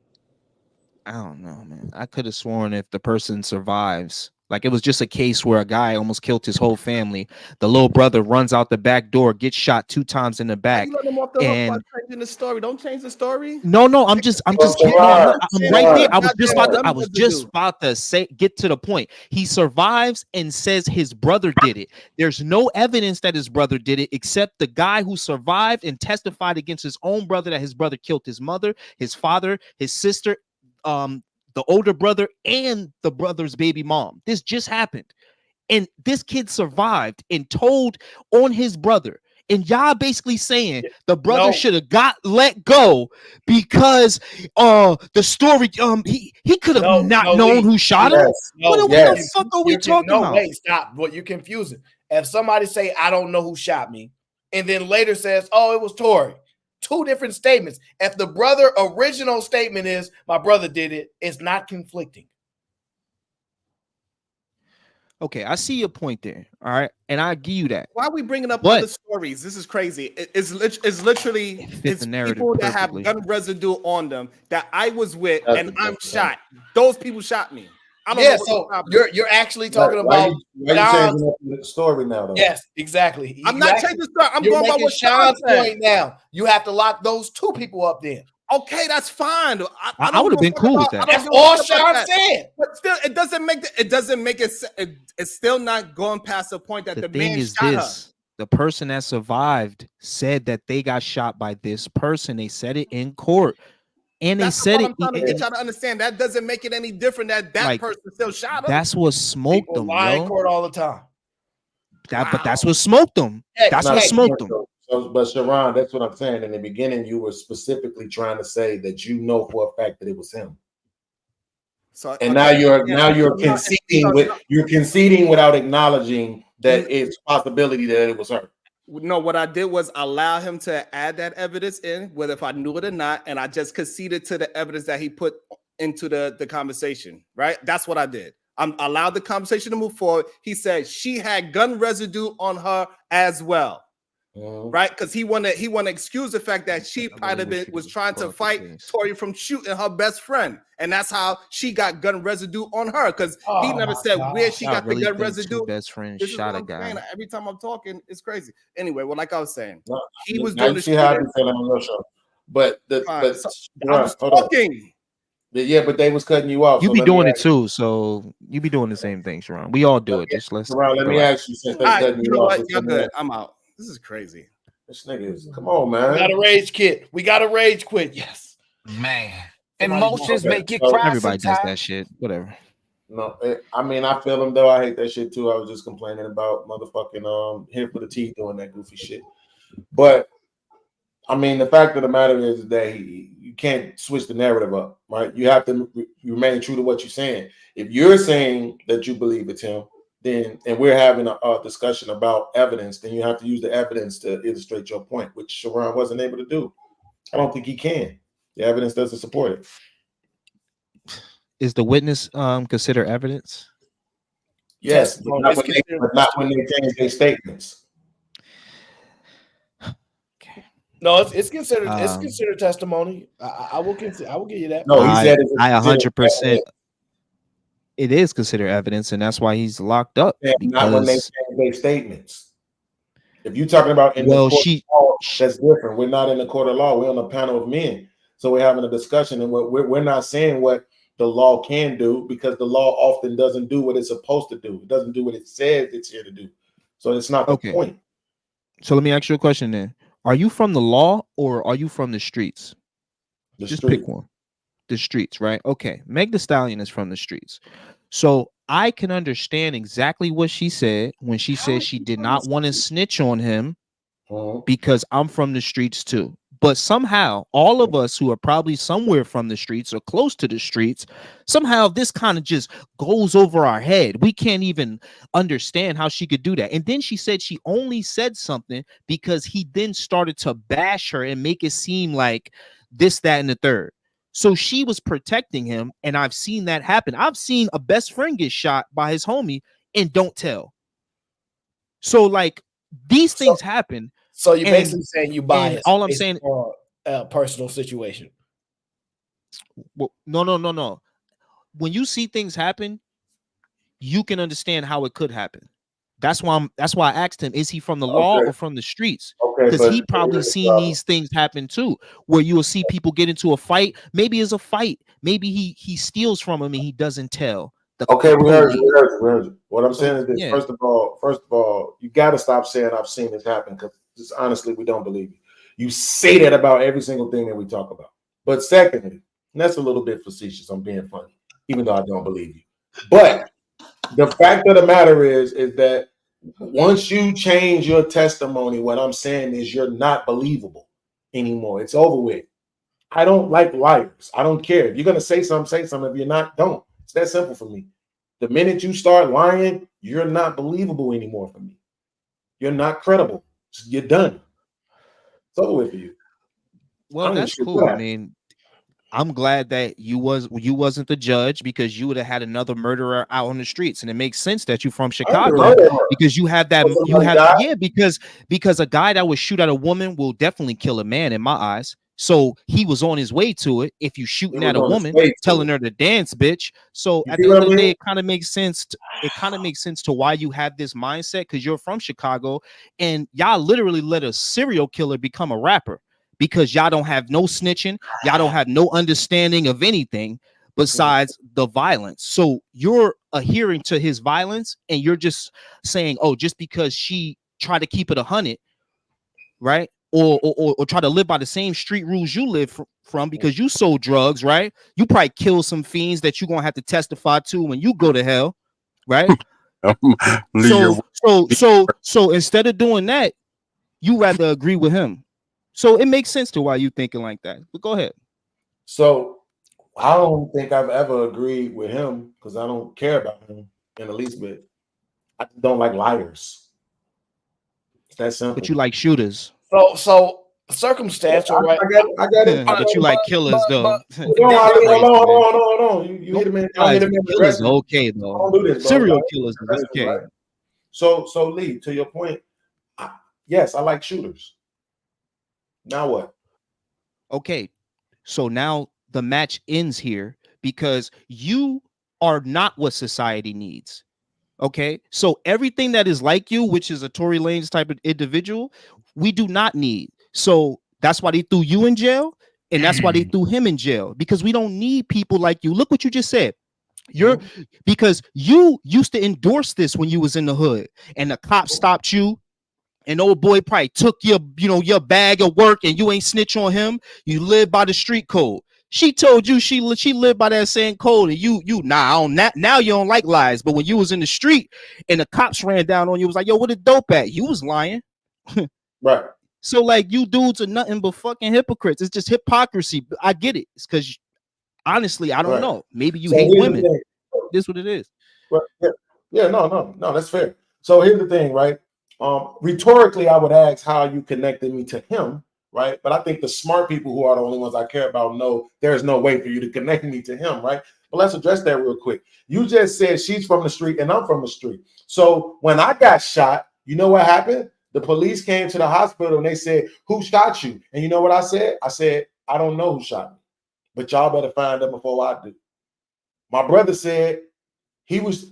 Speaker 23: I don't know, man. I could have sworn if the person survives, like it was just a case where a guy almost killed his whole family. The little brother runs out the back door, gets shot 2 times in the back.
Speaker 15: You let them off the hook
Speaker 23: And
Speaker 15: by changing the story. Don't change the story.
Speaker 23: no, I'm just I'm right there. I was just about to say get to the point. He survives and says his brother did it. There's no evidence that his brother did it except the guy who survived and testified against his own brother that his brother killed his mother, his father, his sister, the older brother, and the brother's baby mom. This just happened. And this kid survived and told on his brother. And y'all basically saying the brother should have got let go because the story he could have not known who shot him. What the fuck are we talking about?
Speaker 4: Wait, stop. What you're confusing. If somebody say I don't know who shot me, and then later says, oh, it was Tory. 2 different statements. If the brother original statement is my brother did it, it's not conflicting.
Speaker 23: Okay, I see your point there. All right, and I give you that.
Speaker 15: Why are we bringing up
Speaker 23: But-
Speaker 15: other stories? This is crazy. It's literally
Speaker 23: the narrative
Speaker 15: people that
Speaker 23: perfectly.
Speaker 15: have gun residue on them that I was with,
Speaker 2: That's
Speaker 15: and
Speaker 2: a
Speaker 15: I'm
Speaker 2: good
Speaker 15: shot. Those people shot me. I don't
Speaker 4: Yeah,
Speaker 15: know what
Speaker 4: so
Speaker 15: the problem is.
Speaker 4: you're actually talking
Speaker 13: Why
Speaker 4: about
Speaker 13: you
Speaker 4: Sean's.
Speaker 13: changing up the story now, though?
Speaker 4: Yes, exactly.
Speaker 15: I'm
Speaker 4: You
Speaker 15: not
Speaker 4: actually-
Speaker 15: changing the story. I'm
Speaker 4: you're
Speaker 15: going by
Speaker 4: making
Speaker 15: what Sean
Speaker 4: Sean's
Speaker 15: said.
Speaker 4: point now. You have to lock those two people up then.
Speaker 15: Okay, that's fine.
Speaker 23: I
Speaker 15: don't
Speaker 23: would have
Speaker 15: give a
Speaker 23: been
Speaker 15: fuck
Speaker 23: cool
Speaker 15: about-
Speaker 23: with that.
Speaker 15: I don't
Speaker 4: That's
Speaker 15: give a
Speaker 4: all
Speaker 15: fuck about
Speaker 4: Sean
Speaker 15: that.
Speaker 4: said.
Speaker 15: But still, it doesn't make it. It's still not going past the point that
Speaker 23: The
Speaker 15: the
Speaker 23: thing
Speaker 15: man
Speaker 23: is
Speaker 15: shot
Speaker 23: this: the person that survived said that they got shot by this person. They said it in court, and
Speaker 15: That's
Speaker 23: they said
Speaker 15: what
Speaker 23: it.
Speaker 15: I'm trying to get y'all to understand. That doesn't make it any different that
Speaker 23: Like,
Speaker 15: person still shot him.
Speaker 23: That's what smoked
Speaker 4: People
Speaker 23: them,
Speaker 4: lie in
Speaker 23: yo.
Speaker 4: court all the time.
Speaker 23: But that's what smoked them.
Speaker 4: Hey,
Speaker 23: That's
Speaker 13: Not
Speaker 23: what
Speaker 4: hey,
Speaker 23: smoked them.
Speaker 13: But Sharon, that's what I'm saying. In the beginning, you were specifically trying to say that you know for a fact that it was him.
Speaker 15: So,
Speaker 13: And
Speaker 15: okay,
Speaker 13: now you're
Speaker 15: yeah,
Speaker 13: conceding without acknowledging that it's possibility that it was her.
Speaker 15: No, what I did was allow him to add that evidence in, whether if I knew it or not, and I just conceded to the evidence that he put into the conversation. Right? That's what I did. I allowed the conversation to move forward. He said she had gun residue on her as well. Right, because he want to excuse the fact that she probably was trying to fight Tori from shooting her best friend, and that's how she got gun residue on her. Because he never said where she got the gun residue.
Speaker 23: Two best friends
Speaker 15: This is
Speaker 23: shot
Speaker 15: what
Speaker 23: a
Speaker 15: I'm
Speaker 23: guy.
Speaker 15: saying. Every time I'm talking, it's crazy. Anyway, well, like I was saying, he was
Speaker 13: Now
Speaker 15: doing
Speaker 13: you
Speaker 15: the
Speaker 13: see how I be
Speaker 15: shooting.
Speaker 13: feeling on your show. But
Speaker 15: I was
Speaker 13: hold on.
Speaker 15: talking.
Speaker 13: Yeah, but they was cutting you off.
Speaker 23: You
Speaker 13: so
Speaker 23: be
Speaker 13: let me
Speaker 23: doing it
Speaker 13: ask-
Speaker 23: too, so you be doing the same thing, Sharon. We all do it. Just let's.
Speaker 13: Sharon, let me
Speaker 23: relax.
Speaker 13: ask you, since they
Speaker 15: All right,
Speaker 13: cutting
Speaker 15: you
Speaker 13: you
Speaker 15: know
Speaker 13: off.
Speaker 15: what?
Speaker 13: this
Speaker 15: Y'all
Speaker 13: minute.
Speaker 15: good. I'm out. This is crazy.
Speaker 13: This nigga is, come on,
Speaker 4: We
Speaker 13: man.
Speaker 4: got a rage quit. We got a rage quit. Yes.
Speaker 1: Man,
Speaker 4: Somebody
Speaker 1: emotions
Speaker 13: Okay,
Speaker 1: make you
Speaker 13: so
Speaker 1: cry.
Speaker 23: Everybody does
Speaker 1: sometimes.
Speaker 23: that shit. Whatever.
Speaker 13: No, I mean, I feel him though. I hate that shit too. I was just complaining about motherfucking Here for the Tea doing that goofy shit. But I mean, the fact of the matter is that you can't switch the narrative up, right? You have to remain true to what you're saying. If you're saying that you believe it's him, then and we're having a discussion about evidence, then you have to use the evidence to illustrate your point, which Sharon wasn't able to do. I don't think he can. The evidence doesn't support it.
Speaker 23: Is the witness considered evidence?
Speaker 13: Yes,
Speaker 4: Testimony.
Speaker 13: but
Speaker 4: It's considered
Speaker 13: not when they change their statements.
Speaker 4: No, it's considered testimony. I will consider. I will give you that.
Speaker 13: No, he said it's
Speaker 23: I
Speaker 13: considered
Speaker 23: 100%. It is considered evidence, and that's why he's locked up.
Speaker 13: Yeah, not when they
Speaker 23: Because
Speaker 13: change their statements. If you're talking about in
Speaker 23: Well,
Speaker 13: the court
Speaker 23: she-
Speaker 13: of law, that's different. We're not in the court of law. We're on a panel of men. So we're having a discussion, and we're not saying what the law can do, because the law often doesn't do what it's supposed to do. It doesn't do what it says it's here to do. So it's not the
Speaker 23: Okay.
Speaker 13: point.
Speaker 23: So let me ask you a question then. Are you from the law or are you from the streets?
Speaker 13: The
Speaker 23: Just
Speaker 13: street.
Speaker 23: pick one. The streets, right? Okay. Meg the Stallion is from the streets. So I can understand exactly what she said when she said she did not want to snitch on him because I'm from the streets too. But somehow, all of us who are probably somewhere from the streets or close to the streets, somehow this kind of just goes over our head. We can't even understand how she could do that. And then she said she only said something because he then started to bash her and make it seem like this, that, and the third. So she was protecting him, and I've seen that happen. I've seen a best friend get shot by his homie and don't tell. So, like, these things happen.
Speaker 4: So you're
Speaker 23: and-
Speaker 4: basically saying you biased.
Speaker 23: all I'm
Speaker 4: based
Speaker 23: saying-
Speaker 4: on a personal situation.
Speaker 23: Well, no. When you see things happen, you can understand how it could happen. That's why I asked him, is he from the law
Speaker 13: Okay.
Speaker 23: or from the streets?
Speaker 13: Okay,
Speaker 23: Because
Speaker 13: but
Speaker 23: he probably
Speaker 13: here's the
Speaker 23: seen
Speaker 13: problem.
Speaker 23: these things happen too, where you will see people get into a fight. Maybe it's a fight. Maybe he steals from him and he doesn't tell.
Speaker 13: Okay, we heard you. We heard you. What I'm saying is this:
Speaker 23: yeah.
Speaker 13: first of all, you got to stop saying I've seen this happen, because just honestly, we don't believe you. You say that about every single thing that we talk about. But secondly, and that's a little bit facetious. I'm being funny, even though I don't believe you. But the fact of the matter is that once you change your testimony, what I'm saying is you're not believable anymore. It's over with. I don't like liars. I don't care. If you're gonna say something, say something. If you're not, don't. It's that simple for me. The minute you start lying, you're not believable anymore for me. You're not credible. You're done. It's over with for you. I
Speaker 23: Well,
Speaker 13: don't
Speaker 23: that's
Speaker 13: give a shit
Speaker 23: cool.
Speaker 13: what
Speaker 23: I mean, I'm glad that you wasn't the judge, because you would have had another murderer out on the streets, and it makes sense that you're from Chicago because you have that. Because a guy that would shoot at a woman will definitely kill a man in my eyes. So he was on his way to it. If you shooting at a woman, telling her to dance, bitch. So at the end of the day, it kind of makes sense. It kind of makes sense to why you have this mindset, because you're from Chicago and y'all literally let a serial killer become a rapper because y'all don't have no snitching. Y'all don't have no understanding of anything besides the violence. So you're adhering to his violence and you're just saying, oh, just because she tried to keep it 100, right? Or try to live by the same street rules you live from because you sold drugs, right? You probably kill some fiends that you're gonna have to testify to when you go to hell, right? So instead of doing that, you rather agree with him. So it makes sense to why you thinking like that. But go ahead.
Speaker 13: So I don't think I've ever agreed with him because I don't care about him in the least bit. I don't like liars. It's that simple.
Speaker 23: But you like shooters.
Speaker 4: So circumstantial, right?
Speaker 13: I got it.
Speaker 23: But you like killers, though.
Speaker 13: Hold on. You hit him in.
Speaker 23: Killers okay, though.
Speaker 13: Don't do this, bro.
Speaker 23: Serial killers is okay.
Speaker 13: Right? So Lee, to your point, yes, I like shooters. Now what?
Speaker 23: Okay, so now the match ends here because you are not what society needs. Okay, so everything that is like you, which is a Tory Lanez type of individual, we do not need. So that's why they threw you in jail, and that's why they threw him in jail, because we don't need people like you. Look what you just said. Because you used to endorse this when you was in the hood, and the cops stopped you, and old boy probably took your bag of work, and you ain't snitch on him. You live by the street code. She told you she lived by that same code, and you now you don't like lies. But when you was in the street and the cops ran down on you, was like, yo, what a dope at? You was lying.
Speaker 13: Right.
Speaker 23: So like you dudes are nothing but fucking hypocrites. It's just hypocrisy. I get it. It's because honestly, I don't know. Maybe you hate women. This is what it is.
Speaker 13: Well, no, that's fair. So here's the thing, right? Rhetorically, I would ask how you connected me to him. Right. But I think the smart people who are the only ones I care about know there's no way for you to connect me to him. Right. But let's address that real quick. You just said she's from the street and I'm from the street. So when I got shot, you know what happened? The police came to the hospital and they said, who shot you? And you know what I said? I said, I don't know who shot me, but y'all better find them before I do. My brother said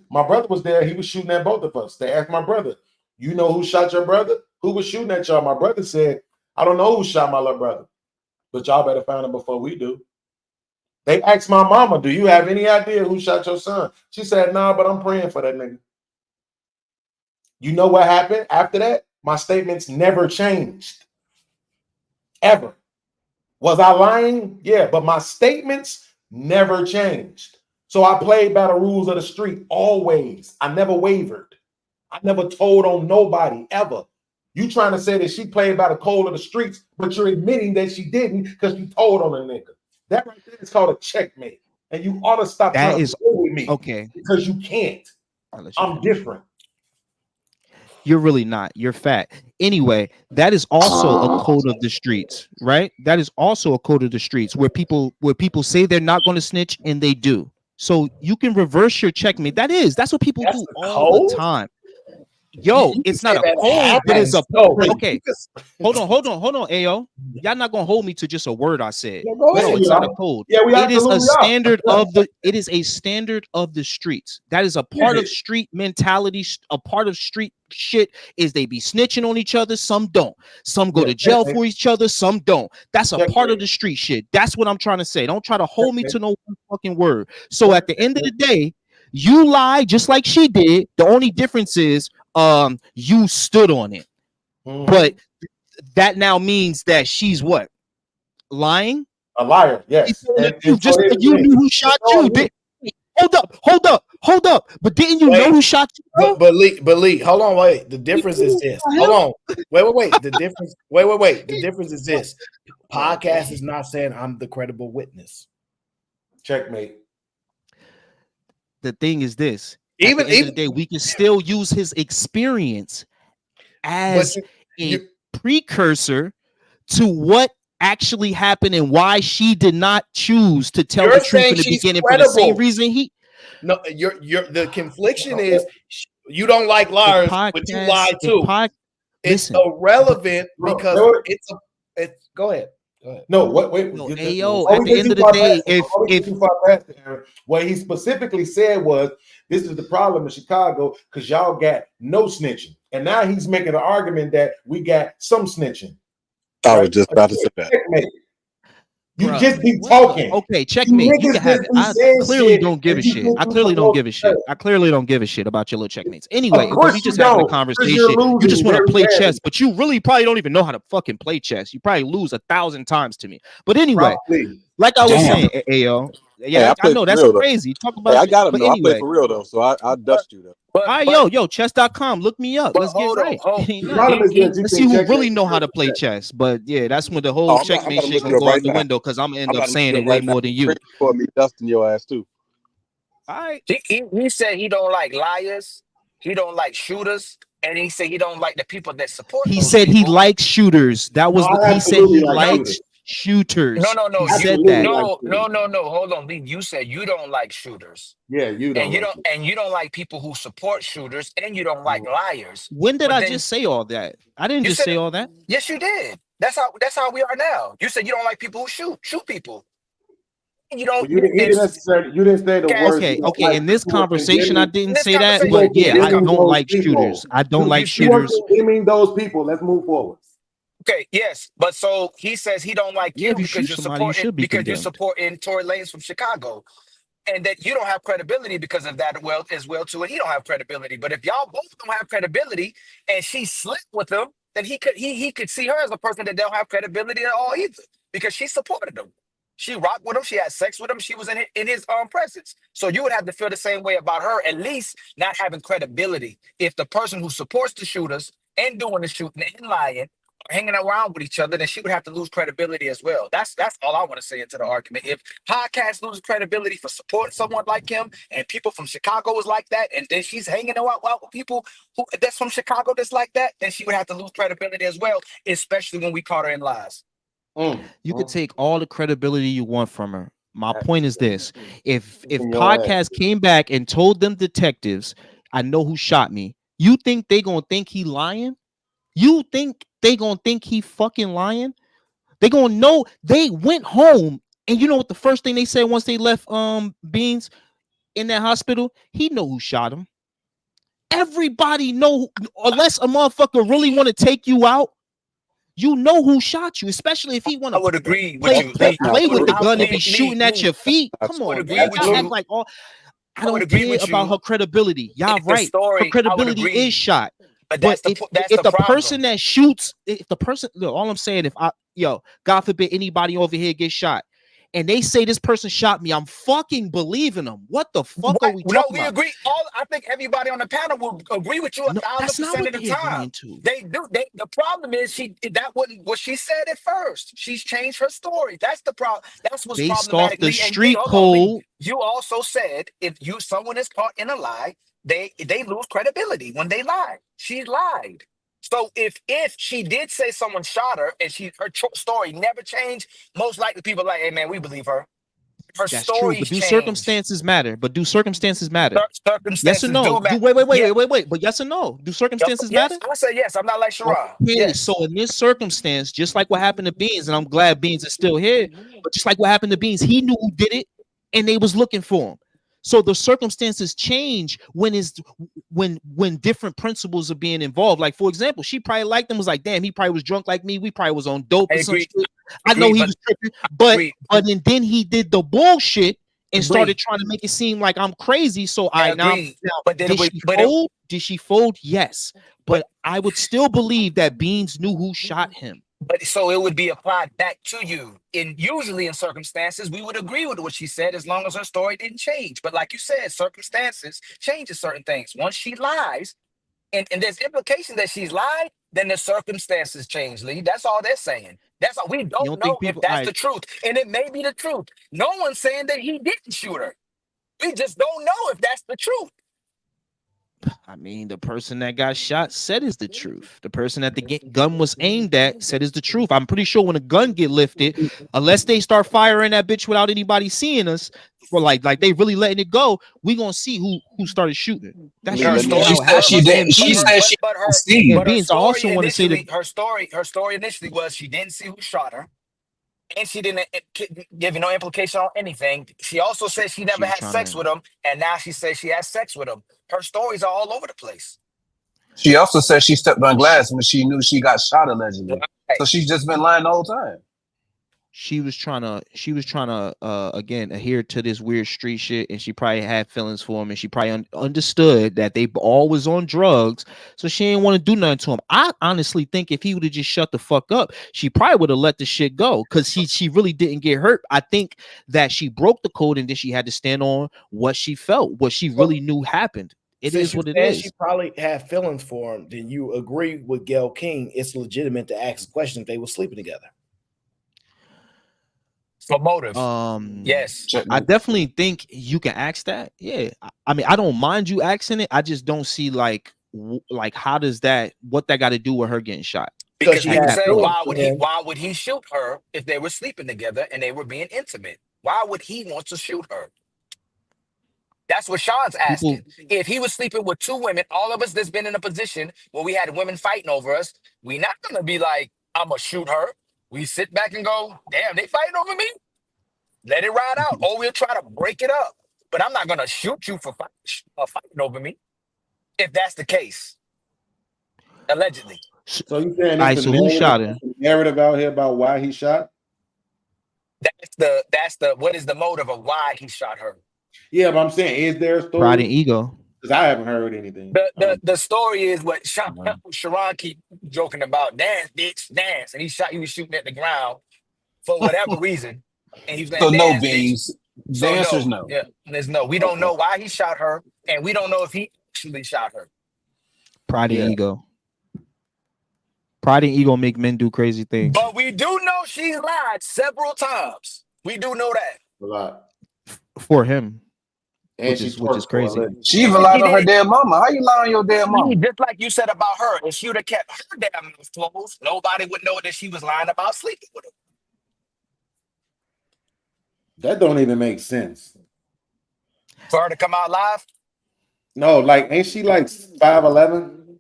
Speaker 13: my brother was there. He was shooting at both of us. They asked my brother, you know who shot your brother? Who was shooting at y'all? My brother said, I don't know who shot my little brother, but y'all better find him before we do. They asked my mama, do you have any idea who shot your son? She said, nah, but I'm praying for that nigga. You know what happened after that? My statements never changed. Ever. Was I lying? Yeah, but my statements never changed. So I played by the rules of the street always. I never wavered. I never told on nobody ever. You trying to say that she played by the code of the streets, but you're admitting that she didn't because you told on a nigga. That right there is called a checkmate. And you ought to stop trying to play with me.
Speaker 23: Okay.
Speaker 13: Because you can't. I'm different.
Speaker 23: You're really not. You're fat. Anyway, that is also a code of the streets, right? That is also a code of the streets where people say they're not going to snitch and they do. So you can reverse your checkmate. That's what people do all the time. Yo, it's not a code, but it's a okay. Hold on, Ayo. Y'all not gonna hold me to just a word I said. No, it's not a code. It is a standard of the. It is a standard of the streets. That is a part of street mentality. A part of street shit is they be snitching on each other. Some don't. Some go to jail for each other. Some don't. That's a part of the street shit. That's what I'm trying to say. Don't try to hold me to no fucking word. So at the end of the day, you lie just like she did. The only difference is you stood on it. But that now means that she's what? Lying?
Speaker 13: A liar, yes.
Speaker 23: You knew who shot you. Hold up. But didn't you know who shot you? Bro?
Speaker 4: But Lee, hold on, wait. The difference is this. Hold on. Wait. The difference. Wait. The difference is this. Podcast is not saying I'm the credible witness.
Speaker 13: Checkmate.
Speaker 23: The thing is this. Even at the end of the day, we can still use his experience as a precursor to what actually happened and why she did not choose to tell
Speaker 4: You're
Speaker 23: the truth
Speaker 4: saying
Speaker 23: in the
Speaker 4: she's
Speaker 23: beginning for the same
Speaker 4: credible.
Speaker 23: reason he.
Speaker 4: No, the confliction is you don't like liars, but you lie too. It's irrelevant because it's go ahead.
Speaker 13: No, wait.
Speaker 23: No, Ayo, at the end of the day, if
Speaker 13: what he specifically said was, this is the problem in Chicago because y'all got no snitching, and now he's making an argument that we got some snitching.
Speaker 5: I was just about to say that.
Speaker 13: Checkmate. You
Speaker 23: Bruh,
Speaker 13: just be talking.
Speaker 23: Okay, checkmate. You can have it. I clearly don't give a shit. I clearly don't give a shit.
Speaker 13: shit.
Speaker 23: I clearly don't give a shit about your little checkmates. Anyway,
Speaker 13: Of course
Speaker 23: because we just
Speaker 13: you
Speaker 23: having a
Speaker 13: don't, 'cause
Speaker 23: conversation.
Speaker 13: you're
Speaker 23: You just
Speaker 13: losing
Speaker 23: want to
Speaker 13: very
Speaker 23: play
Speaker 13: badly.
Speaker 23: chess, but you really probably don't even know how to fucking play chess. You probably lose 1,000 times to me. But anyway,
Speaker 13: Probably.
Speaker 23: like I was
Speaker 5: Damn.
Speaker 23: saying, Ayo.
Speaker 5: Hey,
Speaker 23: Yeah, I
Speaker 5: play
Speaker 23: know
Speaker 5: for
Speaker 23: that's
Speaker 5: real, though.
Speaker 23: crazy. Talk
Speaker 5: Hey,
Speaker 23: about
Speaker 5: I got him
Speaker 23: but
Speaker 5: though. I play
Speaker 23: anyway.
Speaker 5: for real though, so I dust you though.
Speaker 23: All right, yo, chess.com. Look me up. Let's get right. Ain't
Speaker 13: The problem is
Speaker 23: nothing.
Speaker 13: that you
Speaker 23: Let's
Speaker 13: can
Speaker 23: see who
Speaker 13: check
Speaker 23: really
Speaker 13: it.
Speaker 23: know how to play chess. But yeah, that's when the whole
Speaker 5: Oh, I'm
Speaker 23: checkmate
Speaker 5: about to
Speaker 23: shit
Speaker 5: look it
Speaker 23: gonna
Speaker 5: up
Speaker 23: go out
Speaker 5: right
Speaker 23: the
Speaker 5: now.
Speaker 23: window because I'm gonna end
Speaker 5: I'm
Speaker 23: up
Speaker 5: about to
Speaker 23: saying
Speaker 5: look
Speaker 23: it
Speaker 5: it
Speaker 23: way
Speaker 5: up right
Speaker 23: more
Speaker 5: now.
Speaker 23: than you.
Speaker 5: For me, dusting your ass too.
Speaker 23: All right.
Speaker 1: He said he don't like liars, he don't like shooters, and he said he don't like the people that support
Speaker 23: He
Speaker 1: those
Speaker 23: said he
Speaker 1: people.
Speaker 23: likes shooters. That was
Speaker 13: No,
Speaker 23: what
Speaker 13: I
Speaker 23: he said.
Speaker 13: absolutely
Speaker 23: He
Speaker 13: like
Speaker 23: likes
Speaker 13: shooters.
Speaker 23: shooters.
Speaker 1: No.
Speaker 23: He said
Speaker 13: Absolutely
Speaker 23: that.
Speaker 13: like
Speaker 1: No.
Speaker 13: shooters.
Speaker 1: Hold on, Lee. You said you don't like shooters,
Speaker 13: Yeah, you don't like shooters.
Speaker 1: and you don't like people who support shooters, and you don't like liars.
Speaker 23: When did
Speaker 1: But
Speaker 23: I
Speaker 1: then
Speaker 23: just say all that? I didn't
Speaker 1: you
Speaker 23: just
Speaker 1: said,
Speaker 23: say all that.
Speaker 1: yes, you did. That's how we are now. You said you don't like people who shoot people. You
Speaker 13: Well,
Speaker 1: don't.
Speaker 13: you didn't necessarily. You didn't say the
Speaker 1: Cass,
Speaker 13: words. You don't
Speaker 23: Okay.
Speaker 13: like
Speaker 23: In this
Speaker 13: people
Speaker 23: conversation, I
Speaker 13: condemning.
Speaker 23: didn't
Speaker 1: in this
Speaker 23: say that,
Speaker 1: conversation,
Speaker 23: but
Speaker 13: You
Speaker 23: yeah, I
Speaker 13: condemning
Speaker 23: don't
Speaker 13: those
Speaker 23: like
Speaker 13: people.
Speaker 23: shooters. I don't
Speaker 1: you
Speaker 23: like
Speaker 13: You are
Speaker 23: shooters.
Speaker 13: condemning those people. Let's move forward.
Speaker 1: okay, yes, but so he says he don't like
Speaker 23: Yeah,
Speaker 1: you
Speaker 23: if you shoot
Speaker 1: because you're
Speaker 23: somebody, you should be condemned.
Speaker 1: supporting Tory Lanez from Chicago, and that you don't have credibility because of that as well too, and he don't have credibility. But if y'all both don't have credibility, and she slept with him, then he could see her as a person that don't have credibility at all either because she supported him. She rocked with him. She had sex with him. She was in his presence. So you would have to feel the same way about her, at least not having credibility. If the person who supports the shooters and doing the shooting and lying are hanging around with each other, then she would have to lose credibility as well. That's all I want to say into the argument. If podcast loses credibility for supporting someone like him, and people from Chicago is like that, and then she's hanging out with people that's from Chicago that's like that, then she would have to lose credibility as well, especially when we caught her in lies.
Speaker 23: You could take all the credibility you want from her. My point is this: if
Speaker 13: In your
Speaker 23: podcast came back and told them detectives, I know who shot me, you think they gonna think he lying? You think they gonna think he fucking lying? They gonna know they went home, and you know what the first thing they said once they left Beans in that hospital? He know who shot him. Everybody know, unless a motherfucker really want to take you out. You know who shot you, especially if he want
Speaker 1: I
Speaker 23: to
Speaker 1: would agree
Speaker 23: play,
Speaker 1: with you.
Speaker 23: play with the gun and be
Speaker 1: Lee,
Speaker 23: shooting at your feet.
Speaker 1: I
Speaker 23: Come
Speaker 1: would
Speaker 23: on,
Speaker 1: agree
Speaker 23: man.
Speaker 1: with
Speaker 23: Y'all
Speaker 1: you.
Speaker 23: act like all. I
Speaker 1: I would
Speaker 23: don't
Speaker 1: agree
Speaker 23: care
Speaker 1: with
Speaker 23: about
Speaker 1: you.
Speaker 23: her credibility. Y'all
Speaker 1: If the
Speaker 23: right.
Speaker 1: story,
Speaker 23: Her
Speaker 1: I would
Speaker 23: credibility
Speaker 1: agree.
Speaker 23: is shot.
Speaker 1: But
Speaker 23: But
Speaker 1: that's
Speaker 23: if
Speaker 1: the
Speaker 23: the person
Speaker 1: problem.
Speaker 23: that shoots, if the person, look, all I'm saying, God forbid anybody over here gets shot, and they say this person shot me, I'm fucking believing them. What the fuck are we
Speaker 1: No,
Speaker 23: talking
Speaker 1: we
Speaker 23: about?
Speaker 1: agree. I think everybody on the panel will agree with you
Speaker 23: No, that's not
Speaker 1: 1,000%
Speaker 23: what
Speaker 1: of the
Speaker 23: they
Speaker 1: time.
Speaker 23: agreeing to.
Speaker 1: They do. The problem is that wasn't what she said at first. She's changed her story. That's the problem. That's what's
Speaker 23: Based off
Speaker 1: problematic.
Speaker 23: the
Speaker 1: Lee,
Speaker 23: street
Speaker 1: hold on, Lee.
Speaker 23: code.
Speaker 1: You also said if someone is caught in a lie, they lose credibility when they lie. She lied. So if she did say someone shot her and her story never changed, most likely people are like, hey man, we believe her. Her
Speaker 23: That's true,
Speaker 1: stories
Speaker 23: but do
Speaker 1: change.
Speaker 23: circumstances matter?
Speaker 1: Circumstances
Speaker 23: Yes or no?
Speaker 1: do matter.
Speaker 23: Wait. But yes or no? Do circumstances
Speaker 1: Yes,
Speaker 23: matter?
Speaker 1: I say yes. I'm not like Sharon.
Speaker 23: Okay,
Speaker 1: Yes.
Speaker 23: so in this circumstance, just like what happened to Beans, and I'm glad Beans is still here, but just like what happened to Beans, he knew who did it, and they was looking for him. So the circumstances change when different principles are being involved. Like for example, she probably liked him, was like, damn, he probably was drunk like me. We probably was on dope or some shit. I know he was tripping, but then he did the bullshit and started trying to make it seem like I'm crazy. So did she fold? Yes, but I would still believe that Beans knew who shot him.
Speaker 1: But so it would be applied back to you. Usually in circumstances, we would agree with what she said as long as her story didn't change. But like you said, circumstances changes certain things. Once she lies, and there's implication that she's lied, then the circumstances change, Lee. That's all they're saying. That's all. We don't know if that's the truth. And it may be the truth. No one's saying that he didn't shoot her. We just don't know if that's the truth.
Speaker 23: I mean, the person that got shot said is the truth. The person that the gun was aimed at said is the truth. I'm pretty sure when a gun get lifted, unless they start firing that bitch without anybody seeing us, or like they really letting it go, we gonna see who started shooting. That's
Speaker 1: Her
Speaker 23: usually
Speaker 1: story,
Speaker 23: how it
Speaker 1: she
Speaker 23: happens.
Speaker 1: didn't.
Speaker 23: And
Speaker 1: She
Speaker 23: Beans-
Speaker 1: said she but her,
Speaker 23: and
Speaker 1: but her
Speaker 23: Beans, I also
Speaker 1: story
Speaker 23: want to say
Speaker 1: initially,
Speaker 23: that
Speaker 1: her story initially was she didn't see who shot her, and she didn't give you no implication on anything. She also said she never
Speaker 23: was
Speaker 1: had
Speaker 23: trying
Speaker 1: sex
Speaker 23: to.
Speaker 1: with him, and now she says she has sex with him. Her stories are all over the place.
Speaker 3: She also said she stepped on glass when she knew she got shot allegedly. So she's just been lying the whole time.
Speaker 23: she was trying to again adhere to this weird street shit, and she probably had feelings for him, and she probably understood that they all was on drugs, so she didn't want to do nothing to him. I honestly think if he would have just shut the fuck up, she probably would have let the shit go, because she really didn't get hurt. I think that she broke the code, and then she had to stand on what she felt, what she really knew happened. It
Speaker 7: Since
Speaker 23: is
Speaker 7: you
Speaker 23: what it
Speaker 7: said
Speaker 23: is.
Speaker 7: she probably had feelings for him, then you agree with Gayle King. It's legitimate to ask the question if they were sleeping together.
Speaker 1: For motive.
Speaker 23: Yes, I definitely think you can ask that. Yeah, I mean, I don't mind you asking it. I just don't see like how does that, what that got to do with her getting shot?
Speaker 1: Because
Speaker 23: At
Speaker 1: you
Speaker 23: that
Speaker 1: say,
Speaker 23: point.
Speaker 1: why would he shoot her if they were sleeping together and they were being intimate? Why would he want to shoot her? That's what Sean's asking. If he was sleeping with two women, all of us that's been in a position where we had women fighting over us, we not gonna be like, I'm gonna shoot her. We sit back and go, damn, they fighting over me? Let it ride out. Or we'll try to break it up. But I'm not gonna shoot you for fighting over me. If that's the case. Allegedly.
Speaker 13: So you saying
Speaker 23: Alright,
Speaker 13: it's
Speaker 23: so who shot her?
Speaker 13: narrative out here about why he shot?
Speaker 1: That's the what is the motive of why he shot her?
Speaker 13: Yeah, but I'm saying, is there a story?
Speaker 23: Pride and ego.
Speaker 13: Because I haven't heard anything.
Speaker 1: The story is what Sharon keep joking about. Dance, bitch, dance. And he was shooting at the ground for whatever reason. And he was like,
Speaker 3: So no,
Speaker 1: dance, bitch.
Speaker 3: Beans. The
Speaker 1: So
Speaker 3: answer is no.
Speaker 1: Yeah, there's no. We don't know why he shot her, and we don't know if he actually shot her.
Speaker 23: Pride and ego. Pride and ego make men do crazy things.
Speaker 1: But we do know she's lied several times. We do know that.
Speaker 13: A lot.
Speaker 23: For him.
Speaker 13: And
Speaker 23: Which is crazy.
Speaker 3: She even lied on her damn mama. How you lie on your damn mama?
Speaker 1: Just like you said about her, if she would have kept her damn mouth closed, nobody would know that she was lying about sleeping with him.
Speaker 13: That don't even make sense.
Speaker 1: For her to come out live?
Speaker 13: No, like, ain't she like 5'11"?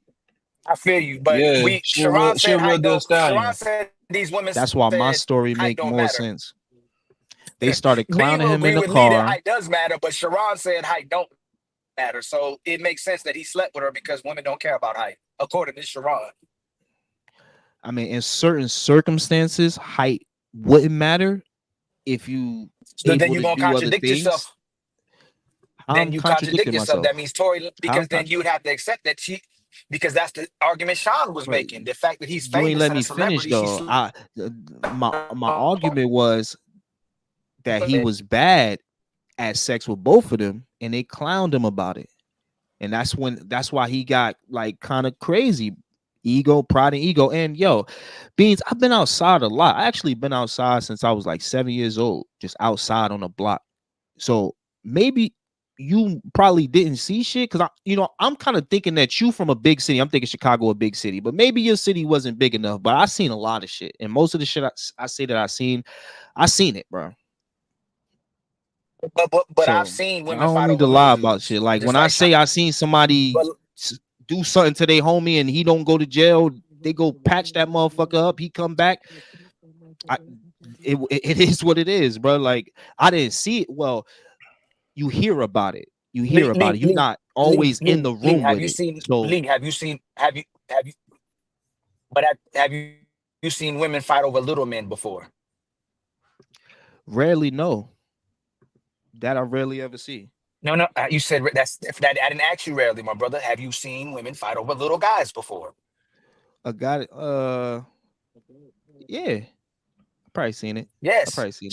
Speaker 1: I feel you, but
Speaker 3: Yeah,
Speaker 1: Sharon
Speaker 3: she a real deal stallion.
Speaker 1: Sharon said these women.
Speaker 23: That's why my
Speaker 1: said
Speaker 23: story
Speaker 1: height
Speaker 23: make
Speaker 1: don't
Speaker 23: more
Speaker 1: matter.
Speaker 23: sense. They started
Speaker 1: Lee
Speaker 23: clowning
Speaker 1: will
Speaker 23: him
Speaker 1: agree
Speaker 23: in the
Speaker 1: with Lee that
Speaker 23: car.
Speaker 1: height does matter, but Sharon said height don't matter. So it makes sense that he slept with her because women don't care about height, according to Sharon.
Speaker 23: I mean, in certain circumstances, height wouldn't matter if you
Speaker 1: So then
Speaker 23: able
Speaker 1: you're
Speaker 23: to
Speaker 1: gonna
Speaker 23: do other
Speaker 1: contradict
Speaker 23: things.
Speaker 1: yourself. Then
Speaker 23: I'm
Speaker 1: you contradict
Speaker 23: contradicting
Speaker 1: yourself.
Speaker 23: myself.
Speaker 1: That means Tory, because
Speaker 23: I'm
Speaker 1: then you would have to accept that because that's the argument Sean was making. The fact that he's
Speaker 23: You
Speaker 1: famous
Speaker 23: ain't let
Speaker 1: and
Speaker 23: me
Speaker 1: a celebrity.
Speaker 23: finish though. My argument was that he was bad at sex with both of them, and they clowned him about it, and that's why he got like kind of crazy. Ego, pride, and ego. And yo, Beans, I've been outside a lot. I actually been outside since I was like 7 years old, just outside on the block. So maybe you probably didn't see shit because I'm kind of thinking that you from a big city. I'm thinking Chicago a big city, but maybe your city wasn't big enough. But I seen a lot of shit, and most of the shit I say that I seen it, bro.
Speaker 1: But
Speaker 23: So,
Speaker 1: I've seen
Speaker 23: I
Speaker 1: women
Speaker 23: don't
Speaker 1: fight
Speaker 23: need
Speaker 1: over
Speaker 23: to lie
Speaker 1: little
Speaker 23: about
Speaker 1: dudes.
Speaker 23: shit. Like
Speaker 1: Just
Speaker 23: when
Speaker 1: like
Speaker 23: I say I seen somebody do something to their homie and he don't go to jail, they go patch that motherfucker up. He come back. It is what it is, bro. Like I didn't see it. Well, you hear about it. You hear about it. You're not always in the room
Speaker 1: Have
Speaker 23: with
Speaker 1: you
Speaker 23: it.
Speaker 1: seen
Speaker 23: So
Speaker 1: Lee? Have you seen you seen women fight over little men before?
Speaker 23: rarely, no. That I rarely ever see.
Speaker 1: No. You said that. I didn't ask you rarely, my brother. Have you seen women fight over little guys before?
Speaker 23: I got it. Yeah. I probably seen it.
Speaker 1: Yes.
Speaker 23: I probably seen it.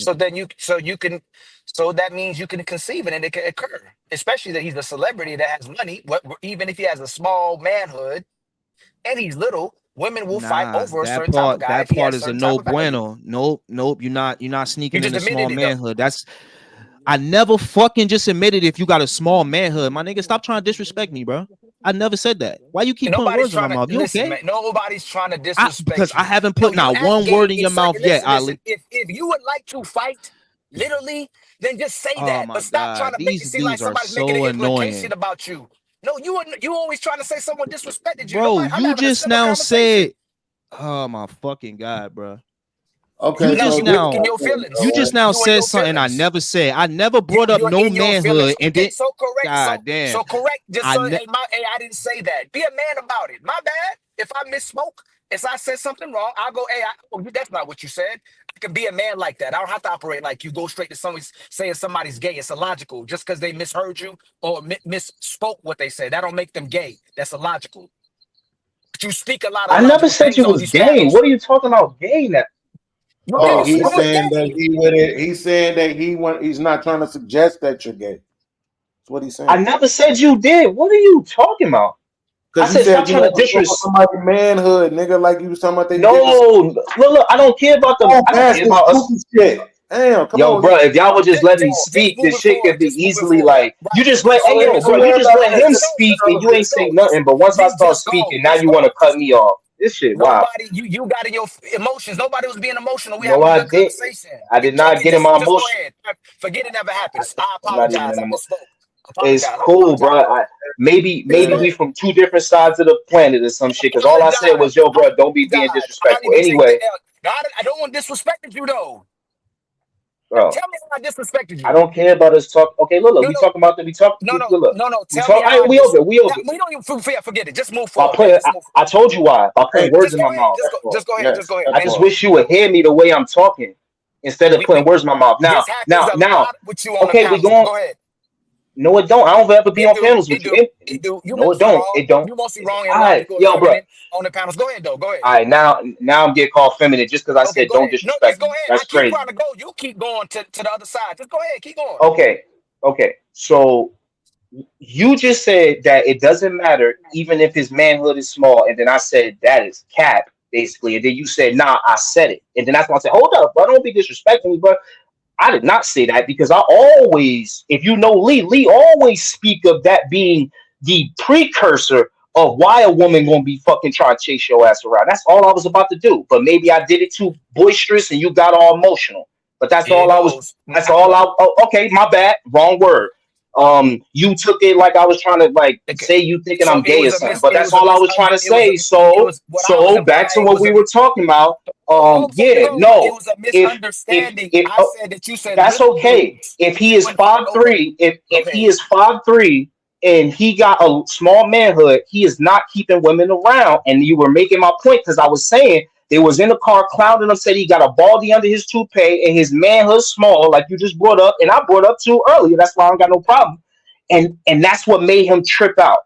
Speaker 1: So that means you can conceive it and it can occur. Especially that he's a celebrity that has money. Even if he has a small manhood and he's little, women will fight over a certain type of guy.
Speaker 23: That part is a no bueno. Nope. You're not sneaking
Speaker 1: You
Speaker 23: in a
Speaker 1: just
Speaker 23: small
Speaker 1: admitted it, though.
Speaker 23: manhood. I never fucking just admitted if you got a small manhood. My nigga, stop trying to disrespect me, bro. I never said that. Why you keep putting words in my mouth? You
Speaker 1: listen,
Speaker 23: okay?
Speaker 1: man, nobody's trying to disrespect
Speaker 23: Because
Speaker 1: you.
Speaker 23: I haven't
Speaker 1: No,
Speaker 23: put
Speaker 1: you
Speaker 23: not
Speaker 1: act
Speaker 23: one
Speaker 1: gay.
Speaker 23: word in your
Speaker 1: It's
Speaker 23: mouth
Speaker 1: like,
Speaker 23: yet,
Speaker 1: listen,
Speaker 23: Ali.
Speaker 1: if you would like to fight, literally, then just say
Speaker 23: Oh
Speaker 1: that.
Speaker 23: my
Speaker 1: But stop trying
Speaker 23: God,
Speaker 1: to make it
Speaker 23: these
Speaker 1: seem like
Speaker 23: dudes are
Speaker 1: somebody's making an
Speaker 23: so
Speaker 1: implication
Speaker 23: annoying,
Speaker 1: about you. No, you always trying to say someone disrespected you.
Speaker 23: bro.
Speaker 1: Nobody, I'm
Speaker 23: You
Speaker 1: having a
Speaker 23: just
Speaker 1: civil
Speaker 23: now
Speaker 1: conversation.
Speaker 23: said, "Oh my fucking God, bro."
Speaker 13: Okay,
Speaker 23: You
Speaker 1: No,
Speaker 23: just
Speaker 1: you
Speaker 23: now,
Speaker 1: in your feelings.
Speaker 23: you just now
Speaker 1: You in
Speaker 23: said
Speaker 1: your
Speaker 23: something I
Speaker 1: feelings.
Speaker 23: never said. I never brought up
Speaker 1: You're
Speaker 23: no
Speaker 1: in your feelings.
Speaker 23: manhood, and
Speaker 1: Okay,
Speaker 23: then,
Speaker 1: so correct.
Speaker 23: God damn,
Speaker 1: So correct. Just
Speaker 23: I
Speaker 1: so
Speaker 23: ne-
Speaker 1: hey, I didn't say that. Be a man about it. My bad. If I misspoke, if I said something wrong, I'll go, hey, that's not what you said. I can be a man like that. I don't have to operate like you go straight to someone saying somebody's gay. It's illogical. Just because they misheard you or misspoke what they said, that don't make them gay. That's illogical. But you speak a lot of
Speaker 2: I never
Speaker 1: illogical
Speaker 2: said
Speaker 1: things
Speaker 2: you
Speaker 1: on
Speaker 2: was
Speaker 1: these
Speaker 2: gay.
Speaker 1: panels.
Speaker 2: What are you talking about, gay now?
Speaker 1: You
Speaker 13: Oh,
Speaker 1: didn't say
Speaker 13: he's
Speaker 1: I was
Speaker 13: saying that
Speaker 1: gay.
Speaker 13: he with it. He's saying that he's not trying to suggest that you're gay. That's what he's
Speaker 2: I
Speaker 13: saying.
Speaker 2: never said you did. What are you talking about? I
Speaker 13: Because you
Speaker 2: said stop
Speaker 13: said you
Speaker 2: trying to
Speaker 13: never spoke of
Speaker 2: disrespect.
Speaker 13: somebody's manhood, nigga, like you was talking about they
Speaker 2: No,
Speaker 13: dick.
Speaker 2: look, I don't care about them.
Speaker 13: Come on,
Speaker 2: I don't
Speaker 13: past
Speaker 2: care
Speaker 13: this
Speaker 2: about us.
Speaker 13: goofy shit. Damn, come
Speaker 2: Yo,
Speaker 13: on.
Speaker 2: bro, if y'all would just let me
Speaker 1: Just
Speaker 2: speak, this
Speaker 1: moving
Speaker 2: shit could
Speaker 1: forward.
Speaker 2: be
Speaker 1: Just moving
Speaker 2: easily
Speaker 1: forward.
Speaker 2: like you
Speaker 1: Right.
Speaker 2: just let.
Speaker 1: Just
Speaker 2: Hey,
Speaker 1: so
Speaker 2: yo,
Speaker 1: so
Speaker 2: bro, you
Speaker 1: everybody
Speaker 2: just let him
Speaker 1: just
Speaker 2: speak,
Speaker 1: go.
Speaker 2: and you ain't
Speaker 1: Just
Speaker 2: say
Speaker 1: go.
Speaker 2: nothing. But once I start
Speaker 1: Just go.
Speaker 2: speaking, now
Speaker 1: Just
Speaker 2: you
Speaker 1: go.
Speaker 2: want to cut me off. This shit, wow.
Speaker 1: Nobody, you got in your emotions. Nobody was being emotional. We
Speaker 2: No,
Speaker 1: having a
Speaker 2: I
Speaker 1: good
Speaker 2: did.
Speaker 1: conversation.
Speaker 2: I did not get in my
Speaker 1: Just go
Speaker 2: emotion.
Speaker 1: ahead. Forget it never happened. I
Speaker 2: I'm not even
Speaker 1: apologize.
Speaker 2: in
Speaker 1: I
Speaker 2: the.
Speaker 1: misspoke.
Speaker 2: It's
Speaker 1: Apologize. I
Speaker 2: cool, bro.
Speaker 1: apologize.
Speaker 2: Maybe
Speaker 1: Just go
Speaker 2: we
Speaker 1: ahead.
Speaker 2: from two different sides of the planet or some shit. Because all I said
Speaker 1: Apologize.
Speaker 2: was, yo, bro, don't be being
Speaker 1: Apologize. I don't
Speaker 2: disrespectful.
Speaker 1: even take the
Speaker 2: Anyway,
Speaker 1: L. No, I don't want to disrespect you though.
Speaker 2: bro,
Speaker 1: Tell me how I disrespected
Speaker 2: I
Speaker 1: you.
Speaker 2: don't care about us talk. Okay, look,
Speaker 1: No,
Speaker 2: we
Speaker 1: no,
Speaker 2: talking about that. We talk. Look,
Speaker 1: no.
Speaker 2: we
Speaker 1: Tell me
Speaker 2: talk.
Speaker 1: how I
Speaker 2: We over. We
Speaker 1: Nah,
Speaker 2: over.
Speaker 1: we don't even forget it. Just move
Speaker 2: By
Speaker 1: forward, man.
Speaker 2: putting,
Speaker 1: Just move
Speaker 2: I
Speaker 1: forward.
Speaker 2: told you why. By putting words
Speaker 1: Just
Speaker 2: in
Speaker 1: go
Speaker 2: my
Speaker 1: ahead.
Speaker 2: mouth.
Speaker 1: Just go ahead. Just
Speaker 13: Yes,
Speaker 1: go ahead,
Speaker 2: I
Speaker 1: man.
Speaker 13: that's
Speaker 2: just
Speaker 13: all.
Speaker 2: wish you would hear me the way I'm talking instead of putting words in my mouth.
Speaker 1: This happens a lot with you on the
Speaker 2: Okay, we
Speaker 1: panels.
Speaker 2: going.
Speaker 1: Go ahead.
Speaker 2: No, it don't. I don't ever be
Speaker 1: It
Speaker 2: on
Speaker 1: do.
Speaker 2: panels
Speaker 1: It
Speaker 2: with
Speaker 1: do.
Speaker 2: you.
Speaker 1: It do. You
Speaker 2: No, it
Speaker 1: mostly
Speaker 2: don't.
Speaker 1: wrong.
Speaker 2: It don't.
Speaker 1: You mostly wrong and
Speaker 2: All right,
Speaker 1: logical and
Speaker 2: yo, bro.
Speaker 1: feminine on the panels. Go ahead, though. Go ahead.
Speaker 2: All right, now I'm getting called feminine just because I
Speaker 1: Okay,
Speaker 2: said
Speaker 1: go
Speaker 2: don't
Speaker 1: ahead. No, just
Speaker 2: disrespect
Speaker 1: go
Speaker 2: me.
Speaker 1: ahead. I
Speaker 2: That's
Speaker 1: keep
Speaker 2: crazy.
Speaker 1: trying to go. You keep going to the other side. Just go ahead. Keep going.
Speaker 2: Okay. So you just said that it doesn't matter even if his manhood is small, and then I said that is cap basically, and then you said nah, I said it, and then that's when I said hold up, bro, don't be disrespecting me, bro. I did not say that because I always, if you know Lee always speak of that being the precursor of why a woman gonna be fucking trying to chase your ass around. That's all I was about to do. But maybe I did it too boisterous and you got all emotional. But that's
Speaker 1: Here it
Speaker 2: all I was.
Speaker 1: goes.
Speaker 2: That's all I. Oh, okay, my bad. Wrong word. You took it like I was trying to like
Speaker 1: Okay.
Speaker 2: say you thinking
Speaker 1: So
Speaker 2: I'm gay or something. But
Speaker 1: it
Speaker 2: that's
Speaker 1: was a
Speaker 2: all I was trying to say.
Speaker 1: it was what I was
Speaker 2: Back to
Speaker 1: implying
Speaker 2: what
Speaker 1: was
Speaker 2: we
Speaker 1: a
Speaker 2: were talking about.
Speaker 1: before you
Speaker 2: Yeah,
Speaker 1: go, it
Speaker 2: no.
Speaker 1: was a
Speaker 2: If
Speaker 1: misunderstanding.
Speaker 2: if
Speaker 1: I said that you said
Speaker 2: that's
Speaker 1: little
Speaker 2: okay.
Speaker 1: dudes.
Speaker 2: If he
Speaker 1: You
Speaker 2: is
Speaker 1: wouldn't fight over.
Speaker 2: 5'3",
Speaker 1: Go
Speaker 2: if he
Speaker 1: ahead.
Speaker 2: is 5'3" and he got a small manhood, he is not keeping women around. And you were making my point because I was saying they was in the car clowning him, said he got a baldy under his toupee and his manhood small, like you just brought up, and I brought up too earlier. That's why I don't got no problem. And that's what made him trip out.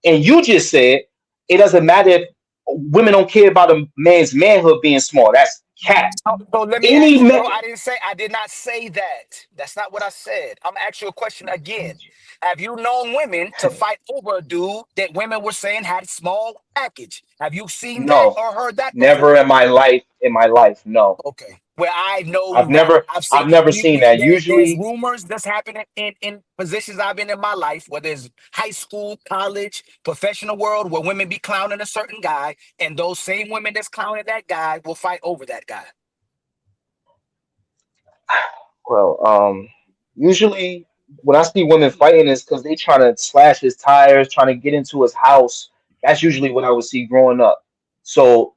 Speaker 2: And you just said it doesn't matter if women don't care about a man's manhood being small. That's cat.
Speaker 1: So let me
Speaker 2: Any
Speaker 1: ask you.
Speaker 2: man.
Speaker 1: No, I did not say that. That's not what I said. I'm asking you a question again. Have you known women to fight over a dude that women were saying had a small package? Have you seen that
Speaker 2: No,
Speaker 1: or heard that
Speaker 2: never
Speaker 1: before?
Speaker 2: in my life. No,
Speaker 1: Okay. Well, I
Speaker 2: I've
Speaker 1: know that.
Speaker 2: never,
Speaker 1: I've seen
Speaker 2: I've never seen that.
Speaker 1: there's
Speaker 2: Usually,
Speaker 1: rumors that's happening in positions I've been in my life, whether it's high school, college, professional world, where women be clowning a certain guy, and those same women that's clowning that guy will fight over that guy.
Speaker 2: well, usually when I see women fighting, is because they trying to slash his tires, trying to get into his house. That's usually what I would see growing up. So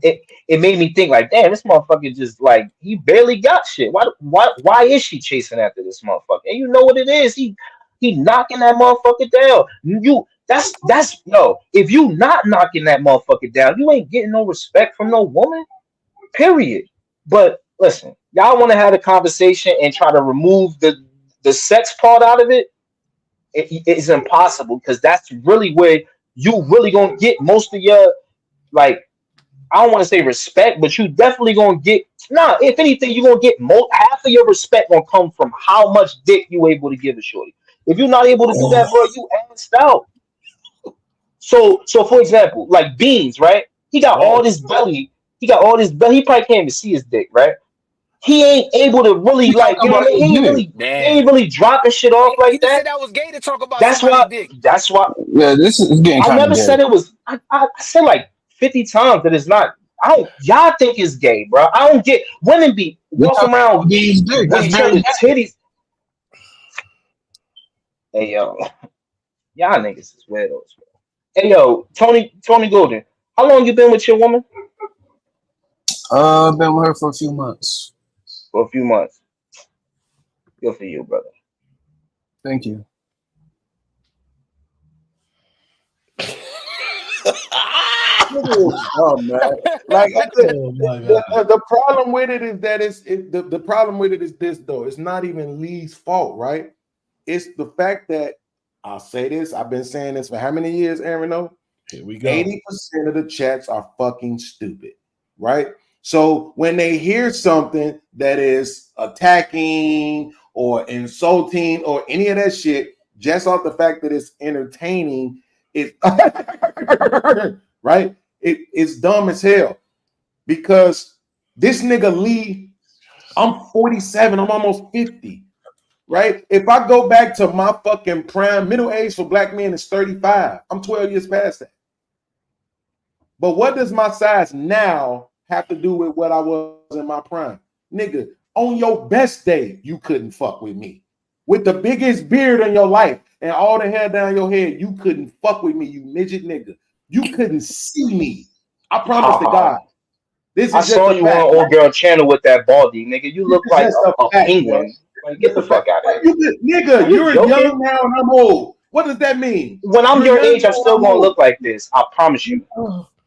Speaker 2: it made me think like, damn, this motherfucker just like he barely got shit. Why is she chasing after this motherfucker? And you know what it is? He knocking that motherfucker down. That's no. If you not knocking that motherfucker down, you ain't getting no respect from no woman. Period. But listen, y'all want to have a conversation and try to remove the sex part out of it. It's impossible because that's really where you really gonna get most of your like. I don't want to say respect, but you definitely gonna get if anything, you're gonna get half of your respect gonna come from how much dick you able to give a shorty. If you're not able to do that, bro, you assed out. So for example, like Beans, right? He got all this belly. He probably can't even see his dick, right? he ain't able to really like, you know, he ain't really dropping shit off like
Speaker 17: He
Speaker 2: that.
Speaker 17: said that was gay to talk about
Speaker 2: That's
Speaker 17: somebody's
Speaker 2: why.
Speaker 17: dick.
Speaker 2: That's why.
Speaker 3: Yeah, this is getting
Speaker 2: I
Speaker 3: kind
Speaker 2: never
Speaker 3: of
Speaker 2: said it was. I said like 50 times that it's not. I don't. Y'all think it's gay, bro. I don't get women be walking around with each other's titties. Hey yo, y'all niggas is weirdos. Bro. Hey yo, Tony Golden, how long you been with your woman?
Speaker 3: Been with her for a few months.
Speaker 2: For a few months. Good for you, brother.
Speaker 3: Thank you.
Speaker 13: Oh man! Like the problem with it is that the problem with it is this though. It's not even Lee's fault, right? It's the fact that I'll say this. I've been saying this for how many years, Aaron?
Speaker 7: Here we go.
Speaker 13: 80% of the chats are fucking stupid, right? So when they hear something that is attacking or insulting or any of that shit, just off the fact that it's entertaining, it right? It's dumb as hell because this nigga Lee, I'm 47, I'm almost 50, right? If I go back to my fucking prime, middle age for black men is 35. I'm 12 years past that. But what does my size now have to do with what I was in my prime? Nigga, on your best day, you couldn't fuck with me. With the biggest beard in your life and all the hair down your head, you couldn't fuck with me, you midget nigga. You couldn't see me. I promise to God. This is
Speaker 2: I saw you on Old Girl Channel with that baldy, nigga. You look like a penguin. Like, get the fuck out of here.
Speaker 13: Nigga, you're young now and I'm old. What does that mean?
Speaker 2: When I'm your age, I'm still gonna look like this. I promise you.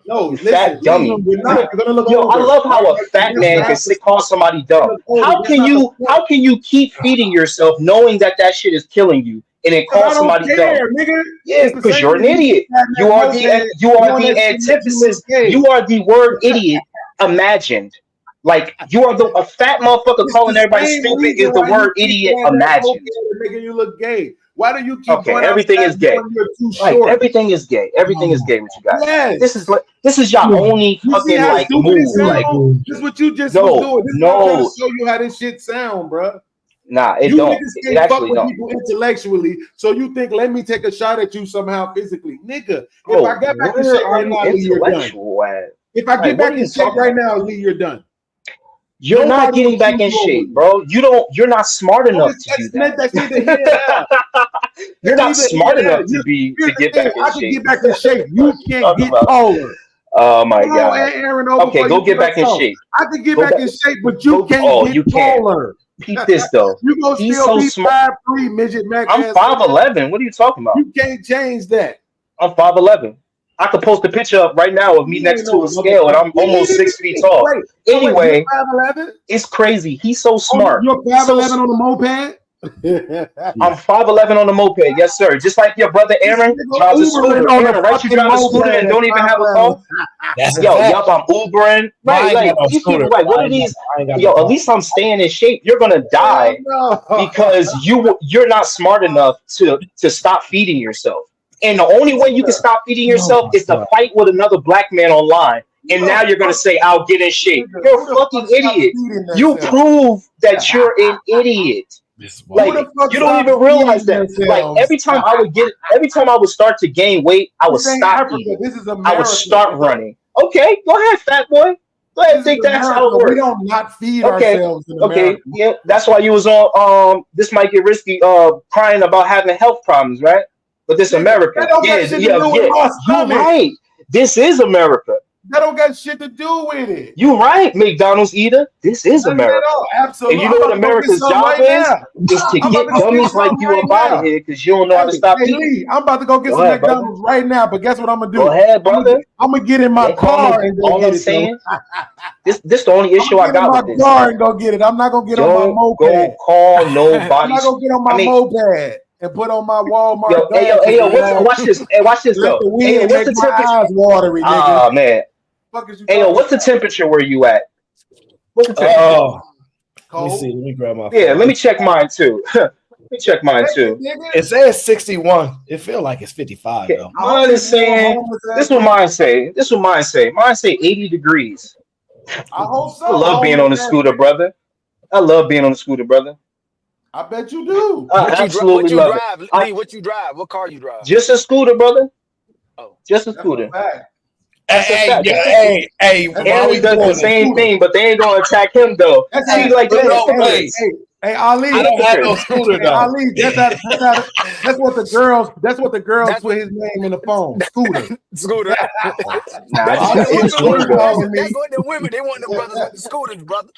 Speaker 13: No,
Speaker 2: you fat dummy.
Speaker 13: You're not. You're gonna look
Speaker 2: Yo, I
Speaker 13: older.
Speaker 2: love how a fat man can call somebody dumb. How can you keep feeding yourself knowing that shit is killing you and then call somebody dumb?
Speaker 13: Nigga.
Speaker 2: Yeah, because you're an idiot. You are the antithesis. You are the word idiot imagined. Like you are a fat motherfucker calling everybody stupid is the word idiot imagined.
Speaker 13: Making you look gay. Why do you keep
Speaker 2: Okay, everything is gay. Like, everything is gay. Everything is gay with you guys.
Speaker 13: Yes.
Speaker 2: This is your only fucking like move. Like
Speaker 13: this is what you just was doing. This is what I'm trying to show you how this shit sound, bro.
Speaker 2: Nah, it
Speaker 13: you
Speaker 2: don't.
Speaker 13: Niggas
Speaker 2: It
Speaker 13: can't fuck
Speaker 2: actually
Speaker 13: with
Speaker 2: don't.
Speaker 13: people intellectually, so you think let me take a shot at you somehow physically, nigga.
Speaker 2: Bro,
Speaker 13: if I get back in
Speaker 2: where
Speaker 13: shape
Speaker 2: are
Speaker 13: right
Speaker 2: you
Speaker 13: now, Lee, you're done.
Speaker 2: intellectual at?
Speaker 13: If I
Speaker 2: Like,
Speaker 13: get
Speaker 2: what
Speaker 13: back
Speaker 2: are
Speaker 13: in
Speaker 2: you
Speaker 13: shape
Speaker 2: talking
Speaker 13: right
Speaker 2: about?
Speaker 13: now, Lee, you're done.
Speaker 2: You're not getting back in shape, bro. You're not smart enough to do that. You're not smart enough to get back in
Speaker 13: I can
Speaker 2: shape.
Speaker 13: get back in shape. You can't get taller.
Speaker 2: Oh my
Speaker 13: Come on,
Speaker 2: god.
Speaker 13: Aaron, over
Speaker 2: Okay,
Speaker 13: before
Speaker 2: go
Speaker 13: you
Speaker 2: get back in
Speaker 13: talk.
Speaker 2: shape.
Speaker 13: I can get
Speaker 2: Go
Speaker 13: back
Speaker 2: back-
Speaker 13: in shape, but you can't
Speaker 2: Oh,
Speaker 13: get
Speaker 2: you can't.
Speaker 13: taller.
Speaker 2: Peep this though.
Speaker 13: You gonna
Speaker 2: He's
Speaker 13: still
Speaker 2: so
Speaker 13: be
Speaker 2: smart.
Speaker 13: 5'3", midget Mac.
Speaker 2: I'm
Speaker 13: ass
Speaker 2: 5'11". What are you talking about?
Speaker 13: You can't change that.
Speaker 2: I'm 5'11". I could post a picture up right now of me next to a scale, and I'm almost 6 feet tall.
Speaker 13: Wait,
Speaker 2: Anyway,
Speaker 13: you're 5'11"?
Speaker 2: it's crazy. He's so smart.
Speaker 13: You're 5'11" on the moped?
Speaker 2: I'm 5'11" on the moped, yes sir. Just like your brother Aaron drives a scooter.
Speaker 13: on the
Speaker 2: Aaron, right? You
Speaker 13: fucking
Speaker 2: drive a scooter
Speaker 13: moped
Speaker 2: and don't even have a
Speaker 13: 5'11".
Speaker 2: phone.
Speaker 7: That's a
Speaker 2: Yo,
Speaker 7: fact.
Speaker 2: yup, I'm Ubering.
Speaker 7: I
Speaker 2: Right,
Speaker 7: ain't
Speaker 2: like
Speaker 7: got no
Speaker 2: these people,
Speaker 7: scooter.
Speaker 2: like what
Speaker 7: I
Speaker 2: are
Speaker 7: ain't
Speaker 2: these?
Speaker 7: got no
Speaker 2: Yo,
Speaker 7: car.
Speaker 2: at least I'm staying in shape. You're gonna die because you're not smart enough to stop feeding yourself. And the only way you can stop feeding yourself is to fight with another black man online. And now you're gonna say, "I'll get in shape." You're a fucking idiot. You prove that you're an idiot. Like you don't even realize that. Like every time I would start to gain weight, I would
Speaker 13: This ain't
Speaker 2: stop
Speaker 13: Africa.
Speaker 2: eating.
Speaker 13: This is
Speaker 2: I would
Speaker 13: America.
Speaker 2: start running. Okay, go ahead, fat boy. Go ahead, think that's how it
Speaker 13: We
Speaker 2: works.
Speaker 13: don't not feed
Speaker 2: Okay,
Speaker 13: ourselves in
Speaker 2: okay,
Speaker 13: America.
Speaker 2: yeah, that's why you was on this might get risky crying about having health problems, right? But this America.
Speaker 13: That don't got shit to do with my
Speaker 2: You're
Speaker 13: stomach.
Speaker 2: right. This is America.
Speaker 13: That don't got shit to do with it.
Speaker 2: You right, McDonald's eater. This is
Speaker 13: None of that
Speaker 2: America.
Speaker 13: all. Absolutely.
Speaker 2: And you know what
Speaker 13: I'm about to go
Speaker 2: America's
Speaker 13: get some
Speaker 2: job
Speaker 13: right
Speaker 2: is?
Speaker 13: now.
Speaker 2: Is to
Speaker 13: I'm
Speaker 2: get
Speaker 13: about to go
Speaker 2: dummies
Speaker 13: get
Speaker 2: like
Speaker 13: some
Speaker 2: you
Speaker 13: right
Speaker 2: up out of
Speaker 13: now.
Speaker 2: here because you don't know how to stop
Speaker 13: Hey,
Speaker 2: eating.
Speaker 13: Lee, I'm about to go get
Speaker 2: Go
Speaker 13: some
Speaker 2: ahead, brother.
Speaker 13: McDonald's right now, but guess what I'm gonna do?
Speaker 2: Go ahead, brother.
Speaker 13: I'm gonna get in my
Speaker 2: Don't call
Speaker 13: car
Speaker 2: no-
Speaker 13: and go
Speaker 2: all
Speaker 13: get
Speaker 2: I'm
Speaker 13: it.
Speaker 2: saying,
Speaker 13: though.
Speaker 2: this the only issue I
Speaker 13: I'm gonna
Speaker 2: got
Speaker 13: get
Speaker 2: with
Speaker 13: in
Speaker 2: this.
Speaker 13: my car and go get it. I'm not gonna get on
Speaker 2: Don't
Speaker 13: my
Speaker 2: go
Speaker 13: moped.
Speaker 2: call
Speaker 13: I'm
Speaker 2: nobody.
Speaker 13: not gonna get on my
Speaker 2: I mean,
Speaker 13: moped and put on my Walmart.
Speaker 2: yo, hey, yo, watch this. Hey, watch this
Speaker 13: Let
Speaker 2: though.
Speaker 13: the
Speaker 2: Hey,
Speaker 13: wind
Speaker 2: what's
Speaker 13: make
Speaker 2: the
Speaker 13: my
Speaker 2: temperature?
Speaker 13: eyes watery, nigga.
Speaker 2: Ah, man.
Speaker 13: Fuck is you
Speaker 2: Hey, yo,
Speaker 13: talking
Speaker 2: what's the
Speaker 13: about?
Speaker 2: temperature where you at? What's the temperature?
Speaker 7: Oh, let me
Speaker 13: Cold?
Speaker 7: see. Let me grab my
Speaker 2: Yeah,
Speaker 7: phone.
Speaker 2: let me check mine too. Let me check mine too.
Speaker 7: It says 61. It feel like it's 55
Speaker 2: Okay,
Speaker 7: though.
Speaker 2: mine is saying this is what mine say. This is what mine say. Mine say 80 degrees.
Speaker 13: I hope so.
Speaker 2: I love being on the scooter, brother. I love being on the scooter, brother.
Speaker 13: I bet you do.
Speaker 2: I
Speaker 17: What
Speaker 2: absolutely
Speaker 17: you
Speaker 2: love
Speaker 17: drive,
Speaker 2: it.
Speaker 17: Lee? What you drive? What car you drive?
Speaker 2: Just a scooter, brother.
Speaker 17: Oh,
Speaker 2: just a scooter.
Speaker 4: Hey,
Speaker 2: Aaron does the same thing, but they ain't gonna attack him though. See, like
Speaker 13: Hey, Ali,
Speaker 4: I don't have no scooter though.
Speaker 13: Ali, that's what the girls. That's what the girls put his name in the phone. Scooter.
Speaker 17: Scooter.
Speaker 2: Just one girl.
Speaker 17: That's what the women. They want the brothers with the scooters, brother.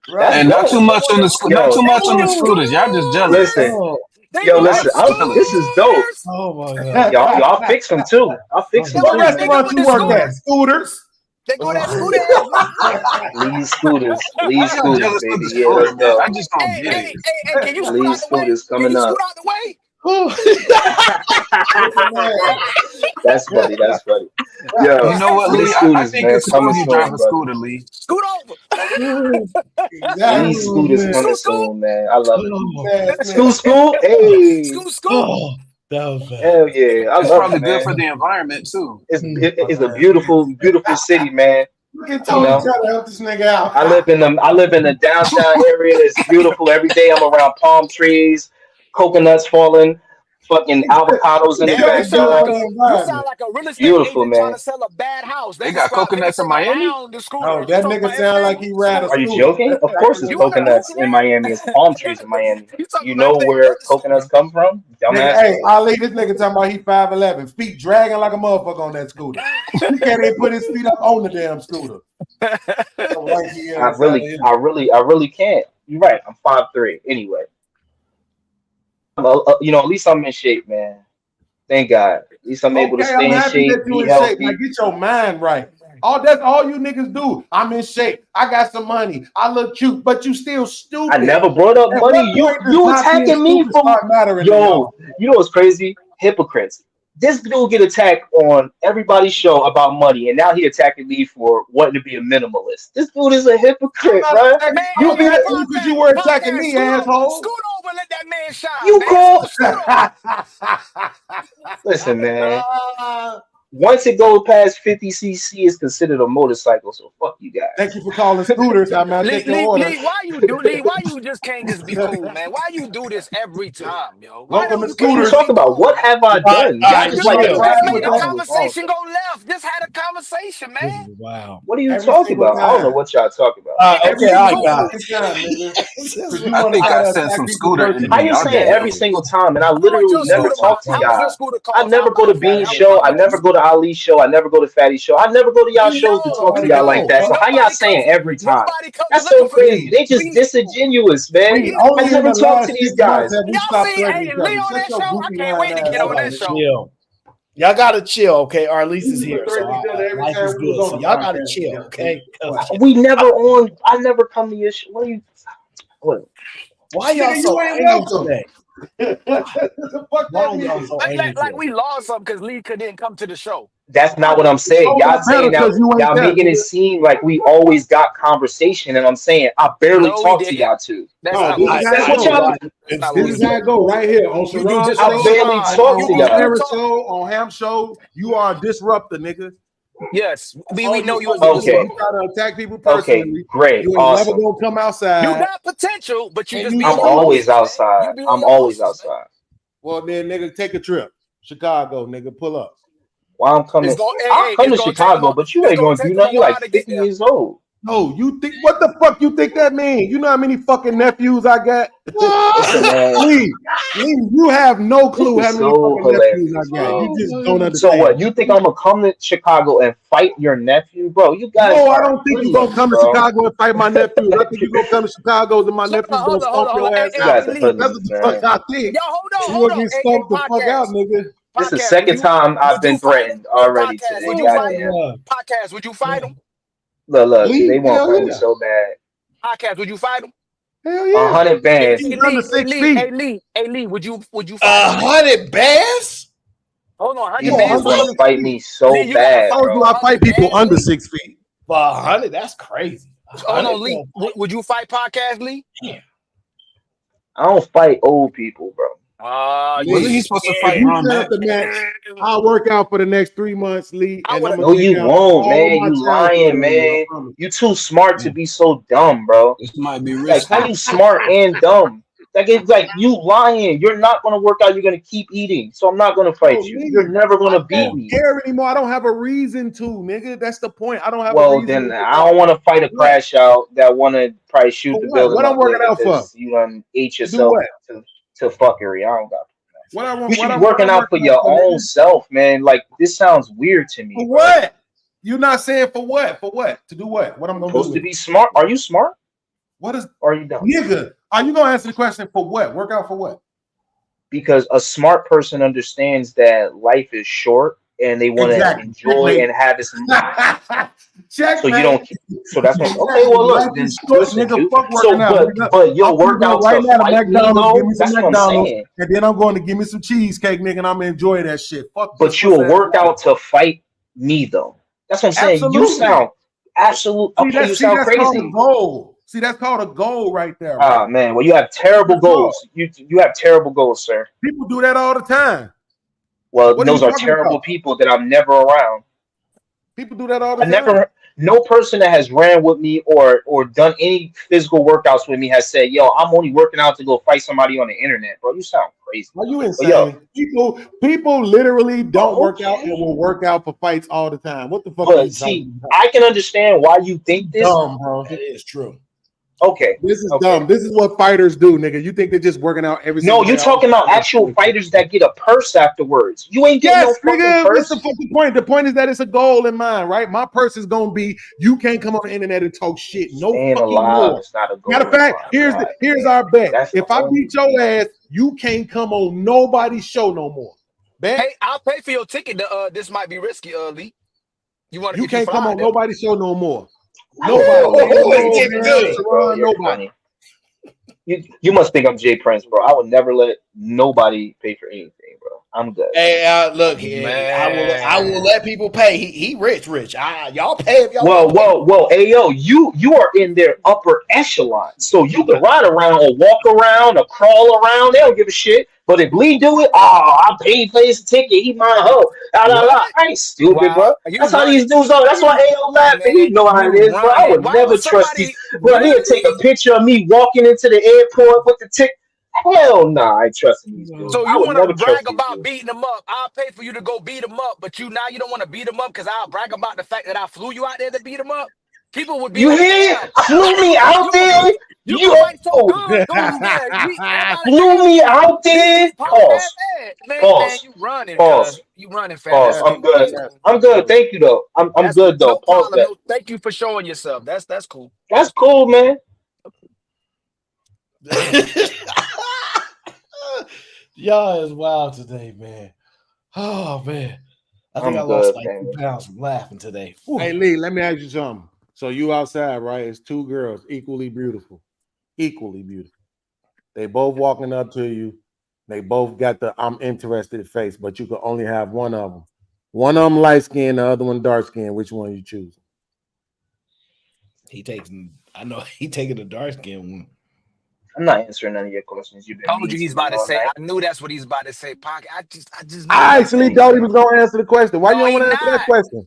Speaker 3: And not too much on the not too much on the scooters. Y'all just jealous.
Speaker 2: Listen, this is dope.
Speaker 13: Oh my god,
Speaker 2: y'all fix them too. I'll fix them too.
Speaker 13: What restaurant you work at? Scooters.
Speaker 17: They go that scooter.
Speaker 2: Lee's scooters, baby. Yeah, let's go.
Speaker 3: I just don't get it.
Speaker 17: Hey, can you scoot out
Speaker 2: Lee's
Speaker 17: the way?
Speaker 2: scooters
Speaker 17: Can
Speaker 2: coming
Speaker 17: you
Speaker 2: up.
Speaker 17: scoot out the way?
Speaker 2: That's funny. That's funny. Yo,
Speaker 3: You know what, Lee?
Speaker 2: Lee's
Speaker 3: I
Speaker 2: scooters,
Speaker 3: think
Speaker 2: man,
Speaker 3: it's cool
Speaker 2: coming
Speaker 3: you
Speaker 2: soon,
Speaker 3: drive a
Speaker 2: brother.
Speaker 3: scooter, Lee.
Speaker 17: Scoot over.
Speaker 2: Lee's scooters coming soon, man. I love it.
Speaker 13: Scoot,
Speaker 2: Scoot. Hey.
Speaker 17: Scoot.
Speaker 13: That was bad.
Speaker 2: Hell yeah. I
Speaker 3: It's
Speaker 2: love
Speaker 3: probably
Speaker 2: it,
Speaker 3: good
Speaker 2: man.
Speaker 3: for the environment too.
Speaker 2: It's a beautiful city, man.
Speaker 13: Look at Tony trying to help this nigga out.
Speaker 2: I live in the downtown area. It's beautiful every day. I'm around palm trees, coconuts falling, fucking avocados in the
Speaker 17: You sound
Speaker 2: backyard.
Speaker 17: like a real estate
Speaker 2: Beautiful,
Speaker 17: agent trying
Speaker 2: man.
Speaker 17: to sell a bad house.
Speaker 3: They got coconuts in Miami?
Speaker 13: Oh, that nigga sound like he ride a
Speaker 2: Are you
Speaker 13: scooter.
Speaker 2: joking? Of course, it's coconuts in Miami. It's palm trees in Miami. You know where coconuts come from,
Speaker 13: Nigga,
Speaker 2: dumbass.
Speaker 13: hey, Ali, this nigga talking about he 5'11", feet dragging like a motherfucker on that scooter. He can't even put his feet up on the damn scooter.
Speaker 2: I really can't. You're right. I'm 5'3". Anyway, at least I'm in shape, man. Thank God. At least I'm able to stay in
Speaker 13: happy
Speaker 2: shape,
Speaker 13: that you
Speaker 2: be
Speaker 13: in
Speaker 2: healthy.
Speaker 13: shape. Now get your mind right. That's all you niggas do. I'm in shape. I got some money. I look cute, but you still stupid.
Speaker 2: I never brought up
Speaker 13: At
Speaker 2: money.
Speaker 13: what
Speaker 2: You
Speaker 13: point does
Speaker 2: you
Speaker 13: not being
Speaker 2: attacking me
Speaker 13: stupid
Speaker 2: for
Speaker 13: start mattering to
Speaker 2: yo.
Speaker 13: y'all?
Speaker 2: You know what's crazy? Hypocrites. This dude get attacked on everybody's show about money, and now he attacking me for wanting to be a minimalist. This dude is a hypocrite,
Speaker 13: I'm
Speaker 2: bro.
Speaker 13: not attacking you because you were attacking me, asshole.
Speaker 17: Scoot over and let that man shine.
Speaker 2: You
Speaker 17: man.
Speaker 2: call. Listen, man. Once it goes past 50 cc, it's considered a motorcycle. So fuck you guys.
Speaker 13: Thank you for calling scooters. I'm not
Speaker 17: Lee,
Speaker 13: taking orders.
Speaker 17: why you just can't just be cool, man? Why you do this every time, yo? Why
Speaker 13: Welcome to
Speaker 17: you
Speaker 2: What are you
Speaker 13: scooters.
Speaker 2: talking about? What have I done? Y'all just like to
Speaker 17: just
Speaker 2: attack me
Speaker 17: made the
Speaker 2: out.
Speaker 17: conversation go left. Just had a conversation, man.
Speaker 13: Wow.
Speaker 2: What are you
Speaker 13: Every
Speaker 2: talking
Speaker 13: single
Speaker 2: about? I don't know
Speaker 13: time.
Speaker 2: what y'all talking about.
Speaker 13: Every
Speaker 4: all
Speaker 13: single
Speaker 4: right,
Speaker 13: fucking time, nigga. 'Cause you
Speaker 3: I
Speaker 13: wanna
Speaker 3: think
Speaker 13: try
Speaker 3: I
Speaker 13: to
Speaker 3: sent
Speaker 13: attack
Speaker 3: some
Speaker 13: people
Speaker 3: scooter
Speaker 13: personally.
Speaker 2: How you
Speaker 3: Y'all
Speaker 2: saying
Speaker 3: just
Speaker 2: every single time? And I
Speaker 17: How much
Speaker 2: literally
Speaker 17: your
Speaker 2: never
Speaker 17: scooter
Speaker 2: talk
Speaker 17: cost?
Speaker 2: to
Speaker 17: How much your
Speaker 2: y'all.
Speaker 17: scooter
Speaker 2: I
Speaker 17: cost?
Speaker 2: never go to Bean's show. I never go to Ali's show. I never go to Fatty's show. I never go to y'all shows to talk to y'all like that. So how y'all saying every time?
Speaker 17: Nobody comes
Speaker 2: That's
Speaker 17: looking
Speaker 2: so
Speaker 17: for
Speaker 2: crazy.
Speaker 17: you.
Speaker 2: They just disingenuous, man.
Speaker 13: We
Speaker 2: I
Speaker 13: only in
Speaker 2: never
Speaker 13: the
Speaker 2: talk to
Speaker 13: last
Speaker 2: these
Speaker 13: 6 months
Speaker 2: guys.
Speaker 13: have we
Speaker 17: Y'all
Speaker 13: stopped
Speaker 17: see,
Speaker 13: threatening
Speaker 17: hey,
Speaker 13: each
Speaker 17: Lee
Speaker 13: other.
Speaker 17: on
Speaker 13: Shut
Speaker 17: that
Speaker 13: your
Speaker 17: show? I
Speaker 13: goofy
Speaker 17: can't wait to
Speaker 13: lying
Speaker 17: get
Speaker 13: ass
Speaker 17: on
Speaker 13: up.
Speaker 17: that show.
Speaker 4: Chill. Y'all gotta chill, okay? Arlise is
Speaker 13: We
Speaker 4: here, so
Speaker 13: threaten each other every
Speaker 4: life
Speaker 13: time
Speaker 4: is
Speaker 13: we was
Speaker 4: good.
Speaker 13: on
Speaker 4: So
Speaker 13: the
Speaker 4: y'all gotta
Speaker 13: podcast
Speaker 4: chill,
Speaker 13: together.
Speaker 4: okay? 'Cause
Speaker 2: We never on. I never come to your show. What are you? What?
Speaker 4: why y'all
Speaker 13: Nigga,
Speaker 4: so
Speaker 13: you ain't
Speaker 4: angry
Speaker 13: welcome.
Speaker 4: today?
Speaker 13: The fuck
Speaker 4: Why
Speaker 13: that
Speaker 4: y'all
Speaker 13: mean?
Speaker 4: so angry
Speaker 17: Like
Speaker 4: today?
Speaker 17: we lost something because Lee didn't come to the show.
Speaker 2: That's not what I'm saying.
Speaker 13: Oh,
Speaker 2: Y'all
Speaker 13: I better
Speaker 2: saying now,
Speaker 13: because you ain't
Speaker 2: y'all
Speaker 13: there,
Speaker 2: making it
Speaker 13: nigga.
Speaker 2: seem like we always got conversation, and I'm saying I barely
Speaker 17: No, we
Speaker 2: talk to
Speaker 17: didn't.
Speaker 2: y'all two.
Speaker 17: That's
Speaker 13: No,
Speaker 17: not
Speaker 13: this
Speaker 17: what we
Speaker 13: is
Speaker 17: said.
Speaker 13: how
Speaker 2: That's
Speaker 13: it
Speaker 2: what
Speaker 13: go.
Speaker 2: y'all.
Speaker 17: That's not what
Speaker 13: This
Speaker 17: we
Speaker 13: is how
Speaker 17: said.
Speaker 13: it go right here on
Speaker 17: You do
Speaker 13: Sharon's
Speaker 17: just
Speaker 2: I
Speaker 17: what
Speaker 13: show,
Speaker 17: you
Speaker 2: barely
Speaker 17: want.
Speaker 2: talk
Speaker 17: You
Speaker 2: to
Speaker 17: do
Speaker 2: y'all.
Speaker 17: what you
Speaker 13: Harris
Speaker 17: talk.
Speaker 13: show, on Ham show. You are a disruptor, nigga.
Speaker 17: Yes, we
Speaker 13: All
Speaker 17: know you as a
Speaker 13: so
Speaker 2: Okay.
Speaker 13: you try to attack people
Speaker 2: Okay,
Speaker 13: personally.
Speaker 2: great,
Speaker 13: You ain't never
Speaker 2: awesome.
Speaker 13: gonna come
Speaker 17: You
Speaker 13: outside,
Speaker 17: got potential, but you
Speaker 13: and
Speaker 17: just
Speaker 13: you
Speaker 17: be in
Speaker 2: I'm
Speaker 17: your
Speaker 2: always
Speaker 17: emotions, man.
Speaker 2: outside.
Speaker 17: You be in
Speaker 2: I'm
Speaker 17: your
Speaker 2: always
Speaker 17: emotions, man.
Speaker 2: outside.
Speaker 13: well then, nigga, take a trip, Chicago, nigga, pull up.
Speaker 2: Why I'm coming?
Speaker 17: It's going.
Speaker 2: I'll
Speaker 17: Hey,
Speaker 2: come
Speaker 17: it's
Speaker 2: to
Speaker 17: gonna take them.
Speaker 2: Chicago, but you
Speaker 17: It's
Speaker 2: ain't
Speaker 17: gonna
Speaker 2: gonna do
Speaker 17: take them a
Speaker 2: nothing. You like
Speaker 17: while to get
Speaker 2: 50
Speaker 17: there.
Speaker 2: years old.
Speaker 13: No, you think what the fuck you think that mean? You know how many fucking nephews I got?
Speaker 2: Listen, man,
Speaker 13: Lee, you have no
Speaker 2: this
Speaker 13: clue how
Speaker 2: is
Speaker 13: many
Speaker 2: so
Speaker 13: fucking nephews
Speaker 2: hilarious,
Speaker 13: I got.
Speaker 2: bro.
Speaker 13: You just don't understand.
Speaker 2: So what? You think I'm gonna come to Chicago and fight your nephew, bro? You guys
Speaker 13: No, I
Speaker 2: are
Speaker 13: don't think you're
Speaker 2: hoodlums,
Speaker 13: gonna come to
Speaker 2: bro.
Speaker 13: Chicago and fight my nephews. I think you're gonna come to Chicago and my nephews gonna stomp your ass
Speaker 2: You
Speaker 17: Hey,
Speaker 2: guys
Speaker 13: out.
Speaker 2: are
Speaker 17: Lee.
Speaker 13: That's
Speaker 2: hoodlums,
Speaker 13: what the fuck
Speaker 2: man.
Speaker 13: I think.
Speaker 17: Yo, hold
Speaker 13: You
Speaker 17: on.
Speaker 13: gonna get
Speaker 17: Hey,
Speaker 13: stomped the fuck out,
Speaker 17: podcast.
Speaker 13: nigga.
Speaker 2: This is the
Speaker 17: Podcast.
Speaker 2: second time I've
Speaker 17: Would you
Speaker 2: been
Speaker 17: fight him?
Speaker 2: threatened
Speaker 17: Hey,
Speaker 2: already
Speaker 17: podcast.
Speaker 2: today.
Speaker 17: Would you fight him?
Speaker 2: Goddamn.
Speaker 17: Podcast. Would you fight him?
Speaker 2: Look,
Speaker 13: Lee,
Speaker 2: they want to
Speaker 13: hell
Speaker 2: fight me
Speaker 13: yeah.
Speaker 2: so bad.
Speaker 17: Podcast. Would you fight him?
Speaker 13: Hell yeah.
Speaker 2: 100 bands.
Speaker 13: He's under 6 feet.
Speaker 17: Hey, Lee. Would you fight him?
Speaker 4: 100 bands?
Speaker 17: Hold on, 100
Speaker 2: These
Speaker 17: bands.
Speaker 2: dudes want to fight me so
Speaker 17: Lee, you gotta
Speaker 2: bad,
Speaker 17: fight
Speaker 13: Told you
Speaker 2: bro.
Speaker 13: I fight people under 6 feet.
Speaker 4: For 100, that's crazy.
Speaker 17: Hold on, Lee. Would you fight podcast, Lee?
Speaker 2: I don't fight old people, bro.
Speaker 3: Wasn't he supposed to
Speaker 13: If
Speaker 3: fight
Speaker 13: you set
Speaker 3: Matt?
Speaker 13: up the match, I'll work out for the next 3 months, Lee. And I'm
Speaker 2: No, you won't, man. You lying, man. You too smart to be so dumb, bro.
Speaker 3: This might be
Speaker 2: Like,
Speaker 3: risky.
Speaker 2: how you smart and dumb? Like, it's like you lying. You're not gonna work out. You're gonna keep eating. So I'm not gonna fight you. You're never gonna beat me.
Speaker 13: Care anymore. I don't have a reason to, nigga. That's the point. I don't have a
Speaker 2: Well,
Speaker 13: reason.
Speaker 2: then I don't want to fight a crash out that want to probably shoot the building.
Speaker 13: What I'm working out for?
Speaker 2: You done ate yourself to fuckery. I don't got.
Speaker 13: What I want,
Speaker 2: You should be working out for your own self, man. Like, this sounds weird to me.
Speaker 13: For what? You're not saying for what? For what? To do what? What I'm gonna
Speaker 2: Supposed
Speaker 13: do?
Speaker 2: to be smart. Are you smart?
Speaker 13: What is?
Speaker 2: Or are you dumb?
Speaker 13: Nigga, are you gonna answer the question for what? Work out for what?
Speaker 2: Because a smart person understands that life is short and they want to enjoy and have this. So you don't. So that's what. Okay, well, look. Then listen, dude. But you'll work out
Speaker 13: right now to
Speaker 2: fight me,
Speaker 13: McDonald's.
Speaker 2: though.
Speaker 13: Give me
Speaker 2: That's
Speaker 13: some
Speaker 2: what I'm
Speaker 13: McDonald's,
Speaker 2: saying.
Speaker 13: and then I'm going to give me some cheesecake, nigga, and I'm gonna enjoy that shit. Fuck.
Speaker 2: But you'll work out to fight me, though. That's what I'm saying.
Speaker 13: Absolutely.
Speaker 2: You sound absolute. Okay, you sound
Speaker 13: that's called
Speaker 2: crazy.
Speaker 13: a goal. See, that's called a goal right there.
Speaker 2: Ah, man. Well, you have terrible goals. You have terrible goals, sir.
Speaker 13: People do that all the time.
Speaker 2: Well,
Speaker 13: What are
Speaker 2: those
Speaker 13: you
Speaker 2: are
Speaker 13: talking
Speaker 2: terrible
Speaker 13: about?
Speaker 2: people that I'm never around.
Speaker 13: People do that all the
Speaker 2: I
Speaker 13: time.
Speaker 2: never. No person that has ran with me or done any physical workouts with me has said, "Yo, I'm only working out to go fight somebody on the internet." Bro, you sound crazy.
Speaker 13: Are you
Speaker 2: But
Speaker 13: insane?
Speaker 2: yo,
Speaker 13: People literally don't work out
Speaker 2: okay.
Speaker 13: and will work out for fights all the time. What the fuck are you
Speaker 2: But see,
Speaker 13: talking about?
Speaker 2: I can understand why you think this.
Speaker 13: Dumb, bro.
Speaker 7: That is true.
Speaker 2: Okay.
Speaker 13: This is dumb. This is what fighters do, nigga. You think they're just working out every
Speaker 2: No,
Speaker 13: single
Speaker 2: you're
Speaker 13: day?
Speaker 2: talking about actual fighters that get a purse afterwards. You ain't getting
Speaker 13: Yes,
Speaker 2: no fucking
Speaker 13: nigga.
Speaker 2: purse.
Speaker 13: What's the fucking point? The point is that it's a goal in mind, right? My purse is gonna be you can't come on the internet and talk shit. No
Speaker 2: Staying
Speaker 13: fucking
Speaker 2: alive
Speaker 13: more.
Speaker 2: is not a goal.
Speaker 13: Matter of fact, here's our bet.
Speaker 2: That's
Speaker 13: If
Speaker 2: the
Speaker 13: I
Speaker 2: only
Speaker 13: beat your ass, you can't come on nobody's show no more. Bet
Speaker 17: Hey, I'll pay for your ticket to this might be risky, Lee. You want to
Speaker 13: you
Speaker 17: get you
Speaker 13: can't come
Speaker 17: fly
Speaker 13: on
Speaker 17: there.
Speaker 13: nobody's show no more.
Speaker 2: Nobody. You must think I'm Jay Prince, bro. I would never let nobody pay for anything, bro. I'm good.
Speaker 7: Hey, look, I will let people pay. He rich. Y'all pay if y'all want to pay.
Speaker 2: Well. Hey, yo, you are in their upper echelon, so you can ride around or walk around or crawl around. They don't give a shit. But if Lee do it, I paid for his ticket. He my hoe. I ain't stupid, bro. That's how these dudes are. That's why AO laughing. He know how it is, bro. I would never trust these. Bro, he'll take a picture of me walking into the airport with the ticket. Hell nah, I ain't trusting these dudes.
Speaker 17: So
Speaker 2: I
Speaker 17: you
Speaker 2: would
Speaker 17: want to
Speaker 2: never
Speaker 17: brag
Speaker 2: trust these
Speaker 17: about
Speaker 2: dudes.
Speaker 17: beating them up? I'll pay for you to go beat them up, but now you don't want to beat them up because I'll brag about the fact that I flew you out there to beat them up. People would be
Speaker 2: You
Speaker 17: like,
Speaker 2: hear?
Speaker 17: "Damn,
Speaker 2: Flew me out there.
Speaker 17: You fight so good, going there.
Speaker 2: Flew me out there. Pause.
Speaker 17: Man,
Speaker 2: Pause.
Speaker 17: you running,
Speaker 2: Pause.
Speaker 17: cuz. You running
Speaker 2: Pause.
Speaker 17: fast.
Speaker 2: I'm good. I'm good. Thank you though. I'm good though.
Speaker 17: No
Speaker 2: Pause
Speaker 17: problem.
Speaker 2: that.
Speaker 17: No, thank you for showing yourself. That's cool.
Speaker 2: That's cool, man.
Speaker 7: Y'all is wild today, man. Oh man, I think
Speaker 2: I'm
Speaker 7: I lost
Speaker 2: good,
Speaker 7: like
Speaker 2: man.
Speaker 7: 2 pounds from laughing today.
Speaker 13: Hey Lee, let me ask you something. So you outside, right? It's 2 girls, equally beautiful. They both walking up to you. They both got the "I'm interested" face, but you can only have one of them. One of them light skin, the other one dark skin. Which one you choose?
Speaker 7: I know he taking the dark skin one.
Speaker 2: I'm not answering none of your questions. You've been
Speaker 17: Told you
Speaker 2: mean
Speaker 17: he's
Speaker 2: to me
Speaker 17: about to
Speaker 2: all
Speaker 17: say.
Speaker 2: night.
Speaker 17: I knew that's what he's about to say. Pocket. I just.
Speaker 13: I actually thought he was gonna answer the question. Why you don't want to answer that question?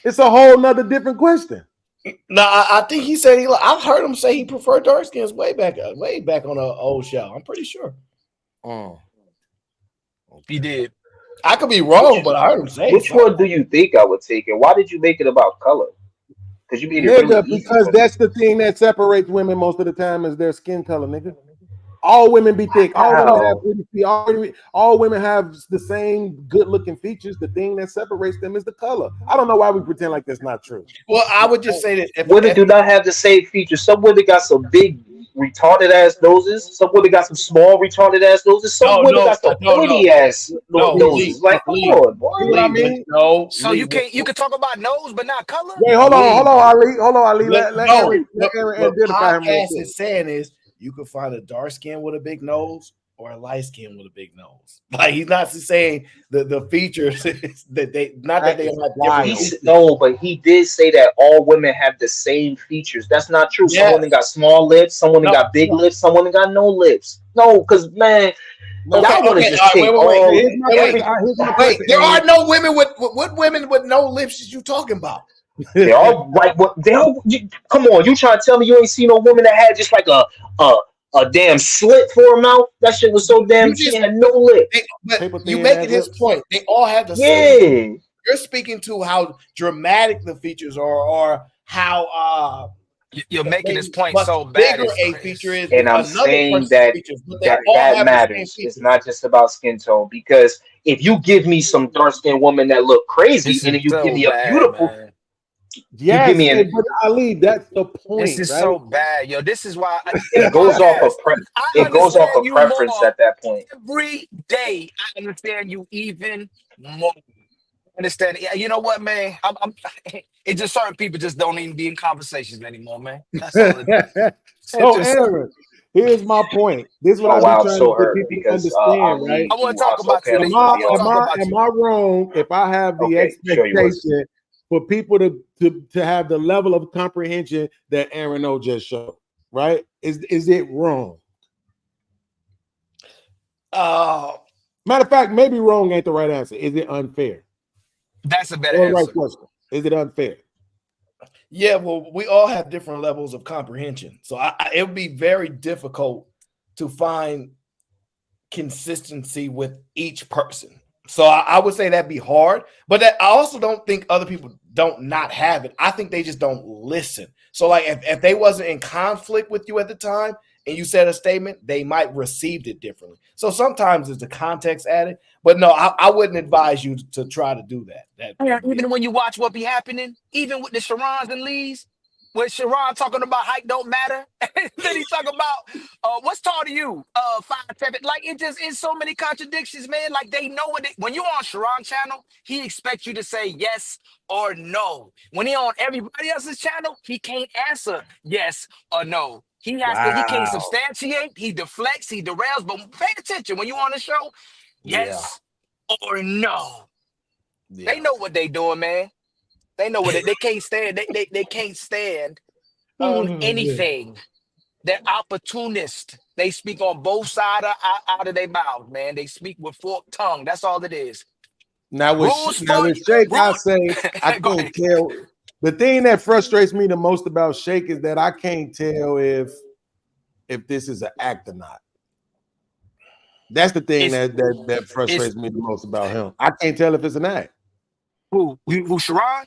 Speaker 13: It's a whole nother different question.
Speaker 7: No, I think he said I've heard him say he preferred dark skins way back on an old show. I'm pretty sure.
Speaker 17: He did.
Speaker 7: I could be wrong, but I heard him say.
Speaker 2: Which one do you think I would take, and why did you make it about color? Because you made it
Speaker 13: Nigga,
Speaker 2: really easy
Speaker 13: because
Speaker 2: for me.
Speaker 13: that's the thing that separates women most of the time is their skin color, nigga. All women be thick. All women have pretty feet. All women have the same good-looking features. The thing that separates them is the color. I don't know why we pretend like that's not true.
Speaker 7: Well, I would just say that if
Speaker 2: Women do not have the same features. Some women got some big retarded ass noses. Some women got some small retarded ass noses. Some women got some pointy ass noses. Like, come on, boy.
Speaker 13: You know what I mean?
Speaker 7: No.
Speaker 17: So you can talk about nose, but not color.
Speaker 13: Wait, hold on, Ali. Let Aaron
Speaker 7: what
Speaker 13: identify him real
Speaker 7: podcast
Speaker 13: quick.
Speaker 7: is saying is you can find a dark skin with a big nose or a light skin with a big nose. Like he's not saying the features that they not that they have different features.
Speaker 2: No, but he did say that all women have the same features. That's not true. Some
Speaker 7: Yes.
Speaker 2: women got small lips, some women got big lips, some women got no lips. No, because man, Y'all want to just take all.
Speaker 4: Wait, there are no women with what women with no lips is you talking about?
Speaker 2: They all like what they all. Come on, you trying to tell me you ain't seen no woman that had just like a damn slit for her mouth? That shit was so damn. She had no lip.
Speaker 4: But you making his point. They all have the same.
Speaker 2: Yeah.
Speaker 4: You're speaking to how dramatic the features are, or how
Speaker 1: you're making this point
Speaker 4: much
Speaker 1: so bad.
Speaker 4: bigger a feature is,
Speaker 2: and I'm saying that that matters. It's not just about skin tone, because if you give me some dark skinned woman that look crazy, and if you give me a beautiful,
Speaker 13: yes,
Speaker 2: you give me
Speaker 13: but Ali, that's the point.
Speaker 1: This is
Speaker 13: right?
Speaker 1: so bad, yo. This is why
Speaker 2: it goes off of it goes off of preference at that point.
Speaker 1: Every day, I understand you even more. Understand? Yeah, you know what, man? It's just certain people just don't even be in conversations anymore, man. That's all it is.
Speaker 13: So, Aaron, here's my point. This is what I've been trying to get people to understand, right?
Speaker 1: I want to talk about you.
Speaker 13: Am I wrong if I have the expectation for people to have the level of comprehension that Aaron O just showed? Right? Is it wrong? Matter of fact, maybe wrong ain't the right answer. Is it unfair?
Speaker 1: That's a better answer.
Speaker 13: Right question. Is it unfair?
Speaker 4: Yeah, well, we all have different levels of comprehension. So it would be very difficult to find consistency with each person. So I would say that'd be hard. But I also don't think other people don't not have it. I think they just don't listen. So like if they wasn't in conflict with you at the time and you said a statement, they might received it differently. So sometimes there's the context added. But no, I wouldn't advise you to try to do that.
Speaker 1: Even when you watch what be happening, even with the Sharons and Lees, when Sharon talking about height don't matter, then he talking about what's tall to you? 5'7". Like it's so many contradictions, man. Like they know when you on Sharon channel, he expects you to say yes or no. When he on everybody else's channel, he can't answer yes or no. He has to. He can't substantiate. He deflects. He derails. But pay attention when you on the show. Yes or no. Yeah. They know what they doing, man. They know what they can't stand. They can't stand on anything. They're opportunists. They speak on both sides out of their mouth, man. They speak with forked tongue. That's all it is.
Speaker 13: Now with Shake, I say I can't tell. The thing that frustrates me the most about Shake is that I can't tell if this is an act or not. That's the thing that frustrates me the most about him. I can't tell if it's an act.
Speaker 1: Who Sharon?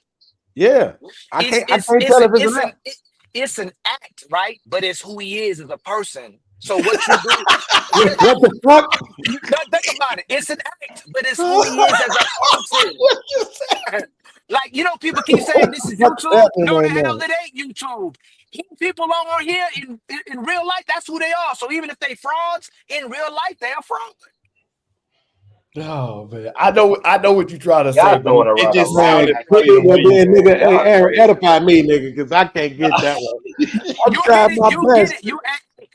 Speaker 13: Yeah, I can't tell if it's an act.
Speaker 1: It's an act, right? But it's who he is as a person. So what you do?
Speaker 13: What the fuck?
Speaker 1: Think about it. It's an act, but it's who he is as a person. Like, people keep saying this is YouTube. No, the hell it ain't YouTube. People on here in real life, that's who they are. So even if they frauds, in real life, they are frauds.
Speaker 4: Oh man, I know what you're trying to say.
Speaker 13: It just sounded nigga. Hey, Aaron, edify me, nigga, because I can't get that one. I'm trying my best.
Speaker 1: You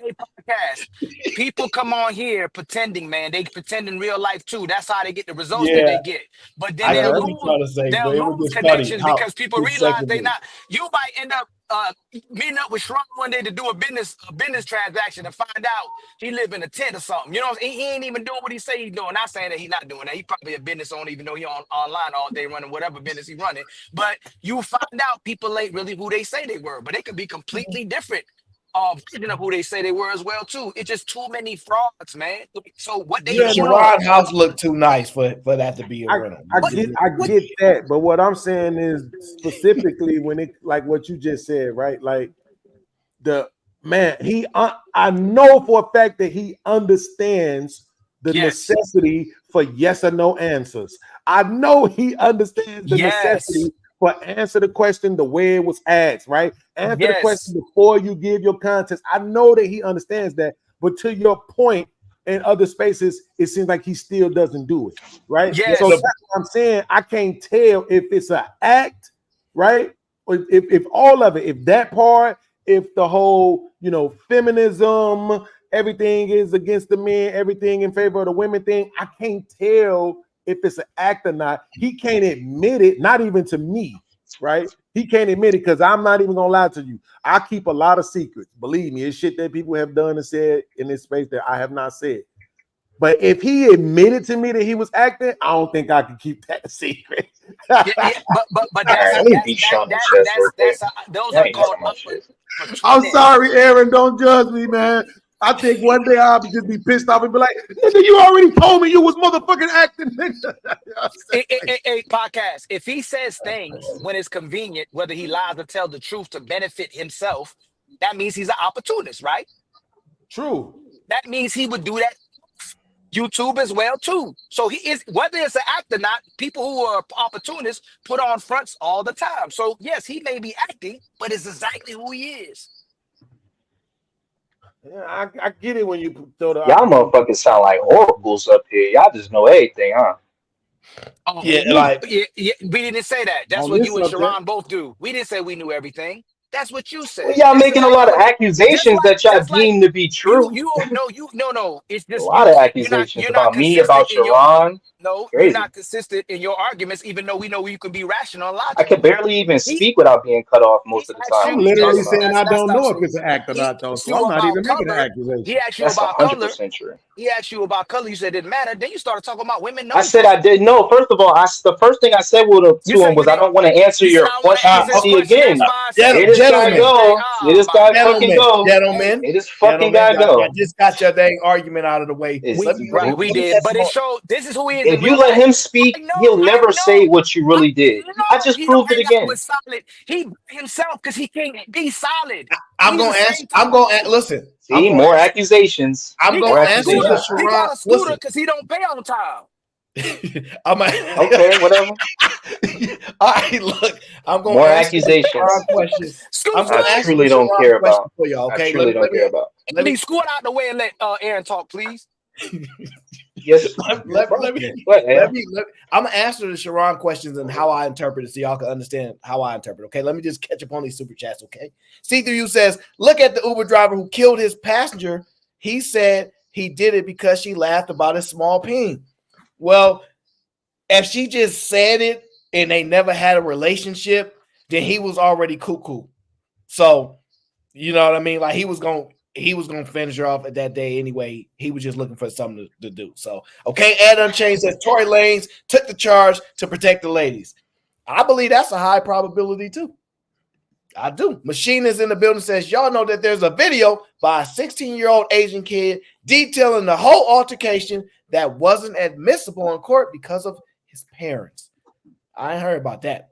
Speaker 1: a podcast. People come on here pretending, man. They pretend in real life too. That's how they get the results that they get. But then they'll lose connections because people realize they not. You might end up meeting up with Sharon one day to do a business transaction and find out he live in a tent or something. You know, he ain't even doing what he say he's doing. Not saying that he's not doing that. He probably a business owner, even though he online all day running whatever business he running. But you find out people ain't really who they say they were, but they could be completely different. Version of who they say they were as well too. It's just too many frauds, man. So what they
Speaker 4: Sharon house look too nice for that to be a rental.
Speaker 13: I get that, but what I'm saying is specifically when it like what you just said, right? Like the man, I know for a fact that he understands the necessity for yes or no answers. I know he understands the necessity for answer the question the way it was asked, right? Answer the question before you give your context. I know that he understands that, but to your point, in other spaces, it seems like he still doesn't do it, right?
Speaker 1: Yes.
Speaker 13: So that's what I'm saying. I can't tell if it's an act, right? Or if all of it, if that part, if the whole, feminism, everything is against the men, everything in favor of the women thing, I can't tell if it's an act or not. He can't admit it, not even to me, right? He can't admit it because I'm not even gonna lie to you. I keep a lot of secrets. Believe me, it's shit that people have done and said in this space that I have not said. But if he admitted to me that he was acting, I don't think I could keep that a secret.
Speaker 1: But that's those are called
Speaker 13: I'm sorry, Aaron. Don't judge me, man. I think one day I'll just be pissed off and be like, nigga, you already told me you was motherfucking acting, nigga.
Speaker 1: a podcast. If he says things when it's convenient, whether he lies or tell the truth to benefit himself, that means he's an opportunist, right?
Speaker 13: True.
Speaker 1: That means he would do that YouTube as well too. So he is, whether it's an act or not, people who are opportunists put on fronts all the time. So yes, he may be acting, but it's exactly who he is.
Speaker 13: Yeah, I get it when you throw the
Speaker 2: y'all motherfuckers sound like oracles up here. Y'all just know everything, huh?
Speaker 1: Oh,
Speaker 13: yeah,
Speaker 1: we didn't say that. That's what you and Sharon both do. We didn't say we knew everything. That's what you said.
Speaker 2: Well, y'all making a lot of accusations that y'all deem to be true.
Speaker 1: No. It's just
Speaker 2: a lot of accusations about me, about Sharon.
Speaker 1: You're not consistent in your arguments, even though we know you can be rational and logical.
Speaker 2: I can barely even speak without being cut off most of the time.
Speaker 13: I'm literally saying I don't know if it's an act or not, though. So I'm not even making an accusation.
Speaker 1: He asked you about color. He asked you about color. You said it didn't matter. Then you started talking about women.
Speaker 2: I said I didn't know. First of all, the first thing I said to him was I don't want to answer your question. See again. Here this guy go. Here this guy fucking go.
Speaker 13: Gentlemen.
Speaker 2: Here this fucking guy go.
Speaker 13: I just got your dang argument out of the way.
Speaker 1: We did, but it showed this is who he is.
Speaker 2: If you let him speak, he'll never say what you really did. I just proved it again.
Speaker 1: He himself because he can't be solid.
Speaker 13: I'm gonna answer. I'm gonna listen.
Speaker 2: See, more accusations.
Speaker 13: I'm gonna answer the
Speaker 1: He got a scooter because he don't pay on time.
Speaker 2: Okay, whatever.
Speaker 13: All right, look, I'm going
Speaker 2: more
Speaker 13: to
Speaker 2: accusations. I truly don't care about.
Speaker 13: For y'all, okay?
Speaker 2: I truly don't care about.
Speaker 1: Let me scoot out the way and let Aaron talk, please.
Speaker 2: Yes.
Speaker 13: Let me. I'm gonna answer the Sharon questions and how I interpret it, so y'all can understand how I interpret. Okay, let me just catch up on these super chats. Okay, C3U says, "Look at the Uber driver who killed his passenger. He said he did it because she laughed about his small peen." Well, if she just said it and they never had a relationship, then he was already cuckoo. So, you know what I mean? Like he was gonna finish her off at that day anyway. He was just looking for something to do. So, okay, Ed Unchained says Tory Lanez took the charge to protect the ladies. I believe that's a high probability too. I do. Machine is in the building, says, y'all know that there's a video by a 16-year-old Asian kid detailing the whole altercation that wasn't admissible in court because of his parents. I ain't heard about that.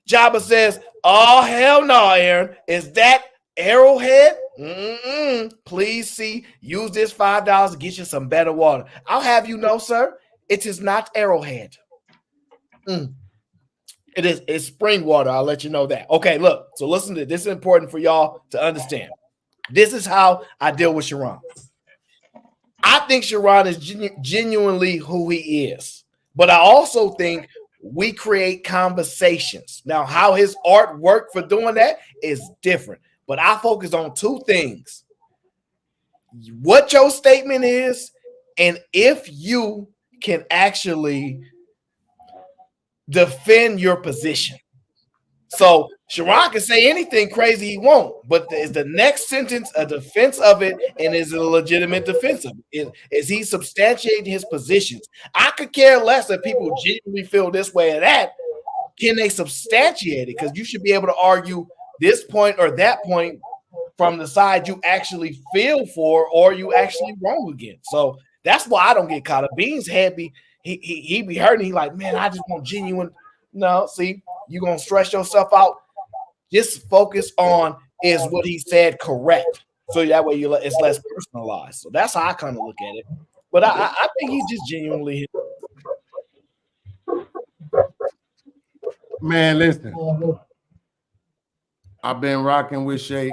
Speaker 13: Jabba says, oh, hell no, Aaron. Is that Arrowhead? Please see, use this $5 to get you some better water. I'll have you know, sir, it is not Arrowhead. It's spring water. I'll let you know that. Okay, look. So listen to this. This is important for y'all to understand. This is how I deal with Sharon. I think Sharon is genuinely who he is. But I also think we create conversations. Now, how his art worked for doing that is different. But I focus on two things. What your statement is, and if you can actually defend your position. So Sharon can say anything crazy he won't, but is the next sentence a defense of it, and is it a legitimate defense of it? Is he substantiating his positions? I could care less if people genuinely feel this way or that. Can they substantiate it? Because you should be able to argue this point or that point from the side you actually feel for or you actually wrong against. So that's why I don't get caught up. Beans happy. He be hurting. He like, man, I just want genuine. No, see, you're going to stress yourself out. Just focus on is what he said correct. So that way it's less personalized. So that's how I kind of look at it. But I think he's just genuinely. Man, listen. I've been rocking with Shay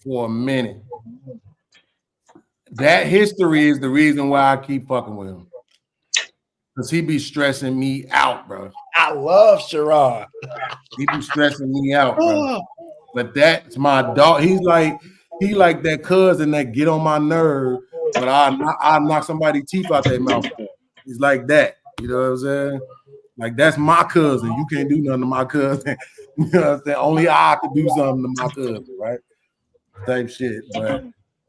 Speaker 13: for a minute. That history is the reason why I keep fucking with him. Because he be stressing me out, bro. I love Sharon. He be stressing me out, bro. But that's my dog. He like that cousin that get on my nerve, but I knock somebody's teeth out their mouth. He's like that. You know what I'm saying? Like, that's my cousin. You can't do nothing to my cousin. You know what I'm saying? Only I could do something to my cousin, right? Type shit. But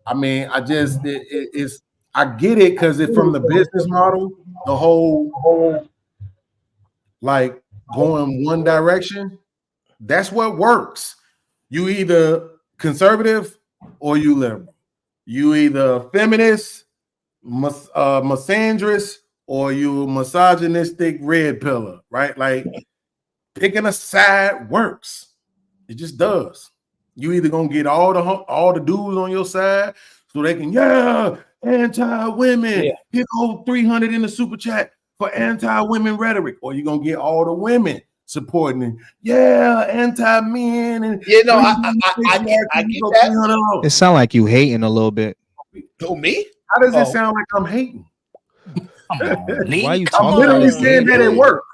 Speaker 13: I mean, I I get it because it's from the business model, the whole like going one direction. That's what works. You either conservative or you liberal. You either feminist, misandrist, or you misogynistic red pillar, right? Like picking a side works. It just does. You either gonna get all the dudes on your side so they can anti-women. Here go 300 in the super chat for anti-women rhetoric, or you gonna get all the women supporting it. Anti-men and
Speaker 4: I get that.
Speaker 23: It sound like you hating a little bit.
Speaker 4: Who, me?
Speaker 13: How does it sound like I'm hating?
Speaker 23: Why you
Speaker 13: I'm
Speaker 23: talking?
Speaker 13: literally saying that it works.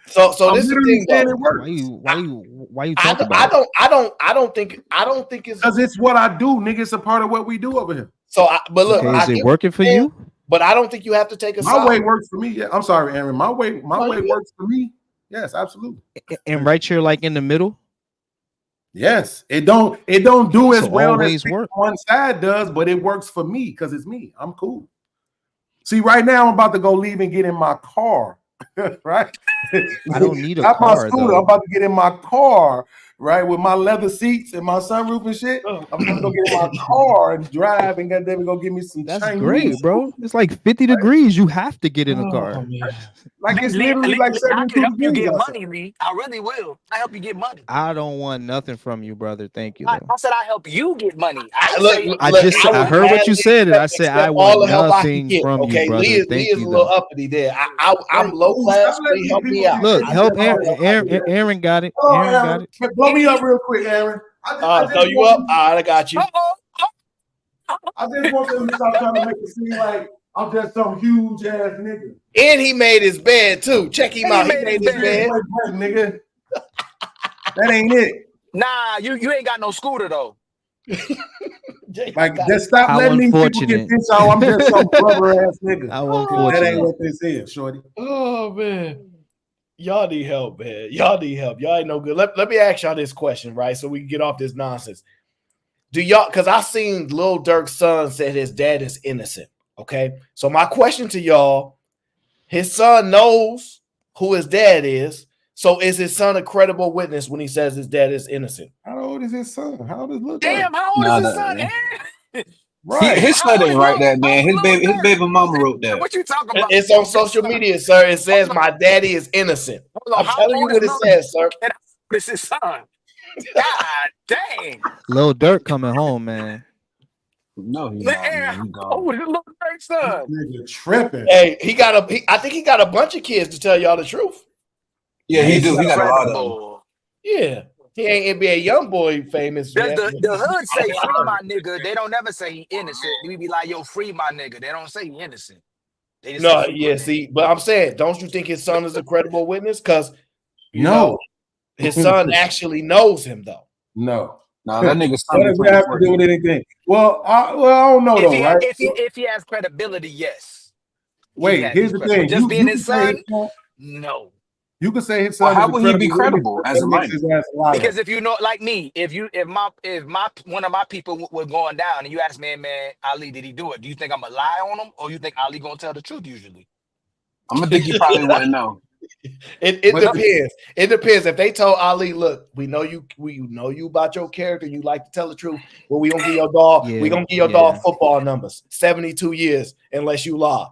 Speaker 4: So this is the thing.
Speaker 13: It works.
Speaker 23: Why you talking about it?
Speaker 4: I don't think it's
Speaker 13: because it's what I do, nigga. It's a part of what we do over here.
Speaker 4: So, but look,
Speaker 23: Okay, is it working for you?
Speaker 4: But I don't think you have to take a
Speaker 13: My
Speaker 4: side.
Speaker 13: way works for me. Yeah, I'm sorry, Aaron. My way works for me. Yes, absolutely.
Speaker 23: And right here, like in the middle.
Speaker 13: Yes, it don't do as
Speaker 23: So
Speaker 13: well
Speaker 23: always
Speaker 13: as
Speaker 23: work.
Speaker 13: one side does, but it works for me because it's me. I'm cool. See, right now I'm about to go leave and get in my car. Right?
Speaker 23: I don't need a
Speaker 13: Not
Speaker 23: car,
Speaker 13: my scooter.
Speaker 23: though.
Speaker 13: I'm about to get in my car, right, with my leather seats and my sunroof and shit. I'm gonna go get in my car and drive and goddamn go give me some.
Speaker 23: That's
Speaker 13: Chinese
Speaker 23: great, bro. It's like 50 degrees. You have to get in a car.
Speaker 13: Like it's
Speaker 1: Lee,
Speaker 13: literally like
Speaker 1: I
Speaker 13: 72
Speaker 1: can help you
Speaker 13: degrees
Speaker 1: get
Speaker 13: outside.
Speaker 1: money, Lee. I really will. I help you get money.
Speaker 23: I don't want nothing from you, brother. Thank you.
Speaker 1: I
Speaker 23: Though.
Speaker 1: said I help you get money. I
Speaker 23: I heard what you said, and I said I
Speaker 4: all the
Speaker 23: want
Speaker 4: help I can
Speaker 23: nothing
Speaker 4: get.
Speaker 23: from
Speaker 4: Okay,
Speaker 23: you, brother.
Speaker 4: Lee is
Speaker 23: Thank
Speaker 4: a
Speaker 23: you.
Speaker 4: little
Speaker 23: Though.
Speaker 4: uppity there. I'm low class. Lee, help me out.
Speaker 23: Look, help Aaron got it.
Speaker 13: Oh,
Speaker 23: Aaron got it.
Speaker 13: Blow me up real quick, Aaron.
Speaker 4: Throw you up. All right, I got you.
Speaker 13: I just want them to stop trying to make it seem like I'm just some huge ass nigga.
Speaker 4: And he made his bed too. Check him out. He made his bed.
Speaker 13: Nigga. That ain't it.
Speaker 1: Nah, you ain't got no scooter though.
Speaker 13: Like, just stop
Speaker 23: How
Speaker 13: letting these people
Speaker 23: unfortunate.
Speaker 13: get this out. I'm just some brother ass nigga.
Speaker 23: How
Speaker 13: That ain't
Speaker 23: unfortunate.
Speaker 13: what this is, shorty.
Speaker 4: Oh man. Y'all need help, man. Y'all need help. Y'all ain't no good. Let me ask y'all this question, right? So we can get off this nonsense. Do y'all, because I seen Lil Durk's son said his dad is innocent. Okay. So my question to y'all, his son knows who his dad is. So is his son a credible witness when he says his dad is innocent?
Speaker 13: How old is his son? How old is Lil Durk?
Speaker 1: Damn, how old is his son?
Speaker 13: Right.
Speaker 3: His son ain't right that, man. His baby mama wrote that.
Speaker 1: What you talking about?
Speaker 4: It's on social media, sir. It says my daddy is innocent. I'm telling you what it says, sir.
Speaker 1: This is son. God dang.
Speaker 23: Lil Durk coming home, man.
Speaker 3: No, he's
Speaker 1: Oh, this little Durk son.
Speaker 13: Nigga tripping.
Speaker 4: Hey, I think he got a bunch of kids to tell y'all the truth.
Speaker 3: Yeah, he do. He got a lot of them.
Speaker 4: Yeah. He ain't NBA young boy famous.
Speaker 1: The
Speaker 4: yet.
Speaker 1: hood say free my nigga. They don't never say he innocent. We be like, yo, free my nigga. They don't say he innocent. They just
Speaker 4: No,
Speaker 1: say free
Speaker 4: yeah,
Speaker 1: my
Speaker 4: see, but I'm saying, don't you think his son is a credible witness? Because
Speaker 13: No.
Speaker 4: his son actually knows him though.
Speaker 13: No.
Speaker 3: Nah, that nigga
Speaker 13: What does that have to do with anything? Well, I don't know
Speaker 1: If
Speaker 13: though,
Speaker 1: he,
Speaker 13: right?
Speaker 1: if he has credibility, yes.
Speaker 13: Wait,
Speaker 1: has
Speaker 13: here's the
Speaker 1: credibility.
Speaker 13: thing.
Speaker 1: Just
Speaker 13: You
Speaker 1: being
Speaker 13: can
Speaker 1: his
Speaker 13: say
Speaker 1: son,
Speaker 13: his son-
Speaker 1: no.
Speaker 13: You could say his son.
Speaker 3: Well, how
Speaker 13: is a
Speaker 3: would he be
Speaker 13: witness,
Speaker 3: credible
Speaker 13: but
Speaker 3: as a
Speaker 13: that makes
Speaker 3: minor?
Speaker 13: his ass a liar.
Speaker 1: Because if you know, like me, if my one of my people were going down and you ask me, man, Ali, did he do it? Do you think I'm gonna lie on him, or you think Ali gonna tell the truth usually?
Speaker 3: I'm gonna think he probably wouldn't know.
Speaker 4: It depends. It depends. If they told Ali, look, we know you about your character, you like to tell the truth. Well, we gonna give your dog, we gonna give your dog football numbers, 72 years unless you lie.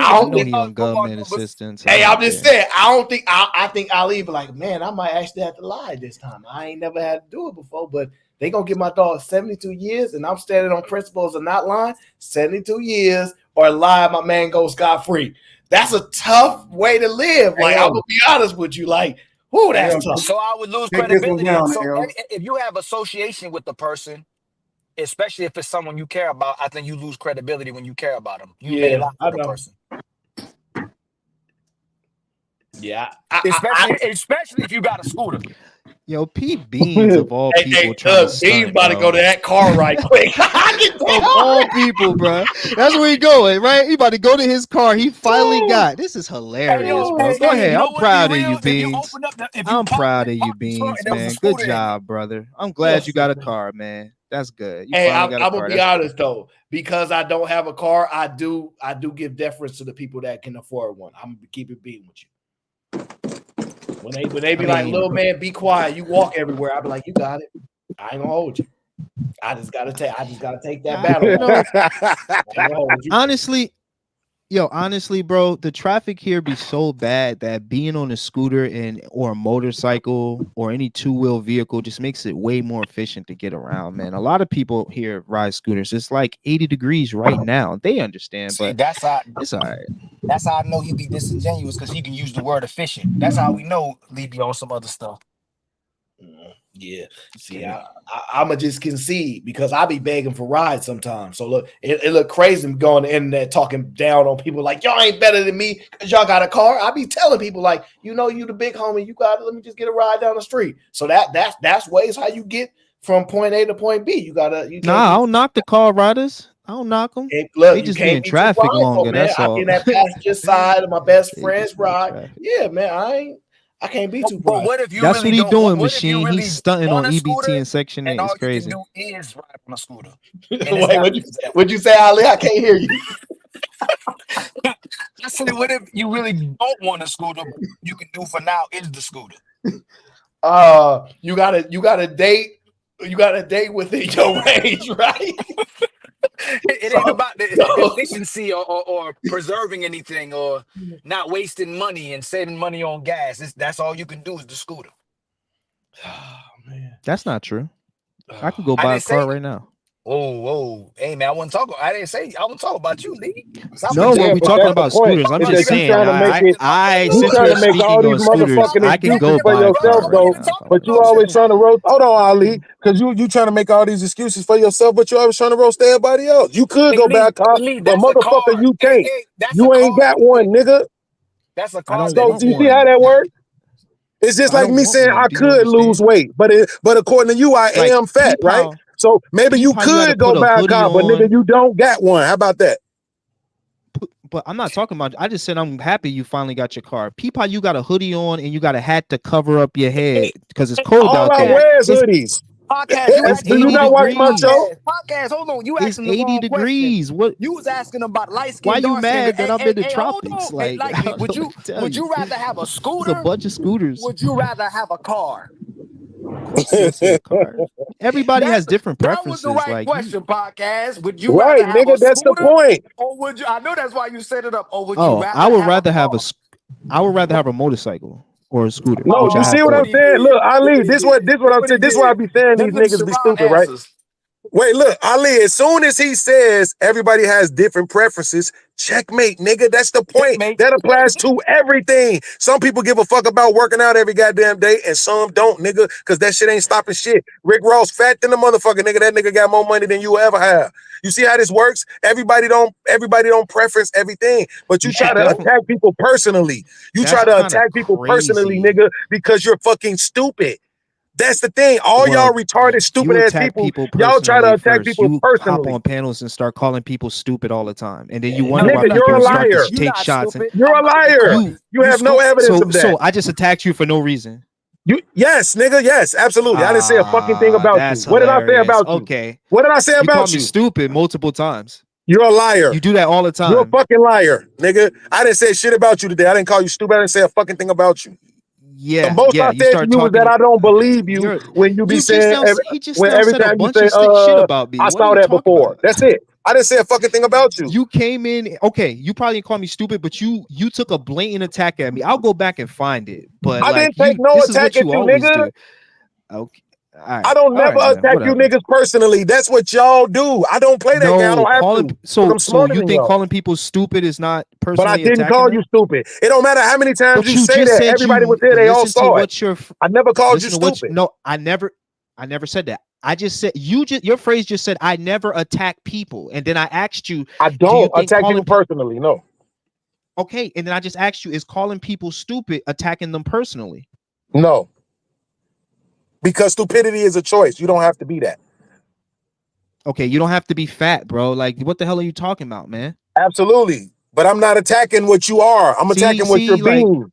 Speaker 23: I know he on government assistance.
Speaker 4: Hey, I'm just saying, I think Ali be like, man, I might actually have to lie this time. I ain't never had to do it before, but they gonna give my dog 72 years, and I'm standing on principles of not lying, 72 years, or lie, my man goes scot-free. That's a tough way to live. Like, I'm gonna be honest with you, like, whoo, that's tough.
Speaker 1: So I would lose
Speaker 13: Take this one
Speaker 1: credibility.
Speaker 13: down,
Speaker 1: So
Speaker 13: Aaron.
Speaker 1: if you have association with the person, especially if it's someone you care about, I think you lose credibility when you care about them. You may lie
Speaker 4: I
Speaker 1: to the
Speaker 4: know.
Speaker 1: person.
Speaker 4: Yeah,
Speaker 1: especially if you got a scooter.
Speaker 23: Yo, Pete Beans of all people trying to
Speaker 4: Beans
Speaker 23: stunt,
Speaker 4: about to
Speaker 23: bro.
Speaker 4: go to that car right quick.
Speaker 23: Of all people, bro. That's where he going, right? He about to go to his car. He finally got. This is hilarious, bro. Go ahead. I'm proud of you, Beans. I'm proud of you, Beans, man. Good job, brother. I'm glad you got a car, man. That's good. You
Speaker 4: Hey,
Speaker 23: finally
Speaker 4: I'm
Speaker 23: got a
Speaker 4: gonna
Speaker 23: car.
Speaker 4: be
Speaker 23: That's
Speaker 4: honest though, because I don't have a car, I do give deference to the people that can afford one. I'm gonna keep it being with you. When they be like, little man, be quiet, you walk everywhere. I be like, you got it. I ain't gonna hold you. I just gotta take that battle.
Speaker 23: You know,
Speaker 4: I ain't gonna hold you.
Speaker 23: honestly, bro, the traffic here be so bad that being on a scooter or a motorcycle or any two-wheel vehicle just makes it way more efficient to get around, man. A lot of people here ride scooters. It's like 80 degrees right now. They understand,
Speaker 1: See,
Speaker 23: but
Speaker 1: that's how
Speaker 23: it's all right.
Speaker 1: that's how I know he be disingenuous because he can use the word efficient. That's how we know Lee be on some other stuff.
Speaker 4: Yeah. See, I'ma just concede because I be begging for rides sometimes. So look, it look crazy going on the internet talking down on people like y'all ain't better than me because y'all got a car. I be telling people like, you the big homie, you got it. Let me just get a ride down the street. So that's ways how you get from point A to point B. You
Speaker 23: I don't knock the car riders. I don't knock them.
Speaker 4: Look,
Speaker 23: They
Speaker 4: you
Speaker 23: just be
Speaker 4: can't
Speaker 23: in
Speaker 4: be
Speaker 23: traffic
Speaker 4: too prideful,
Speaker 23: longer.
Speaker 4: man.
Speaker 23: That's
Speaker 4: I
Speaker 23: all.
Speaker 4: be in that passenger side of my best
Speaker 23: They
Speaker 4: friend's
Speaker 23: just be in
Speaker 4: ride.
Speaker 23: traffic.
Speaker 4: Yeah, man, I can't be too
Speaker 1: But
Speaker 4: prideful.
Speaker 1: what if you
Speaker 23: That's
Speaker 1: really
Speaker 23: what he
Speaker 1: don't?
Speaker 23: doing,
Speaker 1: What if you
Speaker 23: machine.
Speaker 1: really
Speaker 23: He's stunting
Speaker 1: want
Speaker 23: on
Speaker 1: a
Speaker 23: EBT
Speaker 1: scooter
Speaker 23: and Section 8.
Speaker 1: and
Speaker 23: It's
Speaker 1: all you
Speaker 23: crazy.
Speaker 1: can do is ride on a scooter? And it's
Speaker 4: Wait,
Speaker 1: not.
Speaker 4: what'd you say, Ali? I can't hear you.
Speaker 1: I said, what if you really don't want a scooter? But you can do for now is the scooter.
Speaker 4: You got a date. You got a date within your range, right?
Speaker 1: It ain't about the efficiency or preserving anything or not wasting money and saving money on gas. That's all you can do is the scooter.
Speaker 23: That's not true. I could go
Speaker 1: I
Speaker 23: buy a
Speaker 1: didn't say.
Speaker 23: car right now.
Speaker 1: Whoa, hey man, I wasn't talking about you, Lee. Stop
Speaker 23: No,
Speaker 1: it.
Speaker 23: when we talking about scooters, I'm just saying.
Speaker 16: You
Speaker 23: Since
Speaker 16: trying
Speaker 23: we're
Speaker 16: to make all
Speaker 23: speaking
Speaker 16: these
Speaker 23: on scooters,
Speaker 16: motherfucking
Speaker 23: I can go
Speaker 16: excuses for
Speaker 23: buy a car
Speaker 16: yourself,
Speaker 23: right
Speaker 16: though.
Speaker 23: now.
Speaker 16: But you always trying to roast. Hold on, Ali, because you trying to make all these excuses for yourself, but you always trying to roast everybody else. You could go buy a car,
Speaker 1: Lee,
Speaker 16: but
Speaker 1: that's a car.
Speaker 16: motherfucker, you can't.
Speaker 1: That's a
Speaker 16: You ain't
Speaker 1: car.
Speaker 16: got one, nigga.
Speaker 1: That's a
Speaker 23: I
Speaker 1: car.
Speaker 23: don't
Speaker 16: So
Speaker 23: want
Speaker 16: do you see how
Speaker 23: one.
Speaker 16: that works? It's just
Speaker 23: I
Speaker 16: like
Speaker 23: don't
Speaker 16: me
Speaker 23: want
Speaker 16: saying
Speaker 23: one.
Speaker 16: I
Speaker 23: Do you
Speaker 16: could lose
Speaker 23: understand?
Speaker 16: weight, but according to you, I
Speaker 23: Like
Speaker 16: am fat, right?
Speaker 23: P-Pow,
Speaker 16: So maybe you
Speaker 23: you gotta
Speaker 16: could go
Speaker 23: put a
Speaker 16: buy a
Speaker 23: hoodie
Speaker 16: car, but nigga,
Speaker 23: on.
Speaker 16: you don't got one. How about that?
Speaker 23: But I'm not talking about. I just said I'm happy you finally got your car. Peepaw, you got a hoodie on and you got a hat to cover up your head because it's cold
Speaker 16: All
Speaker 23: out
Speaker 16: I
Speaker 23: there.
Speaker 16: wear is
Speaker 23: It's
Speaker 16: hoodies.
Speaker 1: Podcast, you
Speaker 23: it's
Speaker 16: Do
Speaker 1: asking
Speaker 16: you
Speaker 1: the
Speaker 23: 80
Speaker 16: not
Speaker 1: wrong
Speaker 16: watch my
Speaker 23: degrees.
Speaker 16: show?
Speaker 1: podcast. Hold on, you
Speaker 23: It's
Speaker 1: asking the
Speaker 23: 80
Speaker 1: wrong question.
Speaker 23: degrees. What?
Speaker 1: You was asking about light
Speaker 23: Why
Speaker 1: skin,
Speaker 23: you
Speaker 1: dark skin.
Speaker 23: mad that I'm in the
Speaker 1: Hold
Speaker 23: tropics?
Speaker 1: on. Hey,
Speaker 23: Like I
Speaker 1: Lightly,
Speaker 23: don't know what to tell
Speaker 1: would
Speaker 23: you.
Speaker 1: you rather have a
Speaker 23: There's a
Speaker 1: scooter?
Speaker 23: bunch of scooters.
Speaker 1: Would you rather have a car?
Speaker 23: Of course, you'll say a car. Everybody has different
Speaker 1: That was the
Speaker 23: preferences.
Speaker 1: right
Speaker 23: Like you.
Speaker 1: question, podcast. Would you
Speaker 16: Right,
Speaker 1: rather have
Speaker 16: nigga,
Speaker 1: a
Speaker 16: that's the
Speaker 1: scooter
Speaker 16: point.
Speaker 1: or would you? I know that's why you set it up. Or would you
Speaker 23: Oh,
Speaker 1: rather
Speaker 23: I would
Speaker 1: have
Speaker 23: rather
Speaker 1: a
Speaker 23: have
Speaker 1: car?
Speaker 23: I would rather have a motorcycle or a scooter,
Speaker 16: No,
Speaker 23: which I
Speaker 16: you
Speaker 23: have
Speaker 16: see what I'm
Speaker 23: both.
Speaker 16: saying? Look, Ali, this what I'm saying. This is why I be saying these
Speaker 1: Them
Speaker 16: niggas be
Speaker 1: Sharon
Speaker 16: stupid, right?
Speaker 1: answers.
Speaker 16: Wait, look, Ali, as soon as he says everybody has different preferences, checkmate, nigga. That's the point.
Speaker 1: Checkmate.
Speaker 16: That applies to everything. Some people give a fuck about working out every goddamn day, and some don't, nigga, because that shit ain't stopping shit. Rick Ross fat than the motherfucker, nigga. That nigga got more money than you ever have. You see how this works? Everybody don't preference everything, but you try to
Speaker 23: Definitely.
Speaker 16: attack people personally. You
Speaker 23: That's
Speaker 16: try to
Speaker 23: kinda
Speaker 16: attack people personally,
Speaker 23: crazy.
Speaker 16: nigga, because you're fucking stupid. That's the thing. All y'all retarded, stupid
Speaker 23: You
Speaker 16: ass
Speaker 23: attack
Speaker 16: people,
Speaker 23: people
Speaker 16: y'all try to
Speaker 23: personally
Speaker 16: attack
Speaker 23: first.
Speaker 16: people
Speaker 23: You hop
Speaker 16: personally.
Speaker 23: on panels and start calling people stupid all the time, and then you wonder why
Speaker 16: Nigga, you're
Speaker 23: people
Speaker 16: a
Speaker 23: start
Speaker 16: liar.
Speaker 23: to take shots. And
Speaker 16: You're a liar. You have no evidence of that.
Speaker 23: So I just attacked you for no reason.
Speaker 16: Yes, nigga, yes, absolutely. I didn't say a fucking thing about you.
Speaker 23: That's
Speaker 16: What did I say
Speaker 23: hilarious.
Speaker 16: about you?
Speaker 23: Okay.
Speaker 16: What did I say
Speaker 23: You called
Speaker 16: about
Speaker 23: me
Speaker 16: you?
Speaker 23: stupid multiple times.
Speaker 16: You're a liar.
Speaker 23: You do that all the time.
Speaker 16: You're a fucking liar, nigga. I didn't say shit about you today. I didn't call you stupid. I didn't say a fucking thing about you.
Speaker 23: Yeah,
Speaker 16: The most I
Speaker 23: you
Speaker 16: said to
Speaker 23: start
Speaker 16: you was
Speaker 23: talking.
Speaker 16: that I don't believe you when you be
Speaker 23: You just
Speaker 16: saying
Speaker 23: now. He just
Speaker 16: when
Speaker 23: now
Speaker 16: every
Speaker 23: said a
Speaker 16: time you
Speaker 23: bunch
Speaker 16: say
Speaker 23: of slick shit about me.
Speaker 16: I
Speaker 23: What are
Speaker 16: saw
Speaker 23: you
Speaker 16: that
Speaker 23: talking
Speaker 16: before.
Speaker 23: about?
Speaker 16: That's it. I didn't say a fucking thing about you.
Speaker 23: You came in. Okay, you probably didn't call me stupid, but you took a blatant attack at me. I'll go back and find it. But
Speaker 16: I
Speaker 23: like
Speaker 16: didn't take no
Speaker 23: this is
Speaker 16: attack
Speaker 23: what
Speaker 16: at
Speaker 23: you
Speaker 16: you,
Speaker 23: always
Speaker 16: nigga.
Speaker 23: do. Okay. All right.
Speaker 16: I don't
Speaker 23: All
Speaker 16: never
Speaker 23: right, man.
Speaker 16: attack you
Speaker 23: Whatever.
Speaker 16: niggas personally. That's what y'all do. I don't play that game. I
Speaker 23: No,
Speaker 16: don't have
Speaker 23: calling
Speaker 16: to.
Speaker 23: so
Speaker 16: I'm
Speaker 23: so
Speaker 16: smarter
Speaker 23: you
Speaker 16: than
Speaker 23: think
Speaker 16: y'all.
Speaker 23: calling people stupid is not
Speaker 16: But I
Speaker 23: personally
Speaker 16: didn't
Speaker 23: attacking
Speaker 16: call
Speaker 23: them?
Speaker 16: you stupid. It don't matter how many times
Speaker 23: But
Speaker 16: you
Speaker 23: you
Speaker 16: say
Speaker 23: just
Speaker 16: that.
Speaker 23: said
Speaker 16: Everybody
Speaker 23: you
Speaker 16: was there. They all
Speaker 23: listen to
Speaker 16: saw it.
Speaker 23: what your
Speaker 16: I never called you
Speaker 23: listen to what
Speaker 16: stupid.
Speaker 23: no, I never said that. I just said your phrase just said I never attack people, and then I asked you,
Speaker 16: I
Speaker 23: do you
Speaker 16: don't
Speaker 23: think
Speaker 16: attack
Speaker 23: calling
Speaker 16: people personally. No.
Speaker 23: okay, and then I just asked you, is calling people stupid attacking them personally?
Speaker 16: No. Because stupidity is a choice. You don't have to be that.
Speaker 23: Okay, you don't have to be fat, bro. Like, what the hell are you talking about, man?
Speaker 16: Absolutely. But I'm not attacking what you are. I'm attacking what you're being.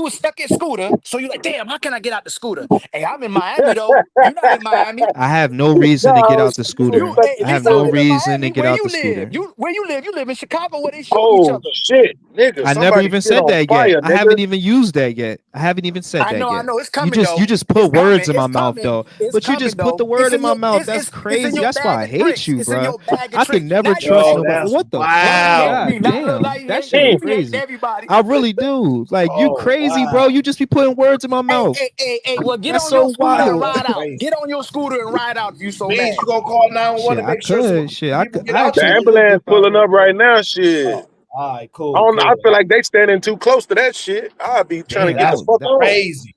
Speaker 17: you was stuck at Scooter, so you like, damn, how can I get out the Scooter? Hey, I'm in Miami though. You're not in Miami.
Speaker 23: I have no reason to get out the scooter. I have no reason to get out the scooter.
Speaker 17: Where you live? You live in Chicago where they shoot each
Speaker 14: Oh
Speaker 17: other.
Speaker 14: shit, nigga!
Speaker 23: I never
Speaker 14: somebody
Speaker 23: even
Speaker 14: get
Speaker 23: said
Speaker 14: on
Speaker 23: that
Speaker 14: fire,
Speaker 23: yet. I
Speaker 14: nigga.
Speaker 23: haven't even used that yet. I haven't even said that
Speaker 1: I
Speaker 23: yet.
Speaker 1: know. It's coming.
Speaker 23: You just put
Speaker 1: It's
Speaker 23: words in
Speaker 1: coming,
Speaker 23: my
Speaker 1: it's
Speaker 23: mouth
Speaker 1: coming,
Speaker 23: though.
Speaker 1: it's
Speaker 23: But you
Speaker 1: coming,
Speaker 23: just put
Speaker 1: though.
Speaker 23: the word
Speaker 1: It's
Speaker 23: in my
Speaker 1: your-
Speaker 23: mouth.
Speaker 1: it's-
Speaker 23: That's
Speaker 1: it's in
Speaker 23: crazy.
Speaker 1: your
Speaker 23: That's why
Speaker 1: bag
Speaker 23: I
Speaker 1: of
Speaker 23: hate
Speaker 1: tricks.
Speaker 23: you,
Speaker 1: It's in your
Speaker 23: bro.
Speaker 1: bag of
Speaker 23: I
Speaker 1: tricks.
Speaker 23: can never
Speaker 1: Now you
Speaker 23: trust
Speaker 1: hate
Speaker 23: nobody.
Speaker 1: us.
Speaker 23: What the
Speaker 1: Now
Speaker 23: fuck?
Speaker 1: you hate me.
Speaker 23: God
Speaker 1: Now look,
Speaker 23: damn.
Speaker 1: now you
Speaker 23: That
Speaker 1: hate
Speaker 23: shit
Speaker 1: me.
Speaker 23: is
Speaker 1: You be hating
Speaker 23: crazy.
Speaker 1: everybody.
Speaker 23: I really do. Like you
Speaker 4: Oh,
Speaker 23: crazy,
Speaker 4: wow.
Speaker 23: bro. You just be putting words in my mouth.
Speaker 1: Hey, well, get
Speaker 23: That's
Speaker 1: on your
Speaker 23: so
Speaker 1: scooter and
Speaker 23: wild.
Speaker 1: ride out.
Speaker 4: Crazy.
Speaker 1: Get on your scooter and ride out if you so
Speaker 4: Means
Speaker 1: mad.
Speaker 4: you gonna call 911
Speaker 23: Shit,
Speaker 4: to
Speaker 23: I
Speaker 4: make sure some
Speaker 23: could. Shit, I
Speaker 4: people
Speaker 23: could.
Speaker 4: get
Speaker 23: I
Speaker 4: out
Speaker 10: The
Speaker 23: actually
Speaker 4: there.
Speaker 23: could
Speaker 10: ambulance
Speaker 23: dip out
Speaker 10: pulling
Speaker 23: real
Speaker 10: up
Speaker 23: quick.
Speaker 10: right now. Shit.
Speaker 4: Oh, all right,
Speaker 10: I
Speaker 4: cool,
Speaker 10: don't know. I
Speaker 4: cool.
Speaker 10: feel like they standing too close to that shit. I'd be trying to
Speaker 23: Damn,
Speaker 10: get the fuck on.
Speaker 4: Crazy.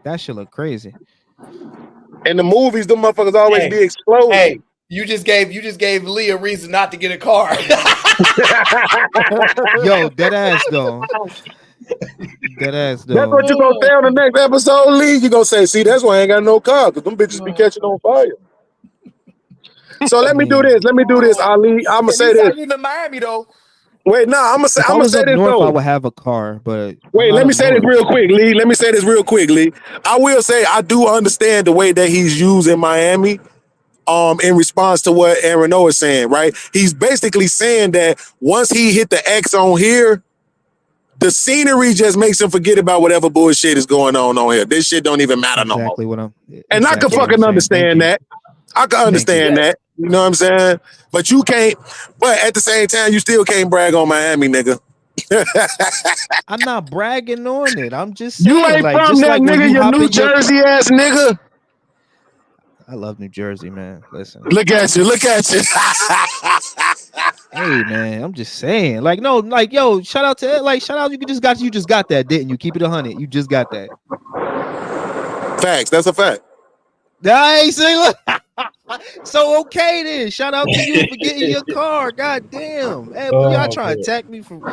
Speaker 23: that shit look crazy.
Speaker 10: In the movies, the motherfuckers always
Speaker 4: Hey,
Speaker 10: be exploding.
Speaker 4: hey, you just gave Lee a reason not to get a car.
Speaker 23: Yo, dead ass though. Dead ass
Speaker 10: That's
Speaker 23: though.
Speaker 10: what you gonna say on the next episode, Lee. You gonna say, see, that's why I ain't got no car, because them bitches be catching on fire. So let me do this. Let me do this, Ali. I'm gonna
Speaker 1: At
Speaker 10: say
Speaker 1: least I
Speaker 10: this.
Speaker 1: live in Miami though.
Speaker 10: Wait, nah, I'm
Speaker 23: If I
Speaker 10: gonna
Speaker 23: was
Speaker 10: say
Speaker 23: up
Speaker 10: this
Speaker 23: north, I
Speaker 10: though.
Speaker 23: would have a car, but I'm
Speaker 10: Wait,
Speaker 23: not
Speaker 10: let me
Speaker 23: up
Speaker 10: say this
Speaker 23: north.
Speaker 10: real quick, Lee. Let me say this real quick, Lee. I will say I do understand the way that he's used in Miami. In response to what Aaron O is saying, right? He's basically saying that once he hit the X on here, the scenery just makes him forget about whatever bullshit is going on here. This shit don't even matter no more.
Speaker 23: Exactly what I'm.
Speaker 10: And I can
Speaker 23: Exactly what I'm
Speaker 10: fucking
Speaker 23: saying. Thank
Speaker 10: understand
Speaker 23: you.
Speaker 10: that. I can
Speaker 23: Thank you.
Speaker 10: understand that. You know what I'm saying? But you can't. But at the same time, you still can't brag on Miami, nigga.
Speaker 23: I'm not bragging on it. I'm just saying,
Speaker 10: You ain't
Speaker 23: like,
Speaker 10: from
Speaker 23: just
Speaker 10: that
Speaker 23: like when
Speaker 10: nigga,
Speaker 23: you
Speaker 10: you
Speaker 23: hop
Speaker 10: New
Speaker 23: in your.
Speaker 10: Jersey ass nigga.
Speaker 23: I love New Jersey, man. Listen.
Speaker 10: Look at you. Look at you.
Speaker 23: Hey, man. I'm just saying, like, no, like, yo, shout out to shout out. You just got that, didn't you? Keep it 100. You just got that.
Speaker 10: Facts. That's a fact.
Speaker 23: Nice. Say, look. So okay then. Shout out to you for getting your car. God damn. Hey, but y'all trying to attack me from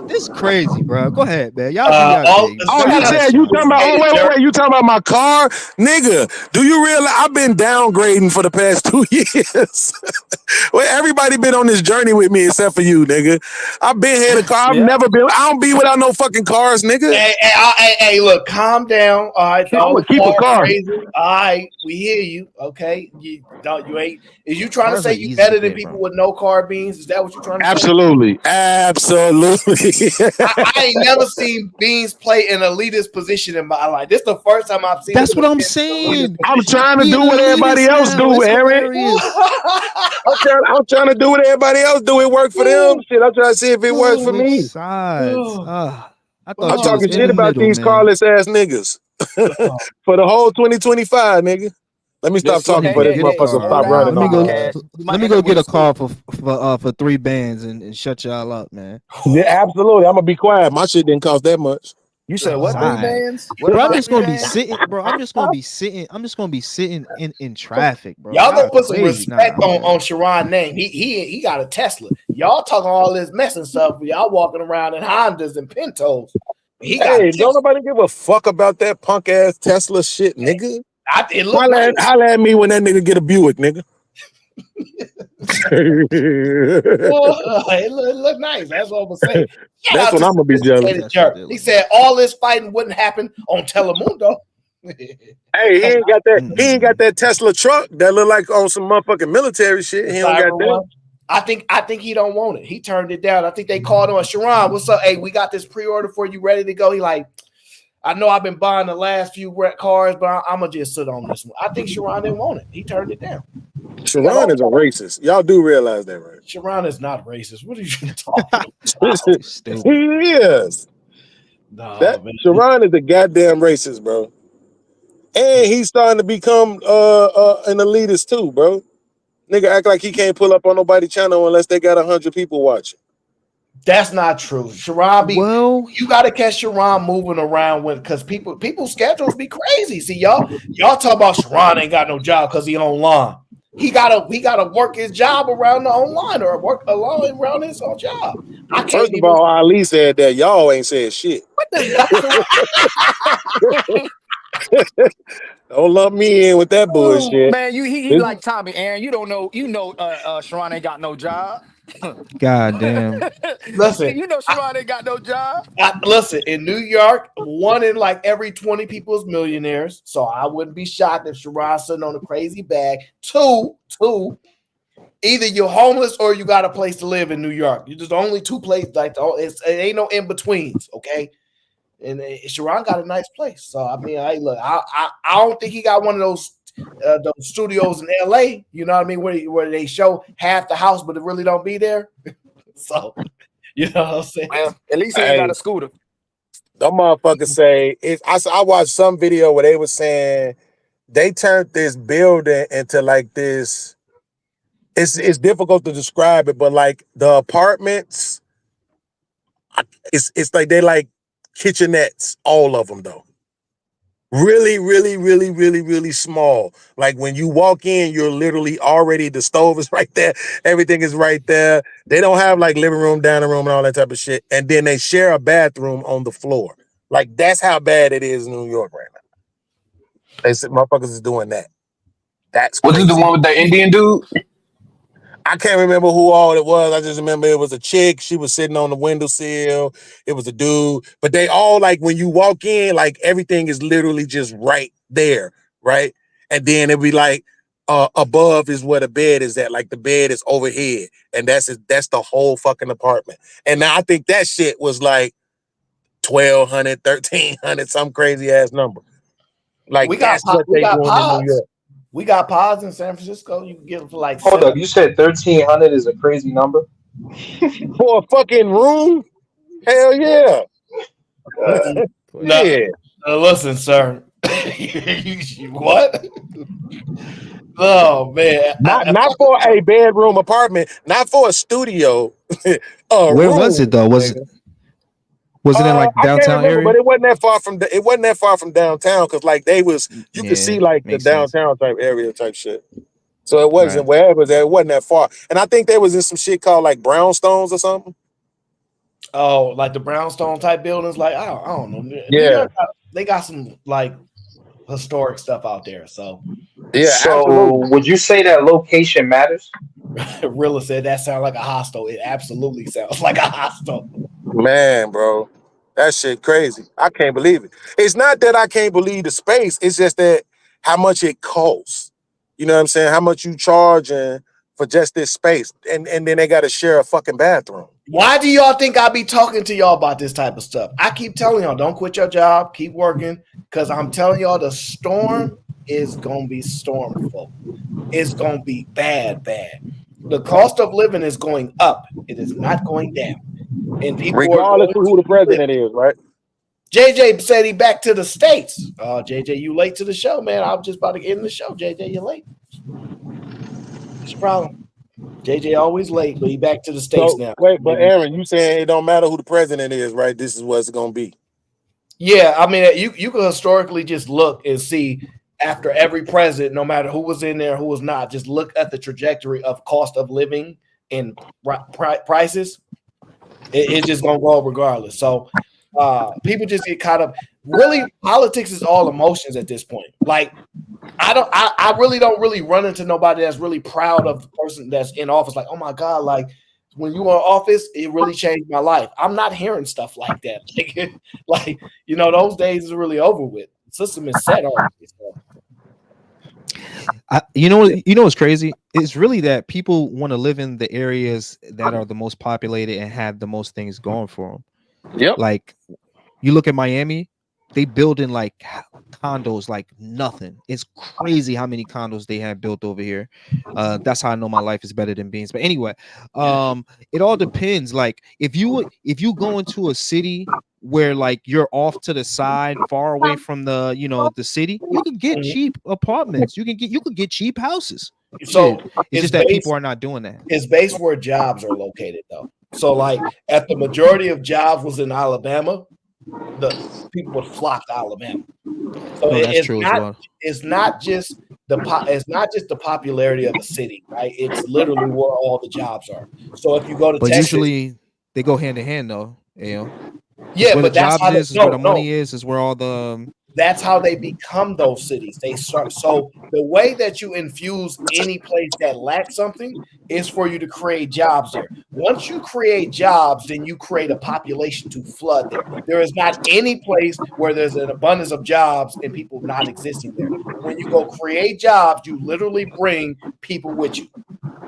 Speaker 23: this crazy, bro. Go ahead, man. Y'all do y'all thing.
Speaker 10: Oh, you said you talking about? Oh, wait. You talking about my car, nigga? Do you realize I've been downgrading for the past 2 years? Well, everybody been on this journey with me except for you, nigga. I've been here. I've never been. I don't be without no fucking cars, nigga.
Speaker 4: Hey, look, calm down. All right,
Speaker 10: I'm gonna keep a car.
Speaker 4: Crazy. All right, we hear you. Okay, you ain't. Is you trying
Speaker 23: Cars
Speaker 4: to say
Speaker 23: are
Speaker 4: you
Speaker 23: easy
Speaker 4: better
Speaker 23: to
Speaker 4: than
Speaker 23: get,
Speaker 4: people
Speaker 23: bro.
Speaker 4: with no carbines? Is that what you're trying to say?
Speaker 10: Absolutely.
Speaker 4: I ain't never seen Beans play an elitist position in my life. This is the first time I've seen.
Speaker 23: That's
Speaker 4: him
Speaker 23: what I'm
Speaker 4: in an
Speaker 23: saying.
Speaker 4: elitist
Speaker 10: I'm
Speaker 4: position.
Speaker 10: trying to
Speaker 23: He
Speaker 10: do
Speaker 23: an
Speaker 10: what everybody
Speaker 23: elitist
Speaker 10: else
Speaker 23: now.
Speaker 10: do,
Speaker 23: It's
Speaker 10: Eric.
Speaker 23: hilarious.
Speaker 10: I'm trying to do what everybody else do. It worked for them. Shit, I'm trying to see if it works for
Speaker 23: Switch
Speaker 10: me.
Speaker 23: sides. I
Speaker 10: I'm
Speaker 23: thought you was
Speaker 10: talking
Speaker 23: in
Speaker 10: shit
Speaker 23: the
Speaker 10: about
Speaker 23: middle,
Speaker 10: these
Speaker 23: man.
Speaker 10: carless ass niggas for the whole 2025, nigga. Let me stop
Speaker 1: Listen,
Speaker 10: talking for this motherfucker
Speaker 1: slow
Speaker 10: stop
Speaker 1: down,
Speaker 10: running
Speaker 23: Let me
Speaker 10: on my
Speaker 23: go.
Speaker 10: ass.
Speaker 1: Cash. You might
Speaker 23: Let me
Speaker 1: end
Speaker 23: go
Speaker 1: up with
Speaker 23: get
Speaker 1: a
Speaker 23: a call
Speaker 1: scoop.
Speaker 23: for 3 bands and shut y'all up, man.
Speaker 10: Yeah, absolutely. I'm gonna be quiet. My shit didn't cost that much.
Speaker 1: You said what? 3
Speaker 23: Alright.
Speaker 1: bands? What
Speaker 23: Bro, I'm
Speaker 1: about
Speaker 23: just
Speaker 1: 3
Speaker 23: gonna be
Speaker 1: bands?
Speaker 23: sitting, bro. I'm just gonna be sitting in traffic, bro.
Speaker 4: Y'all gonna put some
Speaker 23: crazy.
Speaker 4: respect
Speaker 23: Nah,
Speaker 4: on Sharon's name. He got a Tesla. Y'all talking all this mess and stuff. Y'all walking around in Hondas and Pintos. He got a
Speaker 10: Hey,
Speaker 4: Tesla.
Speaker 10: don't nobody give a fuck about that punk ass Tesla shit, nigga.
Speaker 4: It look nice.
Speaker 10: Holla at me when that nigga get a Buick, nigga.
Speaker 4: It look nice. That's what I'm gonna say.
Speaker 10: That's when I'm gonna be jealous.
Speaker 4: He said all this fighting wouldn't happen on Telemundo.
Speaker 10: Hey, he ain't got that. He ain't got that Tesla truck that look like on some motherfucking military shit. He don't got that.
Speaker 4: I think he don't want it. He turned it down. I think they called him. Sharon, what's up? Hey, we got this pre-order for you, ready to go. He like, I know I've been buying the last few cars, but I'm gonna just sit on this one. I think Sharon didn't want it. He turned it down.
Speaker 10: Sharon is a racist. Y'all do realize that, right?
Speaker 4: Sharon is not racist. What are you talking about?
Speaker 10: He is.
Speaker 4: No,
Speaker 10: That
Speaker 4: man.
Speaker 10: Sharon is a goddamn racist, bro. And he's starting to become an elitist too, bro. Nigga act like he can't pull up on nobody's channel unless they got 100 people watching.
Speaker 4: That's not true. Sharon you gotta catch Sharon moving around because people's schedules be crazy. See, y'all talk about Sharon ain't got no job because he online. He gotta work his job around the online or work alone around his own job.
Speaker 10: First of all, Ali said that y'all ain't said shit.
Speaker 1: What the
Speaker 10: Don't lump me in with that bullshit.
Speaker 1: Man, he like Tommy, Aaron. You don't know. You know, Sharon ain't got no job.
Speaker 23: God damn.
Speaker 4: Listen,
Speaker 1: you know Sharon ain't got no job.
Speaker 4: Listen, in New York, 1 in like every 20 people is millionaires. So I wouldn't be shocked if Sharon's sitting on a crazy bag. Two, either you're homeless or you got a place to live in New York. You're just the only 2 places. Like it ain't no in betweens. Okay,
Speaker 7: And Sharon got a nice place. So I mean, I don't think he got one of those studios in LA. You know what I mean, where they show half the house, but it really don't be there. So you know what I'm saying?
Speaker 1: Well, at least he ain't got a scooter.
Speaker 10: Them motherfuckers say I watched some video where they were saying they turned this building into like this. It's difficult to describe it, but like the apartments, it's like they like kitchenettes, all of them though. Really, really, really, really, really small. Like when you walk in, you're literally already, the stove is right there. Everything is right there. They don't have like living room, dining room, and all that type of shit. And then they share a bathroom on the floor. Like that's how bad it is in New York right now. They said motherfuckers is doing that. That's
Speaker 3: Was it the
Speaker 10: crazy.
Speaker 3: one with the Indian dude?
Speaker 10: I can't remember who all it was. I just remember it was a chick. She was sitting on the windowsill. It was a dude. But they all, like, when you walk in, like, everything is literally just right there, right? And then it'd be like, above is where the bed is at. Like, the bed is overhead. And that's the whole fucking apartment. And now I think that shit was like 1,200, 1,300, some crazy-ass number. Like, that's what they doing in New York.
Speaker 7: We got pods in San Francisco. You can get them for like.
Speaker 2: Hold up, you said 1,300 is a crazy number
Speaker 10: for a fucking room? Hell yeah!
Speaker 7: Yeah. Listen, sir. What? Oh man!
Speaker 10: Not for a bedroom apartment. Not for a studio.
Speaker 23: Where was it though? Was it in like downtown area?
Speaker 10: But it wasn't that far from downtown because like you could see like the downtown type area type shit. So it wasn't wherever it was at, it wasn't that far. And I think they was in some shit called like brownstones or something.
Speaker 7: Oh, like the brownstone type buildings, like I don't know.
Speaker 10: Yeah,
Speaker 7: they got some like historic stuff out there. So
Speaker 2: yeah. So absolutely. Would you say that location matters?
Speaker 7: Rilla said that sounds like a hostel. It absolutely sounds like a hostel.
Speaker 10: Man, bro, that shit crazy. I can't believe it. It's not that I can't believe the space. It's just that how much it costs. You know what I'm saying? How much you charging for just this space, and then they got to share a fucking bathroom.
Speaker 7: Why do y'all think I be talking to y'all about this type of stuff? I keep telling y'all, don't quit your job, keep working, because I'm telling y'all the storm is gonna be stormful. It's gonna be bad. The cost of living is going up. It is not going down. And people
Speaker 10: regardless of who the president is, right?
Speaker 7: JJ said he back to the States. Oh, JJ, you late to the show, man. I was just about to end the show. JJ, you late. What's your problem? JJ always late, but he back to the States now.
Speaker 10: Wait, but Aaron, you saying it don't matter who the president is, right? This is what it's gonna be.
Speaker 7: Yeah, I mean, you can historically just look and see after every president, no matter who was in there, who was not, just look at the trajectory of cost of living and prices. It's just gonna go regardless. So people just get caught up. Really, politics is all emotions at this point. Like, I really don't really run into nobody that's really proud of the person that's in office. Like, oh my God, like when you were in office, it really changed my life. I'm not hearing stuff like that. Like you know, those days is really over with. The system is set already.
Speaker 23: You know what's crazy? It's really that people want to live in the areas that are the most populated and have the most things going for them.
Speaker 10: Yep.
Speaker 23: Like you look at Miami, they build in like condos like nothing. It's crazy how many condos they have built over here. That's how I know my life is better than beans. But anyway, it all depends. Like if you go into a city where like you're off to the side, far away from the city, you can get cheap apartments. You can get cheap houses.
Speaker 7: So
Speaker 23: it's just that people are not doing that.
Speaker 7: It's based where jobs are located though. So like at the majority of jobs was in Alabama, the people would flock to Alabama. So it's not just the popularity of the city, right? It's literally where all the jobs are. So if you go to Texas,
Speaker 23: usually they go hand in hand though. Yeah,
Speaker 7: but
Speaker 23: the
Speaker 7: that's
Speaker 23: jobs is where the money is where all the.
Speaker 7: That's how they become those cities. They start. So the way that you infuse any place that lacks something is for you to create jobs there. Once you create jobs, then you create a population to flood there. There is not any place where there's an abundance of jobs and people not existing there. When you go create jobs, you literally bring people with you.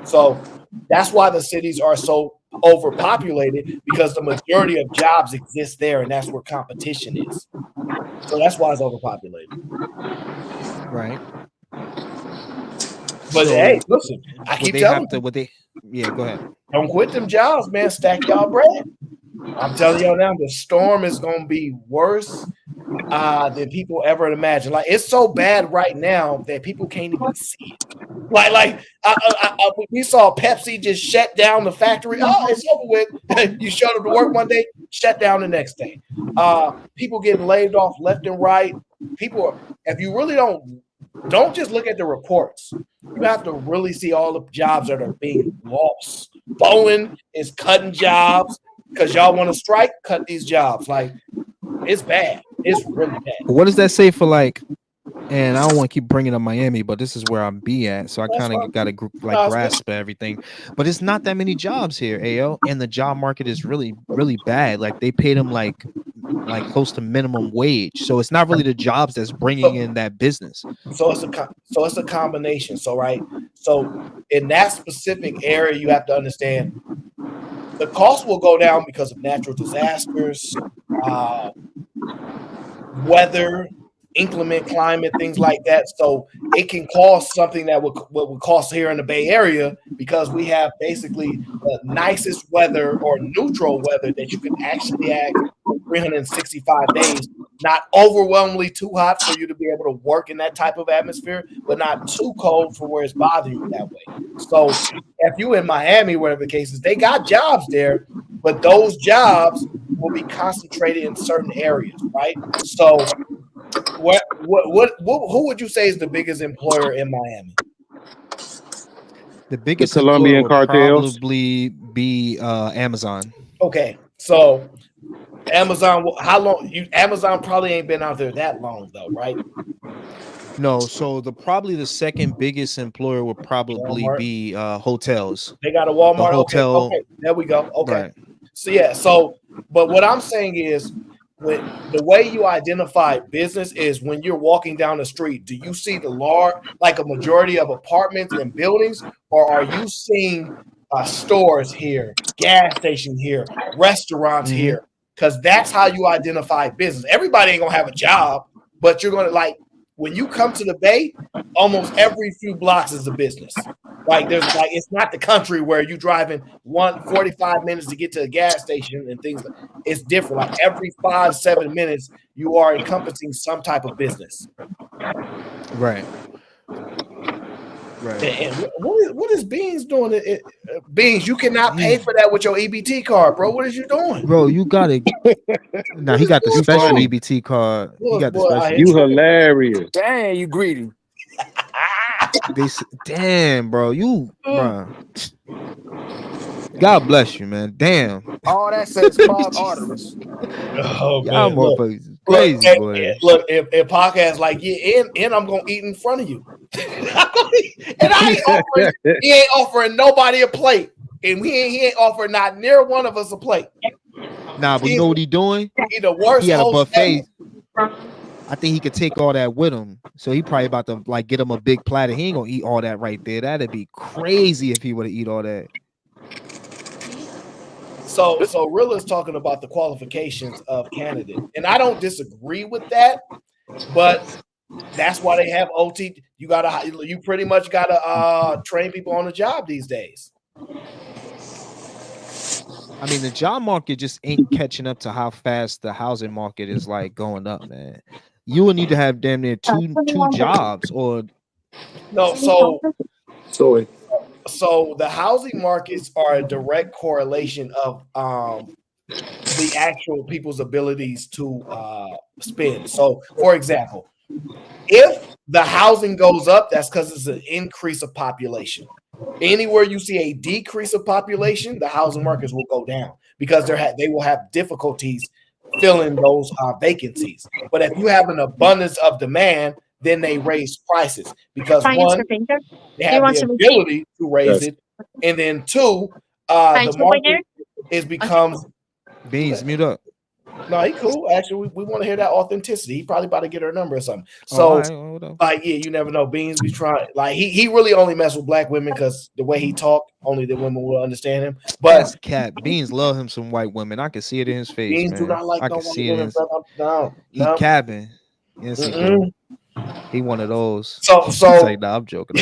Speaker 7: So That's why the cities are so overpopulated, because the majority of jobs exist there, and that's where competition is. So that's why it's overpopulated.
Speaker 23: Right.
Speaker 7: But
Speaker 23: So,
Speaker 7: hey, listen, I
Speaker 23: would
Speaker 7: keep
Speaker 23: they
Speaker 7: telling
Speaker 23: have to? Would they? Yeah, go ahead.
Speaker 7: don't quit them jobs, man. Stack y'all bread. I'm telling y'all now, the storm is going to be worse than people ever imagined. Like, it's so bad right now that people can't even see it. We saw Pepsi just shut down the factory. Oh, it's over with. You showed up to work one day, shut down the next day. People getting laid off left and right. People, if you really don't just look at the reports. You have to really see all the jobs that are being lost. Boeing is cutting jobs because y'all want to strike, cut these jobs. Like, it's bad. It's really bad.
Speaker 23: What does that say for like? And I don't want to keep bringing up Miami, but this is where I'm be at, so I kind of got to grasp everything. But it's not that many jobs here, AO, and the job market is really, really bad. Like, they paid them like close to minimum wage, so it's not really the jobs that's bringing in that business.
Speaker 7: So it's a combination. So in that specific area, you have to understand the cost will go down because of natural disasters, weather, inclement climate, things like that. So it can cost something that would cost here in the Bay Area, because we have basically the nicest weather or neutral weather that you can actually have 365 days. Not overwhelmingly too hot for you to be able to work in that type of atmosphere, but not too cold for where it's bothering you that way. So if you in Miami, whatever the case is, they got jobs there, but those jobs will be concentrated in certain areas, right? So who would you say is the biggest employer in Miami?
Speaker 23: The biggest
Speaker 14: The Colombian
Speaker 23: employer would
Speaker 14: cartels.
Speaker 23: probably be Amazon.
Speaker 7: Okay, so Amazon, how long? Amazon probably ain't been out there that long though, right?
Speaker 23: No, so probably the second biggest employer would probably
Speaker 7: Walmart.
Speaker 23: be hotels.
Speaker 7: They got a Walmart.
Speaker 23: The hotel.
Speaker 7: Okay, there we go. Okay.
Speaker 23: Right.
Speaker 7: So yeah, but what I'm saying is, when the way you identify business is when you're walking down the street, do you see a majority of apartments and buildings, or are you seeing stores here, gas stations here, restaurants here? Because that's how you identify business. Everybody ain't gonna have a job, but you're gonna when you come to the Bay, almost every few blocks is a business. It's not the country where you driving 45 minutes to get to a gas station and things. It's different. Like every 5-7 minutes, you are encompassing some type of business.
Speaker 23: Right.
Speaker 7: And what is Beans doing? Beans, you cannot pay for that with your EBT card, bro. What is you doing?
Speaker 23: Bro, you got it. Nah, he got the special EBT card. He got the special.
Speaker 14: You hilarious.
Speaker 1: Dang, you greedy.
Speaker 23: Damn, bro. Bro. God bless you, man. Damn.
Speaker 1: All that says clogged arteries.
Speaker 7: Oh,
Speaker 23: Y'all
Speaker 7: man.
Speaker 23: motherfuckers crazy, boy.
Speaker 7: Look, if podcast like and I'm gonna eat in front of you, and he ain't offering nobody a plate, and he ain't offering not near one of us a plate.
Speaker 23: Nah, but you know what he doing?
Speaker 7: He the worst.
Speaker 23: He had a
Speaker 7: host
Speaker 23: buffet.
Speaker 7: ever.
Speaker 23: I think he could take all that with him. So he probably about to get him a big platter. He ain't gonna eat all that right there. That'd be crazy if he would have eat all that.
Speaker 7: So Real is talking about the qualifications of candidates, and I don't disagree with that, but that's why they have OT. You pretty much gotta train people on the job these days.
Speaker 23: I mean, the job market just ain't catching up to how fast the housing market is going up, man. You would need to have damn near two jobs or
Speaker 7: no. So the housing markets are a direct correlation of the actual people's abilities to spend. So, for example, if the housing goes up, that's because it's an increase of population. Anywhere you see a decrease of population, the housing markets will go down because they will have difficulties filling those vacancies. But if you have an abundance of demand, then they raise prices because one, they have the ability to raise it, and then two, the market becomes
Speaker 23: Beans, mute up.
Speaker 7: No, he cool. Actually, we want to hear that authenticity. He probably about to get her number or something.
Speaker 23: Oh,
Speaker 7: So,
Speaker 23: all right, hold on.
Speaker 7: like, yeah, you never know. Beans, we try. Like, he really only mess with black women because the way he talk, only the women will understand him.
Speaker 23: That's
Speaker 7: But
Speaker 23: cat. Beans love him some white women. I can see it in his face,
Speaker 7: Beans
Speaker 23: man.
Speaker 7: do not like
Speaker 23: I
Speaker 7: no
Speaker 23: can
Speaker 7: white
Speaker 23: see it in
Speaker 7: women,
Speaker 23: his.
Speaker 7: brother.
Speaker 23: He
Speaker 7: No.
Speaker 23: capping. Yes, he do. He one of those.
Speaker 7: So
Speaker 23: He's like, nah, I'm joking.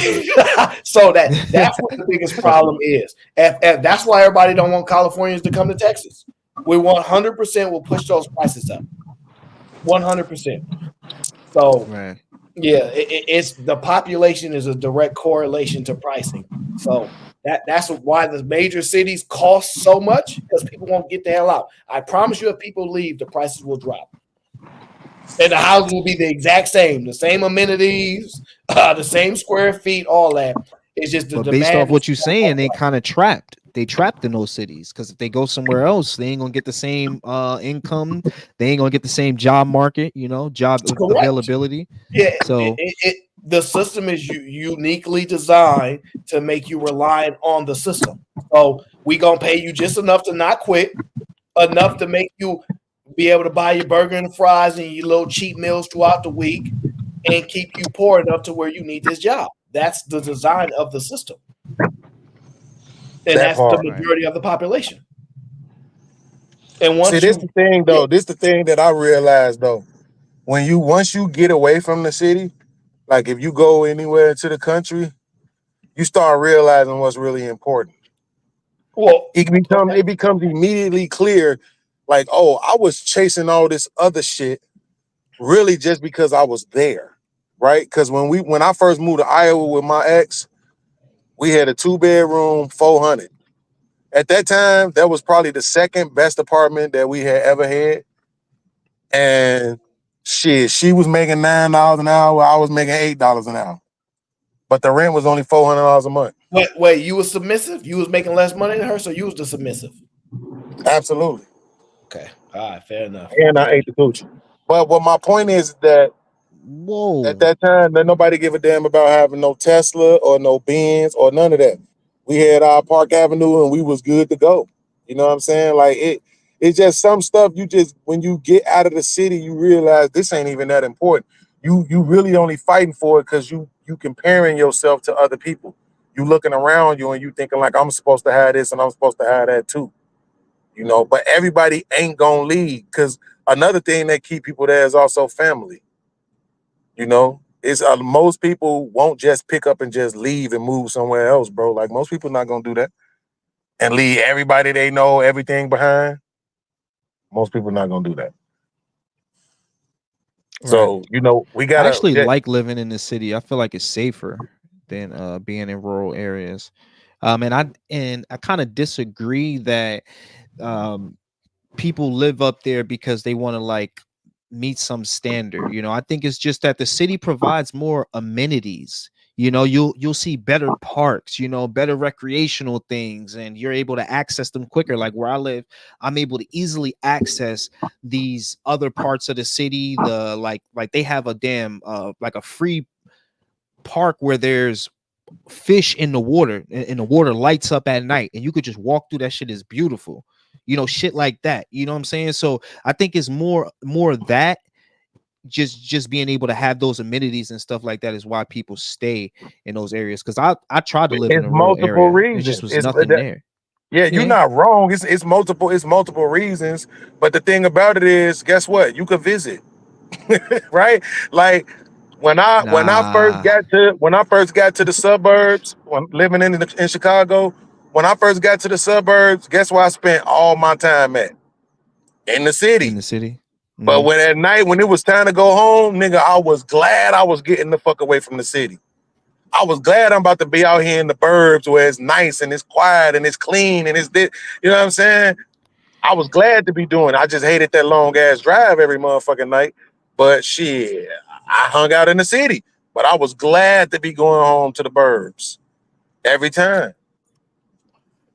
Speaker 7: so that's what the biggest problem is. If that's why everybody don't want Californians to come to Texas. We 100% will push those prices up. 100%. So
Speaker 23: right.
Speaker 7: Yeah, it's the population is a direct correlation to pricing. So that's why the major cities cost so much, because people won't get the hell out. I promise you, if people leave, the prices will drop. And the houses will be the exact same, the same amenities, the same square feet, all that. It's just the
Speaker 23: But
Speaker 7: demand.
Speaker 23: based off what you're saying, they kind of trapped. They trapped in those cities because if they go somewhere else, they ain't gonna get the same income. They ain't gonna get the same job market, job availability.
Speaker 7: Yeah.
Speaker 23: So
Speaker 7: the system is uniquely designed to make you reliant on the system. So we gonna pay you just enough to not quit, enough to make you be able to buy your burger and fries and your little cheap meals throughout the week, and keep you poor enough to where you need this job. That's the design of the system. And that's the majority of the population. And once
Speaker 10: this the thing though. This the thing that I realized though. Once you get away from the city, like if you go anywhere to the country, you start realizing what's really important.
Speaker 7: Well,
Speaker 10: it becomes immediately clear, like, oh, I was chasing all this other shit really just because I was there, right? Because when I first moved to Iowa with my ex, we had a 2-bedroom, 400. At that time, that was probably the second best apartment that we had ever had. And shit, she was making $9 an hour. I was making $8 an hour. But the rent was only $400 a month.
Speaker 7: Wait, you was submissive? You was making less money than her, so you was the submissive.
Speaker 10: Absolutely.
Speaker 7: Okay. All right, fair enough.
Speaker 10: And I ate the coochie. But what my point is that at that time, nobody give a damn about having no Tesla or no Benz or none of that. We had our Park Avenue and we was good to go. You know what I'm saying? Like it's just some stuff when you get out of the city, you realize this ain't even that important. You really only fighting for it because you comparing yourself to other people. You looking around you and you thinking like, I'm supposed to have this and I'm supposed to have that too. But everybody ain't gonna leave, because another thing that keep people there is also family. It's most people won't just pick up and just leave and move somewhere else, bro. Like most people not gonna do that and leave everybody they know, everything behind. Most people not gonna do that. So we gotta.
Speaker 23: I actually like living in the city. I feel like it's safer than being in rural areas. And I kind of disagree that people live up there because they want to like meet some standard. I think it's just that the city provides more amenities. You'll see better parks, better recreational things, and you're able to access them quicker. Like where I live, I'm able to easily access these other parts of the city. Like they have a damn like a free park where there's fish in the water, and the water lights up at night, and you could just walk through. That shit is beautiful. Shit like that. You know what I'm saying? So I think it's more that just being able to have those amenities and stuff like that is why people stay in those areas. Because I tried to live in a rural area.
Speaker 10: Reasons.
Speaker 23: It just was nothing there.
Speaker 10: Yeah, you're not wrong. It's multiple reasons. But the thing about it is, guess what? You could visit, right? Like when I first got to the suburbs, when living in Chicago, when I first got to the suburbs, guess where I spent all my time at? In the city.
Speaker 23: In the city.
Speaker 10: But when at night, when it was time to go home, nigga, I was glad I was getting the fuck away from the city. I was glad I'm about to be out here in the burbs where it's nice and it's quiet and it's clean and it's this. You know what I'm saying? I was glad to be doing it. I just hated that long ass drive every motherfucking night. But shit, I hung out in the city. But I was glad to be going home to the burbs every time.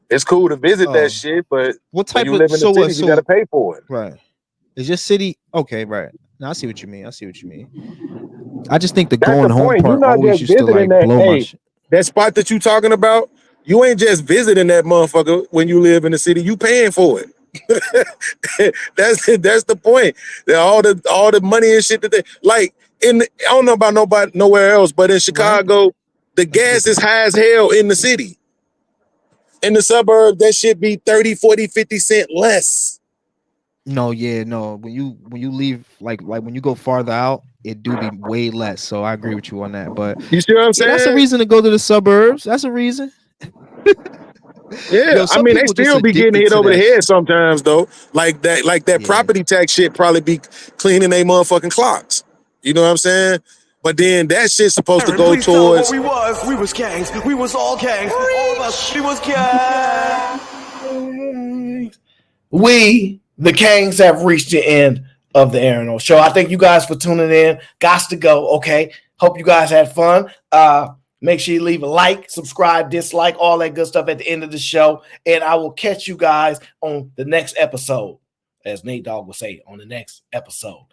Speaker 10: It's cool to visit that shit, but
Speaker 23: what type
Speaker 10: when you live in the city, you gotta pay for it.
Speaker 23: Right. Is your city okay? Right. Now I see what you mean. I just think the going home part always used to like blow my shit.
Speaker 10: That spot that you talking about, you ain't just visiting that motherfucker when you live in the city. You paying for it. That's the point. That all the money and shit that they like I don't know about nobody nowhere else, but in Chicago, the gas is high as hell in the city. In the suburb, that shit be 30, 40, 50 cents less.
Speaker 23: No. When you leave, like when you go farther out, it do be way less. So I agree with you on that. But
Speaker 10: you see what I'm saying?
Speaker 23: That's a reason to go to the suburbs. That's a reason.
Speaker 10: Yeah,
Speaker 23: Yo,
Speaker 10: I mean, they
Speaker 23: people just
Speaker 10: still be getting
Speaker 23: addicted
Speaker 10: hit
Speaker 23: to
Speaker 10: over the
Speaker 23: that
Speaker 10: head sometimes, though. Like that property tax shit probably be cleaning they motherfucking clocks. You know what I'm saying? But then that shit's supposed to go towards.
Speaker 11: We was gangs. We was all gangs. All of us. We was gangs.
Speaker 7: We, the Kangs, have reached the end of the Aaron O Show. I thank you guys for tuning in. Gots to go. Okay. Hope you guys had fun. Make sure you leave a like, subscribe, dislike, all that good stuff at the end of the show. And I will catch you guys on the next episode, as Nate Dogg will say, on the next episode.